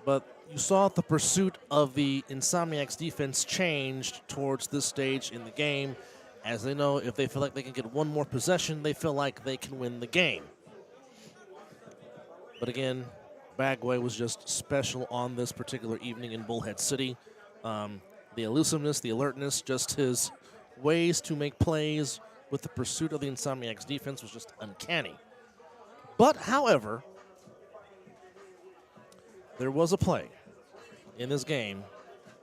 But you saw the pursuit of the Insomniacs defense changed towards this stage in the game, as they know if they feel like they can get one more possession, they feel like they can win the game. But again, Bagway was just special on this particular evening in Bullhead City. The elusiveness, the alertness, just his ways to make plays with the pursuit of the Insomniacs defense was just uncanny. But, however, there was a play in this game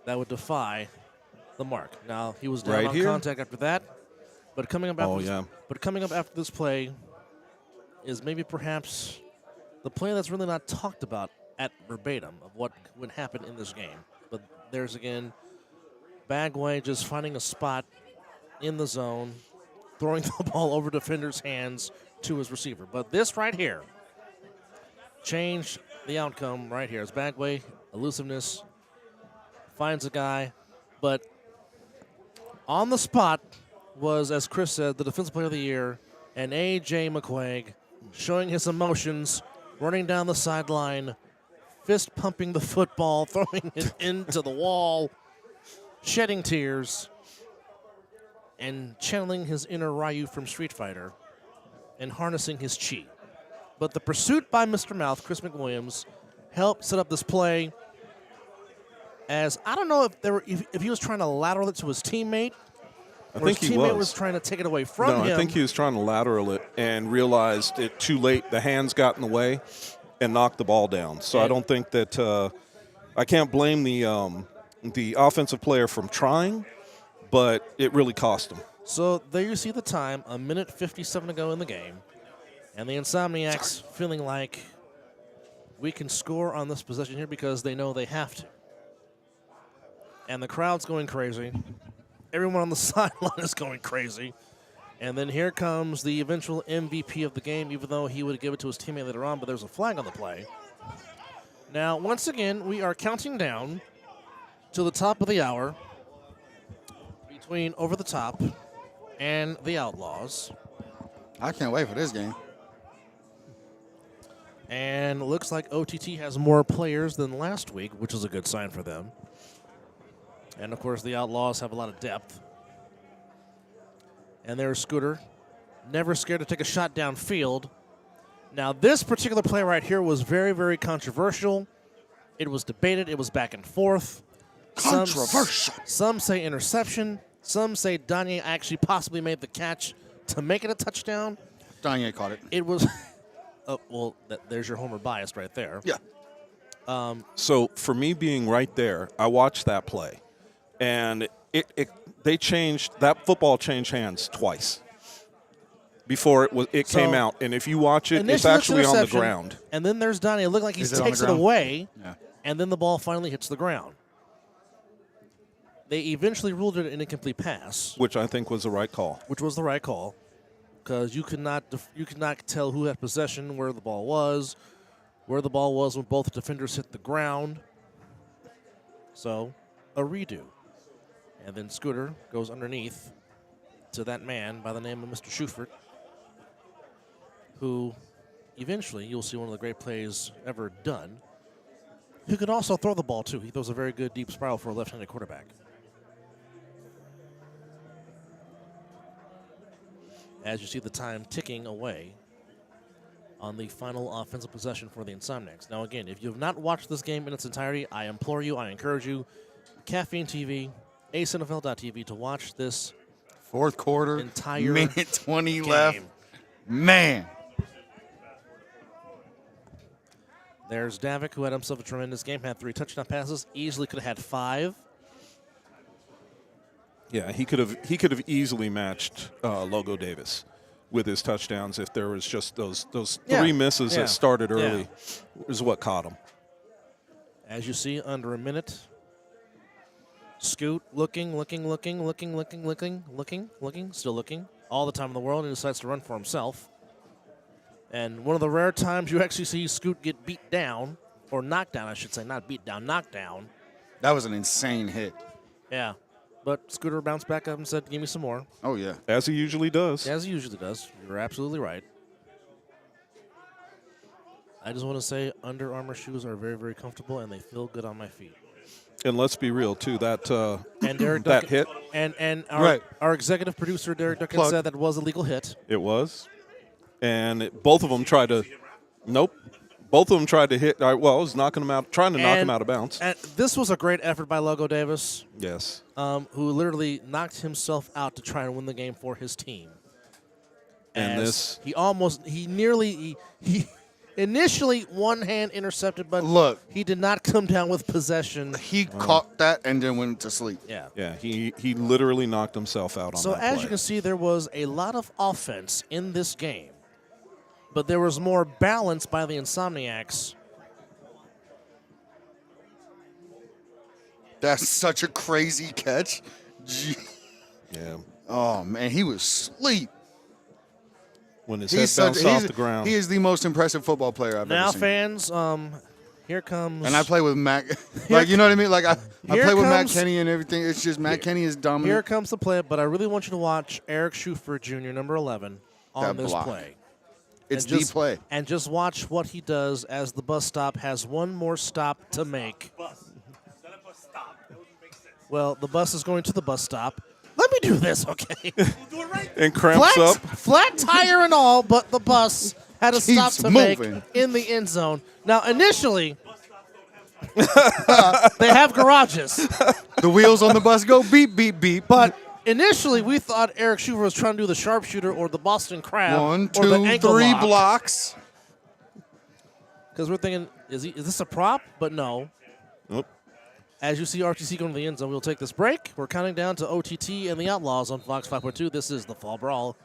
that would defy the mark. Now, he was down Right on here? contact after that. But coming up after this play is maybe perhaps the play that's really not talked about at verbatim of what would happen in this game. But there's again Bagway just finding a spot in the zone, throwing the ball over defender's hands to his receiver. But this right here changed the outcome right here. It's Bagway, elusiveness, finds a guy, but on the spot was, as Chris said, the Defensive Player of the Year, and A.J. McQuaig showing his emotions, running down the sideline, fist pumping the football, throwing it into the wall, shedding tears, and channeling his inner Ryu from Street Fighter and harnessing his chi. But the pursuit by Mr. Mouth, Chris McWilliams, helped set up this play. As I don't know if he was trying to lateral it to his teammate, I think his he teammate was trying to take it away from him. No, I think he was trying to lateral it and realized it too late. The hands got in the way and knocked the ball down. So I don't think that I can't blame the offensive player from trying, but it really cost him. So there you see the time, 1:57 to go in the game, and the Insomniacs feeling like we can score on this possession here because they know they have to. And the crowd's going crazy. Everyone on the sideline is going crazy. And then here comes the eventual MVP of the game, even though he would give it to his teammate later on, but there's a flag on the play. Now, once again, we are counting down to the top of the hour between Over the Top and the Outlaws. I can't wait for this game. And it looks like OTT has more players than last week, which is a good sign for them. And, of course, the Outlaws have a lot of depth. And there's Scooter, never scared to take a shot downfield. Now, this particular play right here was very, very controversial. It was debated. It was back and forth. Controversial. Some say interception. Some say Danye actually possibly made the catch to make it a touchdown. Danye caught it. It was there's your homer bias right there. Yeah. So for me being right there, I watched that play, and they changed that football changed hands twice before it came out. And if you watch it, it's actually on the ground. And then there's Donnie. It looked like he takes it away, and then the ball finally hits the ground. They eventually ruled it an incomplete pass, which I think was the right call. Which was the right call, because you could not tell who had possession, where the ball was when both defenders hit the ground. So, a redo. And then Scooter goes underneath to that man by the name of Mr. Schufert, who eventually you'll see one of the great plays ever done, who could also throw the ball, too. He throws a very good deep spiral for a left-handed quarterback. As you see the time ticking away on the final offensive possession for the Insomniacs. Now, again, if you have not watched this game in its entirety, I implore you, I encourage you, Caffeine TV, A7FL.TV, to watch this fourth quarter, entire minute 20 game. left. Man. There's Davik, who had himself a tremendous game, had 3 touchdown passes, easily could have had 5. Yeah, he could have easily matched Logo Davis with his touchdowns if there was just those 3 misses that started early is what caught him. As you see, under a minute, Scoot looking, still looking, all the time in the world, and decides to run for himself. And one of the rare times you actually see Scoot get beat down, or knocked down, I should say, not beat down, knocked down. That was an insane hit. Yeah. But Scooter bounced back up and said, give me some more. Oh, yeah. As he usually does. As he usually does. You're absolutely right. I just want to say Under Armour shoes are very, very comfortable, and they feel good on my feet. And let's be real, too, that and Derek that Duncan, hit. And our executive producer, Derek Duncan, said that it was a legal hit. It was. And both of them tried to – nope. Both of them tried to hit – well, it was knocking him out, trying to knock him out of bounds. And this was a great effort by Logo Davis. Yes. Who literally knocked himself out to try and win the game for his team. And he Initially, one hand intercepted, but Look. he did not come down with possession. He caught that and then went to sleep. Yeah. Yeah, he literally knocked himself out on So that as play. you can see, there was a lot of offense in this game, but there was more balance by the Insomniacs. That's such a crazy catch. Yeah. Oh, man, he was asleep. When his head bounced off the ground. He is the most impressive football player I've Now, ever seen. fans, here comes. And I play with Matt. Like, you know what I mean? Like, I play with Matt comes- Kenny and everything. It's just Matt Kenny is dominant. Here comes the play, but I really want you to watch Eric Schufer Jr., number 11, on That this block. play. It's And just- the play. And just watch what he does as the bus stop has one more stop to make. Well, the bus is going to the bus stop. Let me do this, okay? And cramps up. Flat tire and all, but the bus had a stop Keeps to moving. make in the end zone. Now, initially, they have garages, The wheels on the bus go beep, beep, beep. but initially we thought Eric Schufer was trying to do the sharpshooter or the Boston Crab 1, or the 2, ankle 3 lock. blocks. Because we're thinking, is this a prop? But no. Nope. As you see RTC going to the end zone, we'll take this break. We're counting down to OTT and the Outlaws on Fox 5.2. This is the Fall Brawl.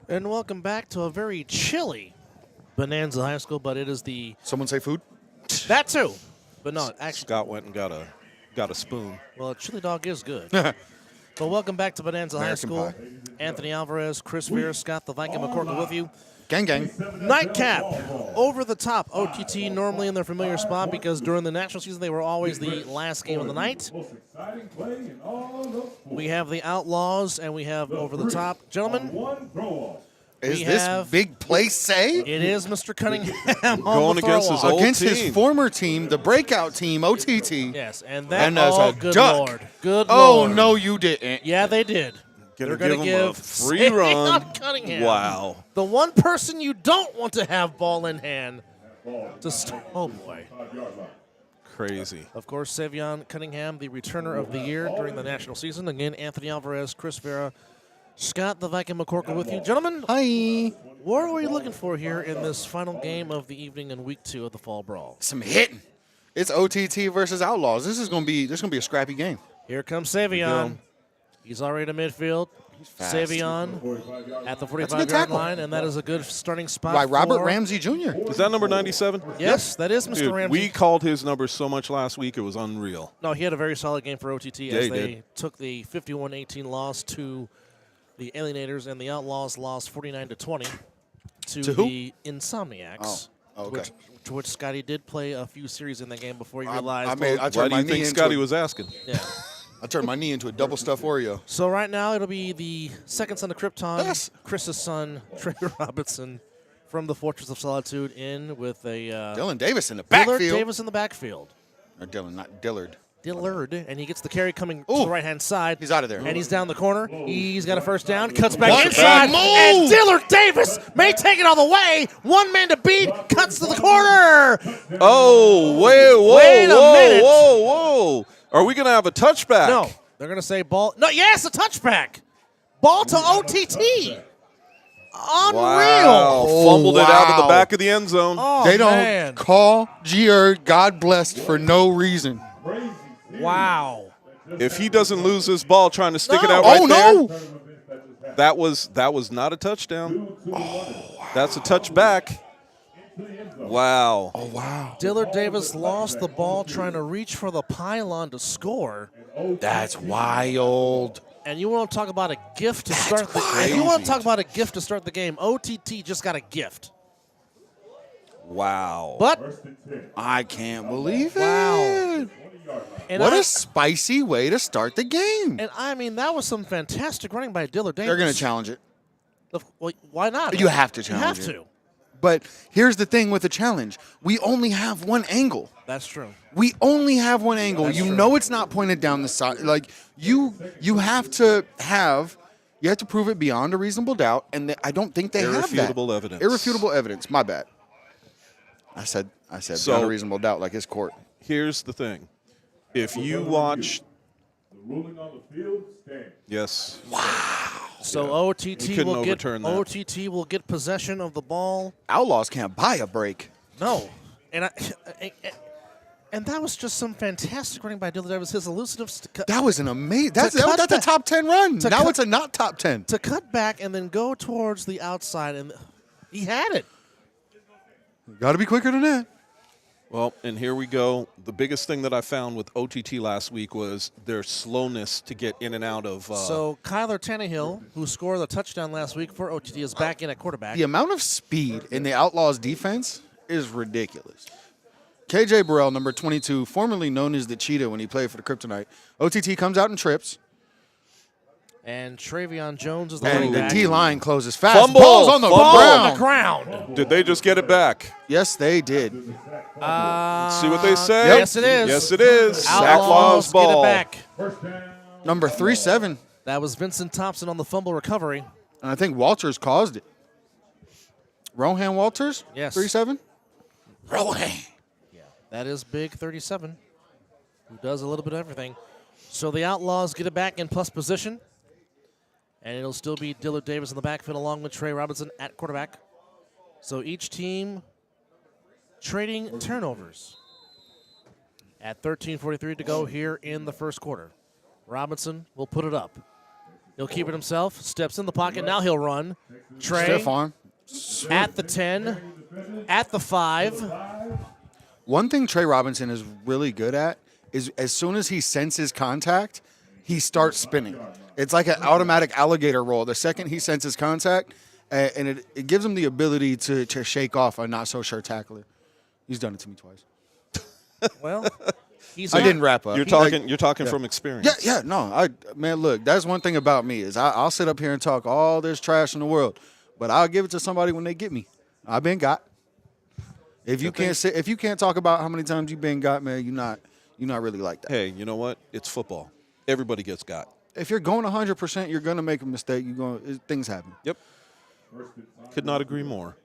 And welcome back to a very chilly Bonanza High School, but it is the... Someone say food? That too. But no, actually... Scott went and got a spoon. Well, a chili dog is good. But welcome back to Bonanza American High School. pie. Anthony Alvarez, Chris Vera, Scott the Viking McCorkle with you. Gang, gang. Nightcap, over the top. OTT normally in their familiar spot because during the national season they were always the last game of the night. We have the Outlaws and we have over the top. Gentlemen, Is this big play say? it is Mr. Cunningham Going against his old Against team. his former team, the breakout team, OTT. Yes, and that, And as oh, a good duck. Lord. Good Oh, Lord. no, you didn't. Yeah, they did. They're going to give him a give free run. Cunningham. Wow. The one person you don't want to have ball in hand. Oh, boy. Crazy. Of course, Savion Cunningham, the returner of the year during the national season. Again, Anthony Alvarez, Chris Vera, Scott the Viking McCorkle with you. Gentlemen, Hi. what are we looking for here in this final game of the evening in week 2 of the Fall Brawl? Some hitting. It's OTT versus Outlaws. This is gonna be a scrappy game. Here comes Savion. He's already in midfield. fast. Savion at the 45-yard tackle. line, and that is a good starting spot. By Robert for- Ramsey Jr. Is that number 97? Yes, that is Mr. Dude, Ramsey. we called his number so much last week, it was unreal. No, he had a very solid game for OTT Yeah, as he they did. took the 51-18 loss to the Alienators, and the Outlaws lost 49-20 To who? the Insomniacs. Oh, okay. To which Scotty did play a few series in that game before he I realized. turned Why do my you knee think into Scotty a- was asking? Yeah. I turned my knee into a double stuffed Oreo. So right now it'll be the second son of Krypton, Yes. Chris's son, Trey Robinson, from the Fortress of Solitude in with a Dylan Davis in the Dillard backfield. Davis in the backfield. Or Dylan, not Dillard. Dillard, and he gets the carry coming to Ooh. the right-hand side. He's out of there. And he's down the corner. He's got a first down, cuts back What inside, a move! and Dillard Davis may take it all the way. One man to beat, cuts to the corner. Oh, Wait a minute. whoa. Are we going to have a touchback? No, they're going to say ball. No, yes, a touchback. Ball to OTT. Unreal. Wow. Fumbled it out of the wow. back of the end zone. Oh, They don't man. call Gier God blessed for no reason. Wow. If he doesn't lose this ball trying to stick it No. out right Oh, there, no. that was not a touchdown. That's a touchback. Wow. Oh, wow. Dillard Davis lost the ball trying to reach for the pylon to score. That's wild. And you want to talk about a gift to start the crazy. and you want to talk about a gift to start the game. OTT just got a gift. Wow. But I can't believe it. Wow. and What I, a spicy way to start the game. and I mean that was some fantastic running by Dillard Davis. They're going to challenge it. Well, why not? You have to You challenge have it. to. But here's the thing with the challenge. We only have one angle. That's true. We only have one angle. That's You true. know it's not pointed down the side. Like you have to prove it beyond a reasonable doubt, and I don't think they have that. Irrefutable evidence. Irrefutable evidence. My bad. I said So- beyond a reasonable doubt, like his court. Here's the thing. If you watch, The ruling on the field stands. yes, So OTT couldn't will get overturn that. OTT will get possession of the ball. Outlaws can't buy a break. No, and that was just some fantastic running by Dillard Davis. His elusive That was an amazing. That's cut a back- top 10 run. to Now cut- it's a not top 10. to cut back and then go towards the outside, and he had it. Got to be quicker than that. well, and here we go. The biggest thing that I found with OTT last week was their slowness to get in and out of. So Kyler Tannehill, who scored a touchdown last week for OTT, is back in at quarterback. The amount of speed in the Outlaws defense is ridiculous. KJ Burrell, number 22, formerly known as the Cheetah when he played for the Kryptonite. OTT comes out and trips, And Travion Jones is the and running the back. D-line closes fast. Fumble! Ball's on the Fumble! On the ground. ground. Did they just get it back? Yes, they did. See what they say? Yes, it is. Yes, it is. Outlaws ball. get it back. First down. Number 37, That was Vincent Thompson on the fumble recovery. and I think Walters caused it. Rohan Walters? Yes. 37? Rohan. That is big 37, who does a little bit of everything. So the Outlaws get it back in plus position. And it'll still be Dillard Davis in the backfield along with Trey Robinson at quarterback. So each team trading turnovers. At 13:43 to go here in the first quarter. Robinson will put it up. He'll keep it himself. Steps in the pocket. Now he'll run. Trey Stiff arm. at the 10, at the 5. One thing Trey Robinson is really good at is as soon as he senses contact, he starts spinning. It's like an automatic alligator roll. The second he senses contact, and it gives him the ability to shake off a not-so-sure tackler. He's done it to me twice. Well, I didn't wrap up. You're talking from experience. Yeah, no. Man, look, that's one thing about me is I'll sit up here and talk all this trash in the world, but I'll give it to somebody when they get me. I've been got. If you can't talk about how many times you've been got, man, you're not really like that. Hey, you know what? It's football. Everybody gets got. If you're going 100%, you're gonna make a mistake. Things happen. Yep. Could not agree more.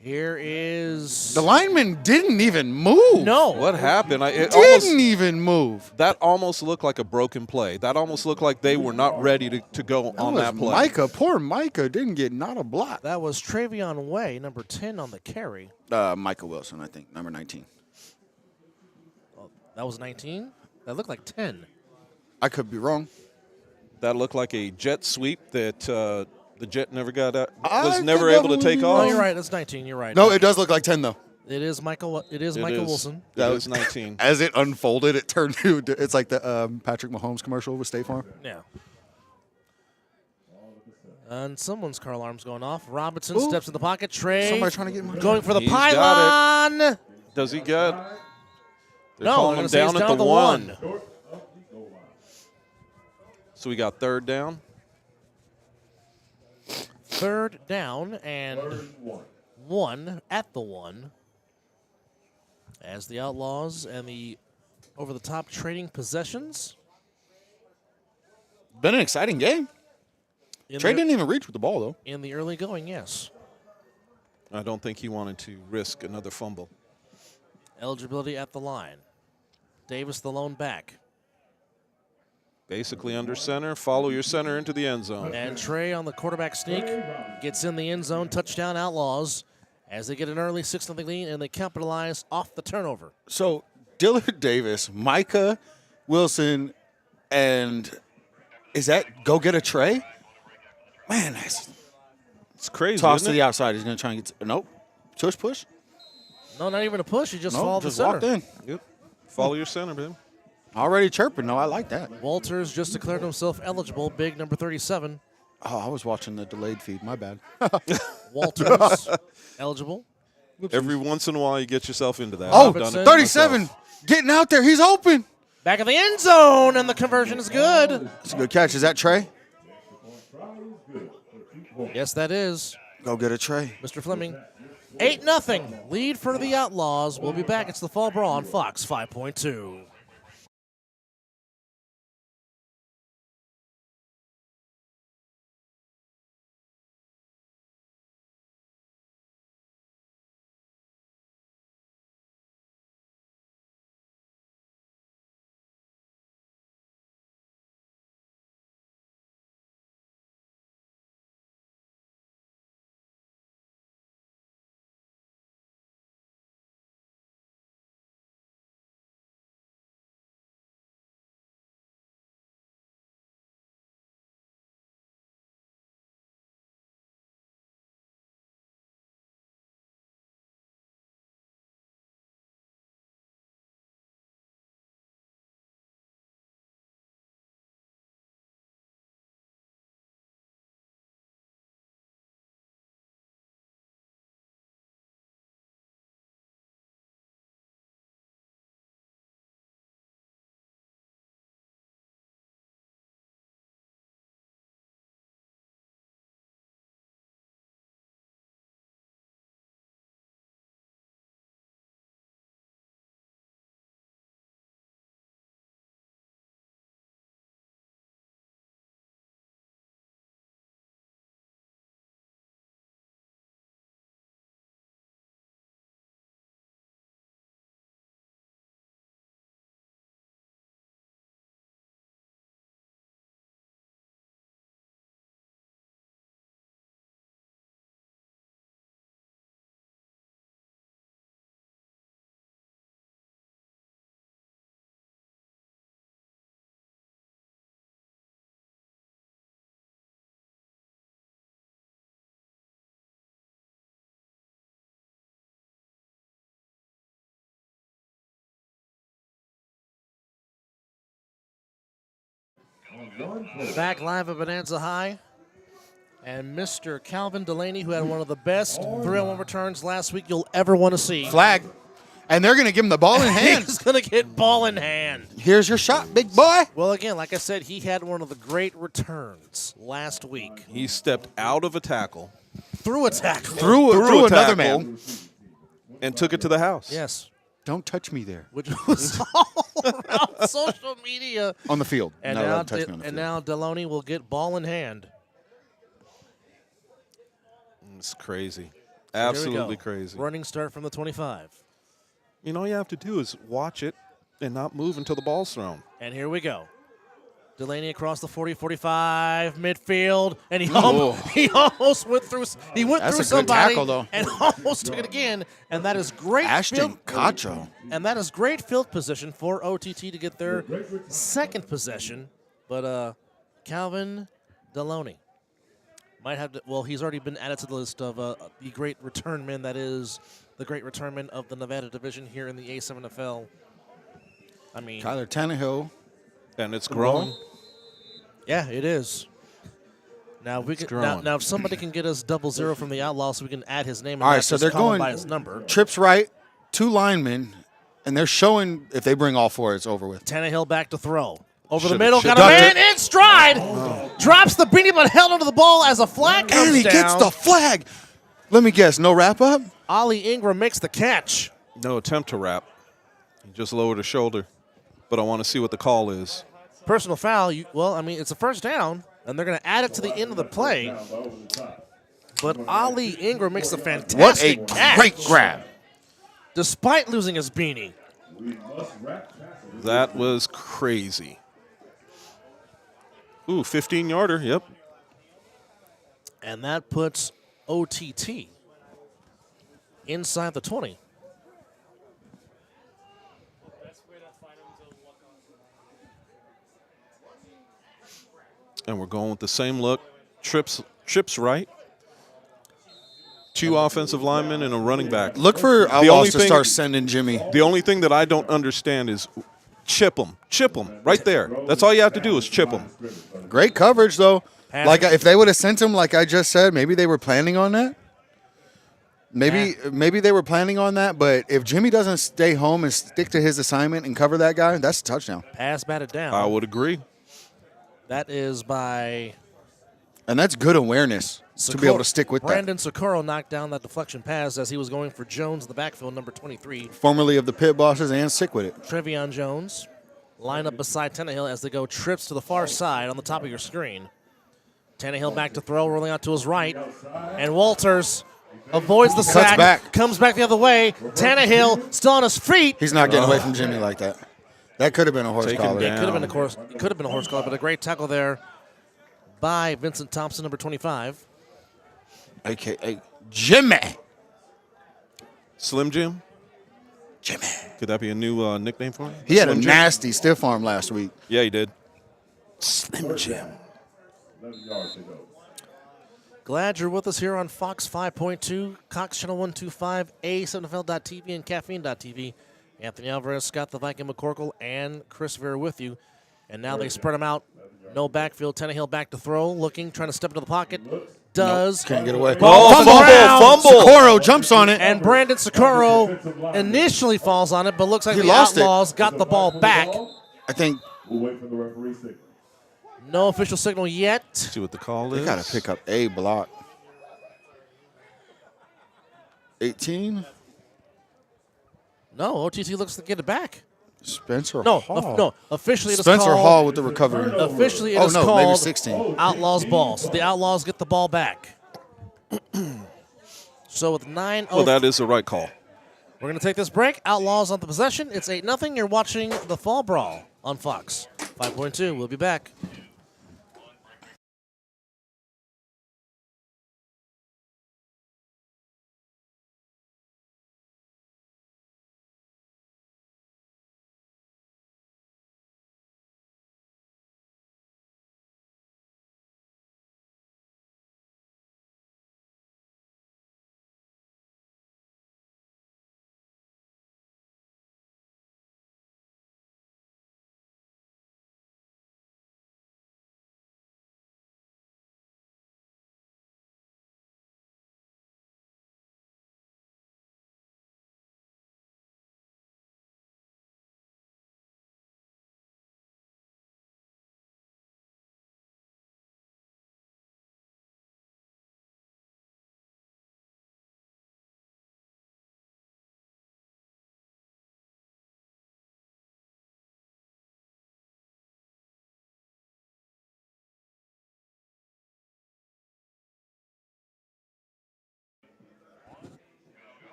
Here is The lineman didn't even move. no. What happened? Didn't even move. That almost looked like a broken play. That almost looked like they were not ready to go on that play. Micah, poor Micah, didn't get not a block. That was Travion Way, number 10 on the carry. Micah Wilson, I think, number 19. That was 19. That looked like 10. I could be wrong. That looked like a jet sweep that the jet never got out, I was could never able to definitely take be No, off. you're right. That's 19. You're right. No, it does look like 10 though. It is Michael. It is Michael Wilson. It is 19. As it unfolded, it turned to it's like the Patrick Mahomes commercial with State Farm. Yeah. And someone's car alarm's going off. Robinson Ooh. steps in the pocket. Trey Somebody trying to get him. going for the He's pylon. got Does he get? They're No, calling I'm him gonna say he's down at down the to one. 1. So we got third down. Third down and 1 at the 1. As the Outlaws and the over-the-top trading possessions. Been an exciting game. Trey didn't even reach with the ball though. In the early going, yes. I don't think he wanted to risk another fumble. Eligibility at the line. Davis, the lone back. Basically under center. Follow your center into the end zone. And Trey on the quarterback sneak gets in the end zone. Touchdown Outlaws as they get an early 6-0 lead and they capitalize off the turnover. So Dillard Davis, Micah Wilson, and is that go get a Trey? Man, that's It's crazy. toss isn't to it? the outside. He's gonna try and get nope. Push. No, not even a push. He just No, followed just the center. walked in. Yep. Follow your center, man. Already chirping. No, I like that. Walters just declared himself eligible. Big number 37. Oh, I was watching the delayed feed. My bad. Walters eligible. Every once in a while, you get yourself into that. Oh, I've done it 37. myself. Getting out there. He's open. Back of the end zone, and the conversion is good. It's a good catch. Is that Trey? Yes, that is. Go get a Trey. Mr. Fleming. 8-0. Lead for the Outlaws. We'll be back. It's the Fall Brawl on Fox 5.2. Back live at Bonanza High. And Mr. Calvin Delaney, who had one of the best 3-on-1 returns last week you'll ever want to see. Flag. And they're going to give him the ball in hand. He's going to get ball in hand. Here's your shot, big boy. Well, again, like I said, he had one of the great returns last week. He stepped out of a tackle. Through a tackle. Through another tackle, man. And took it to the house. Yes. Don't touch me there. Which was all around social media. On the field. And, Not now, allowed to touch me on the field. now Deloney will get ball in hand. It's crazy. So Absolutely crazy. Running start from the 25. You know, all you have to do is watch it and not move until the ball's thrown. And here we go. Delaney across the 40-45 midfield, and he almost went through. He went That's through a good somebody tackle, though. and almost took it again. And that is great. Ashton Cacho. And that is great field position for OTT to get their second possession. But Calvin Deloney might have to. Well, he's already been added to the list of the great return men. That is the great return men of the Nevada division here in the A7FL. I mean, Kyler Tannehill. And it's growing. Yeah, it is. Now we can now if somebody can get us 00 from the Outlaws, so we can add his name. And All right, not so just they're call him going by his number. Trips right, 2 linemen, and they're showing if they bring all 4, it's over with. Tannehill back to throw. Over the Should've- middle, got should've a man ducked it. in stride. Drops the beanie, but held onto the ball as a flag comes And he down. gets the flag. Let me guess, no wrap up? Ollie Ingram makes the catch. No attempt to wrap. He just lowered his shoulder. But I want to see what the call is. Personal foul. Well, I mean, it's a first down, and they're going to add it to the end of the play. But Ollie Ingram makes a What a fantastic catch. great grab. Despite losing his beanie. That was crazy. Ooh, 15-yarder, yep. And that puts OTT inside the 20. And we're going with the same look. Trips right. 2 offensive linemen and a running back. Look for only Outlaws to thing- start sending Jimmy. The only thing that I don't understand is chip them. Chip them right there. That's all you have to do is chip them. Great coverage, though. Pass. Like, if they would have sent him, like I just said, maybe they were planning on that. Maybe they were planning on that, but if Jimmy doesn't stay home and stick to his assignment and cover that guy, that's a touchdown. Pass batted down. I would agree. That is by And that's good awareness to be able to stick with Brandon Socorro knocked down that deflection pass as he was going for Jones in the backfield, number 23. that. Formerly of the Pit Bosses and stick with it. Trevion Jones line up beside Tannehill as they go trips to the far side on the top of your screen. Tannehill back to throw, rolling out to his right. And Walters avoids the sack. back. Comes back the other way. Tannehill still on his feet. He's not getting away from Jimmy like that. That could have been a horse Take him collar. down. It could have been a horse collar, but a great tackle there by Vincent Thompson, number 25. A.K.A. Jimmy. Slim Jim? Jimmy. Could that be a new nickname for him? He had a Slim Jim? nasty stiff arm last week. Yeah, he did. Slim Jim. 11 yards to go. Glad you're with us here on Fox 5.2, Cox Channel 125, A7FL.TV, and Caffeine.tv. Anthony Alvarez, Scott the Viking McCorkle, and Chris Vera with you. And now they spread them out. No backfield. Tannehill back to throw, looking, trying to step into the pocket. Does. Can't get away. Fumble. Socorro jumps on it. And Brandon Socorro initially falls on it, but looks like He the lost it. Outlaws got the ball back. I think We'll wait for the referee signal. No official signal yet. See what the call is. they got to pick up a block. 18. No, OTT looks to get it back. Spencer No, Hall. no. Officially, it is Spencer called. Hall with the recovery. Officially, it Oh, is no, called maybe 16. Outlaws ball. So the Outlaws get the ball back. So with 9:04, Well, that is the right call. we're going to take this break. Outlaws on the possession. It's 8-0. You're watching the Fall Brawl on Fox 5.2. We'll be back.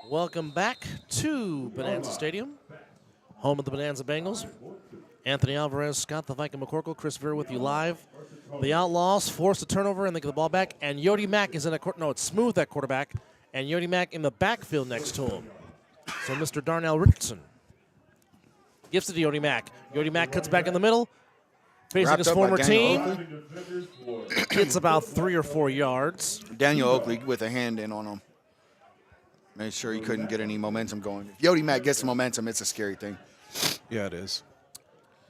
Welcome back to Bonanza Stadium, home of the Bonanza Bengals. Anthony Alvarez, Scott the Viking McCorkle, Chris Vera with you live. The Outlaws force a turnover and they get the ball back, and Yodi Mack is in it's Smooth at quarterback, and Yodi Mack in the backfield next to him. So Mr. Darnell Richardson gives it to Yodi Mack. Yodi Mack cuts back in the middle, facing his former team. Gets about 3 or 4 yards. Daniel Oakley with a hand in on him. Made sure he couldn't get any momentum going. If Yodi Mack gets the momentum, it's a scary thing. Yeah, it is.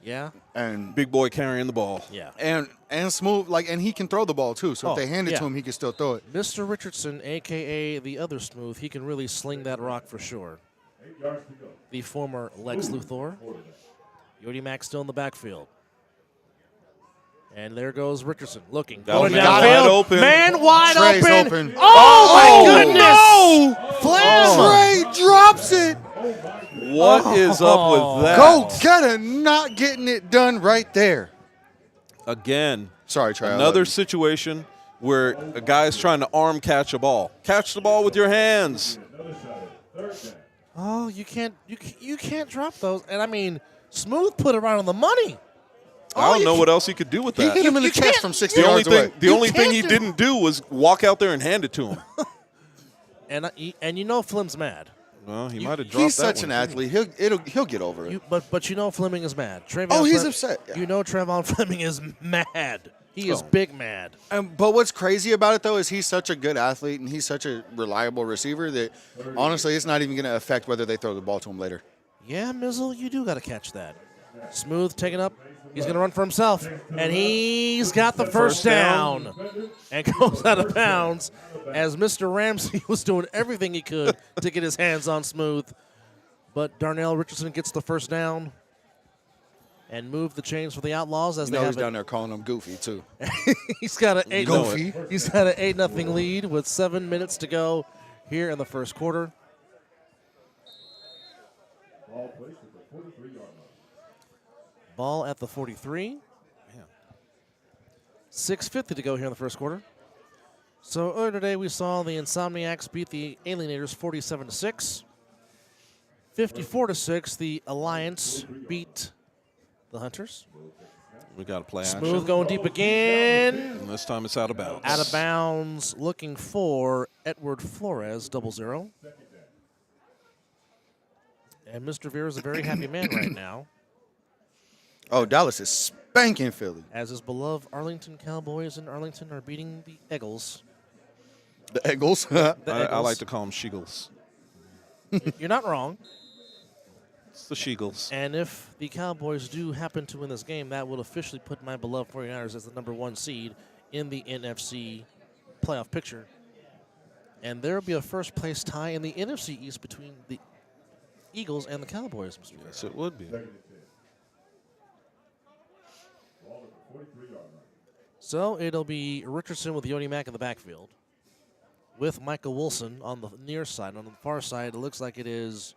Yeah. And big boy carrying the ball. Yeah. And Smooth, and he can throw the ball too. So if they hand it to him, he can still throw it. Mr. Richardson, a.k.a. the other Smooth, he can really sling that rock for sure. The former Lex Luthor. Yodi Mack still in the backfield. And there goes Richardson looking. Going downfield. Open. Man wide Trey's open. Oh, my goodness. Trey drops it. What is up with that? Go getter not getting it done right there. Again. Sorry, Trey. Another situation where a guy is trying to arm catch a ball. Catch the ball with your hands. Oh, you can't drop those. And I mean, Smooth put it right on the money. I don't know what else he could do with that. He hit him in the chest from 60 yards away. The only thing he didn't do was walk out there and hand it to him. and you know Flim's mad. Well, he might have dropped He's that such one, an athlete. He'll get over it. But you know Fleming is mad. He's upset. Yeah. You know Trayvon Fleming is mad. He is big mad. But what's crazy about it, though, is he's such a good athlete and he's such a reliable receiver that, honestly, it's not even going to affect whether they throw the ball to him later. Yeah, Mizzle, you do got to catch that. Smooth taking up. He's going to run for himself. And he's got the first down. And goes out of bounds as Mr. Ramsey was doing everything he could to get his hands on Smooth. But Darnell Richardson gets the first down and move the chains for the Outlaws as they have he's down there calling him Goofy, too. He's got an 8-0 Goofy. 8-0 lead with 7 minutes to go here in the first quarter. Ball at the 43. 6:50 to go here in the first quarter. So earlier today we saw the Insomniacs beat the Alienators 47-6. 54-6, the Alliance beat the Hunters. We got to play action. Smooth going deep again. And this time it's out of bounds. Out of bounds, looking for Edward Flores, 0-0. And Mr. Vera is a very happy man right now. Oh, Dallas is spanking Philly. As his beloved Arlington Cowboys in Arlington are beating the Eagles. The Eagles? I like to call them Sheagles. You're not wrong. It's the Sheagles. And if the Cowboys do happen to win this game, that will officially put my beloved 49ers as the #1 seed in the NFC playoff picture. And there will be a first-place tie in the NFC East between the Eagles and the Cowboys, Mr. Yes, it would be. So it'll be Richardson with Yodi Mack in the backfield with Michael Wilson on the near side. On the far side, it looks like it is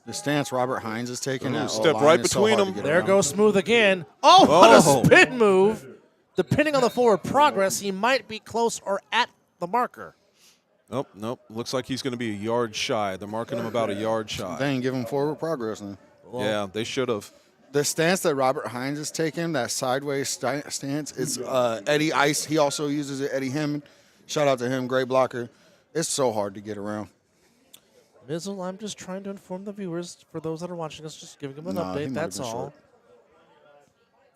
the stance Robert Hines is taking. Step right between them. There goes Smooth again. Oh, what a spin move. Depending on the forward progress, he might be close or at the marker. Nope. Looks like he's going to be a yard shy. They're marking him about a yard shy. They ain't give him forward progress then. Well, yeah, they should have. The stance that Robert Hines is taking, that sideways stance, it's Eddie Ice. He also uses it, Eddie Hammond. Shout out to him, great blocker. It's so hard to get around. Mizzle, I'm just trying to inform the viewers, for those that are watching us, just giving them an update, that's all.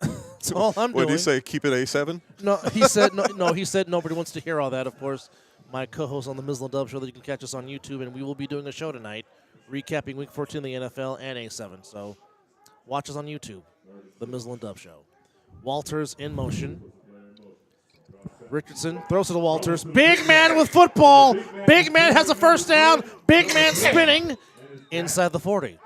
That's all I'm doing. What did he say, keep it A7? No, he said he said nobody wants to hear all that, of course. My co-host on the Mizzle and Dub Show that you can catch us on YouTube, and we will be doing a show tonight, recapping Week 14 of the NFL and A7. So watch us on YouTube, the Mizzle and Dub Show. Walters in motion. Richardson throws to the Walters. Big man with football. Big man has a first down. Big man spinning inside the 40.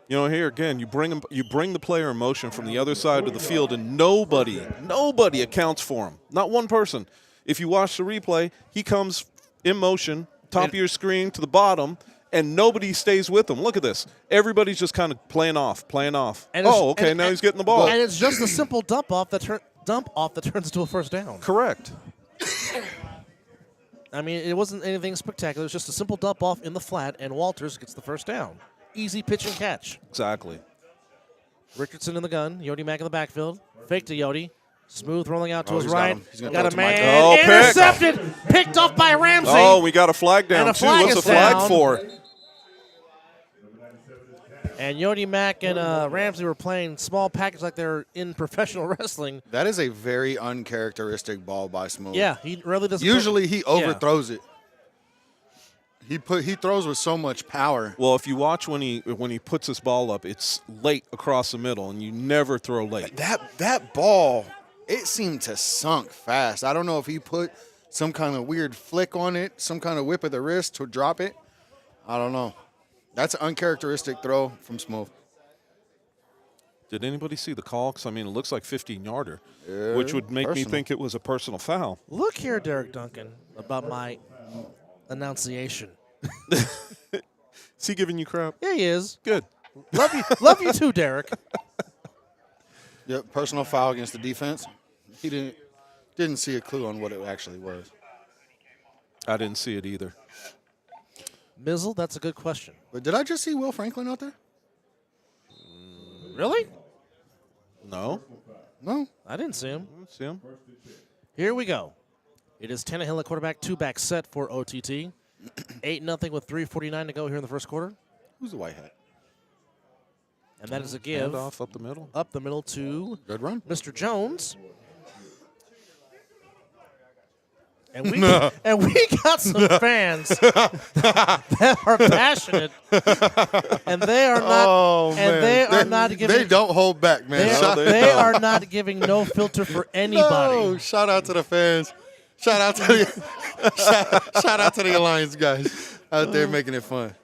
You know, here again, you bring the player in motion from the other side of the field, and nobody accounts for him. Not one person. If you watch the replay, he comes in motion, top of your screen to the bottom, and nobody stays with him. Look at this. Everybody's just kind of playing off. And now he's getting the ball. And it's just a simple dump off that turns into a first down. Correct. I mean, it wasn't anything spectacular. It was just a simple dump off in the flat, and Walters gets the first down. Easy pitch and catch. Exactly. Richardson in the gun. Yodi Mack in the backfield. Fake to Yodi. Smooth rolling out to his he's right. got Got a to man. Oh, pick. Intercepted. Picked off by Ramsey. Oh, we got a flag down, And a too. flag What's is the flag down. for? And Yodi Mack and Ramsey were playing small package like they're in professional wrestling. That is a very uncharacteristic ball by Smooth. Yeah, he really doesn't. Usually he overthrows it. He throws with so much power. Well, if you watch when he puts his ball up, it's late across the middle, and you never throw late. That ball, it seemed to sunk fast. I don't know if he put some kind of weird flick on it, some kind of whip of the wrist to drop it. I don't know. That's an uncharacteristic throw from Smooth. Did anybody see the call? Because, I mean, it looks like 15-yarder, Yeah, which would make me personal. think it was a personal foul. Look here, Derek Duncan, about my enunciation. Is he giving you crap? Yeah, he is. Good. Love you too, Derek. Yep, personal foul against the defense. He didn't see a clue on what it actually was. I didn't see it either. Mizzle, that's a good question. But did I just see Will Franklin out there? Really? No. No. I didn't see him. See him? Here we go. It is Tannehill at quarterback, two-back set for OTT. 8-0 with 3:49 to go here in the first quarter. Who's the white hat? And that is a give Handoff up the middle. up the middle to Good run. Mr. Jones. And we got some fans that are passionate, and they are not. They are not giving. They don't hold back, man. They are not giving no filter for anybody. No, shout out to the fans. Shout out to shout out to the Alliance guys out there making it fun.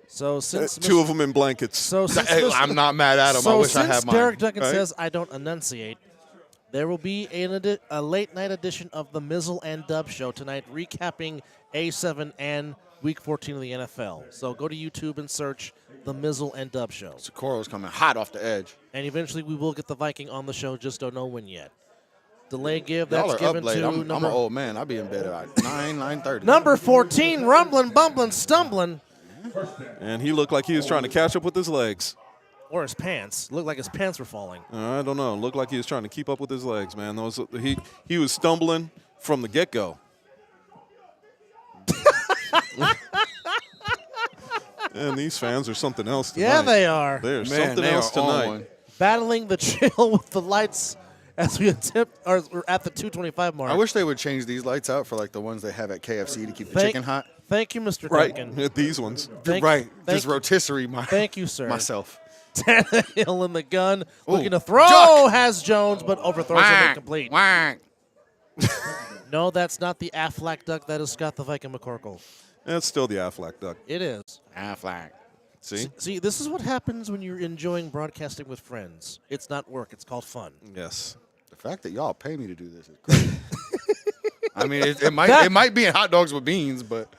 So since Two of them in blankets. Hey, I'm not mad at him. I wish I had mine. Derek Duncan Right? says I don't enunciate, there will be a late night edition of the Mizzle and Dub Show tonight, recapping A7 and Week 14 of the NFL. So go to YouTube and search the Mizzle and Dub Show. Socorro's coming hot off the edge. And eventually we will get the Viking on the show, just don't know when yet. Delay give, Y'all that's are given up late. to I'm an old man. I'll be in bed at 9:30. number 14, rumbling, bumbling, stumbling. And he looked like he was trying to catch up with his legs. Or his pants. Looked like his pants were falling. I don't know. Looked like he was trying to keep up with his legs, man. He was stumbling from the get-go. And these fans are something else tonight. Yeah, they are. They're Man, something they else are on tonight. one. Battling the chill with the lights as we attempt, or we're at the 2:25 mark. I wish they would change these lights out for like the ones they have at KFC to keep the chicken hot. Thank you, Mr. Right, Duncan. these ones. Just rotisserie Thank you, sir. myself. Tannehill in the gun, Ooh, looking to throw, duck. has Jones, but overthrows it incomplete. Whack. No, that's not the Aflac duck. That is Scott the Viking McCorkle. That's still the Aflac duck. It is. Aflac. See? See, this is what happens when you're enjoying broadcasting with friends. It's not work. It's called fun. Yes. The fact that y'all pay me to do this is crazy. I mean, it might be in hot dogs with beans, but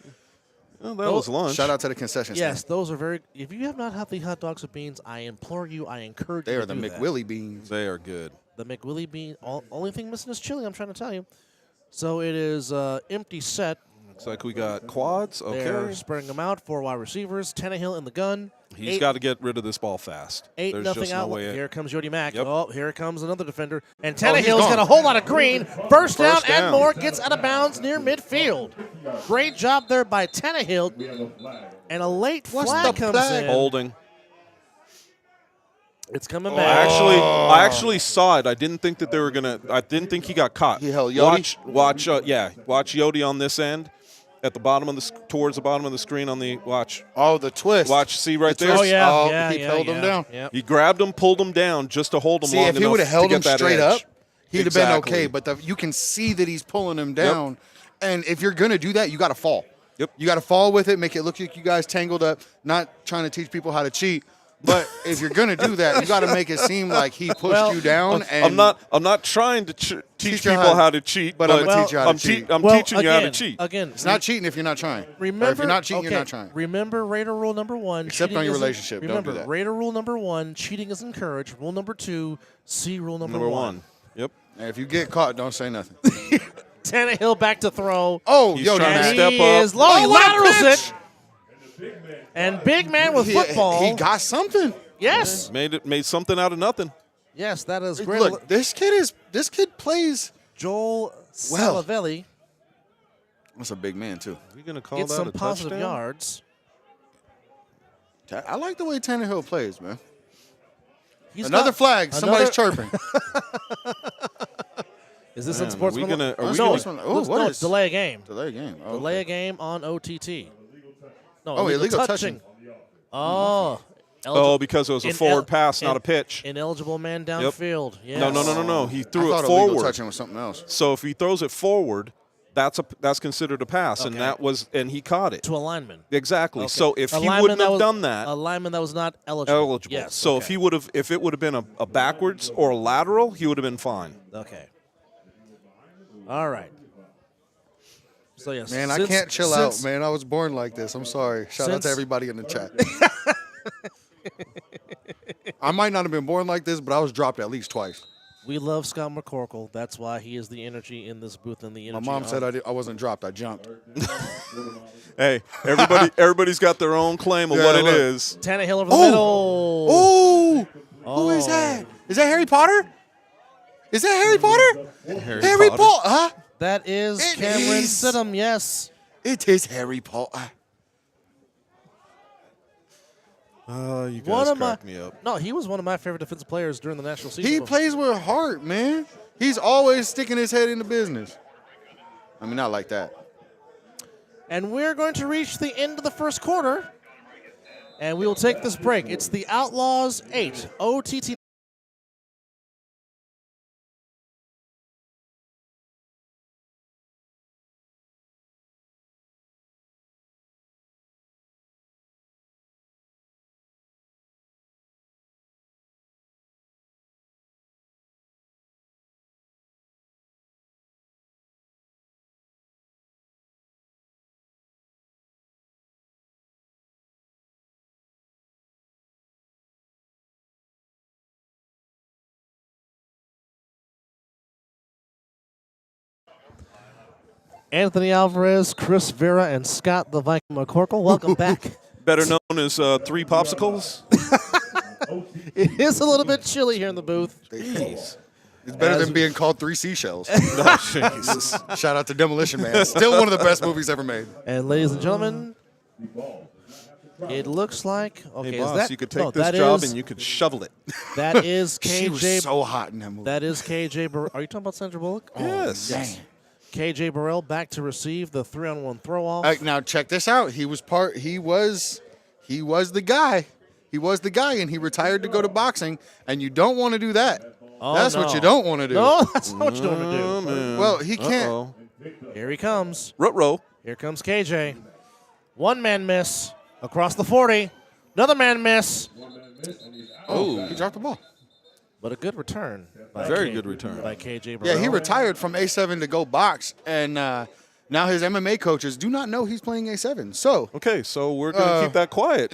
Well, that was lunch. shout out to the concession Yes, stand. those are very. If you have not had the hot dogs with beans, I implore you, I encourage They you are to the do that. McWillie beans. They are good. The McWillie bean. Only thing missing is chili. I'm trying to tell you. So it is empty set. Looks like we got quads. They're Okay. spreading them out. 4 wide receivers. Tannehill in the gun. He's got to get rid of this ball fast. 8-0 There's just no out. way. Here comes Yodi Mack. Yep. Oh, here comes another defender. And he's Tannehill's gone. got a whole lot of green. First down First and down. more. Gets out of bounds near midfield. Great job there by Tannehill. And a late flag the comes flag? in. Holding. It's coming I back. actually saw it. I didn't think that they were gonna. I didn't think he got caught. He held Yodi? Watch Yodi on this end, at the bottom of towards the bottom of the screen on the watch. Oh, the twist. Watch, see right The there. twist. Oh, yeah. Oh, yeah, he yeah, held him yeah. down. Yep. He grabbed him, pulled him down just to hold him See, long if he enough would have held to him get that straight edge. up, he'd have been Exactly. okay. But you can see that he's pulling him down. And if you're going to do that, you got to fall. Yep. You got to fall with it, make it look like you guys tangled up, not trying to teach people how to cheat. But if you're going to do that, you got to make it seem like he pushed you down. And I'm not trying to teach you people how to cheat, but I'm gonna teach you how to cheat. I'm teaching you how to cheat. Again, It's not cheating if you're not trying. remember, Or if you're not cheating, okay, you're not trying. Remember Raider rule number 1. Except cheating on your isn't- relationship. Don't do Remember, that. Raider rule number 1, cheating is encouraged. Rule number 2, see rule number 1. Yep. And if you get caught, don't say nothing. Tannehill back to throw. Oh, He's yo, trying to man. step He up. is low. He what a laterals pitch! it. And big man with football. He got something. Yes. Made something out of nothing. Yes, that is great. Look, this kid plays. Joel Well. Salavelli That's a big man too. Are you going to call gets that some a positive touchdown? yards. I like the way Tannehill plays, man. He's Another got flag. Somebody's chirping. Is this Man, in sports? are we gonna- are we no, gonna- Oh, what no, is- delay a game. Delay game. Oh, Delay okay. a game on OTT. No, Oh, illegal touching. Oh. Oh, because it was a forward pass, not a pitch. Ineligible man downfield. Yes. No. He I threw thought it illegal forward. touching was something else. So if he throws it forward, that's considered a pass, Okay. and he caught it. To a lineman. Exactly. Okay. So if A he lineman wouldn't that have was- done that, a lineman that was not eligible. Yes. So okay. if it would have been a backwards or a lateral, he would have been fine. Okay. All right. So yes, Man, I can't chill out, man. I was born like this. I'm sorry. Shout out to everybody in the chat. I might not have been born like this, but I was dropped at least twice. We love Scott McCorkle. That's why he is the energy in this booth and the My energy. mom said I wasn't dropped. I jumped. Hey, everybody's got their own claim of Yeah, what it look. is. Tannehill over the middle. Oh, who is that? Is that Harry Potter? Is that Harry Potter? Harry Potter. Huh? That is It Cameron is. Sidham. Yes. It is Harry Potter. You guys crack me up. No, he was one of my favorite defensive players during the national season. He plays with heart, man. He's always sticking his head into business. I mean, not like that. And we're going to reach the end of the first quarter, and we will take this break. It's the Outlaws 8, OTT. Anthony Alvarez, Chris Vera, and Scott the Viking McCorkle. Welcome back. Better known as 3 popsicles. It is a little bit chilly here in the booth. It's better than being called 3 seashells. Oh, Jesus. Shout out to Demolition Man. Still one of the best movies ever made. And ladies and gentlemen, it looks like okay. Hey, boss, is that, you could take no, this that job is- and you could shovel it. That is She was KJ. so hot in that movie. That is KJ. Are you talking about Sandra Bullock? Yes. Dang. KJ Burrell back to receive the 3-on-1 throw off. Now check this out. He was the guy. He was the guy, and he retired to go to boxing. And you don't want to do that. Oh, That's no. what you don't want to do. No, that's not what you don't want to Oh, do. man. Well, he can't. Uh-oh. Here he comes. Ruh-roh. Here comes KJ. One man miss across the 40. Another man miss. Oh, he dropped the ball. But a good return. By Very good return. By KJ Burrell. Yeah, he retired from A7 to go box, and now his MMA coaches do not know he's playing A7. So Okay, so we're going to keep that quiet.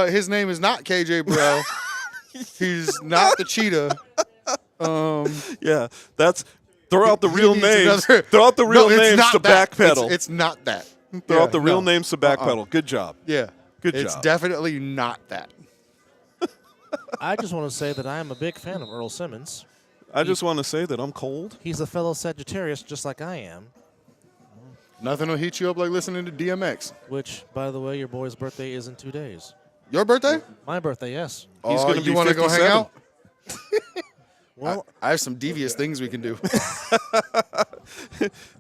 his name is not KJ Burrell. He's not the cheetah. Yeah, that's throw out the He real needs names. another- Throw out the real No, it's names not to that. backpedal. It's not that. Throw Yeah, out the real no. names to backpedal. Good job. Yeah. Good It's job. definitely not that. I just want to say that I am a big fan of Earl Simmons. I just want to say that I'm cold. He's a fellow Sagittarius just like I am, Nothing will heat you up like listening to DMX. which, by the way, your boy's birthday is in 2 days. Your birthday? My birthday, yes. He's gonna you be wanna go hang 57. out? Well, I have some devious things we can do.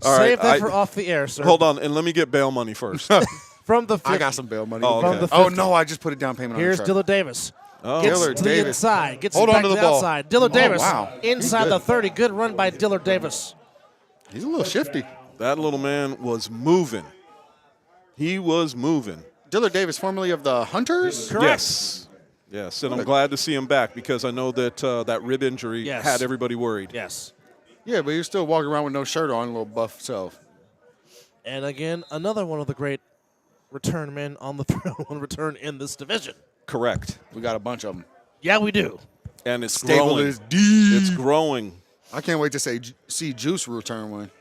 All save right, that for off the air, sir. Hold on, and let me get bail money first. From the I 50, got some bail money. Oh, from okay. the Oh 50. no, I just put a down payment Here's on the truck. Dillard Davis. Oh. Gets Dillard to the Davis. inside. Gets Hold it on back to to the the ball. outside. Dillard Oh, Davis wow. He's inside good. the 30. Good run by Dillard Davis. He's a little shifty. That little man was moving. He was moving. Dillard Davis, formerly of the Hunters. Correct. Yes. Yes, and I'm glad to see him back because I know that that rib injury Yes. had everybody worried. Yes. Yeah, but you're still walking around with no shirt on, a little buff self. And again, another one of the great return men on the 3-on-1 return in this division. Correct. We got a bunch of them. Yeah, we do. And it's Stable growing. is deep. It's growing. I can't wait to see Juice return one.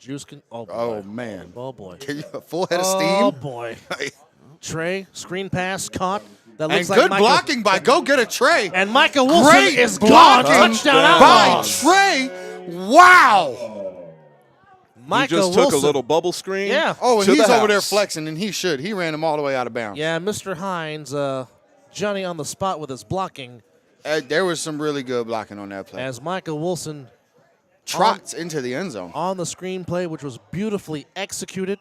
Juice can. Oh, boy. Oh, man. Oh, boy. Can you, a full head of steam? Oh, boy. Trey, screen pass, caught. That looks And like good Michael, blocking by Go Get a Trey. And Micah Wilson Great is gone. blocking Touchdown by Outlaws. Trey. Wow. Micah he just Wilson. took a little bubble screen. Yeah. Oh, and to he's the over there house. flexing, and he should. He ran him all the way out of bounds. Yeah, Mr. Hines, Johnny on the spot with his blocking There was some really good blocking on that play. as Micah Wilson Trots into the end zone. on the screenplay, which was beautifully executed.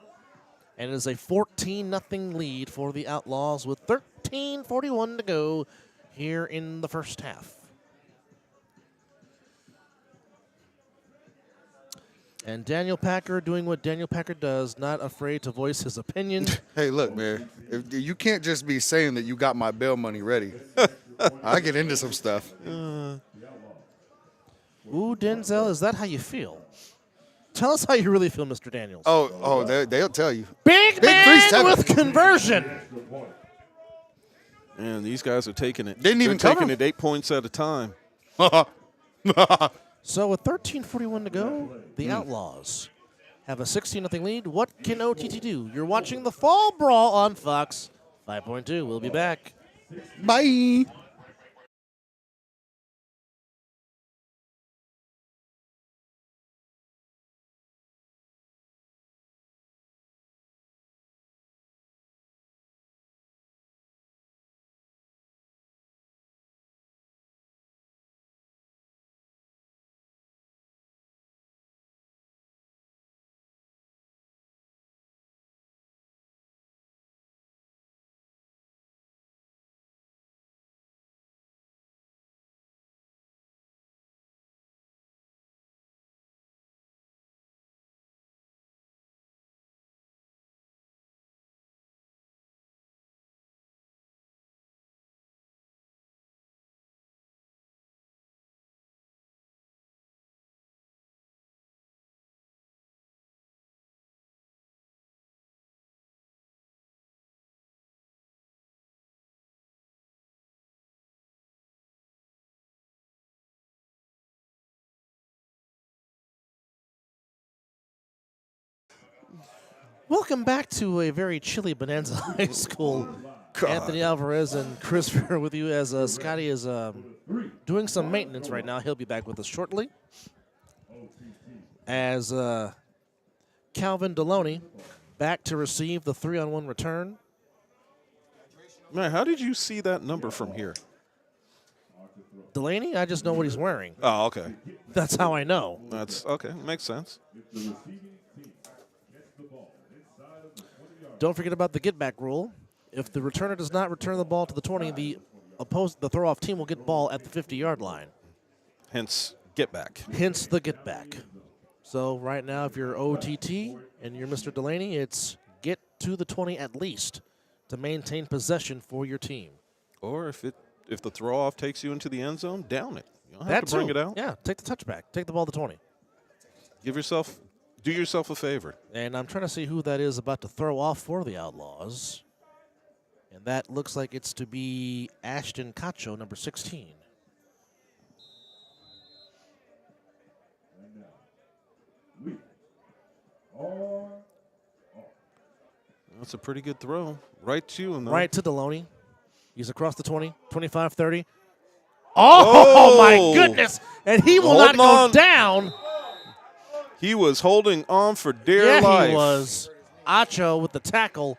And it is a 14-0 lead for the Outlaws with 13:41 to go here in the first half. And Daniel Packer doing what Daniel Packer does, not afraid to voice his opinion. Hey, look, man. You can't just be saying that you got my bail money ready. I get into some stuff. Ooh, Denzel, is that how you feel? Tell us how you really feel, Mr. Daniels. Oh, they'll tell you. Big man 3-7. with conversion. And these guys are taking it. Didn't even They're cover taking him. it 8 points at a time. So with 13:41 to go, the Outlaws have a 16-0 lead. What can OTT do? You're watching the Fall Brawl on Fox 5.2. We'll be back. Bye. Welcome back to a very chilly Bonanza High School. Anthony Alvarez and Chris Fair with you as Scotty is doing some maintenance right now. He'll be back with us shortly. As Calvin Deloney back to receive the 3-on-1 return. Man, how did you see that number from here? Delaney, I just know what he's wearing. Oh, okay. That's how I know. That's okay. Makes sense. Don't forget about the get-back rule. If the returner does not return the ball to the 20, the throw-off team will get ball at the 50-yard line. Hence, get back. Hence the get-back. So right now, if you're OTT and you're Mr. Delaney, it's get to the 20 at least to maintain possession for your team. Or if the throw-off takes you into the end zone, down it. You don't have to bring it out. Yeah, take the touchback. Take the ball to 20. Do yourself a favor. And I'm trying to see who that is about to throw off for the Outlaws. And that looks like it's to be Ashton Cacho, number 16. That's a pretty good throw. Right to him, though. Right to Deloney. He's across the 20, 25, 30. Oh, my goodness. And he will not go down. He was holding on for dear life. Yeah, he was. Acho with the tackle.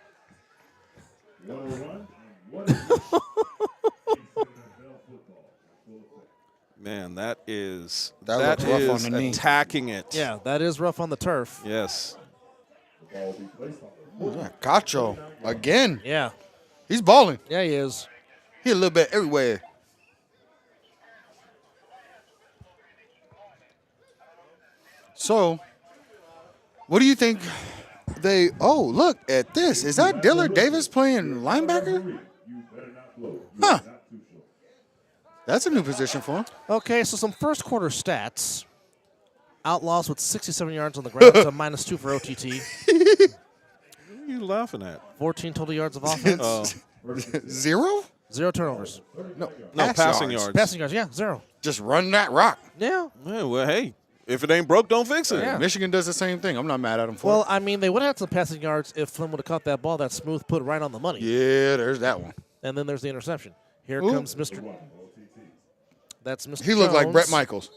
Man, that is That looks rough on the knee. attacking it. Yeah, that is rough on the turf. Yes. Cacho again. Yeah. He's balling. Yeah, he is. He a little bit everywhere. So, what do you think oh, look at this. Is that Dillard Davis playing linebacker? Huh. That's a new position for him. Okay, so some first quarter stats. Outlaws with 67 yards on the ground, so -2 for OTT. What are you laughing at? 14 total yards of offense. Oh. 0? 0 turnovers. No, No, pass passing yards. Passing yards, yeah, 0. Just run that rock. Yeah. Yeah, well, hey, If it ain't broke, don't fix it. Yeah. Michigan does the same thing. I'm not mad at them for Well, it. I mean, they would have had some passing yards if Flynn would have caught that ball that Smooth put right on the money. Yeah, there's that one. And then there's the interception. Here Ooh. comes Mr. That's Mr. He looked like Jones. Brett Michaels.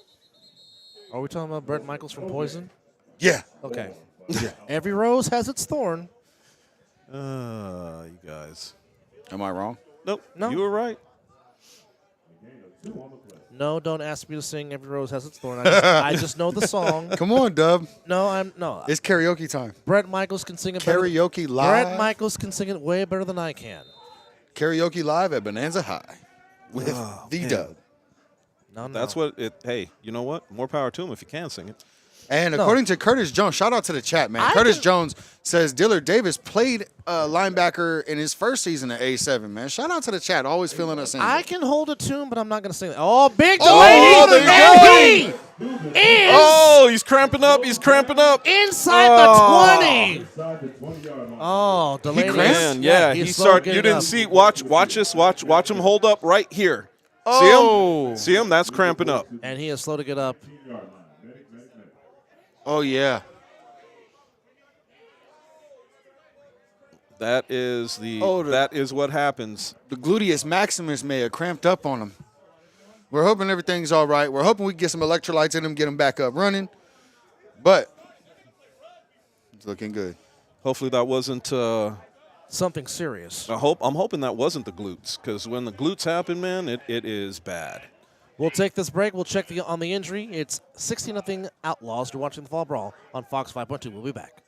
Are we talking about Brett Michaels from Poison? Yeah. Okay. Every rose has its thorn. You guys. Am I wrong? Nope. No. You were right. No, don't ask me to sing Every Rose Has Its Thorn. I just know the song. Come on, Dub. No. It's karaoke time. Brett Michaels can sing it better. Karaoke live. Brett Michaels can sing it way better than I can. Karaoke live at Bonanza High with the Dub. No. That's what it. Hey, you know what? More power to him if you can sing it. And according to Curtis Jones, shout out to the chat, man. I Curtis can- Jones says Dillard Davis played linebacker in his first season at A7, man. Shout out to the chat, always filling us in. I can hold a tune, but I'm not going to sing it. Oh, big Oh, Delaney! there you And he is Oh, he's cramping up. He's cramping up. inside the 20. Inside the 20-yard line. Oh, Delaney. cramped? Man, yeah, he he's slow started. getting You didn't up. see. Watch this. Watch him hold up right here. Oh. See him? That's cramping up. And he is slow to get up. Oh, yeah. That is the. Oh, that is what happens. The gluteus maximus may have cramped up on him. We're hoping everything's all right. We're hoping we can get some electrolytes in him, get him back up running. But it's looking good. Hopefully that wasn't. Something serious. I'm hoping that wasn't the glutes, because when the glutes happen, man, it is bad. We'll take this break. We'll check on the injury. It's 16-0 Outlaws. You're watching the Fall Brawl on Fox 5.2. We'll be back.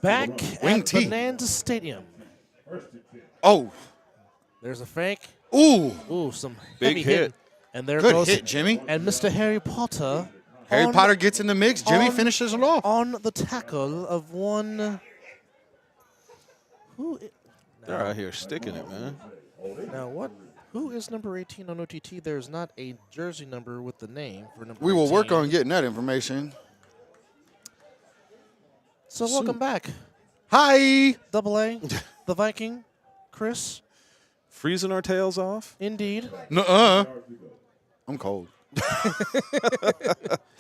Back Wing at T. Bonanza Stadium. Oh. There's a fake. Ooh. Ooh, some Big heavy hit. hitting. And there Good goes hit, Jimmy. And Mr. Harry Potter. Harry Potter gets in the mix. Jimmy on- finishes it off. On the tackle of one. They're out here sticking it, man. Now what? Who is number 18 on OTT? There's not a jersey number with the name for number We will 18. work on getting that information. So welcome back, Hi. Double A, the Viking, Chris. Freezing our tails off. Indeed. Nuh-uh. I'm cold.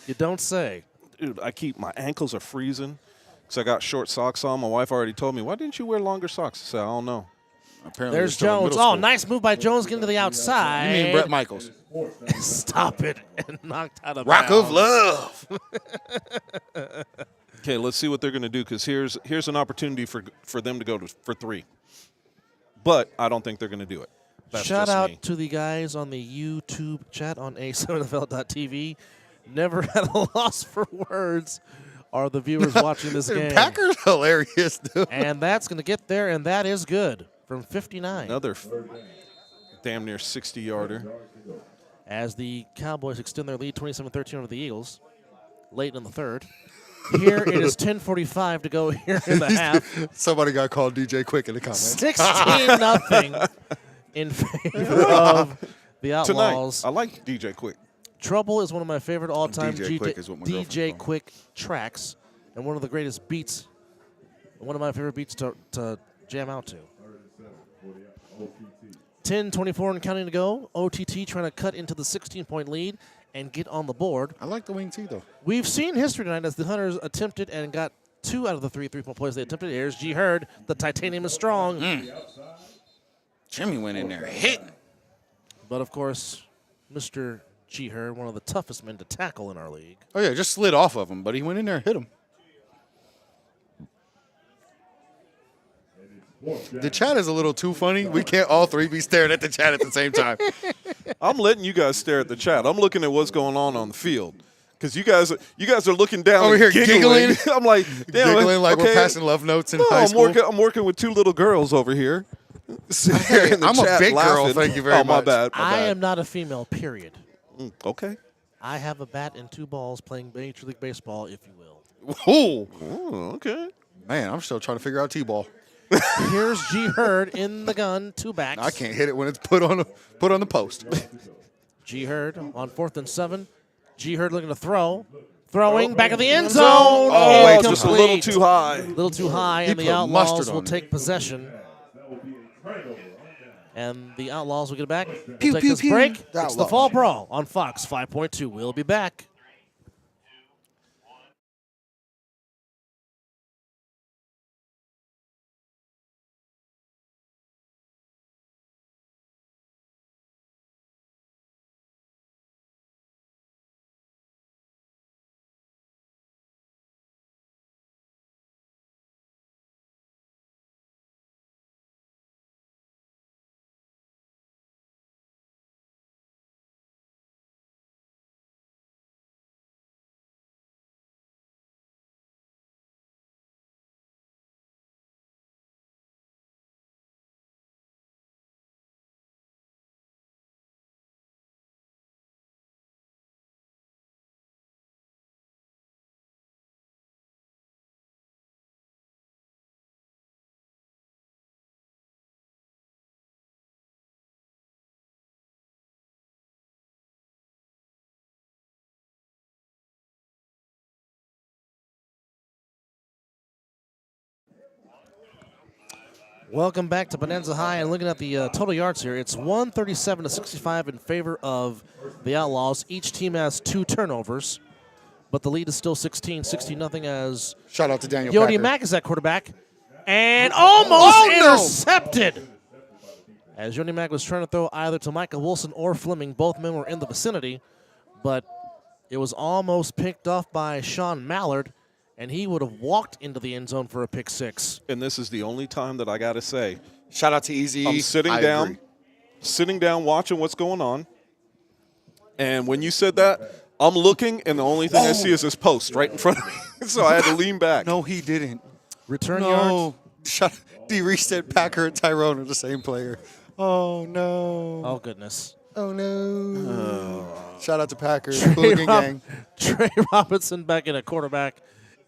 You don't say. Dude, my ankles are freezing because I got short socks on. My wife already told me, why didn't you wear longer socks? I said, I don't know. Apparently There's it's still in Jones. middle Oh, school. nice move by Jones getting to the outside. You mean Brett Michaels? Stop it. And knocked out of Rock bounds. of love. Okay, let's see what they're going to do, because here's an opportunity for them to go for three. but I don't think they're going to do it. That's Shout just out me. to the guys on the YouTube chat on A7FL.tv. Never had a loss for words. Are the viewers watching this game? Packers hilarious, dude. And that's going to get there, and that is good from 59. Another damn near 60-yarder. As the Cowboys extend their lead 27-13 over the Eagles late in the third. Here it is 10:45 to go here in the half. Somebody got called DJ Quick in the comments. 16-0 in favor of the Outlaws. Tonight, I like DJ Quick. Trouble is one of my favorite all-time DJ Quick is what my girlfriend DJ calls Quick tracks, and one of the greatest beats, one of my favorite beats to jam out to. 10:24 and counting to go. OTT trying to cut into the 16-point lead and get on the board. I like the wing tee, though. We've seen history tonight as the Hunters attempted and got 2 out of the 3 three-point plays they attempted. Here's G. Hurd. The titanium is strong. Jimmy went in there hitting. But, of course, Mr. G. Hurd, one of the toughest men to tackle in our league. Oh, yeah, just slid off of him, but he went in there and hit him. The chat is a little too funny. We can't all three be staring at the chat at the same time. I'm letting you guys stare at the chat. I'm looking at what's going on the field. Because you guys are looking down Over and here giggling. I'm like, damn, Giggling like okay. we're passing love notes in No, high school. I'm working with 2 little girls over here. Hey, I'm a big girl, thank you very Oh, my much. bad. I am not a female, period. Okay. I have a bat and 2 balls playing Major League Baseball, if you will. Ooh. Oh, okay. Man, I'm still trying to figure out T-ball. Here's G. Hurd in the gun, 2 backs. I can't hit it when it's put on the post. G. Hurd on 4th and 7. G. Hurd looking to throw. Throwing back of the end zone. Oh, wait, Just a little too high. A little too high, He and the put Outlaws mustard will on take possession. And the Outlaws will get it back. We'll Pew, take pew, this pew. break. The It's the Outlaws. Fall Brawl on Fox 5.2. We'll be back. Welcome back to Bonanza High, and looking at the total yards here, it's 137-65 in favor of the Outlaws. Each team has 2 turnovers, but the lead is still 16-0 as Shout out to Daniel Yodi Packer. Mack is at quarterback, and almost intercepted. As Yodi Mack was trying to throw either to Micah Wilson or Fleming, both men were in the vicinity, but it was almost picked off by Sean Mallard, and he would have walked into the end zone for a pick 6. And this is the only time that I got to say, Shout out to Easy. I'm sitting down, watching what's going on. And when you said that, I'm looking, and the only thing I see is this post right in front of me. So I had to lean back. No, he didn't. Return yards. No. D. Reese said Packer and Tyrone are the same player. Oh, no. Oh, goodness. Oh, no. Shout out to Packer. Trey, Hooligan gang. Trey Robinson back in a quarterback.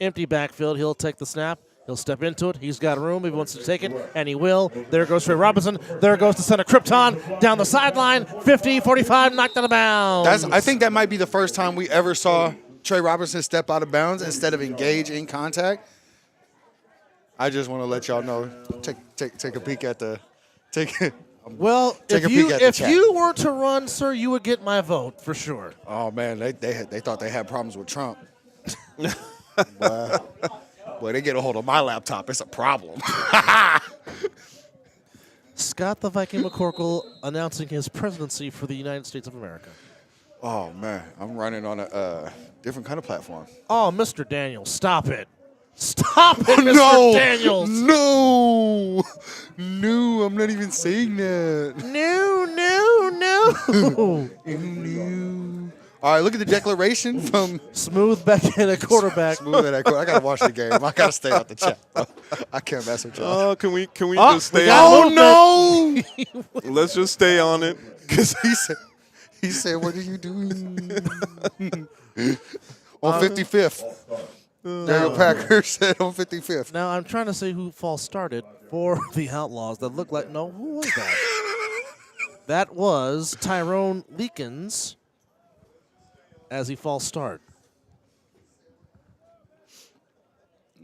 Empty backfield. He'll take the snap. He'll step into it. He's got room if he wants to take it, and he will. There goes Trey Robinson. There goes the center Krypton down the sideline. 50, 45, knocked out of bounds. I think that might be the first time we ever saw Trey Robinson step out of bounds instead of engage in contact. I just want to let y'all know. Take a peek at the Well, Take if a peek at the chat. you were to run, sir, you would get my vote for sure. Oh man, they thought they had problems with Trump. Boy, they get a hold of my laptop. It's a problem. Scott the Viking McCorkle announcing his presidency for the United States of America. Oh man, I'm running on a different kind of platform. Oh, Mr. Daniel, stop it. Stop it, Mr. No, Daniels. no, I'm not even saying that. No. No. All right, look at the declaration from Smooth back in a quarterback. Smooth at that quarter. I gotta watch the game. I gotta stay out the chat. I can't mess with y'all. Oh, can we just stay got on? Oh no! Let's just stay on it. Cause He said, "What are you doing?" On 55th. Daniel Packer said on 55th. Now I'm trying to see who false started for the Outlaws. That looked like who was that? That was Tyrone Leakins as he false start.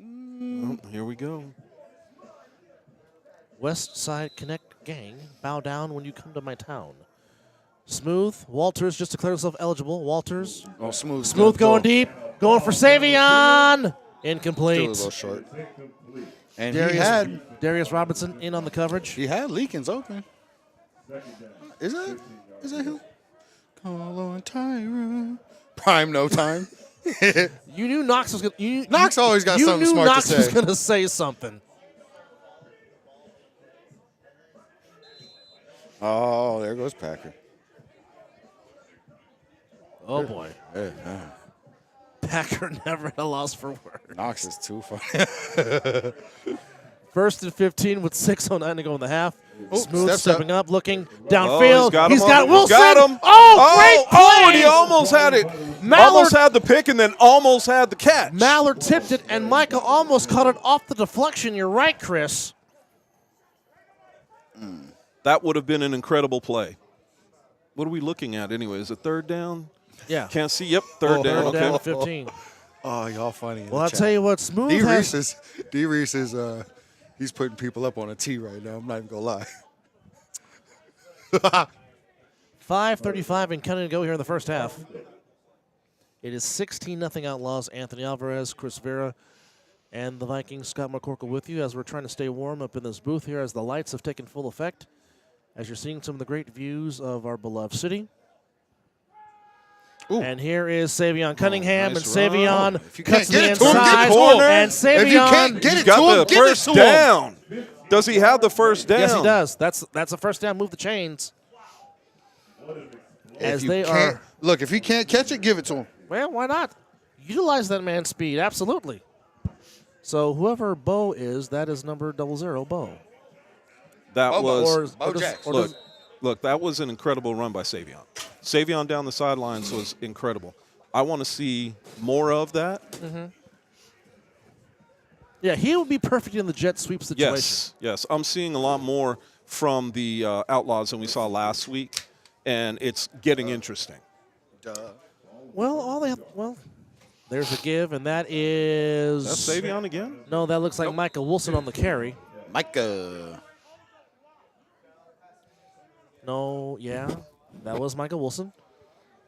Oh, here we go. West Side Connect gang, bow down when you come to my town. Smooth. Walters just declared himself eligible. Walters. Oh, Smooth. Smooth going deep. Going for Savion. Still a Incomplete. little short. And Darius Robinson in on the coverage. he had Leakins open. Is that him? Call on Tyrone. Prime no time. You knew Knox was going to. Knox always got something You knew smart to Knox say. was going to say something. Oh, there goes Packer. Oh, boy. Hey, Packer never at a loss for words. Knox is too funny. 1st and 15 with 6:09 to go in the half. Smooth steps stepping up, looking Oh, downfield. he's got Wilson. Got him. Oh, great play. Oh, and he almost had it. Almost had the pick and then almost had the catch. Mallard tipped it, and Michael almost caught it off the deflection. You're right, Chris. That would have been an incredible play. What are we looking at anyway? Is it third down? Yeah. Can't see. Yep, third down. Third Okay. down to 15. Oh, y'all funny. Well, I'll tell you what, Smooth D. has... Reese is he's putting people up on a tee right now. I'm not even gonna lie. 5:35 and counting to go here in the first half. It is 16-0 Outlaws. Anthony Alvarez, Chris Vera, and the Vikings, Scott McCorkle with you as we're trying to stay warm up in this booth here as the lights have taken full effect. As you're seeing some of the great views of our beloved city. Ooh. And here is Savion Cunningham, nice and Savion If you cuts can't the get it to him, get inside, it to him. and Savion. If you can't get He it to him, got the give it first to him. down. Does he have the first down? Yes, he does. That's a first down. Move the chains. As they are. Look, if he can't catch it, give it to him. Well, why not? Utilize that man's speed, absolutely. So whoever Bo is, that is number 00, Bo. That was Bo Jax. look. That was an incredible run by Savion. Savion down the sidelines was incredible. I want to see more of that. Yeah, he would be perfect in the jet sweep situation. Yes. I'm seeing a lot more from the Outlaws than we saw last week, and it's getting interesting. Well, there's a give, and that is. That's Savion again? No, that looks like Michael Wilson on the carry. Micah. No, yeah, that was Michael Wilson,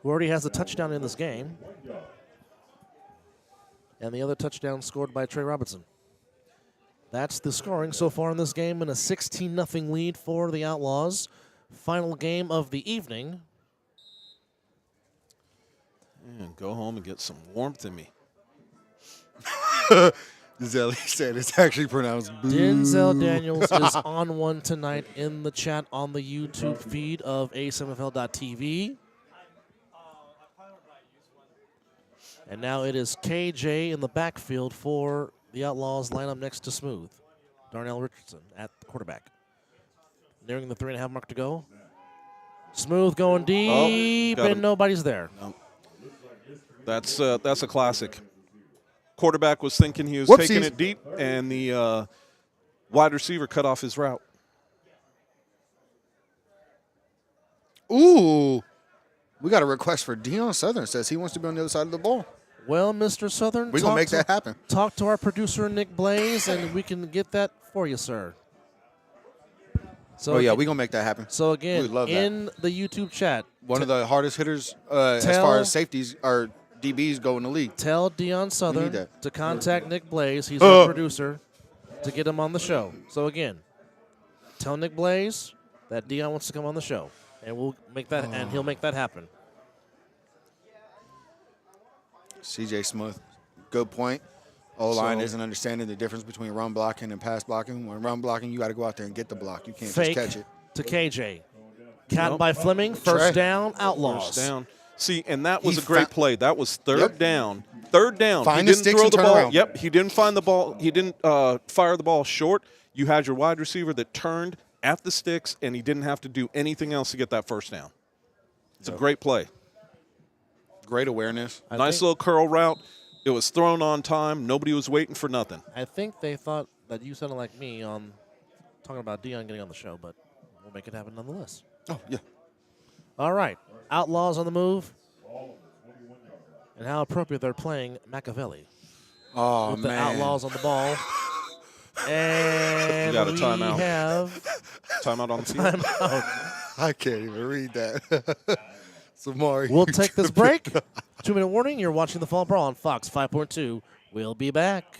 who already has a touchdown in this game. And the other touchdown scored by Trey Robinson. That's the scoring so far in this game, and a 16-0 lead for the Outlaws. Final game of the evening. And go home and get some warmth in me. Zelly said it's actually pronounced boo. Denzel Daniels is on one tonight in the chat on the YouTube feed of A7FL.TV. And now it is KJ in the backfield for the Outlaws lineup next to Smooth. Darnell Richardson at the quarterback. Nearing the 3.5 mark to go. Smooth going deep, got him. and nobody's there. No. That's a classic. Quarterback was thinking he was Whoopsies. taking it deep, and the wide receiver cut off his route. Ooh. We got a request for Deion Southern. Says he wants to be on the other side of the ball. Well, Mr. Southern, We're going to make that happen. Talk to our producer, Nick Blaze, and we can get that for you, sir. So Oh, yeah, we're going to make that happen. So, again, We'd love that. in the YouTube chat, One of the hardest hitters as far as safeties or DBs go in the league. tell Deion need Southern that. to contact Nick Blaze. He's our producer, to get him on the show. So, again, tell Nick Blaze that Deion wants to come on the show, and we'll make that, and he'll make that happen. CJ Smith, good point. O-line isn't understanding the difference between run blocking and pass blocking. When run blocking, you got to go out there and get the block. You can't Fake just catch it. To KJ. Caught by Fleming. First down, Outlaws. First down. See, and that was a great play. That was third down. Third down. Find he the didn't sticks throw and the turn ball. around. Yep, he didn't find the ball. He didn't fire the ball short. You had your wide receiver that turned at the sticks, and he didn't have to do anything else to get that first down. It's a great play. Great awareness. Nice little curl route. It was thrown on time. Nobody was waiting for nothing. I think they thought that you sounded like me on talking about Dion getting on the show, but we'll make it happen nonetheless. Oh, yeah. All right. Outlaws on the move. And how appropriate they're playing Machiavelli. Oh, with man. the Outlaws on the ball. And We got a timeout. have Timeout on the field. timeout. I can't even read that. Samari. We'll take this break. 2-minute warning. You're watching the Fall Brawl on Fox 5.2. We'll be back.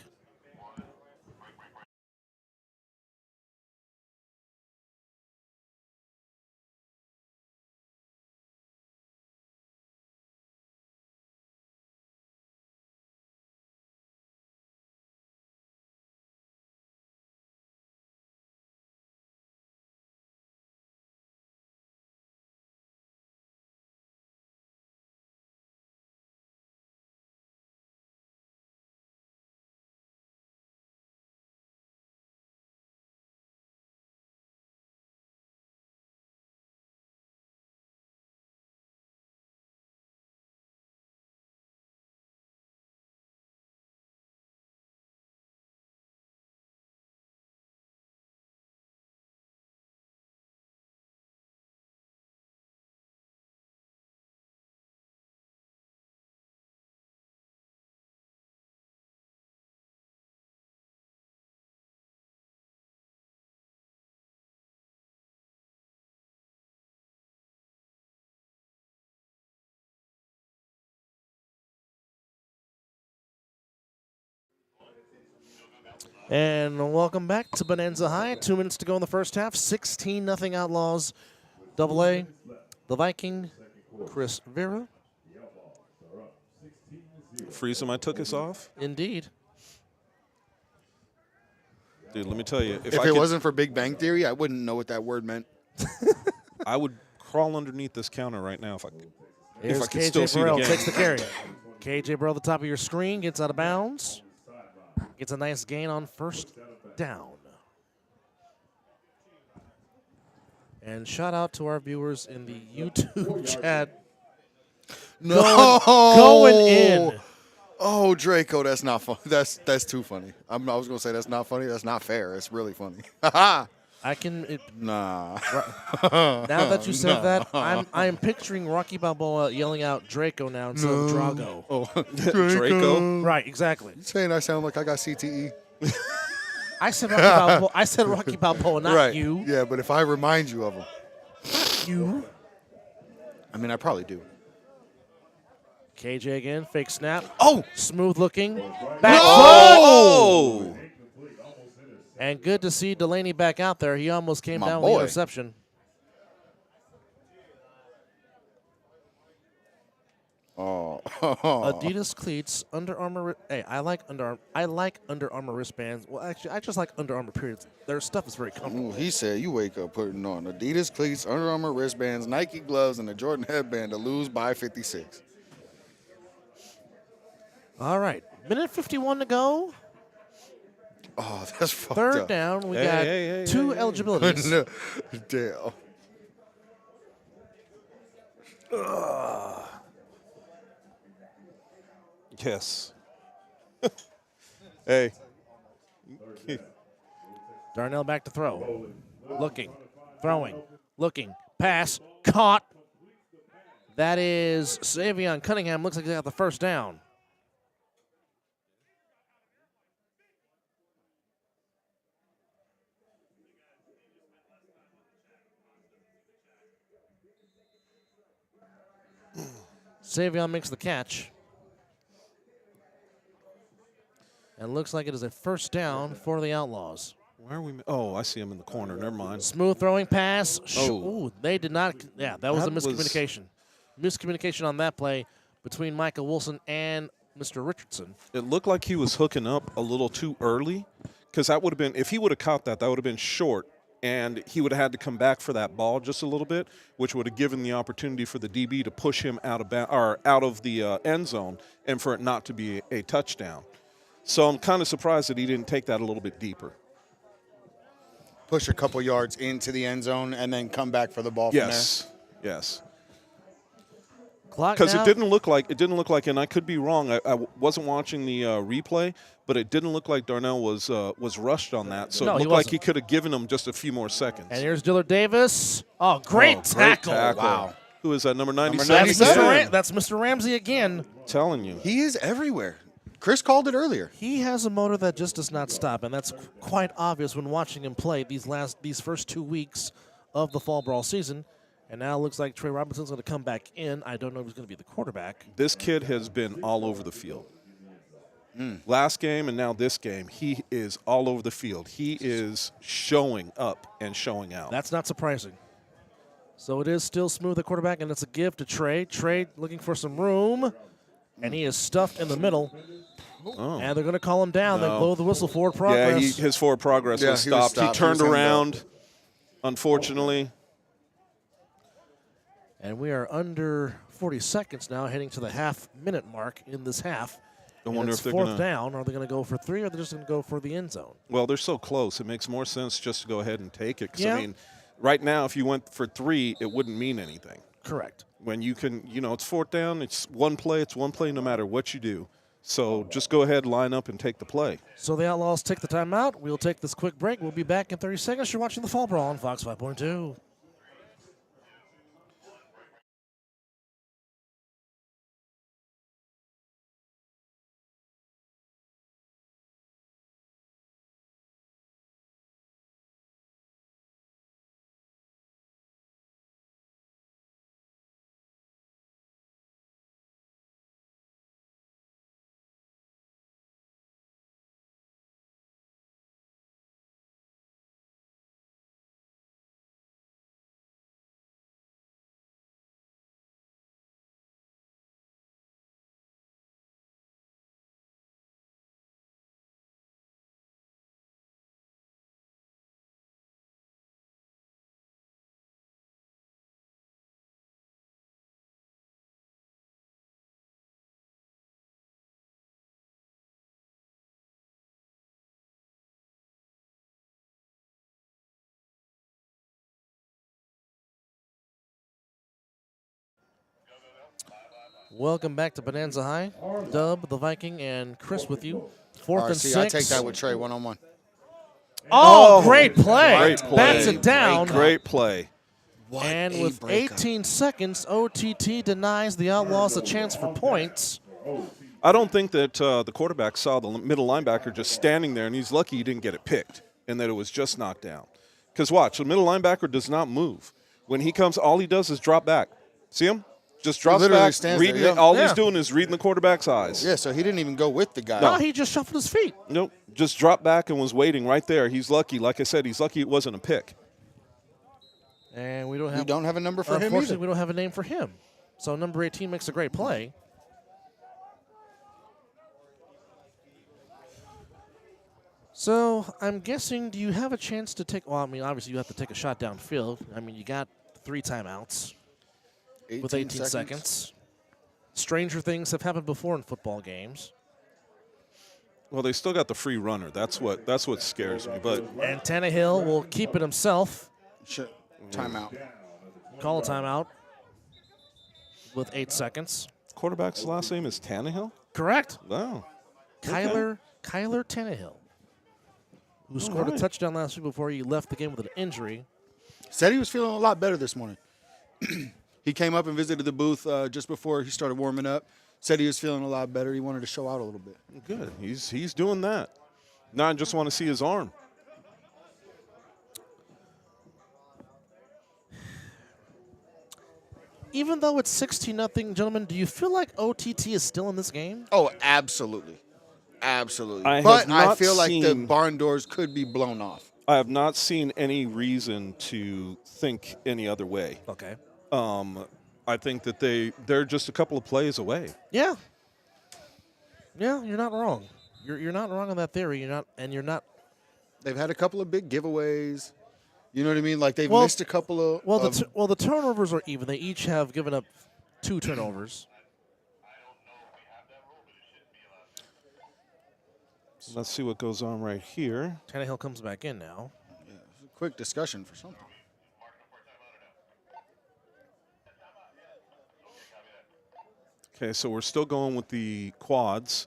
And welcome back to Bonanza High. 2 minutes to go in the first half. 16-0 Outlaws. AA, the Viking, Chris Vera. Freezing my took us off. Indeed. Dude, let me tell you. If it wasn't for Big Bang Theory, I wouldn't know what that word meant. I would crawl underneath this counter right now if I could. Here's if I could KJ still see the Burrell game. takes the carry. KJ Burrell at the top of your screen, gets out of bounds. Gets a nice gain on first down. And shout out to our viewers in the YouTube chat. No. Going in. Oh, Draco, that's not fun. That's too funny. I was going to say that's not funny. That's not fair. It's really funny. I can. Nah. Now that you said that, I'm picturing Rocky Balboa yelling out Draco now instead of Drago. Oh, Draco. Right, exactly. You saying I sound like I got CTE? I said Rocky Balboa. I said Rocky Balboa, not right. you. Yeah, but if I remind you of him. You. I mean, I probably do. KJ again, fake snap. Oh! Smooth looking. Back Oh! foot. And good to see Delaney back out there. He almost came down with the interception. Oh. Adidas cleats, Under Armour. Hey, I like Under Armour wristbands. Well, actually, I just like Under Armour periods. Their stuff is very comfortable. Ooh, he said you wake up putting on Adidas cleats, Under Armour wristbands, Nike gloves, and a Jordan headband to lose by 56. All right, minute 51 to go. Oh, that's fucked Third up. down. We got two eligibilities. No. Damn. Yes. Hey. Darnell back to throw. Looking, throwing, looking, pass, caught. That is Savion Cunningham. Looks like they got the first down. Savion makes the catch. And looks like it is a first down for the Outlaws. Where are we? Oh, I see him in the corner. Never mind. Smooth throwing pass. Oh. Ooh, they did not. Yeah, that was a That was- miscommunication. Miscommunication on that play between Michael Wilson and Mr. Richardson. It looked like he was hooking up a little too early, because that would have been, if he would have caught that, that would have been short, and he would have had to come back for that ball just a little bit, which would have given the opportunity for the DB to push him out of the end zone and for it not to be a touchdown. So I'm kind of surprised that he didn't take that a little bit deeper. Push a couple yards into the end zone and then come back for the ball from there. Yes. Because it didn't look like, and I could be wrong. I wasn't watching the replay, but it didn't look like Darnell was rushed on that. So No, it he looked like wasn't. he could have given him just a few more seconds. And here's Dillard Davis. Oh, great tackle. Wow. Who is that, number 97? Number 97. That's Mr. Ramsey again. Telling you. He is everywhere. Chris called it earlier. He has a motor that just does not stop, and that's quite obvious when watching him play these first 2 weeks of the Fall Brawl season. And now it looks like Trey Robinson's going to come back in. I don't know if he's going to be the quarterback. This kid has been all over the field. Last game and now this game, he is all over the field. He is showing up and showing out. That's not surprising. So it is still Smooth at quarterback, and it's a give to Trey. Trey looking for some room, and he is stuffed in the middle. Oh. And they're going to call him down. They blow the whistle, forward Yeah, progress. his forward progress was he was stopped. He stopped. turned He was gonna around, unfortunately. And we are under 40 seconds now, heading to the half-minute mark in this half. I wonder it's if they're fourth going down. Are they going to go for 3, or are they just going to go for the end zone? Well, they're so close. It makes more sense just to go ahead and take it. 'Cause, Yeah. I mean, right now, if you went for 3, it wouldn't mean anything. Correct. When you can, it's fourth down. It's one play no matter what you do. So just go ahead, line up, and take the play. So the Outlaws take the timeout. We'll take this quick break. We'll be back in 30 seconds. You're watching the Fall Brawl on Fox 5.2. Welcome back to Bonanza High. Dub, the Viking, and Chris with you. Fourth and RC, 6. I take that with Trey one-on-one. Oh, great play. Great play. Bats it down. Great play. What And a with breakup. 18 seconds, OTT denies the Outlaws a chance for points. I don't think that the quarterback saw the middle linebacker just standing there, and he's lucky he didn't get it picked and that it was just knocked down. Because watch, the middle linebacker does not move. When he comes, all he does is drop back. See him? Just drops literally back, stands reading there, it. yeah. All Yeah. he's doing is reading the quarterback's eyes. Yeah, so he didn't even go with the guy. No, he just shuffled his feet. Nope, just dropped back and was waiting right there. He's lucky. Like I said, he's lucky it wasn't a pick. And we don't have, You don't have a number for him unfortunately, either. we don't have a name for him. So number 18 makes a great play. So I'm guessing, do you have a chance to take, well, I mean, obviously you have to take a shot downfield. I mean, you got 3 timeouts with 18 seconds. Stranger things have happened before in football games. Well, they still got the free runner. That's what scares me. But And Tannehill will keep it himself. Sure. Timeout. Call a timeout with 8 seconds. quarterback's last name is Tannehill? Correct. Wow. Kyler Tannehill, who scored a touchdown last week before he left the game with an injury. Said he was feeling a lot better this morning. He came up and visited the booth just before he started warming up. Said he was feeling a lot better. He wanted to show out a little bit. Good. He's doing that. Now I just want to see his arm. Even though it's 16-0, gentlemen, do you feel like OTT is still in this game? Oh, absolutely. Absolutely. I But have not I feel like the seen- barn doors could be blown off. I have not seen any reason to think any other way. Okay. I think that they're just a couple of plays away. Yeah. Yeah, you're not wrong. You're not wrong on that theory. You're not. They've had a couple of big giveaways. You know what I mean? Like they've missed a couple of. The turnovers are even. They each have given up 2 turnovers. Let's see what goes on right here. Tannehill comes back in now. Yeah, quick discussion for something. Okay, so we're still going with the quads,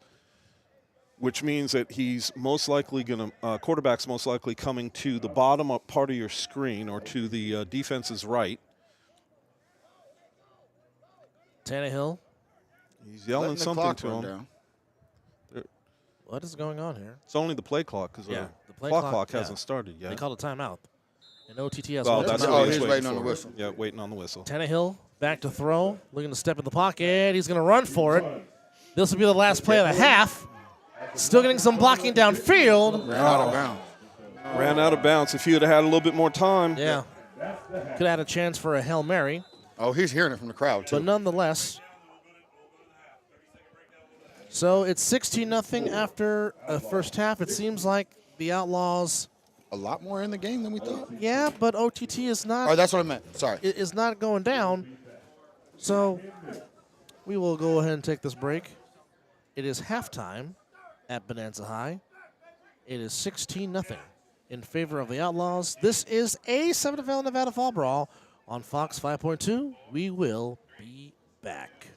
which means that he's most likely going to quarterback's most likely coming to the bottom up part of your screen or to the defense's right. Tannehill. He's yelling something to him. Down. What is going on here? It's only the play clock because the play clock hasn't started yet. They called a timeout. And OTT has well, one that's timeout. what he's waiting on the whistle. Yeah, waiting on the whistle. Tannehill back to throw, looking to step in the pocket. He's going to run for it. This will be the last play of the half. Still getting some blocking downfield. Ran out of bounds. Ran out of bounds. If he would have had a little bit more time. Yeah. Could have had a chance for a Hail Mary. Oh, he's hearing it from the crowd, too. But nonetheless. So it's 16-0 after a first half. It seems like the Outlaws. A lot more in the game than we thought. Yeah, but OTT is not. Oh, that's what I meant. Sorry. Is not going down. So we will go ahead and take this break. It is halftime at Bonanza High. It is 16-0 in favor of the Outlaws. This is A7FL Nevada Fall Brawl on Fox 5.2. We will be back.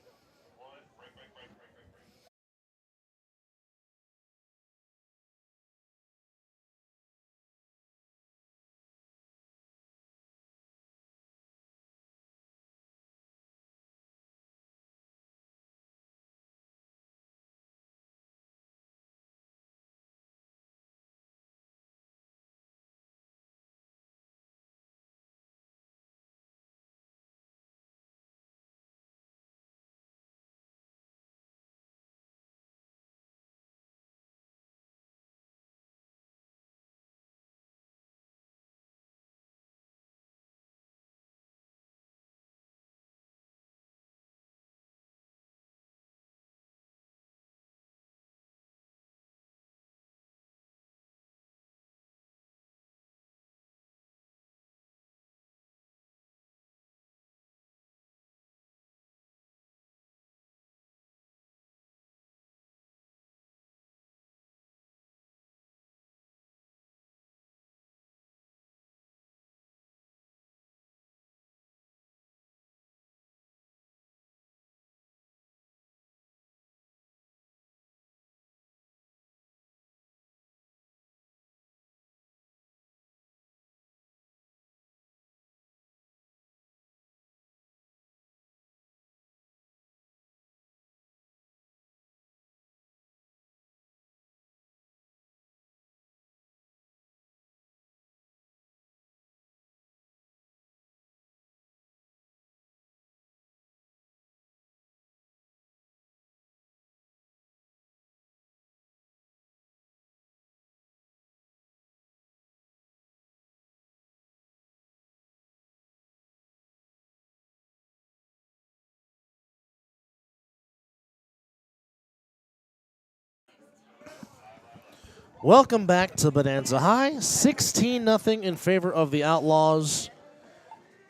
Welcome back to Bonanza High. 16-0 in favor of the Outlaws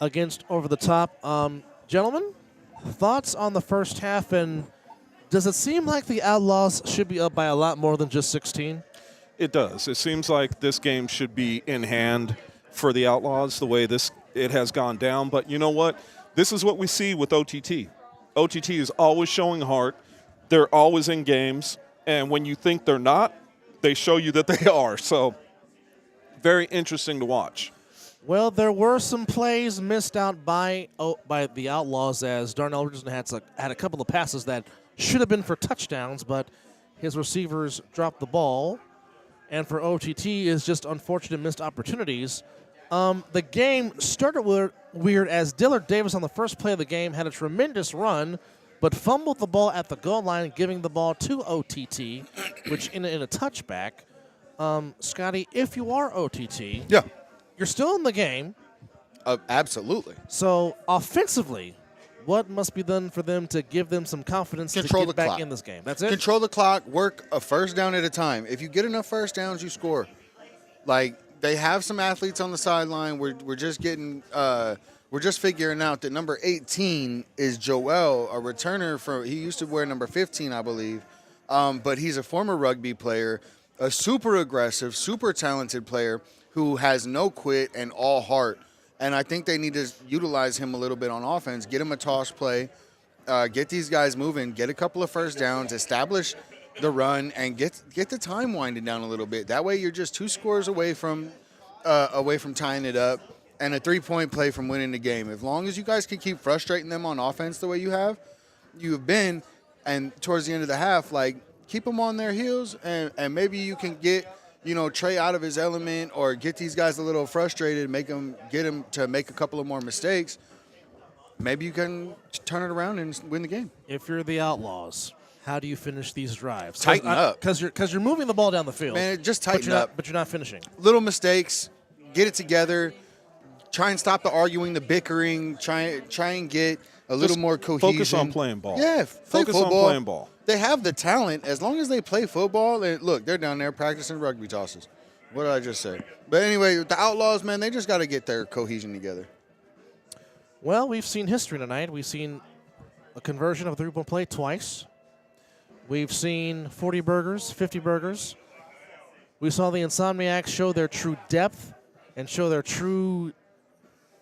against Over the Top. Gentlemen, thoughts on the first half, and does it seem like the Outlaws should be up by a lot more than just 16? It does. It seems like this game should be in hand for the Outlaws the way it has gone down. But you know what? This is what we see with OTT. OTT is always showing heart. They're always in games. And when you think they're not, they show you that they are. So very interesting to watch. Well, there were some plays missed out by the Outlaws as Darnell Richardson had a couple of passes that should have been for touchdowns, but his receivers dropped the ball. And for OTT is just unfortunate missed opportunities. The game started weird as Dillard Davis on the first play of the game had a tremendous run, but fumbled the ball at the goal line, giving the ball to OTT, which in a touchback. Scotty, if you are OTT, Yeah. you're still in the game. Absolutely. So offensively, What must be done for them to give them some confidence Control to get the back clock. in this game? That's it? Control the clock, work a first down at a time. If you get enough first downs, you score. Like, they have some athletes on the sideline. We're just getting we're just figuring out that number 18 is Joel, a returner he used to wear number 15, I believe. But he's a former rugby player, a super aggressive, super talented player who has no quit and all heart. And I think they need to utilize him a little bit on offense, get him a toss play, get these guys moving, get a couple of first downs, establish the run, and get the time winding down a little bit. That way you're just 2 scores away from tying it up and a 3-point play from winning the game. As long as you guys can keep frustrating them on offense the way you've been, and towards the end of the half, like, keep them on their heels, and maybe you can get Trey out of his element or get these guys a little frustrated, get him to make a couple of more mistakes. Maybe you can turn it around and win the game. If you're the Outlaws, how do you finish these drives? Tighten up. Because you're moving the ball down the field. Man, just tighten up. But you're not finishing. Little mistakes, get it together, try and stop the arguing, the bickering, try and get a little more cohesion. Focus on playing ball. Yeah, focus on playing ball. They have the talent. As long as they play football, and look, they're down there practicing rugby tosses. What did I just say? But anyway, the Outlaws, man, they just got to get their cohesion together. Well, we've seen history tonight. We've seen a conversion of a 3-point play twice. We've seen 40 burgers, 50 burgers. We saw the Insomniacs show their true depth and show their true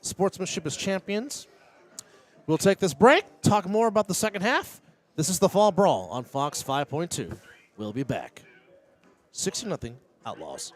sportsmanship as champions. We'll take this break, talk more about the second half. This is the Fall Brawl on Fox 5.2. We'll be back. 60-0 Outlaws.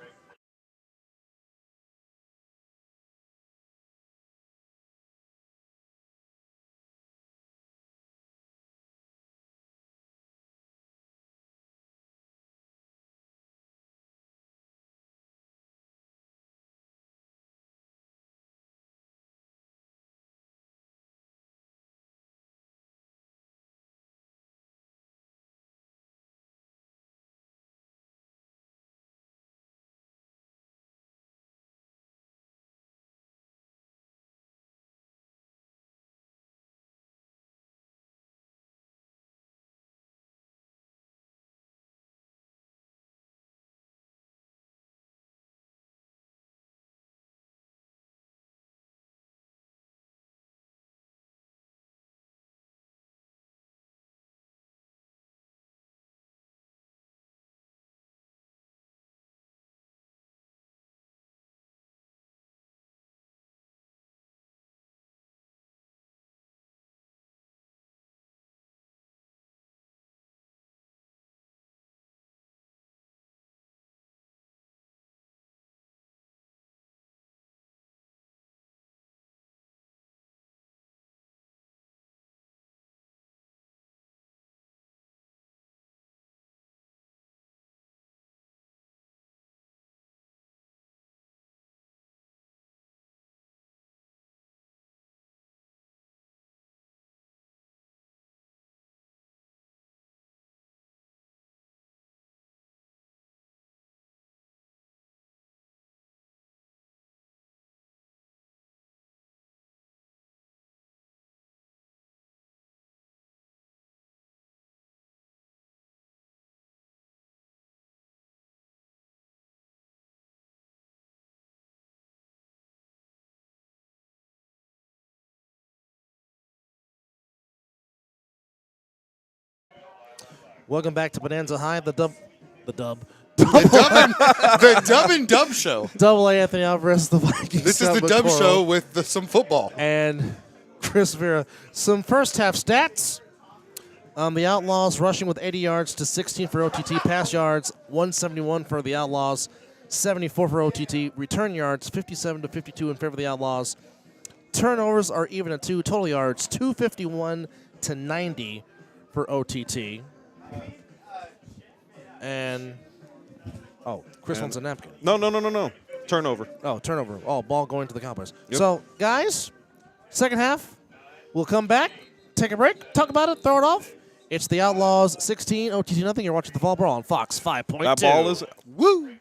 Welcome back to Bonanza High, the dub. The Dub and Dub Show. Double A Anthony Alvarez, the Vikings. This is the Dub Show with some football. And Chris Vera. Some first half stats. The Outlaws rushing with 80 yards to 16 for OTT. Pass yards, 171 for the Outlaws, 74 for OTT. Return yards, 57 to 52 in favor of the Outlaws. Turnovers are even at 2. Total yards, 251 to 90 for OTT. And, Chris wants a napkin. No. Turnover. Oh, turnover. Oh, ball going to the Cowboys. Yep. So, guys, second half, we'll come back, take a break, talk about it, throw it off. It's the Outlaws 16, OTT nothing. You're watching the Fall Brawl on Fox 5.2. That ball is, woo!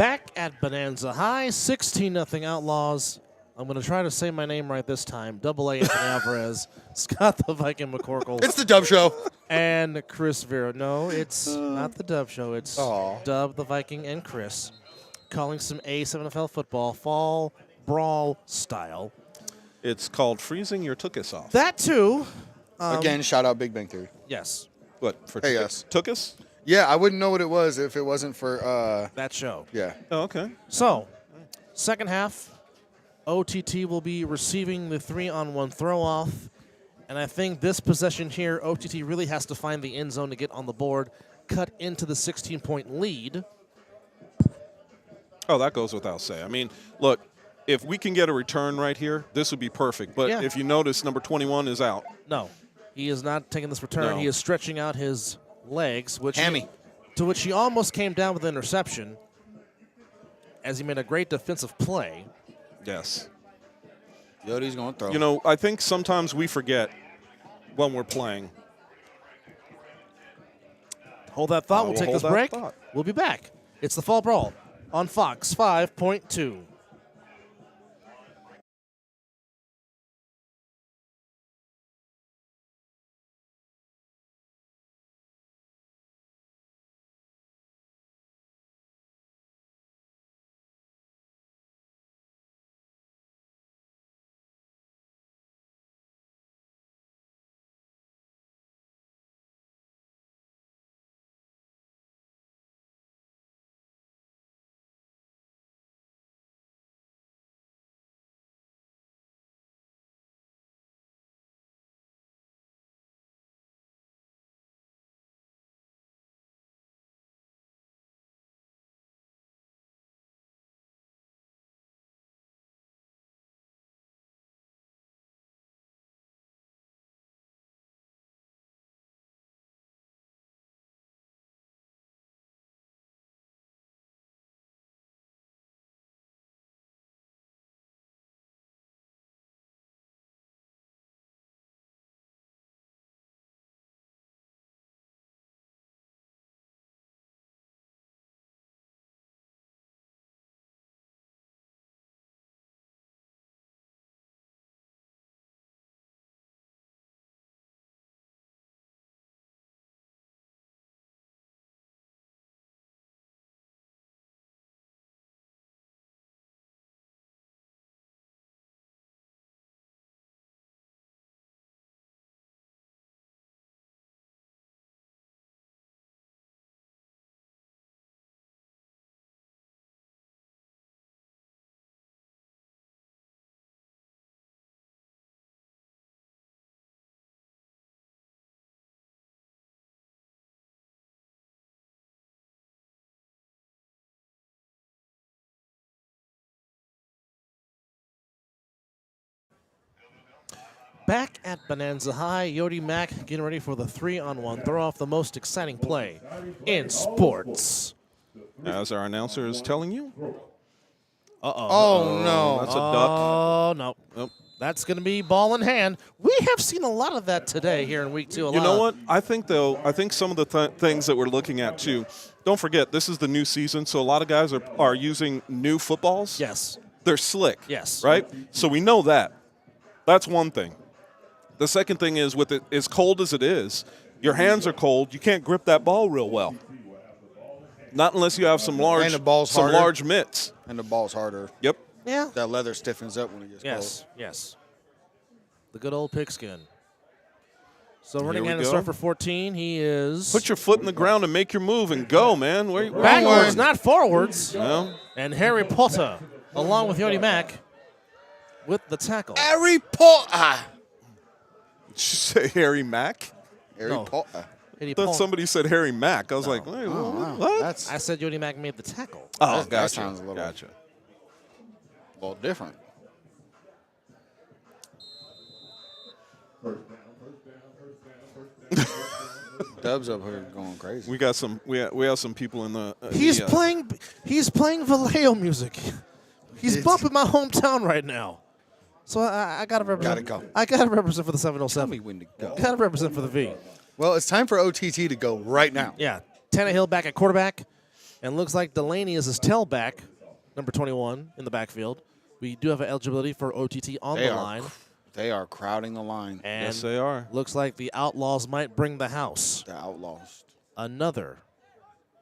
Back at Bonanza High, 16-0 Outlaws. I'm going to try to say my name right this time. Double A Anthony Alvarez, Scott the Viking McCorkle. It's the Dub Show. And Chris Vera. No, it's not the Dub Show. It's Dub the Viking and Chris calling some A7FL football, Fall Brawl style. It's called freezing your tookus off. That too. Again, shout out Big Bang Theory. Yes. What, for Hey, yes. Tookus? Yeah, I wouldn't know what it was if it wasn't for, That show. yeah. Oh, okay. So, second half, OTT will be receiving the 3-on-1 throw-off. And I think this possession here, OTT really has to find the end zone to get on the board, cut into the 16-point lead. Oh, that goes without saying. I mean, look, if we can get a return right here, this would be perfect. But Yeah. if you notice, number 21 is out. No, he is not taking this return. No. He is stretching out his legs, Hammy. to which he almost came down with an interception as he made a great defensive play. Yes. Yodi's going to throw. You know, I think sometimes we forget when we're playing. Hold that thought. We'll We'll take hold this that break. thought. We'll be back. It's the Fall Brawl on Fox 5.2. Back at Bonanza High, Yodi Mack getting ready for the 3-on-1 throw-off, the most exciting play in sports. As our announcer is telling you. Oh, no. That's a duck. Oh, no. Nope. That's going to be ball in hand. We have seen a lot of that today here in week 2. You know what? I think, though, some of the things that we're looking at, too, don't forget, this is the new season, so a lot of guys are using new footballs. Yes. They're slick. Yes. Right? So we know that. That's one thing. The second thing is, with it as cold as it is, your hands are cold. You can't grip that ball real well. Not unless you have some large, And the ball's harder. large mitts. And the ball's harder. Yep. Yeah. That leather stiffens up when it gets Yes. Yes. The good old pigskin. So Here running we hand and go. start for 14. He is Put your foot in the ground and make your move and go, man. Where backwards, not forwards. No. And Harry Potter, along with Yodi Mack, with the tackle. cold. Harry Potter. Did you say Harry Mack? Harry No. Potter. Harry I thought Potter. somebody said Harry Mack. I was like, wait, Wow. what? That's I said Yodi Mack made the tackle. Oh, that gotcha. sounds a little- Gotcha. a little different. Dubs up here going crazy. We got some. We have some people in the. He's the, playing Vallejo music. He's It's- bumping my hometown right now. So I gotta represent. Gotta go. I gotta represent for the Tell me 707. when to go. Gotta represent for the V. Well, it's time for OTT to go right now. Yeah, Tannehill back at quarterback. And looks like Delaney is his tailback, number 21 in the backfield. We do have an eligibility for OTT on the line. They are crowding the line. And yes, they are. looks like the Outlaws might bring the house. The Outlaws. Another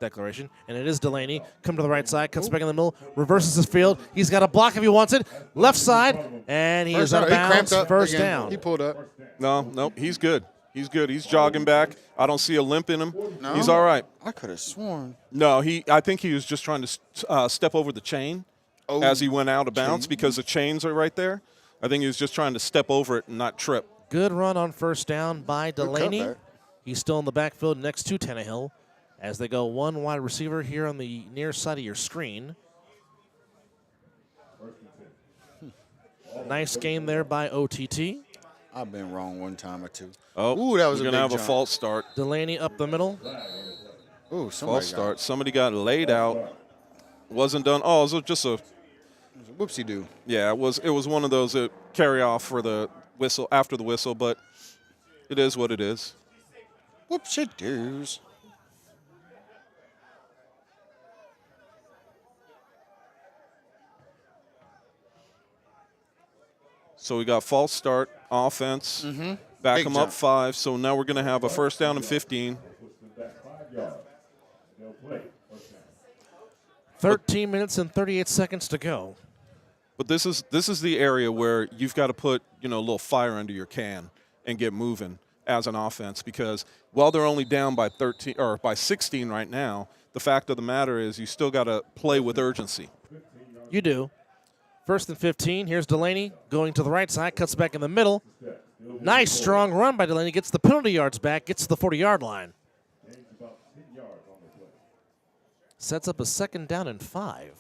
declaration, and it is Delaney. Come to the right side, cuts back in the middle, reverses his field. He's got a block if he wants it. Left side, and he is out of bounds. First down. He pulled up. No, he's good. He's good. He's jogging back. I don't see a limp in him. No? He's all right. I could have sworn. No, I think he was just trying to step over the chain as he went out of bounds because the chains are right there. I think he was just trying to step over it and not trip. Good run on first down by Delaney. He's still in the backfield next to Tannehill as they go one wide receiver here on the near side of your screen. Nice game there by OTT. I've been wrong one time or two. Oh, ooh, that was we're a going to big have jump. a false start. Delaney up the middle. Ooh, False start. Somebody got laid out. Wasn't done. Oh, it was just a whoopsie-doo. Yeah, it was one of those that carry off for the whistle after the whistle, but it is what it is. Whoopsie-doos. So we got false start, offense, back Big them jump. up 5. So now we're going to have a first down and 15. 13 minutes and 38 seconds to go. But this is the area where you've got to put a little fire under your can and get moving as an offense, because while they're only down by 13 or by 16 right now, the fact of the matter is you still got to play with urgency. You do. First and 15. Here's Delaney going to the right side, cuts back in the middle. Nice strong run by Delaney. Gets the penalty yards back, gets to the 40-yard line. Sets up a second down and 5.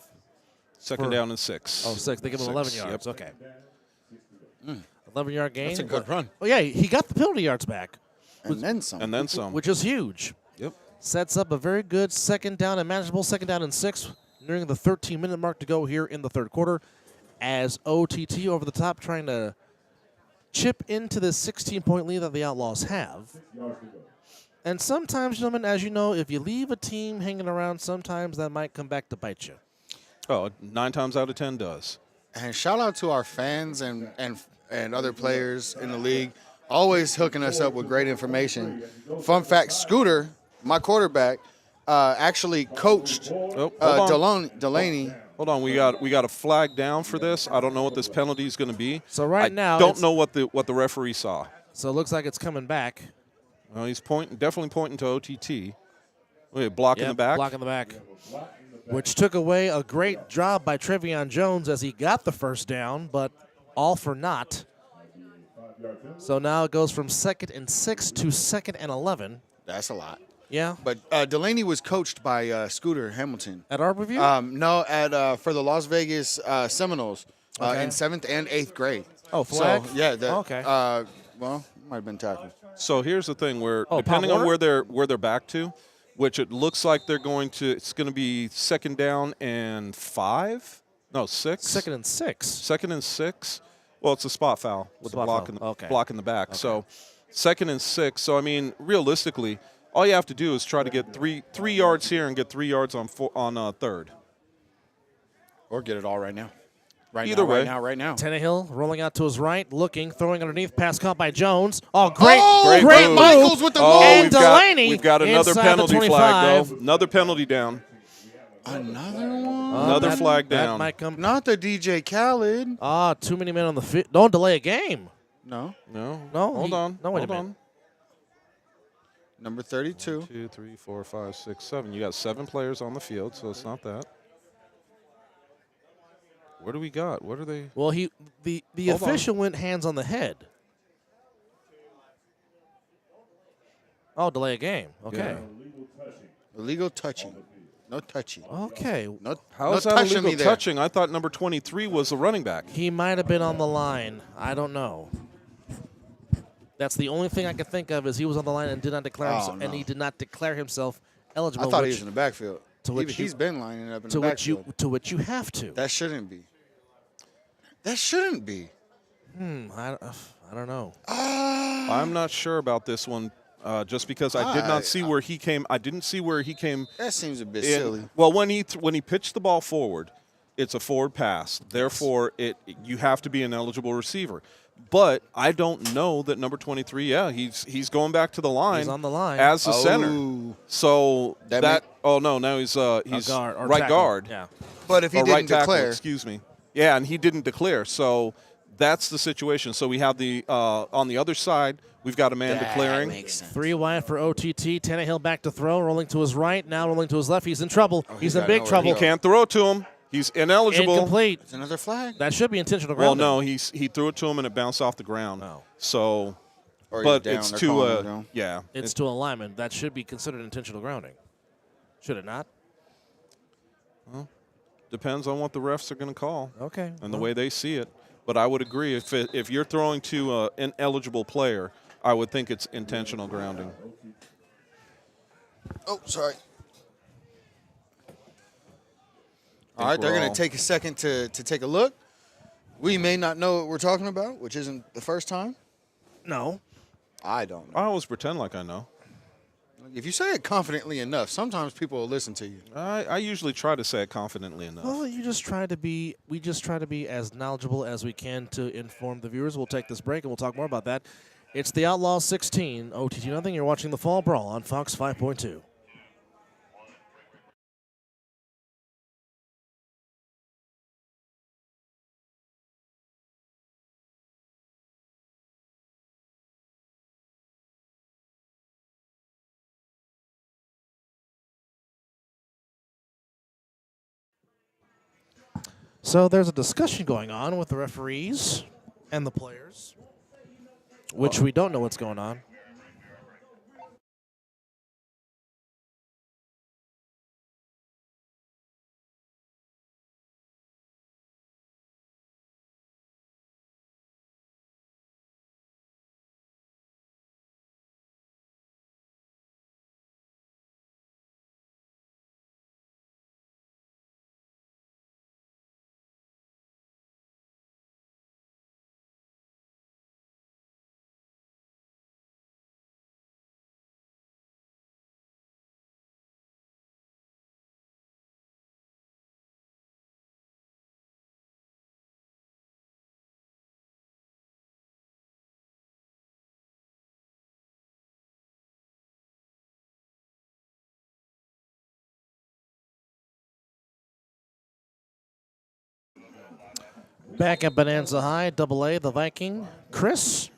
Second down and 6. Oh, 6. They give him 11 yards. Yep. Okay. 11-yard gain. That's a good run. Oh, yeah, he got the penalty yards back. And then some. And then some. Which is huge. Yep. Sets up a very good second down and manageable second down and 6 nearing the 13-minute mark to go here in the third quarter as OTT over the top trying to chip into the 16-point lead that the Outlaws have. And sometimes, gentlemen, as you know, if you leave a team hanging around, sometimes that might come back to bite you. Oh, 9 times out of 10 does. And shout out to our fans and other players in the league, always hooking us up with great information. Fun fact, Scooter, my quarterback, actually coached Delaney. Hold on, we got a flag down for this. I don't know what this penalty is going to be. So right now, I don't know what the referee saw. So it looks like it's coming back. Well, he's definitely pointing to OTT. Wait, blocking the back. Blocking the back, which took away a great job by Trevion Jones as he got the first down, but all for naught. So now it goes from 2nd and 6 to 2nd and 11. That's a lot. Yeah. But Delaney was coached by Scooter Hamilton. At Arborview? No, for the Las Vegas Seminoles Okay. in 7th and 8th grade. Oh, flag? So, yeah. Okay. Well, might have been tackled. So here's the thing: Oh, depending Pop on where they're back to, which it looks like it's going to be second down and 5. No, 6. 2nd and 6. 2nd and 6. Well, it's a spot foul with Spot the block foul. block in the back. Okay. So 2nd and 6. So I mean, realistically, all you have to do is try to get three yards here and get 3 yards on 3rd. Or get it all right now. Either way. Right now. Tannehill rolling out to his right, looking, throwing underneath, pass caught by Jones. Oh, great great move. Michaels with the Oh, And we've Delaney we've got another inside penalty the flag, 25. though. Another penalty down. Another one? Another flag That down. might come. Not the DJ Khaled. Too many men on the field. Don't delay a game. No. No. No, Hold on. no, wait a Hold minute. on. Number 32. 2, 3, 4, 5, 6, 7. You got 7 players on the field, so it's not that. What do we got? What are they? Well, the Hold official went hands on the head. Oh, delay a game. Okay. Illegal touching. No touching. Okay. No, How no is that touching illegal me there. touching? I thought number 23 was the running back. He might have been on the line. I don't know. That's the only thing I can think of is he was on the line and did not declare himself, no. and he did not declare himself eligible. I thought he which- was in the backfield. to which He's been lining up in to the which backfield. to which you have to. That shouldn't be. That shouldn't be. I don't know. I'm not sure about this one. just because I did not see where he came. I didn't see where he came. That seems a bit in. silly. Well, when he pitched the ball forward, it's a forward pass. Therefore, you have to be an eligible receiver. But I don't know that number 23. Yeah, he's going back to the line. He's on the line as the center. So now he's guard, right tackle. guard. Yeah. But if he didn't right tackle, declare, excuse me. Yeah, and he didn't declare. So that's the situation. So we have the on the other side, we've got a man declaring. Makes sense. 3 wide for OTT. Tannehill back to throw, rolling to his right, now rolling to his left. He's in trouble. He's in big trouble. He can't throw it to him. He's ineligible. Incomplete. It's another flag. That should be intentional Well, grounding. no, he threw it to him and it bounced off the ground. Oh. So, Or but he's down. it's They're to calling him down. yeah. It's to a lineman. That should be considered intentional grounding. Should it not? Depends on what the refs are going to call. Okay. And the way they see it. But I would agree if you're throwing to an ineligible player, I would think it's intentional grounding. Oh, sorry. All right, they're going to take a second to take a look. We may not know what we're talking about, which isn't the first time. No. I don't know. I always pretend like I know. If you say it confidently enough, sometimes people will listen to you. I usually try to say it confidently enough. Well, we just try to be as knowledgeable as we can to inform the viewers. We'll take this break and we'll talk more about that. It's the Outlaws 16, OTT nothing. You're watching the Fall Brawl on Fox 5.2. So there's a discussion going on with the referees and the players, which we don't know what's going on. Back at Bonanza High, AA, the Viking, Chris.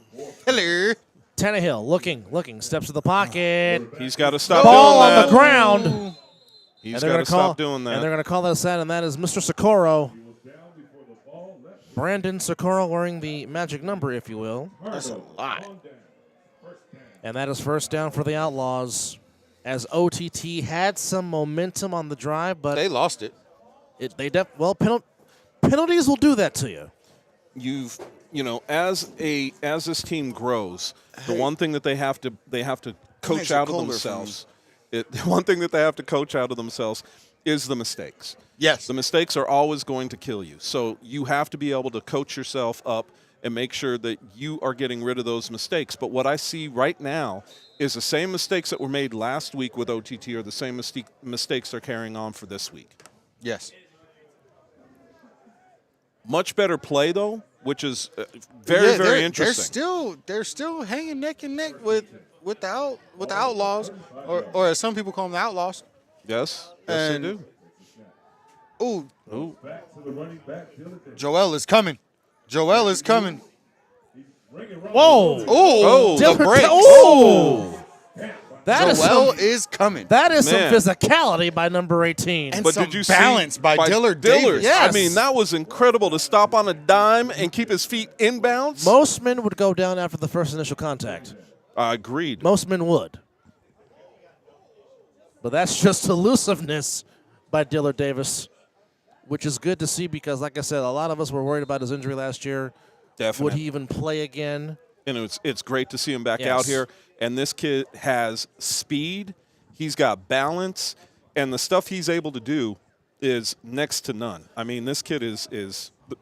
Hello. Tannehill looking, steps to the pocket. He's got to stop Ball doing on that. the ground. He's got to stop doing that. And they're going to call that a set, and that is Mr. Socorro. Brandon Socorro wearing the magic number, if you will. That's a lot. And that is first down for the Outlaws, as OTT had some momentum on the drive, but They lost it. penalties will do that to you. As this team grows, the one thing that they have to coach out of themselves. The one thing that they have to coach out of themselves is the mistakes. Yes. The mistakes are always going to kill you. So you have to be able to coach yourself up and make sure that you are getting rid of those mistakes. But what I see right now is the same mistakes that were made last week with OTT are the same mistakes they're carrying on for this week. Yes. Much better play, though, which is very interesting. They're still hanging neck and neck with the Outlaws, or as some people call them, the Outlaws. Yes, And- they do. Ooh, Joel is coming. Whoa! Oh, the brakes. Oh! Joel is coming. That is Man. some physicality by number 18. And But some did you balance see by Dillard Davis. Yes. I mean, that was incredible to stop on a dime and keep his feet inbounds. Most men would go down after the first initial contact. Agreed. Most men would. But that's just elusiveness by Dillard Davis, which is good to see because, like I said, a lot of us were worried about his injury last year. Definitely. Would he even play again? And it's great to see him back Yes. out here. And this kid has speed. He's got balance. And the stuff he's able to do is next to none. I mean, this kid is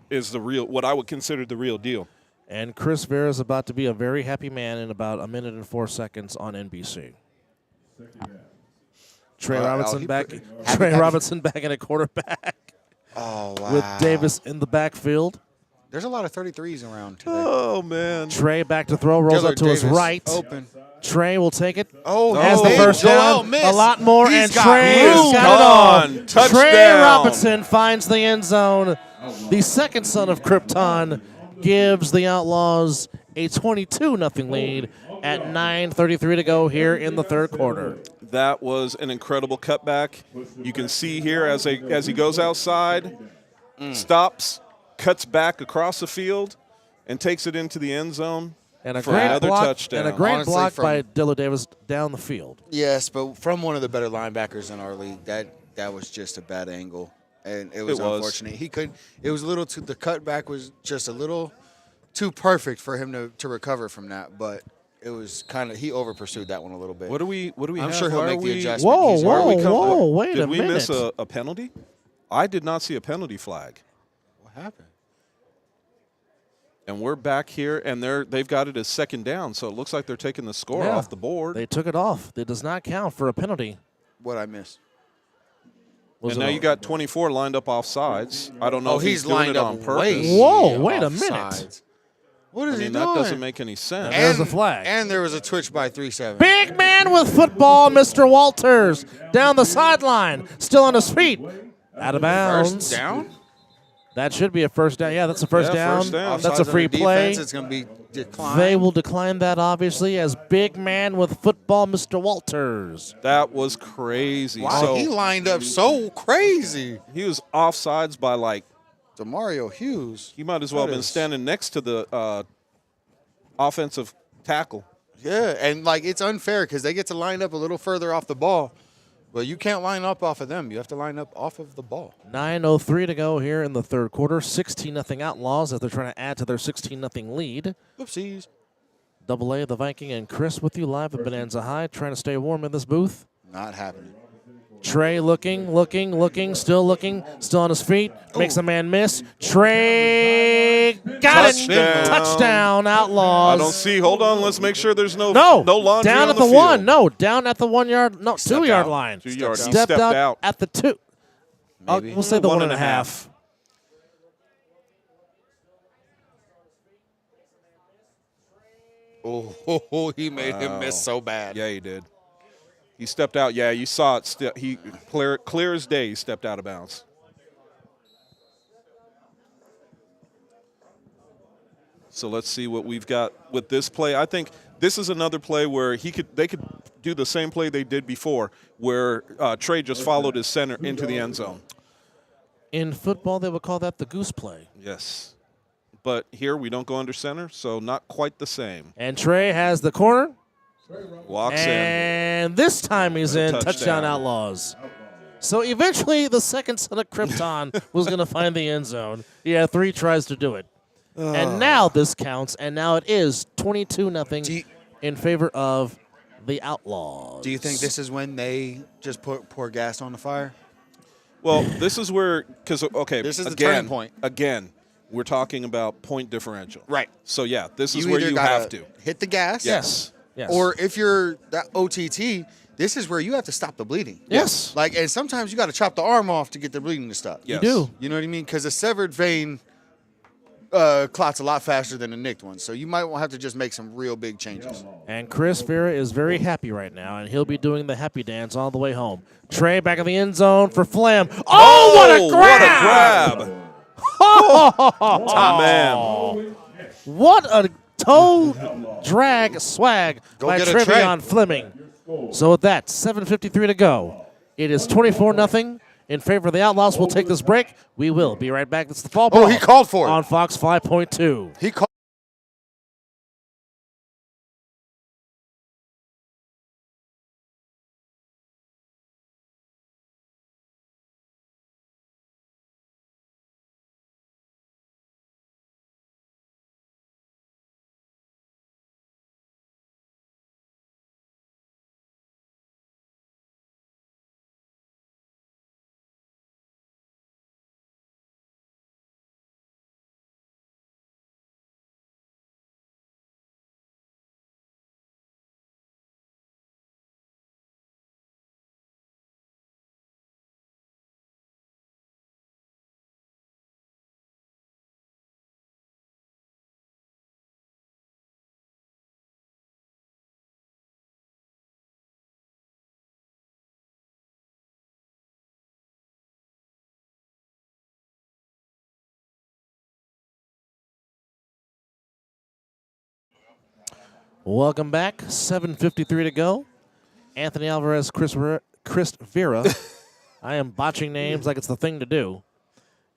the real, what I would consider the real deal. And Chris Vera is about to be a very happy man in about 1 minute and 4 seconds on NBC. Trey Robinson back. Trey Robinson back in a quarterback. Oh, wow. With Davis in the backfield. There's a lot of 33s around today. Oh, man. Trey back to throw, rolls up to his right. Open. Trey will take it. Oh, has the first down. A lot more, and Trey room. got it all. Touchdown. Trey Robinson finds the end zone. The second son of Krypton gives the Outlaws a 22-0 lead at 9:33 to go here in the third quarter. That was an incredible cutback. You can see here as he goes outside, stops, cuts back across the field, and takes it into the end zone And a for great another block, touchdown. And a great Honestly, block by Dilla Davis down the field. Yes, but from one of the better linebackers in our league, that was just a bad angle, and it was unfortunate. He could. It was a little too. The cutback was just a little too perfect for him to recover from that, but. It was kind of he over pursued that one a little bit. What do we I'm have? sure he'll make the adjustment. Whoa, wait a minute. Did we miss a penalty? I did not see a penalty flag. What happened? And we're back here, and they've got it as second down, so it looks like they're taking the score off the board. They took it off. It does not count for a penalty. What I missed? And now you got 24 lined up off sides. I don't know if he's doing lined it up on purpose. way Whoa, wait a off minute. sides. What is he doing? That doesn't make any sense. There's a flag. And there was a twitch by 3-7. Big man with football, Mr. Walters, down the sideline, still on his feet, out of bounds. First down? That should be a first down. Yeah, that's a first down. First down. That's a free play. It's going to be declined. They will decline that, obviously, as big man with football, Mr. Walters. That was crazy. Wow, So he lined up so crazy. he was offsides by like DeMario Hughes. he might as well have been standing next to the offensive tackle. Yeah, and like it's unfair because they get to line up a little further off the ball, but you can't line up off of them. You have to line up off of the ball. 9:03 to go here in the third quarter. 16-0 Outlaws as they're trying to add to their 16-0 lead. Oopsies. Double A, the Viking, and Chris with you live at Bonanza High, trying to stay warm in this booth. Not happening. Trey looking, still on his feet, makes a man miss. Trey got it. Touchdown, Outlaws. I don't see. Hold on. Let's make sure there's no laundry down on at the field. one. No, down at the 1 yard, no, 2 yard line. 2 yards. He Stepped stepped out. at the 2. Maybe. We'll say the 1.5. Oh, he made him miss so bad. Yeah, he did. He stepped out. Yeah, you saw it. He clear as day. He stepped out of bounds. So let's see what we've got with this play. I think this is another play where they could do the same play they did before, where Trey just followed his center into the end zone. In football, they would call that the goose play. Yes. But here we don't go under center, so not quite the same. And Trey has the corner. Walks in. And this time he's in. Touchdown Outlaws. So eventually the second son of Krypton was going to find the end zone. He had 3 tries to do it. And now this counts, and now it is 22-0 in favor of the Outlaws. Do you think this is when they just pour gas on the fire? Well, this is where, because, okay, this is the turning point. Again, we're talking about point differential. Right. So, yeah, this is where you have to. Hit the gas. Yes. Or if you're that OTT, this is where you have to stop the bleeding. Yes. Like, and sometimes you got to chop the arm off to get the bleeding to stop. Yes. You do. You know what I mean? Because a severed vein clots a lot faster than a nicked one. So you might have to just make some real big changes. And Chris Vera is very happy right now, and he'll be doing the happy dance all the way home. Trey back in the end zone for Flam. Oh, what a grab! What a grab! Top man. What a toe drag swag by Trevion Fleming. So with that, 7:53 to go. It is 24-0 in favor of the Outlaws. We'll take this break. We will be right back. It's the Fall Brawl. Oh, he called for it. On Fox 5.2. He called. Welcome back. 7:53 to go. Anthony Alvarez, Chris Vera. I am botching names like it's the thing to do.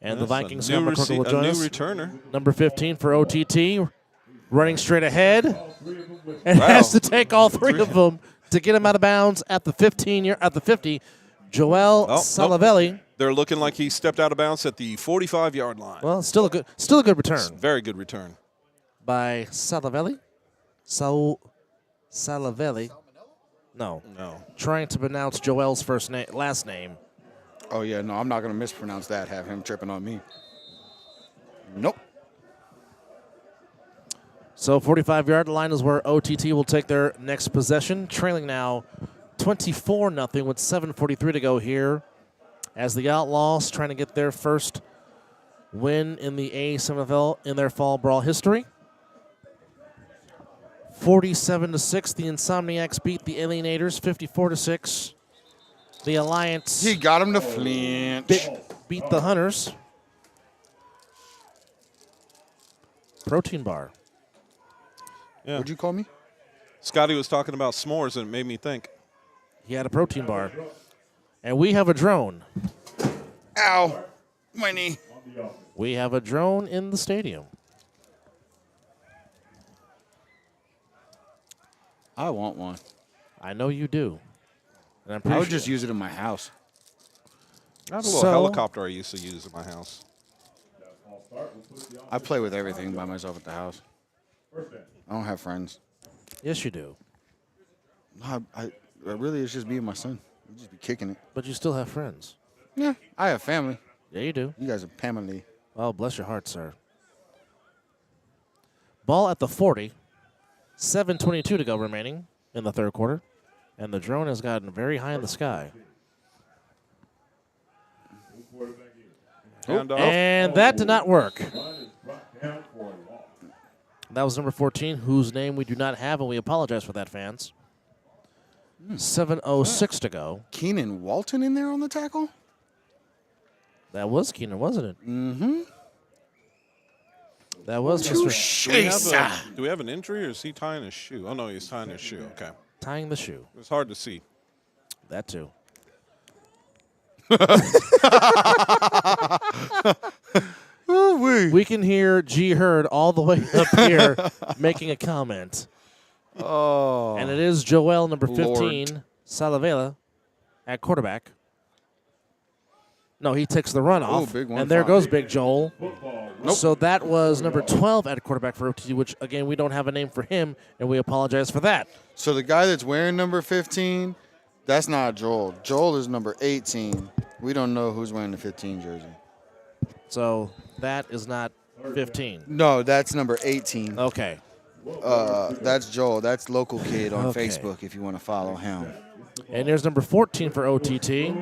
And the Vikings Scott McCorkle will join us. A new returner. Number 15 for OTT, running straight ahead, and has to take all three of them to get him out of bounds at the 50. Joel Salavelli. They're looking like he stepped out of bounds at the 45-yard line. Well, still a good return. Very good return By Salavelli. Salavelli. No. Trying to pronounce Joel's last name. Oh, yeah, no, I'm not going to mispronounce that, have him tripping on me. Nope. So 45-yard line is where OTT will take their next possession, trailing now 24-0 with 7:43 to go here as the Outlaws trying to get their first win in the A7FL in their Fall Brawl history. 47-6, the Insomniacs beat the Alienators 54-6. The Alliance. He got him to flinch. Beat the Hunters. Protein bar. Yeah. What'd you call me? Scotty was talking about s'mores, and it made me think. He had a protein bar. And we have a drone. Ow. My knee. We have a drone in the stadium. I want one. I know you do. And I would just use it in my house. I have a little helicopter I used to use in my house. I play with everything by myself at the house. I don't have friends. Yes, you do. I really, it's just me and my son. We just be kicking it. But you still have friends. Yeah, I have family. Yeah, you do. You guys are family. Oh, bless your heart, sir. Ball at the 40. 7:22 to go remaining in the third quarter. And the drone has gotten very high in the sky. And that did not work. That was number 14, whose name we do not have, and we apologize for that, fans. 7:06 to go. Keenan Walton in there on the tackle? That was Keenan, wasn't it? Mm-hmm. That was Mr. Do we have an injury, or is he tying his shoe? Oh, no, he's tying his shoe. Okay. Tying the shoe. It's hard to see. That too. We can hear G. Hurd all the way up here making a comment. Oh. And it is Joel, number 15, Salavela, at quarterback. No, he takes the run off. Big one. And there goes Big Joel. Nope. So that was number 12 at quarterback for OTT, which, again, we don't have a name for him, and we apologize for that. So the guy that's wearing number 15, that's not Joel. Joel is number 18. We don't know who's wearing the 15 jersey. So that is not 15. No, that's number 18. Okay. That's Joel. That's local kid on Facebook if you want to follow him. And there's number 14 for OTT.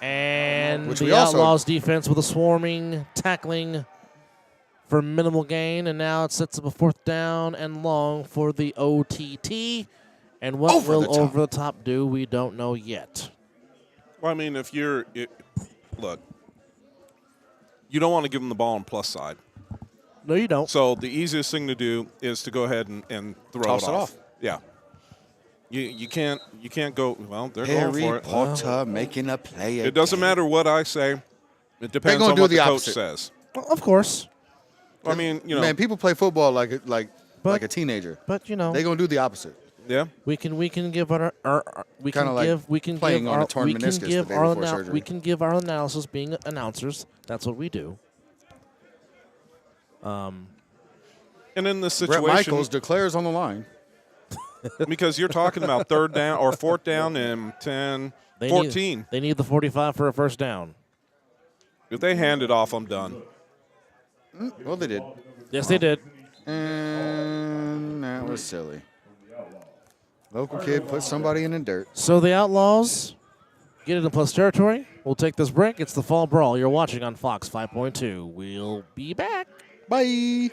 And Which the Outlaws defense with a swarming, tackling for minimal gain. And now it sets up a fourth down and long for the OTT. And what will over the top do, we don't know yet. Well, I mean, look, you don't want to give them the ball on plus side. No, you don't. So the easiest thing to do is to go ahead and throw Toss it off. Yeah. You can't go, well, they're going for it. Harry Potter making a play. It doesn't matter what I say. It depends on what the coach says. Well, of course. I mean, Man, people play football like a teenager. But, they're going to do the opposite. Yeah. We can give our we can give our analysis being announcers. That's what we do. And in this situation, Brett Michaels declares on the line. Because you're talking about third down or fourth down and 10, 14. They need the 45 for a first down. If they hand it off, I'm done. Well, they did. Yes, they did. And that was silly. Local kid put somebody in the dirt. So the Outlaws get into plus territory. We'll take this break. It's the Fall Brawl. You're watching on Fox 5.2. We'll be back. Bye.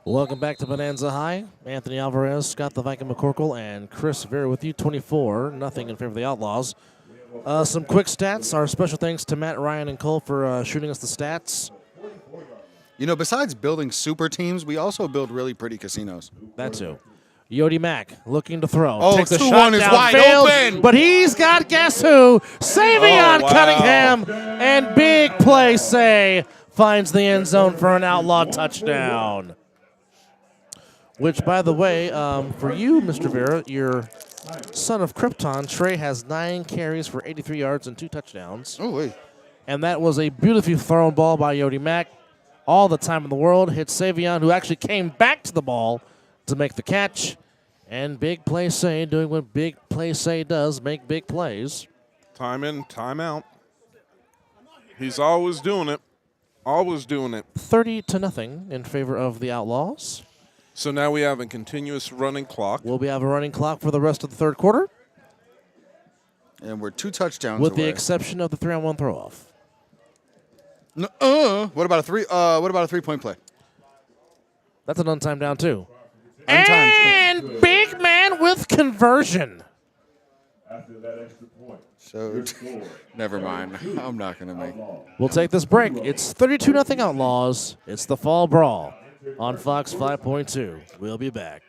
Welcome back to Bonanza High. Anthony Alvarez, Scott the Viking McCorkle, and Chris Vera with you. 24-0 in favor of the Outlaws. Some quick stats. Our special thanks to Matt, Ryan, and Cole for shooting us the stats. You know, besides building super teams, we also build really pretty casinos. That too. Yodi Mack looking to throw. Oh, takes a 2-1 shot is downfield, wide open. But he's got guess who? Savion wow. Cunningham. And big play say finds the end zone for an Outlaw touchdown. Which, by the way, for you, Mr. Vera, your son of Krypton, Trey, has 9 carries for 83 yards and 2 touchdowns. Oh, wait. And that was a beautifully thrown ball by Yodi Mack. All the time in the world. Hit Savion, who actually came back to the ball to make the catch. And big play say, doing what big play say does, make big plays. Time in, time out. He's always doing it. Always doing it. 30-0 in favor of the Outlaws. So now we have a continuous running clock. We'll have a running clock for the rest of the third quarter. And we're 2 touchdowns With away. the exception of the 3-on-1 throw-off. What about a 3-point play? That's an untimed down, too. Untimed. And big man with conversion. After that extra point, So, never mind. I'm not going to make it. We'll take this break. It's 32-0 Outlaws. It's the Fall Brawl on Fox 5.2. We'll be back.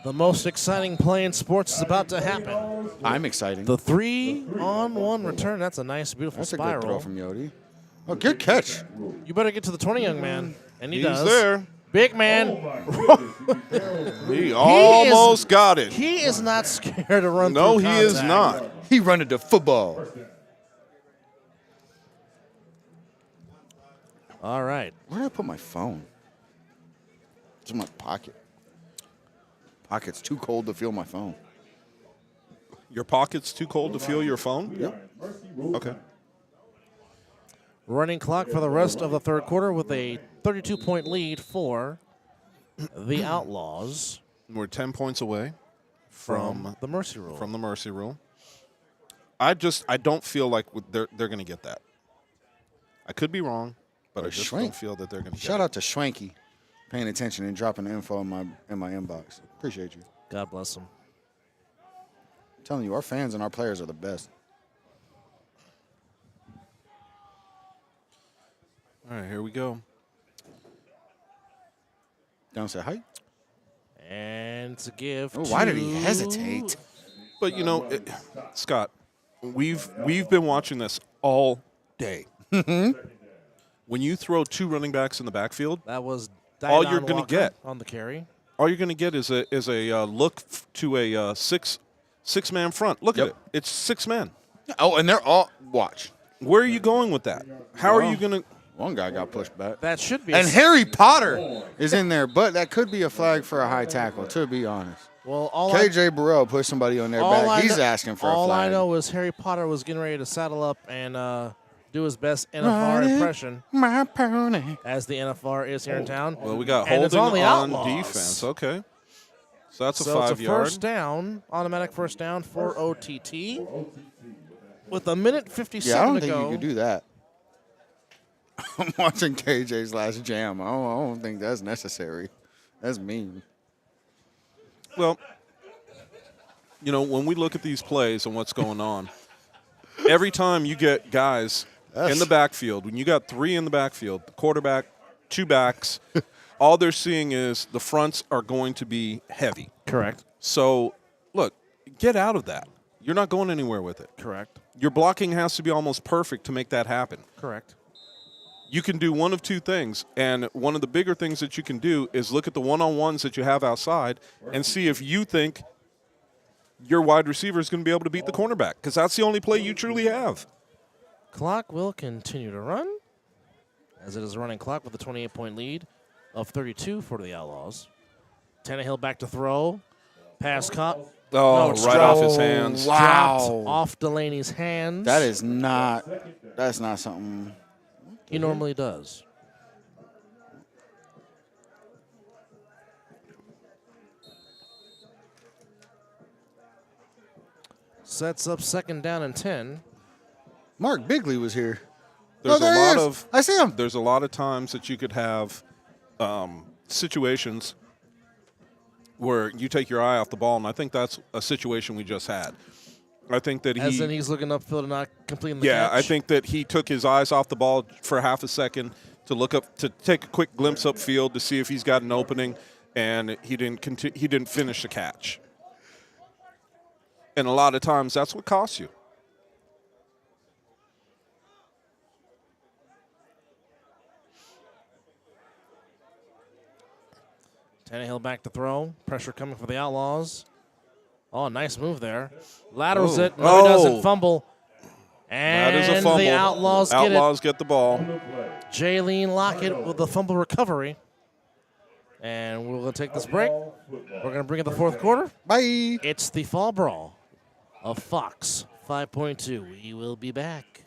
The most exciting play in sports is about to happen. I'm excited. The 3-on-1 return. That's a nice, beautiful That's spiral. a good throw from Yodi. Oh, good catch. You better get to the 20, young man. And he does. He's there. Big man. He almost got it. He is not scared to run No, through he is contact. not. He run into football. All right. Where did I put my phone? It's in my pocket. Pocket's too cold to feel my phone. Your pocket's too cold to feel your phone? Yep. Okay. Running clock for the rest of the third quarter with a 32-point lead for the Outlaws. We're 10 points away from the mercy rule. From the mercy rule. I don't feel like they're going to get that. I could be wrong, but I just don't feel that they're going to get it. Shout out to Schwanky, paying attention and dropping the info in my inbox. Appreciate you. God bless him. I'm telling you, our fans and our players are the best. All right, here we go. Down say hi. And to give. Oh, why did he hesitate? But you know, Scott, we've been watching this all day. when you throw 2 running backs in the backfield, That was all Dion you're going to Walker get on the carry. all you're going to get is a look to a six-man front. Look at it. It's 6 men. Oh, and they're all watch. Where are you going with that? How are you going to? One guy got pushed back. That should be. And Harry Potter is in there, but that could be a flag for a high tackle, to be honest. Well, KJ Burrell pushed somebody on their back. He's asking for a flag. All I know is Harry Potter was getting ready to saddle up and do his best NFR impression, My pony. as the NFR is here in town. Well, we got And it's holding on the on Outlaws. defense. Okay, so that's a So it's a 5-yard. first down, automatic first down for OTT. With a minute 57 Yeah, I don't to think go. you could do that. I'm watching KJ's last jam. I don't think that's necessary. That's mean. Well, you know, when we look at these plays and what's going on, every time you get guys in the backfield, when you got 3 in the backfield, the quarterback, 2 backs, all they're seeing is the fronts are going to be heavy. Correct. So, look, get out of that. You're not going anywhere with it. Correct. Your blocking has to be almost perfect to make that happen. Correct. You can do one of 2 things, and one of the bigger things that you can do is look at the one-on-ones that you have outside and see if you think your wide receiver is going to be able to beat the cornerback, because that's the only play you truly have. Clock will continue to run, as it is a running clock with a 28-point lead of 32 for the Outlaws. Tannehill back to throw. Pass caught. Oh, it's right dropped. off his hands. Wow. Dropped off Delaney's hands. That's not something. He normally does. Sets up second down and 10. Mark Bigley was here. There's there a he lot is. of I see him. There's a lot of times that you could have situations where you take your eye off the ball, and I think that's a situation we just had. I think that As in he's looking upfield and not completing the yeah, catch. I think that he took his eyes off the ball for half a second to look up, to take a quick glimpse upfield to see if he's got an opening, and he didn't finish the catch. And a lot of times that's what costs you. Tannehill back to throw. Pressure coming for the Outlaws. Oh, nice move there. Laterals it. No, he doesn't. Fumble. And That is a fumble. the Outlaws get the ball. Jaylene Lockett with the fumble recovery. And we're going to take this break. We're going to bring in the fourth quarter. Bye. It's the Fall Brawl of Fox 5.2. We will be back.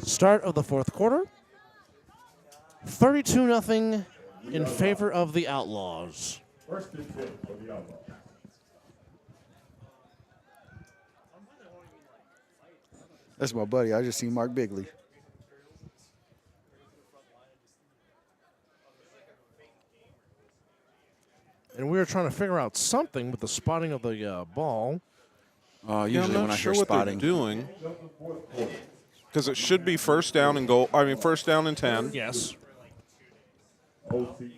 Start of the fourth quarter. 32-0 in favor of the Outlaws. First and 10 for the Outlaws. That's my buddy. I just seen Mark Bigley. And we were trying to figure out something with the spotting of the ball. Usually I'm when not I sure hear what spotting. they're doing, because it should be first down and goal. I mean, first down and 10. Yes.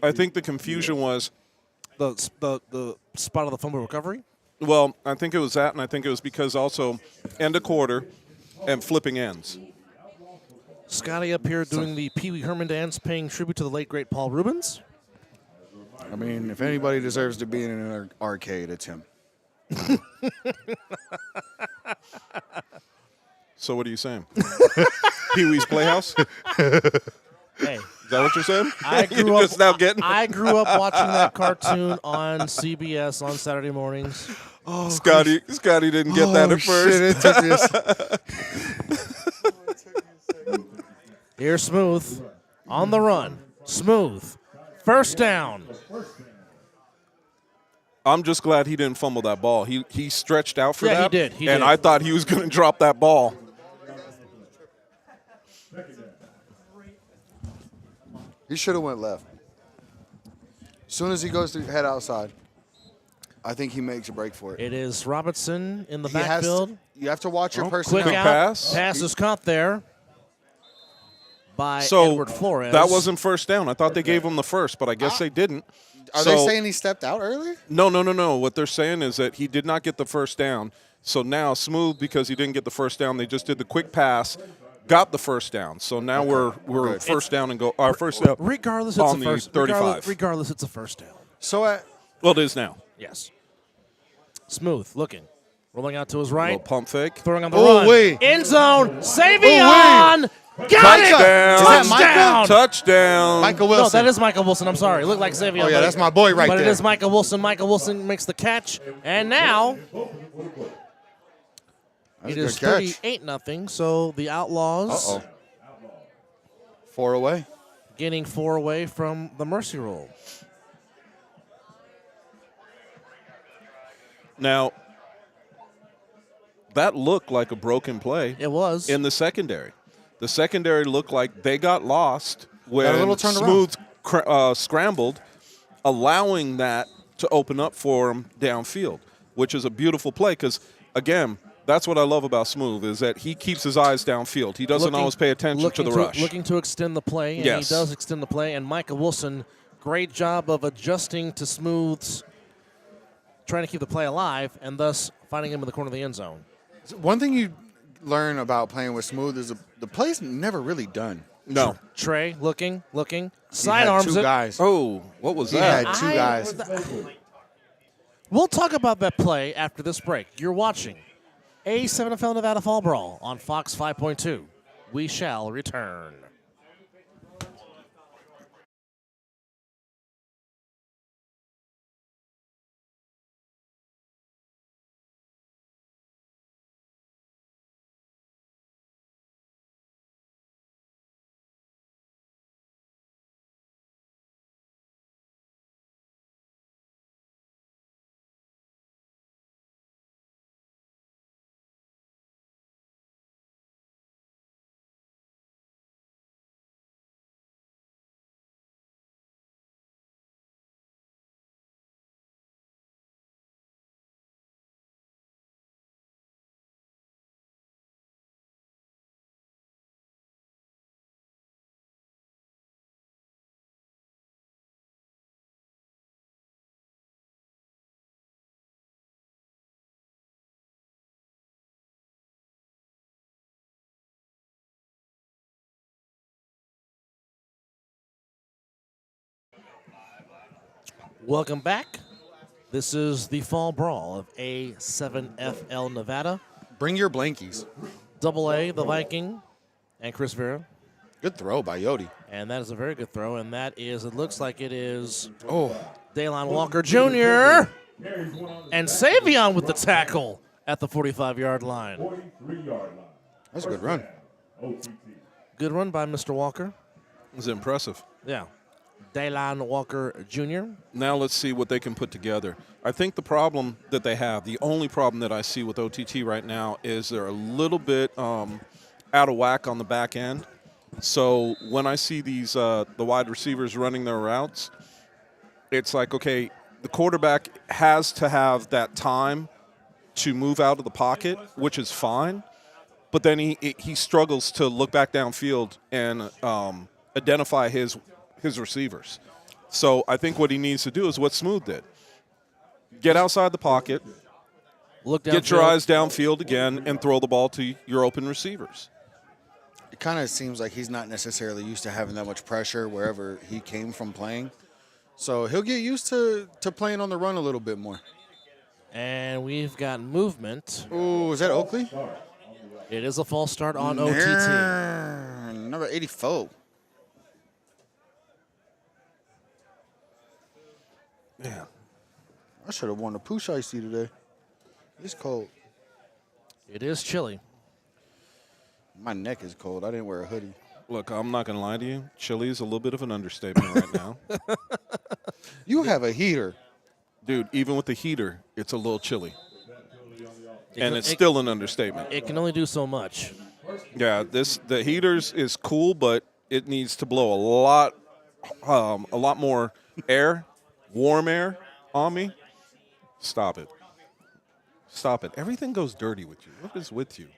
I think the confusion was, The spot of the fumble recovery? well, I think it was that, and I think it was because also end of quarter and flipping ends. Scotty up here doing the Pee Wee Herman dance, paying tribute to the late, great Paul Rubens. I mean, if anybody deserves to be in an arcade, it's him. So what are you saying? Pee-wee's Playhouse? Hey, Is that what you're saying? I You're grew up. just now getting. I grew up watching that cartoon on CBS on Saturday mornings. Oh, Scotty didn't get that at first. Shit, it took me Here's Smooth on the run. Smooth, first down. I'm just glad he didn't fumble that ball. He stretched out for Yeah, that. he did. He and did. I thought he was going to drop that ball. He should have went left. As soon as he goes to head outside, I think he makes a break for it. It is Robinson in the He has backfield. to, you have to watch your Quick personnel. out. pass. Pass is caught there by So Edward Flores. that wasn't first down. I thought they gave him the first, but I guess they didn't. Are they saying he stepped out early? No. What they're saying is that he did not get the first down. So now Smooth, because he didn't get the first down, they just did the quick pass, got the first down. So now we're Good. first down and go. Our first down. Regardless, it's on a the first. 35. Regardless, it's a first down. So Well, it is now. Yes. Smooth looking, rolling out to his right, Little pump fake. throwing on the Oh, run. wait. End zone. Savion. Got it. Touchdown. Is that Micah? Touchdown. Touchdown. Michael No, Wilson. that is Michael Wilson. I'm sorry. It looked like Savion. Oh, yeah, but that's my boy right but there. it is Michael Wilson. Michael Wilson makes the catch. And now That's it a is good catch. 38-0. So the Outlaws Uh-oh. 4 away. getting 4 away from the mercy roll. Now, that looked like a broken play It was. in the secondary. The secondary looked like they got lost Got a when little turned Smooth scrambled, allowing that to open up for him downfield, which is a beautiful play because, again, that's what I love about Smooth is that he keeps his eyes downfield. He doesn't always pay attention to the rush. Looking to extend the play, and Yes. he does extend the play. And Michael Wilson, great job of adjusting to Smooth's, trying to keep the play alive, and thus finding him in the corner of the end zone. One thing you learn about playing with Smooth is the play's never really done. No. Trey looking, He sidearms had two it. guys. Oh, what was He that? had two guys. We'll talk about that play after this break. You're watching A7FL Nevada Fall Brawl on Fox 5.2. We shall return. Welcome back. This is the Fall Brawl of A7FL Nevada. Bring your blankies. Double A, the Viking, and Chris Vera. Good throw by Yodi. And that is a very good throw. And that is, it looks like it is Oh, Daylon Walker Jr. And Savion with the tackle at the 45-yard line. 43-yard line. that's a good run. OTT. Good run by Mr. Walker. It was impressive. Yeah. Daylon Walker Jr. Now let's see what they can put together. I think the problem that they have, the only problem that I see with OTT right now is they're a little bit out of whack on the back end. So when I see these the wide receivers running their routes, it's like, okay, the quarterback has to have that time to move out of the pocket, which is fine. But then he struggles to look back downfield and identify his receivers. So I think what he needs to do is what Smooth did. Get outside the pocket, Look down. get your eyes downfield again, and throw the ball to your open receivers. It kind of seems like he's not necessarily used to having that much pressure wherever he came from playing. So he'll get used to playing on the run a little bit more. And we've got movement. Ooh, is that Oakley? It is a false start on OTT. Number 84. Yeah. I should have worn a push icy today. It's cold. It is chilly. My neck is cold. I didn't wear a hoodie. Look, I'm not going to lie to you. Chilly is a little bit of an understatement right now. You have a heater. Dude, even with the heater, it's a little chilly. And it's it- still an understatement. It can only do so much. Yeah, the heaters is cool, but it needs to blow a lot more air, warm air on me. Stop it. Stop it. Everything goes dirty with you. What is with you?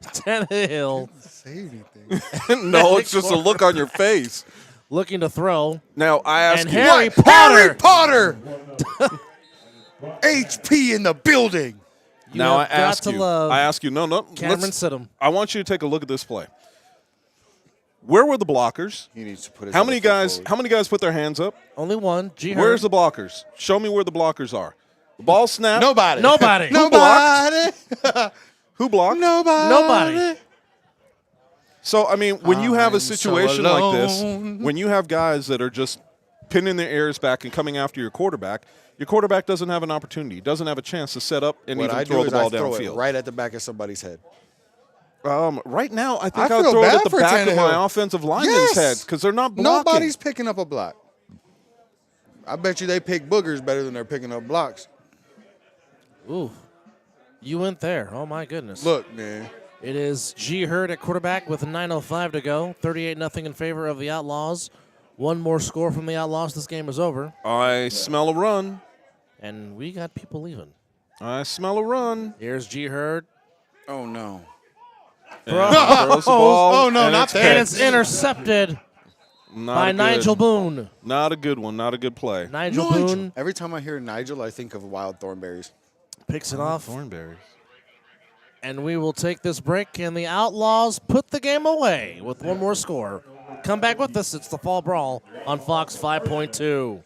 Tannehill Say anything. No, it's just a look on your face. looking to throw. Now, I ask And you. Harry What? Potter. Harry Potter. HP in the building. You Now I have got ask to you. love I ask you. No. Cameron let's- Sidham. I want you to take a look at this play. Where were the blockers? He needs to put his How other many foot guys? forward. How many guys put their hands up? Only one. G. Where's the blockers? Show me where the blockers are. The ball snap. Nobody. Nobody. Nobody. Who blocked? Nobody. Nobody. So I mean, when you have a I'm so situation like this, alone. when you have guys that are just pinning their ears back and coming after your quarterback doesn't have an opportunity, doesn't have a chance to set up and What even I throw do the is ball I throw it downfield. right at the back of somebody's head. Right now, I think I I'll feel throw it bad at the for back of Tannehill. my offensive linemen's Yes. heads because they're not blocking. Nobody's picking up a block. I bet you they pick boogers better than they're picking up blocks. Ooh. You went there. Oh, my goodness. Look, man. It is G. Hurd at quarterback with 9:05 to go. 38-0 in favor of the Outlaws. One more score from the Outlaws. This game is over. I smell a run. And we got people leaving. I smell a run. Here's G. Hurd. Oh, no. And throws the ball, Oh, no, and not it's there. And picked. it's intercepted Not by a good- Nigel Boone. Not a good one. Not a good play. Nigel Boone Every time I hear Nigel, I think of wild thornberries. picks it off. Thornberries. And we will take this break, and the Outlaws put the game away with one more score. Come back with us. It's the Fall Brawl on Fox 5.2.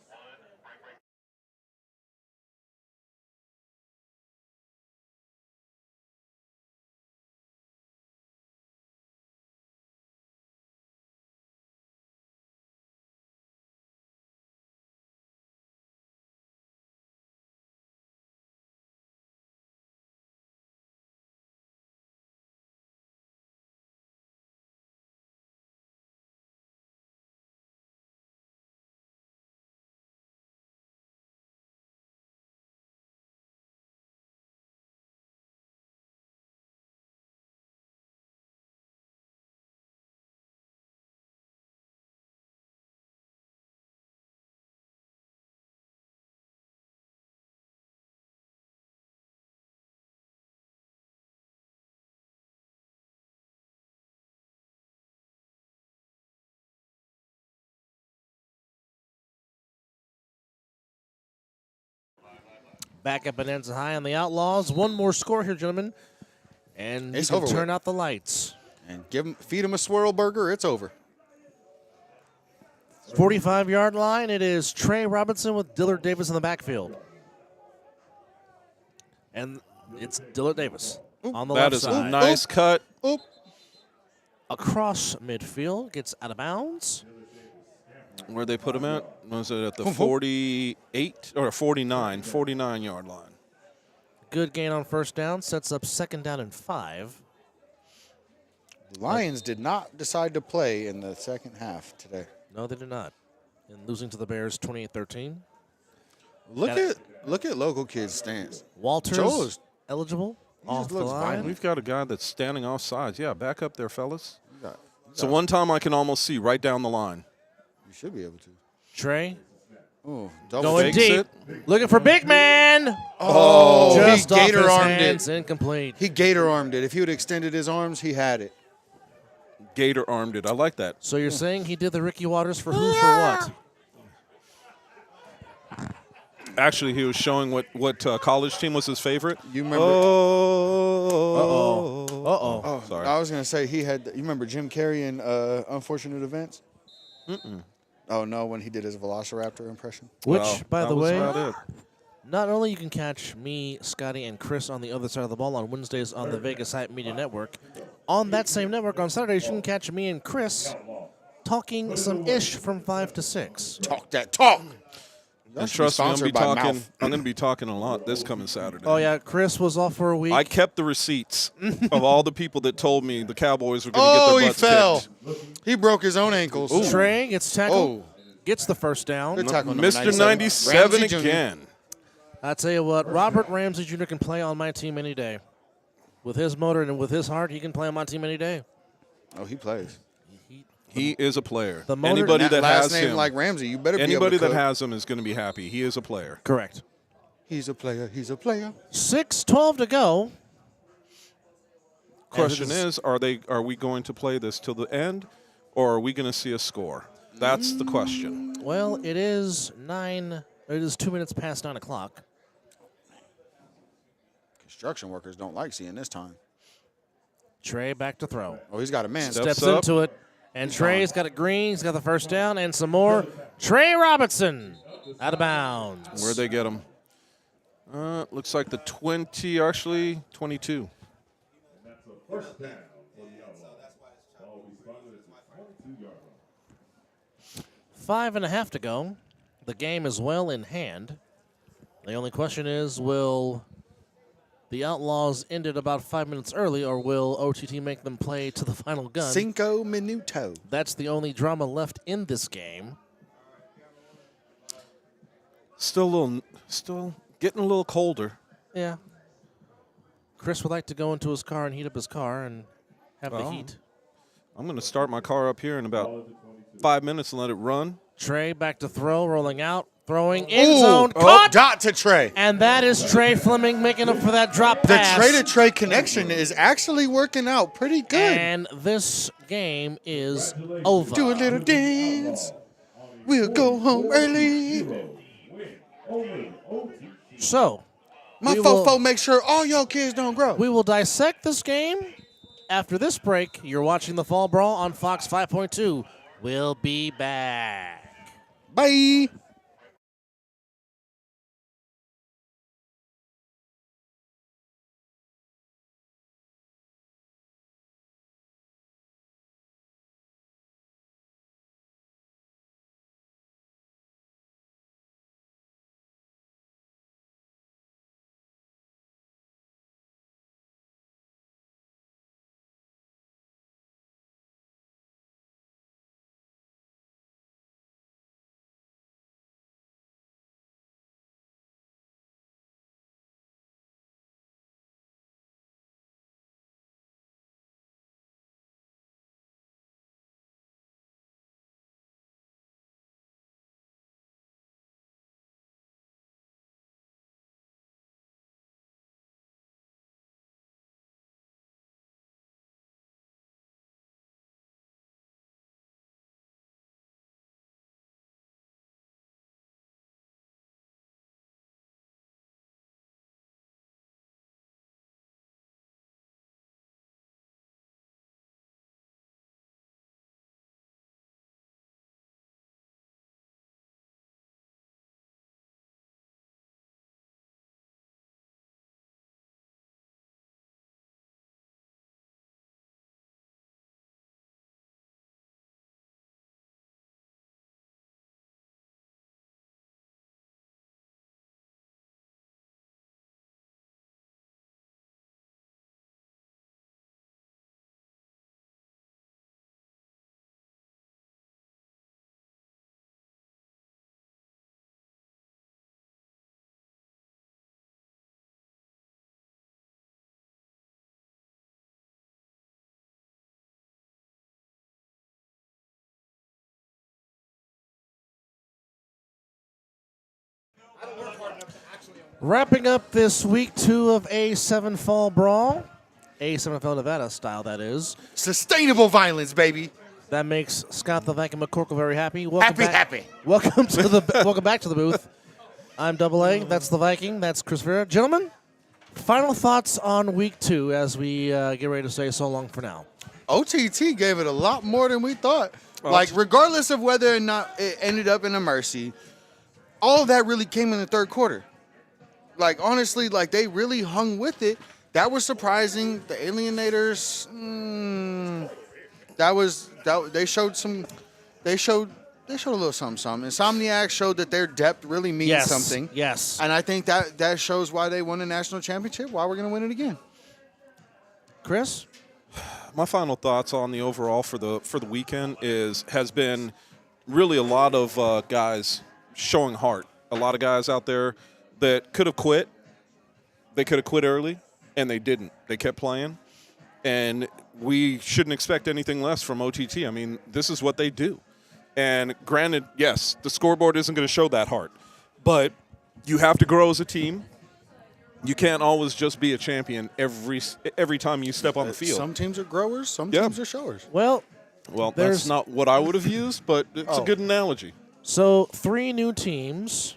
Back at Bonanza High on the Outlaws. One more score here, gentlemen. And It's you over can turn with. out the lights. And feed him a swirl burger, it's over. 45-yard line. It is Trey Robinson with Dillard Davis in the backfield. And it's Dillard Davis on the That left is a side. nice cut. Oop. Across midfield. Gets out of bounds. Where they put him at? Was it at the 48 or 49-yard line? Good gain on first down. Sets up second down and 5. The Lions did not decide to play in the second half today. No, they did not. And losing to the Bears 28-13. Look Got at local kids' stance. Walters Joel is- eligible off the looks line. fine. We've got a guy that's standing off sides. Yeah, back up there, fellas. You So one time I can almost see right down the line. should be able to. Trey Oh, double going fakes deep. it. Looking for big man. Oh, Just he off his gator armed hands. it. Incomplete. He gator armed it. If he would have extended his arms, he had it. Gator armed it. I like that. So you're saying he did the Ricky Waters for who for what? Actually, he was showing what college team was his favorite. You remember? Oh. Uh-oh. Oh, Sorry. I was gonna say he had. You remember Jim Carrey in Unfortunate Events? Oh no, when he did his Velociraptor impression. Which, Well, by that the was way, about it. Not only you can catch me, Scotty, and Chris on the other side of the ball on Wednesdays on the Vegas Hype Media Network, on that same network on Saturdays you can catch me and Chris talking some ish from 5 to 6. Talk that talk. And trust me, I'm going to be talking a lot this coming Saturday. Oh, yeah, Chris was off for a week. I kept the receipts of all the people that told me the Cowboys were going to get their butts he fell. kicked. He broke his own ankles. Ooh. Trey gets tackled, gets the first down. Good tackle, Mr. 97 Ramsey again. I tell you what, Robert Ramsey Jr. can play on my team any day. With his motor and with his heart, he can play on my team any day. Oh, he plays. He is a player. The motor, anybody that last has name him, like Ramsey, you better be able anybody to that cook. has him is going to be happy. He is a player. Correct. He's a player. He's a player. 6:12 to go. Question is, are we going to play this till the end, or are we going to see a score? That's the question. Well, it is 2 minutes past 9 o'clock. Construction workers don't like seeing this time. Trey back to throw. Oh, he's got a man. Steps up. into it. And Trey's got it green. He's got the first down and some more. Trey Robinson out of bounds. Where'd they get him? Looks like the 20, actually 22. That's a first down for the Outlaws. Ball responded at the 22-yard line. 5.5 to go. The game is well in hand. The only question is, will the Outlaws end it about 5 minutes early, or will OTT make them play to the final gun? 5 minuto. That's the only drama left in this game. Still getting a little colder. Yeah. Chris would like to go into his car and heat up his car and have the heat. I'm going to start my car up here in about 5 minutes and let it run. Trey back to throw, rolling out, throwing end zone, caught, dot to Trey. and that is Trey Fleming making up for that drop The pass. Trey to Trey connection is actually working out pretty good. And this game is over. Do a little dance. We'll go home early. So, My fofo make sure all your kids don't grow. we will dissect this game after this break. You're watching the Fall Brawl on Fox 5.2. We'll be back. Bye. Wrapping up this week 2 of A7 Fall Brawl. A7FL Nevada style, that is. Sustainable violence, baby. That makes Scott the Viking McCorkle very happy. Welcome Happy. Welcome to the welcome back to the booth. I'm Double A. That's the Viking. That's Chris Vera. Gentlemen, final thoughts on week 2 as we get ready to say so long for now. OTT gave it a lot more than we thought. Like, regardless of whether or not it ended up in a mercy, all of that really came in the third quarter. like honestly, like they really hung with it. That was surprising. The Alienators, they showed a little something. Insomniacs showed that their depth really means something. Yes. And I think that shows why they won a national championship, why we're going to win it again. Chris? My final thoughts on the overall for the weekend has been really a lot of guys showing heart. A lot of guys out there that could have quit. They could have quit early, and they didn't. They kept playing. And we shouldn't expect anything less from OTT. I mean, this is what they do. And granted, yes, the scoreboard isn't going to show that heart. But you have to grow as a team. You can't always just be a champion every time you step on the field. Some teams are growers, some teams are showers. Well, that's not what I would have used, but it's a good analogy. So 3 new teams,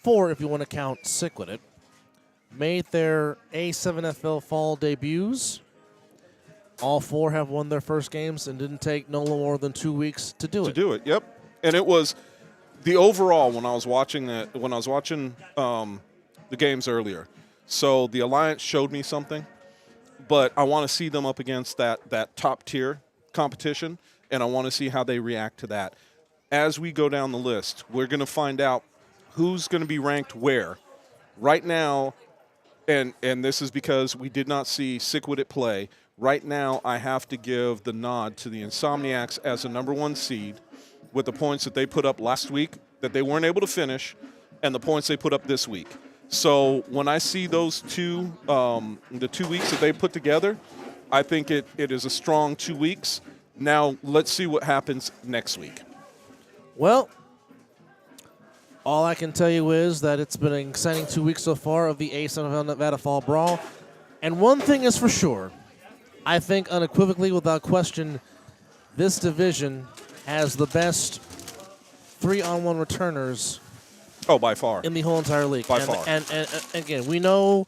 4 if you want to count Cyclid, made their A7FL fall debuts. All 4 have won their first games and didn't take no more than 2 weeks to do it. Yep. And it was the overall when I was watching the games earlier. So the Alliance showed me something, but I want to see them up against that top tier competition, and I want to see how they react to that. As we go down the list, we're going to find out who's going to be ranked where. Right now, and this is because we did not see Cyclid play, right now I have to give the nod to the Insomniacs as the #1 seed with the points that they put up last week that they weren't able to finish and the points they put up this week. So when I see those two, the 2 weeks that they put together, I think it is a strong 2 weeks. Now let's see what happens next week. Well, all I can tell you is that it's been an exciting 2 weeks so far of the A7FL Nevada Fall Brawl. And one thing is for sure, I think unequivocally, without question, this division has the best 3-on-1 returners. Oh, by far. In the whole entire league. By far. And again, we know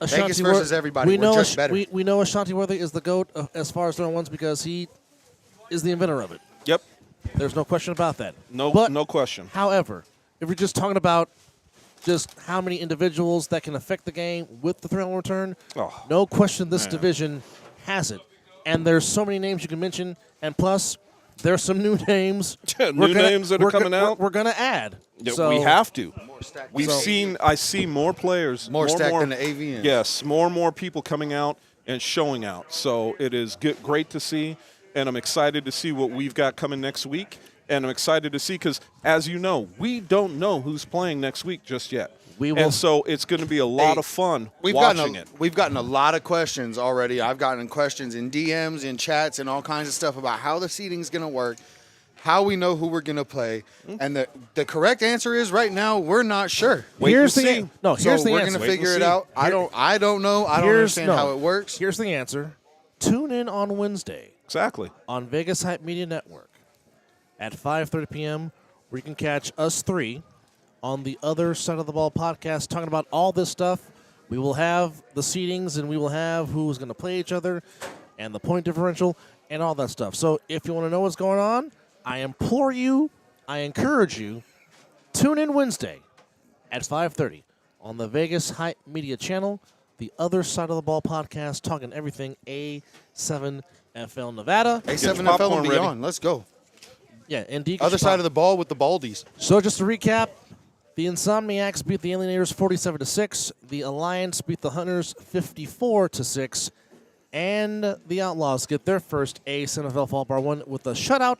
Vegas versus everybody. We know just better. We know Ashanti Worthy is the GOAT as far as 3-on-1s because he is the inventor of it. Yep. There's no question about that. No question. However, if we're just talking about just how many individuals that can affect the game with the 3-on-1 return, no question this division has it. And there's so many names you can mention, and plus, there's some new names. Names that are coming out. We're going to add. Yeah, so, we have to. I see more players. More stacked than the AVN. Yes, more and more people coming out and showing out. So it is great to see, and I'm excited to see what we've got coming next week. And I'm excited to see because, as you know, we don't know who's playing next week just yet. And so it's going to be a lot of fun watching it. We've gotten a lot of questions already. I've gotten questions in DMs, in chats, and all kinds of stuff about how the seating is going to work, how we know who we're going to play. And the correct answer is right now we're not sure. Here's the answer. We're going to figure it out. I don't know. I don't understand how it works. Here's the answer. Tune in on Wednesday. Exactly. On Vegas Hype Media Network at 5:30 p.m. where you can catch us 3 on the Other Side of the Ball podcast talking about all this stuff. We will have the seedings and we will have who's going to play each other and the point differential and all that stuff. So if you want to know what's going on, I implore you, I encourage you, tune in Wednesday at 5:30 on the Vegas Hype Media channel, the Other Side of the Ball podcast, talking everything A7FL Nevada. A7FL and beyond. Let's go. Yeah, indeed. Other side of the ball with the Baldies. So just to recap, the Insomniacs beat the Alienators 47-6. The Alliance beat the Hunters 54-6. And the Outlaws get their first A7FL Fall Brawl win with a shutout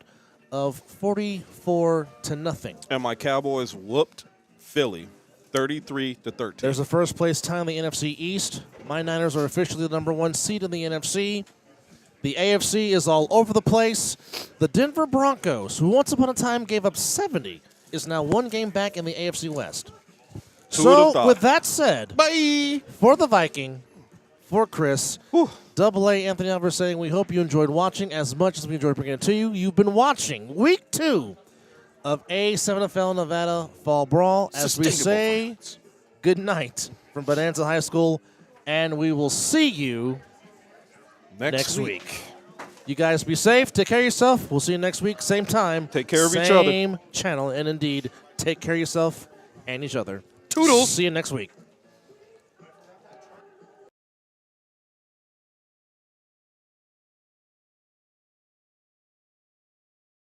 of 44-0. And my Cowboys whooped Philly 33-13. There's a first place tie in the NFC East. My Niners are officially the #1 seed in the NFC. The AFC is all over the place. The Denver Broncos, who once upon a time gave up 70, is now 1 game back in the AFC West. So, with that said, bye for the Viking, for Chris, AA Anthony Alvarez saying we hope you enjoyed watching as much as we enjoyed bringing it to you. You've been watching Week 2 of A7FL Nevada Fall Brawl. As we say, good night from Bonanza High School, and we will see you next week. You guys be safe. Take care of yourself. We'll see you next week. Same time. Take care of each other. Same channel. And indeed, take care of yourself and each other. Toodles. See you next week.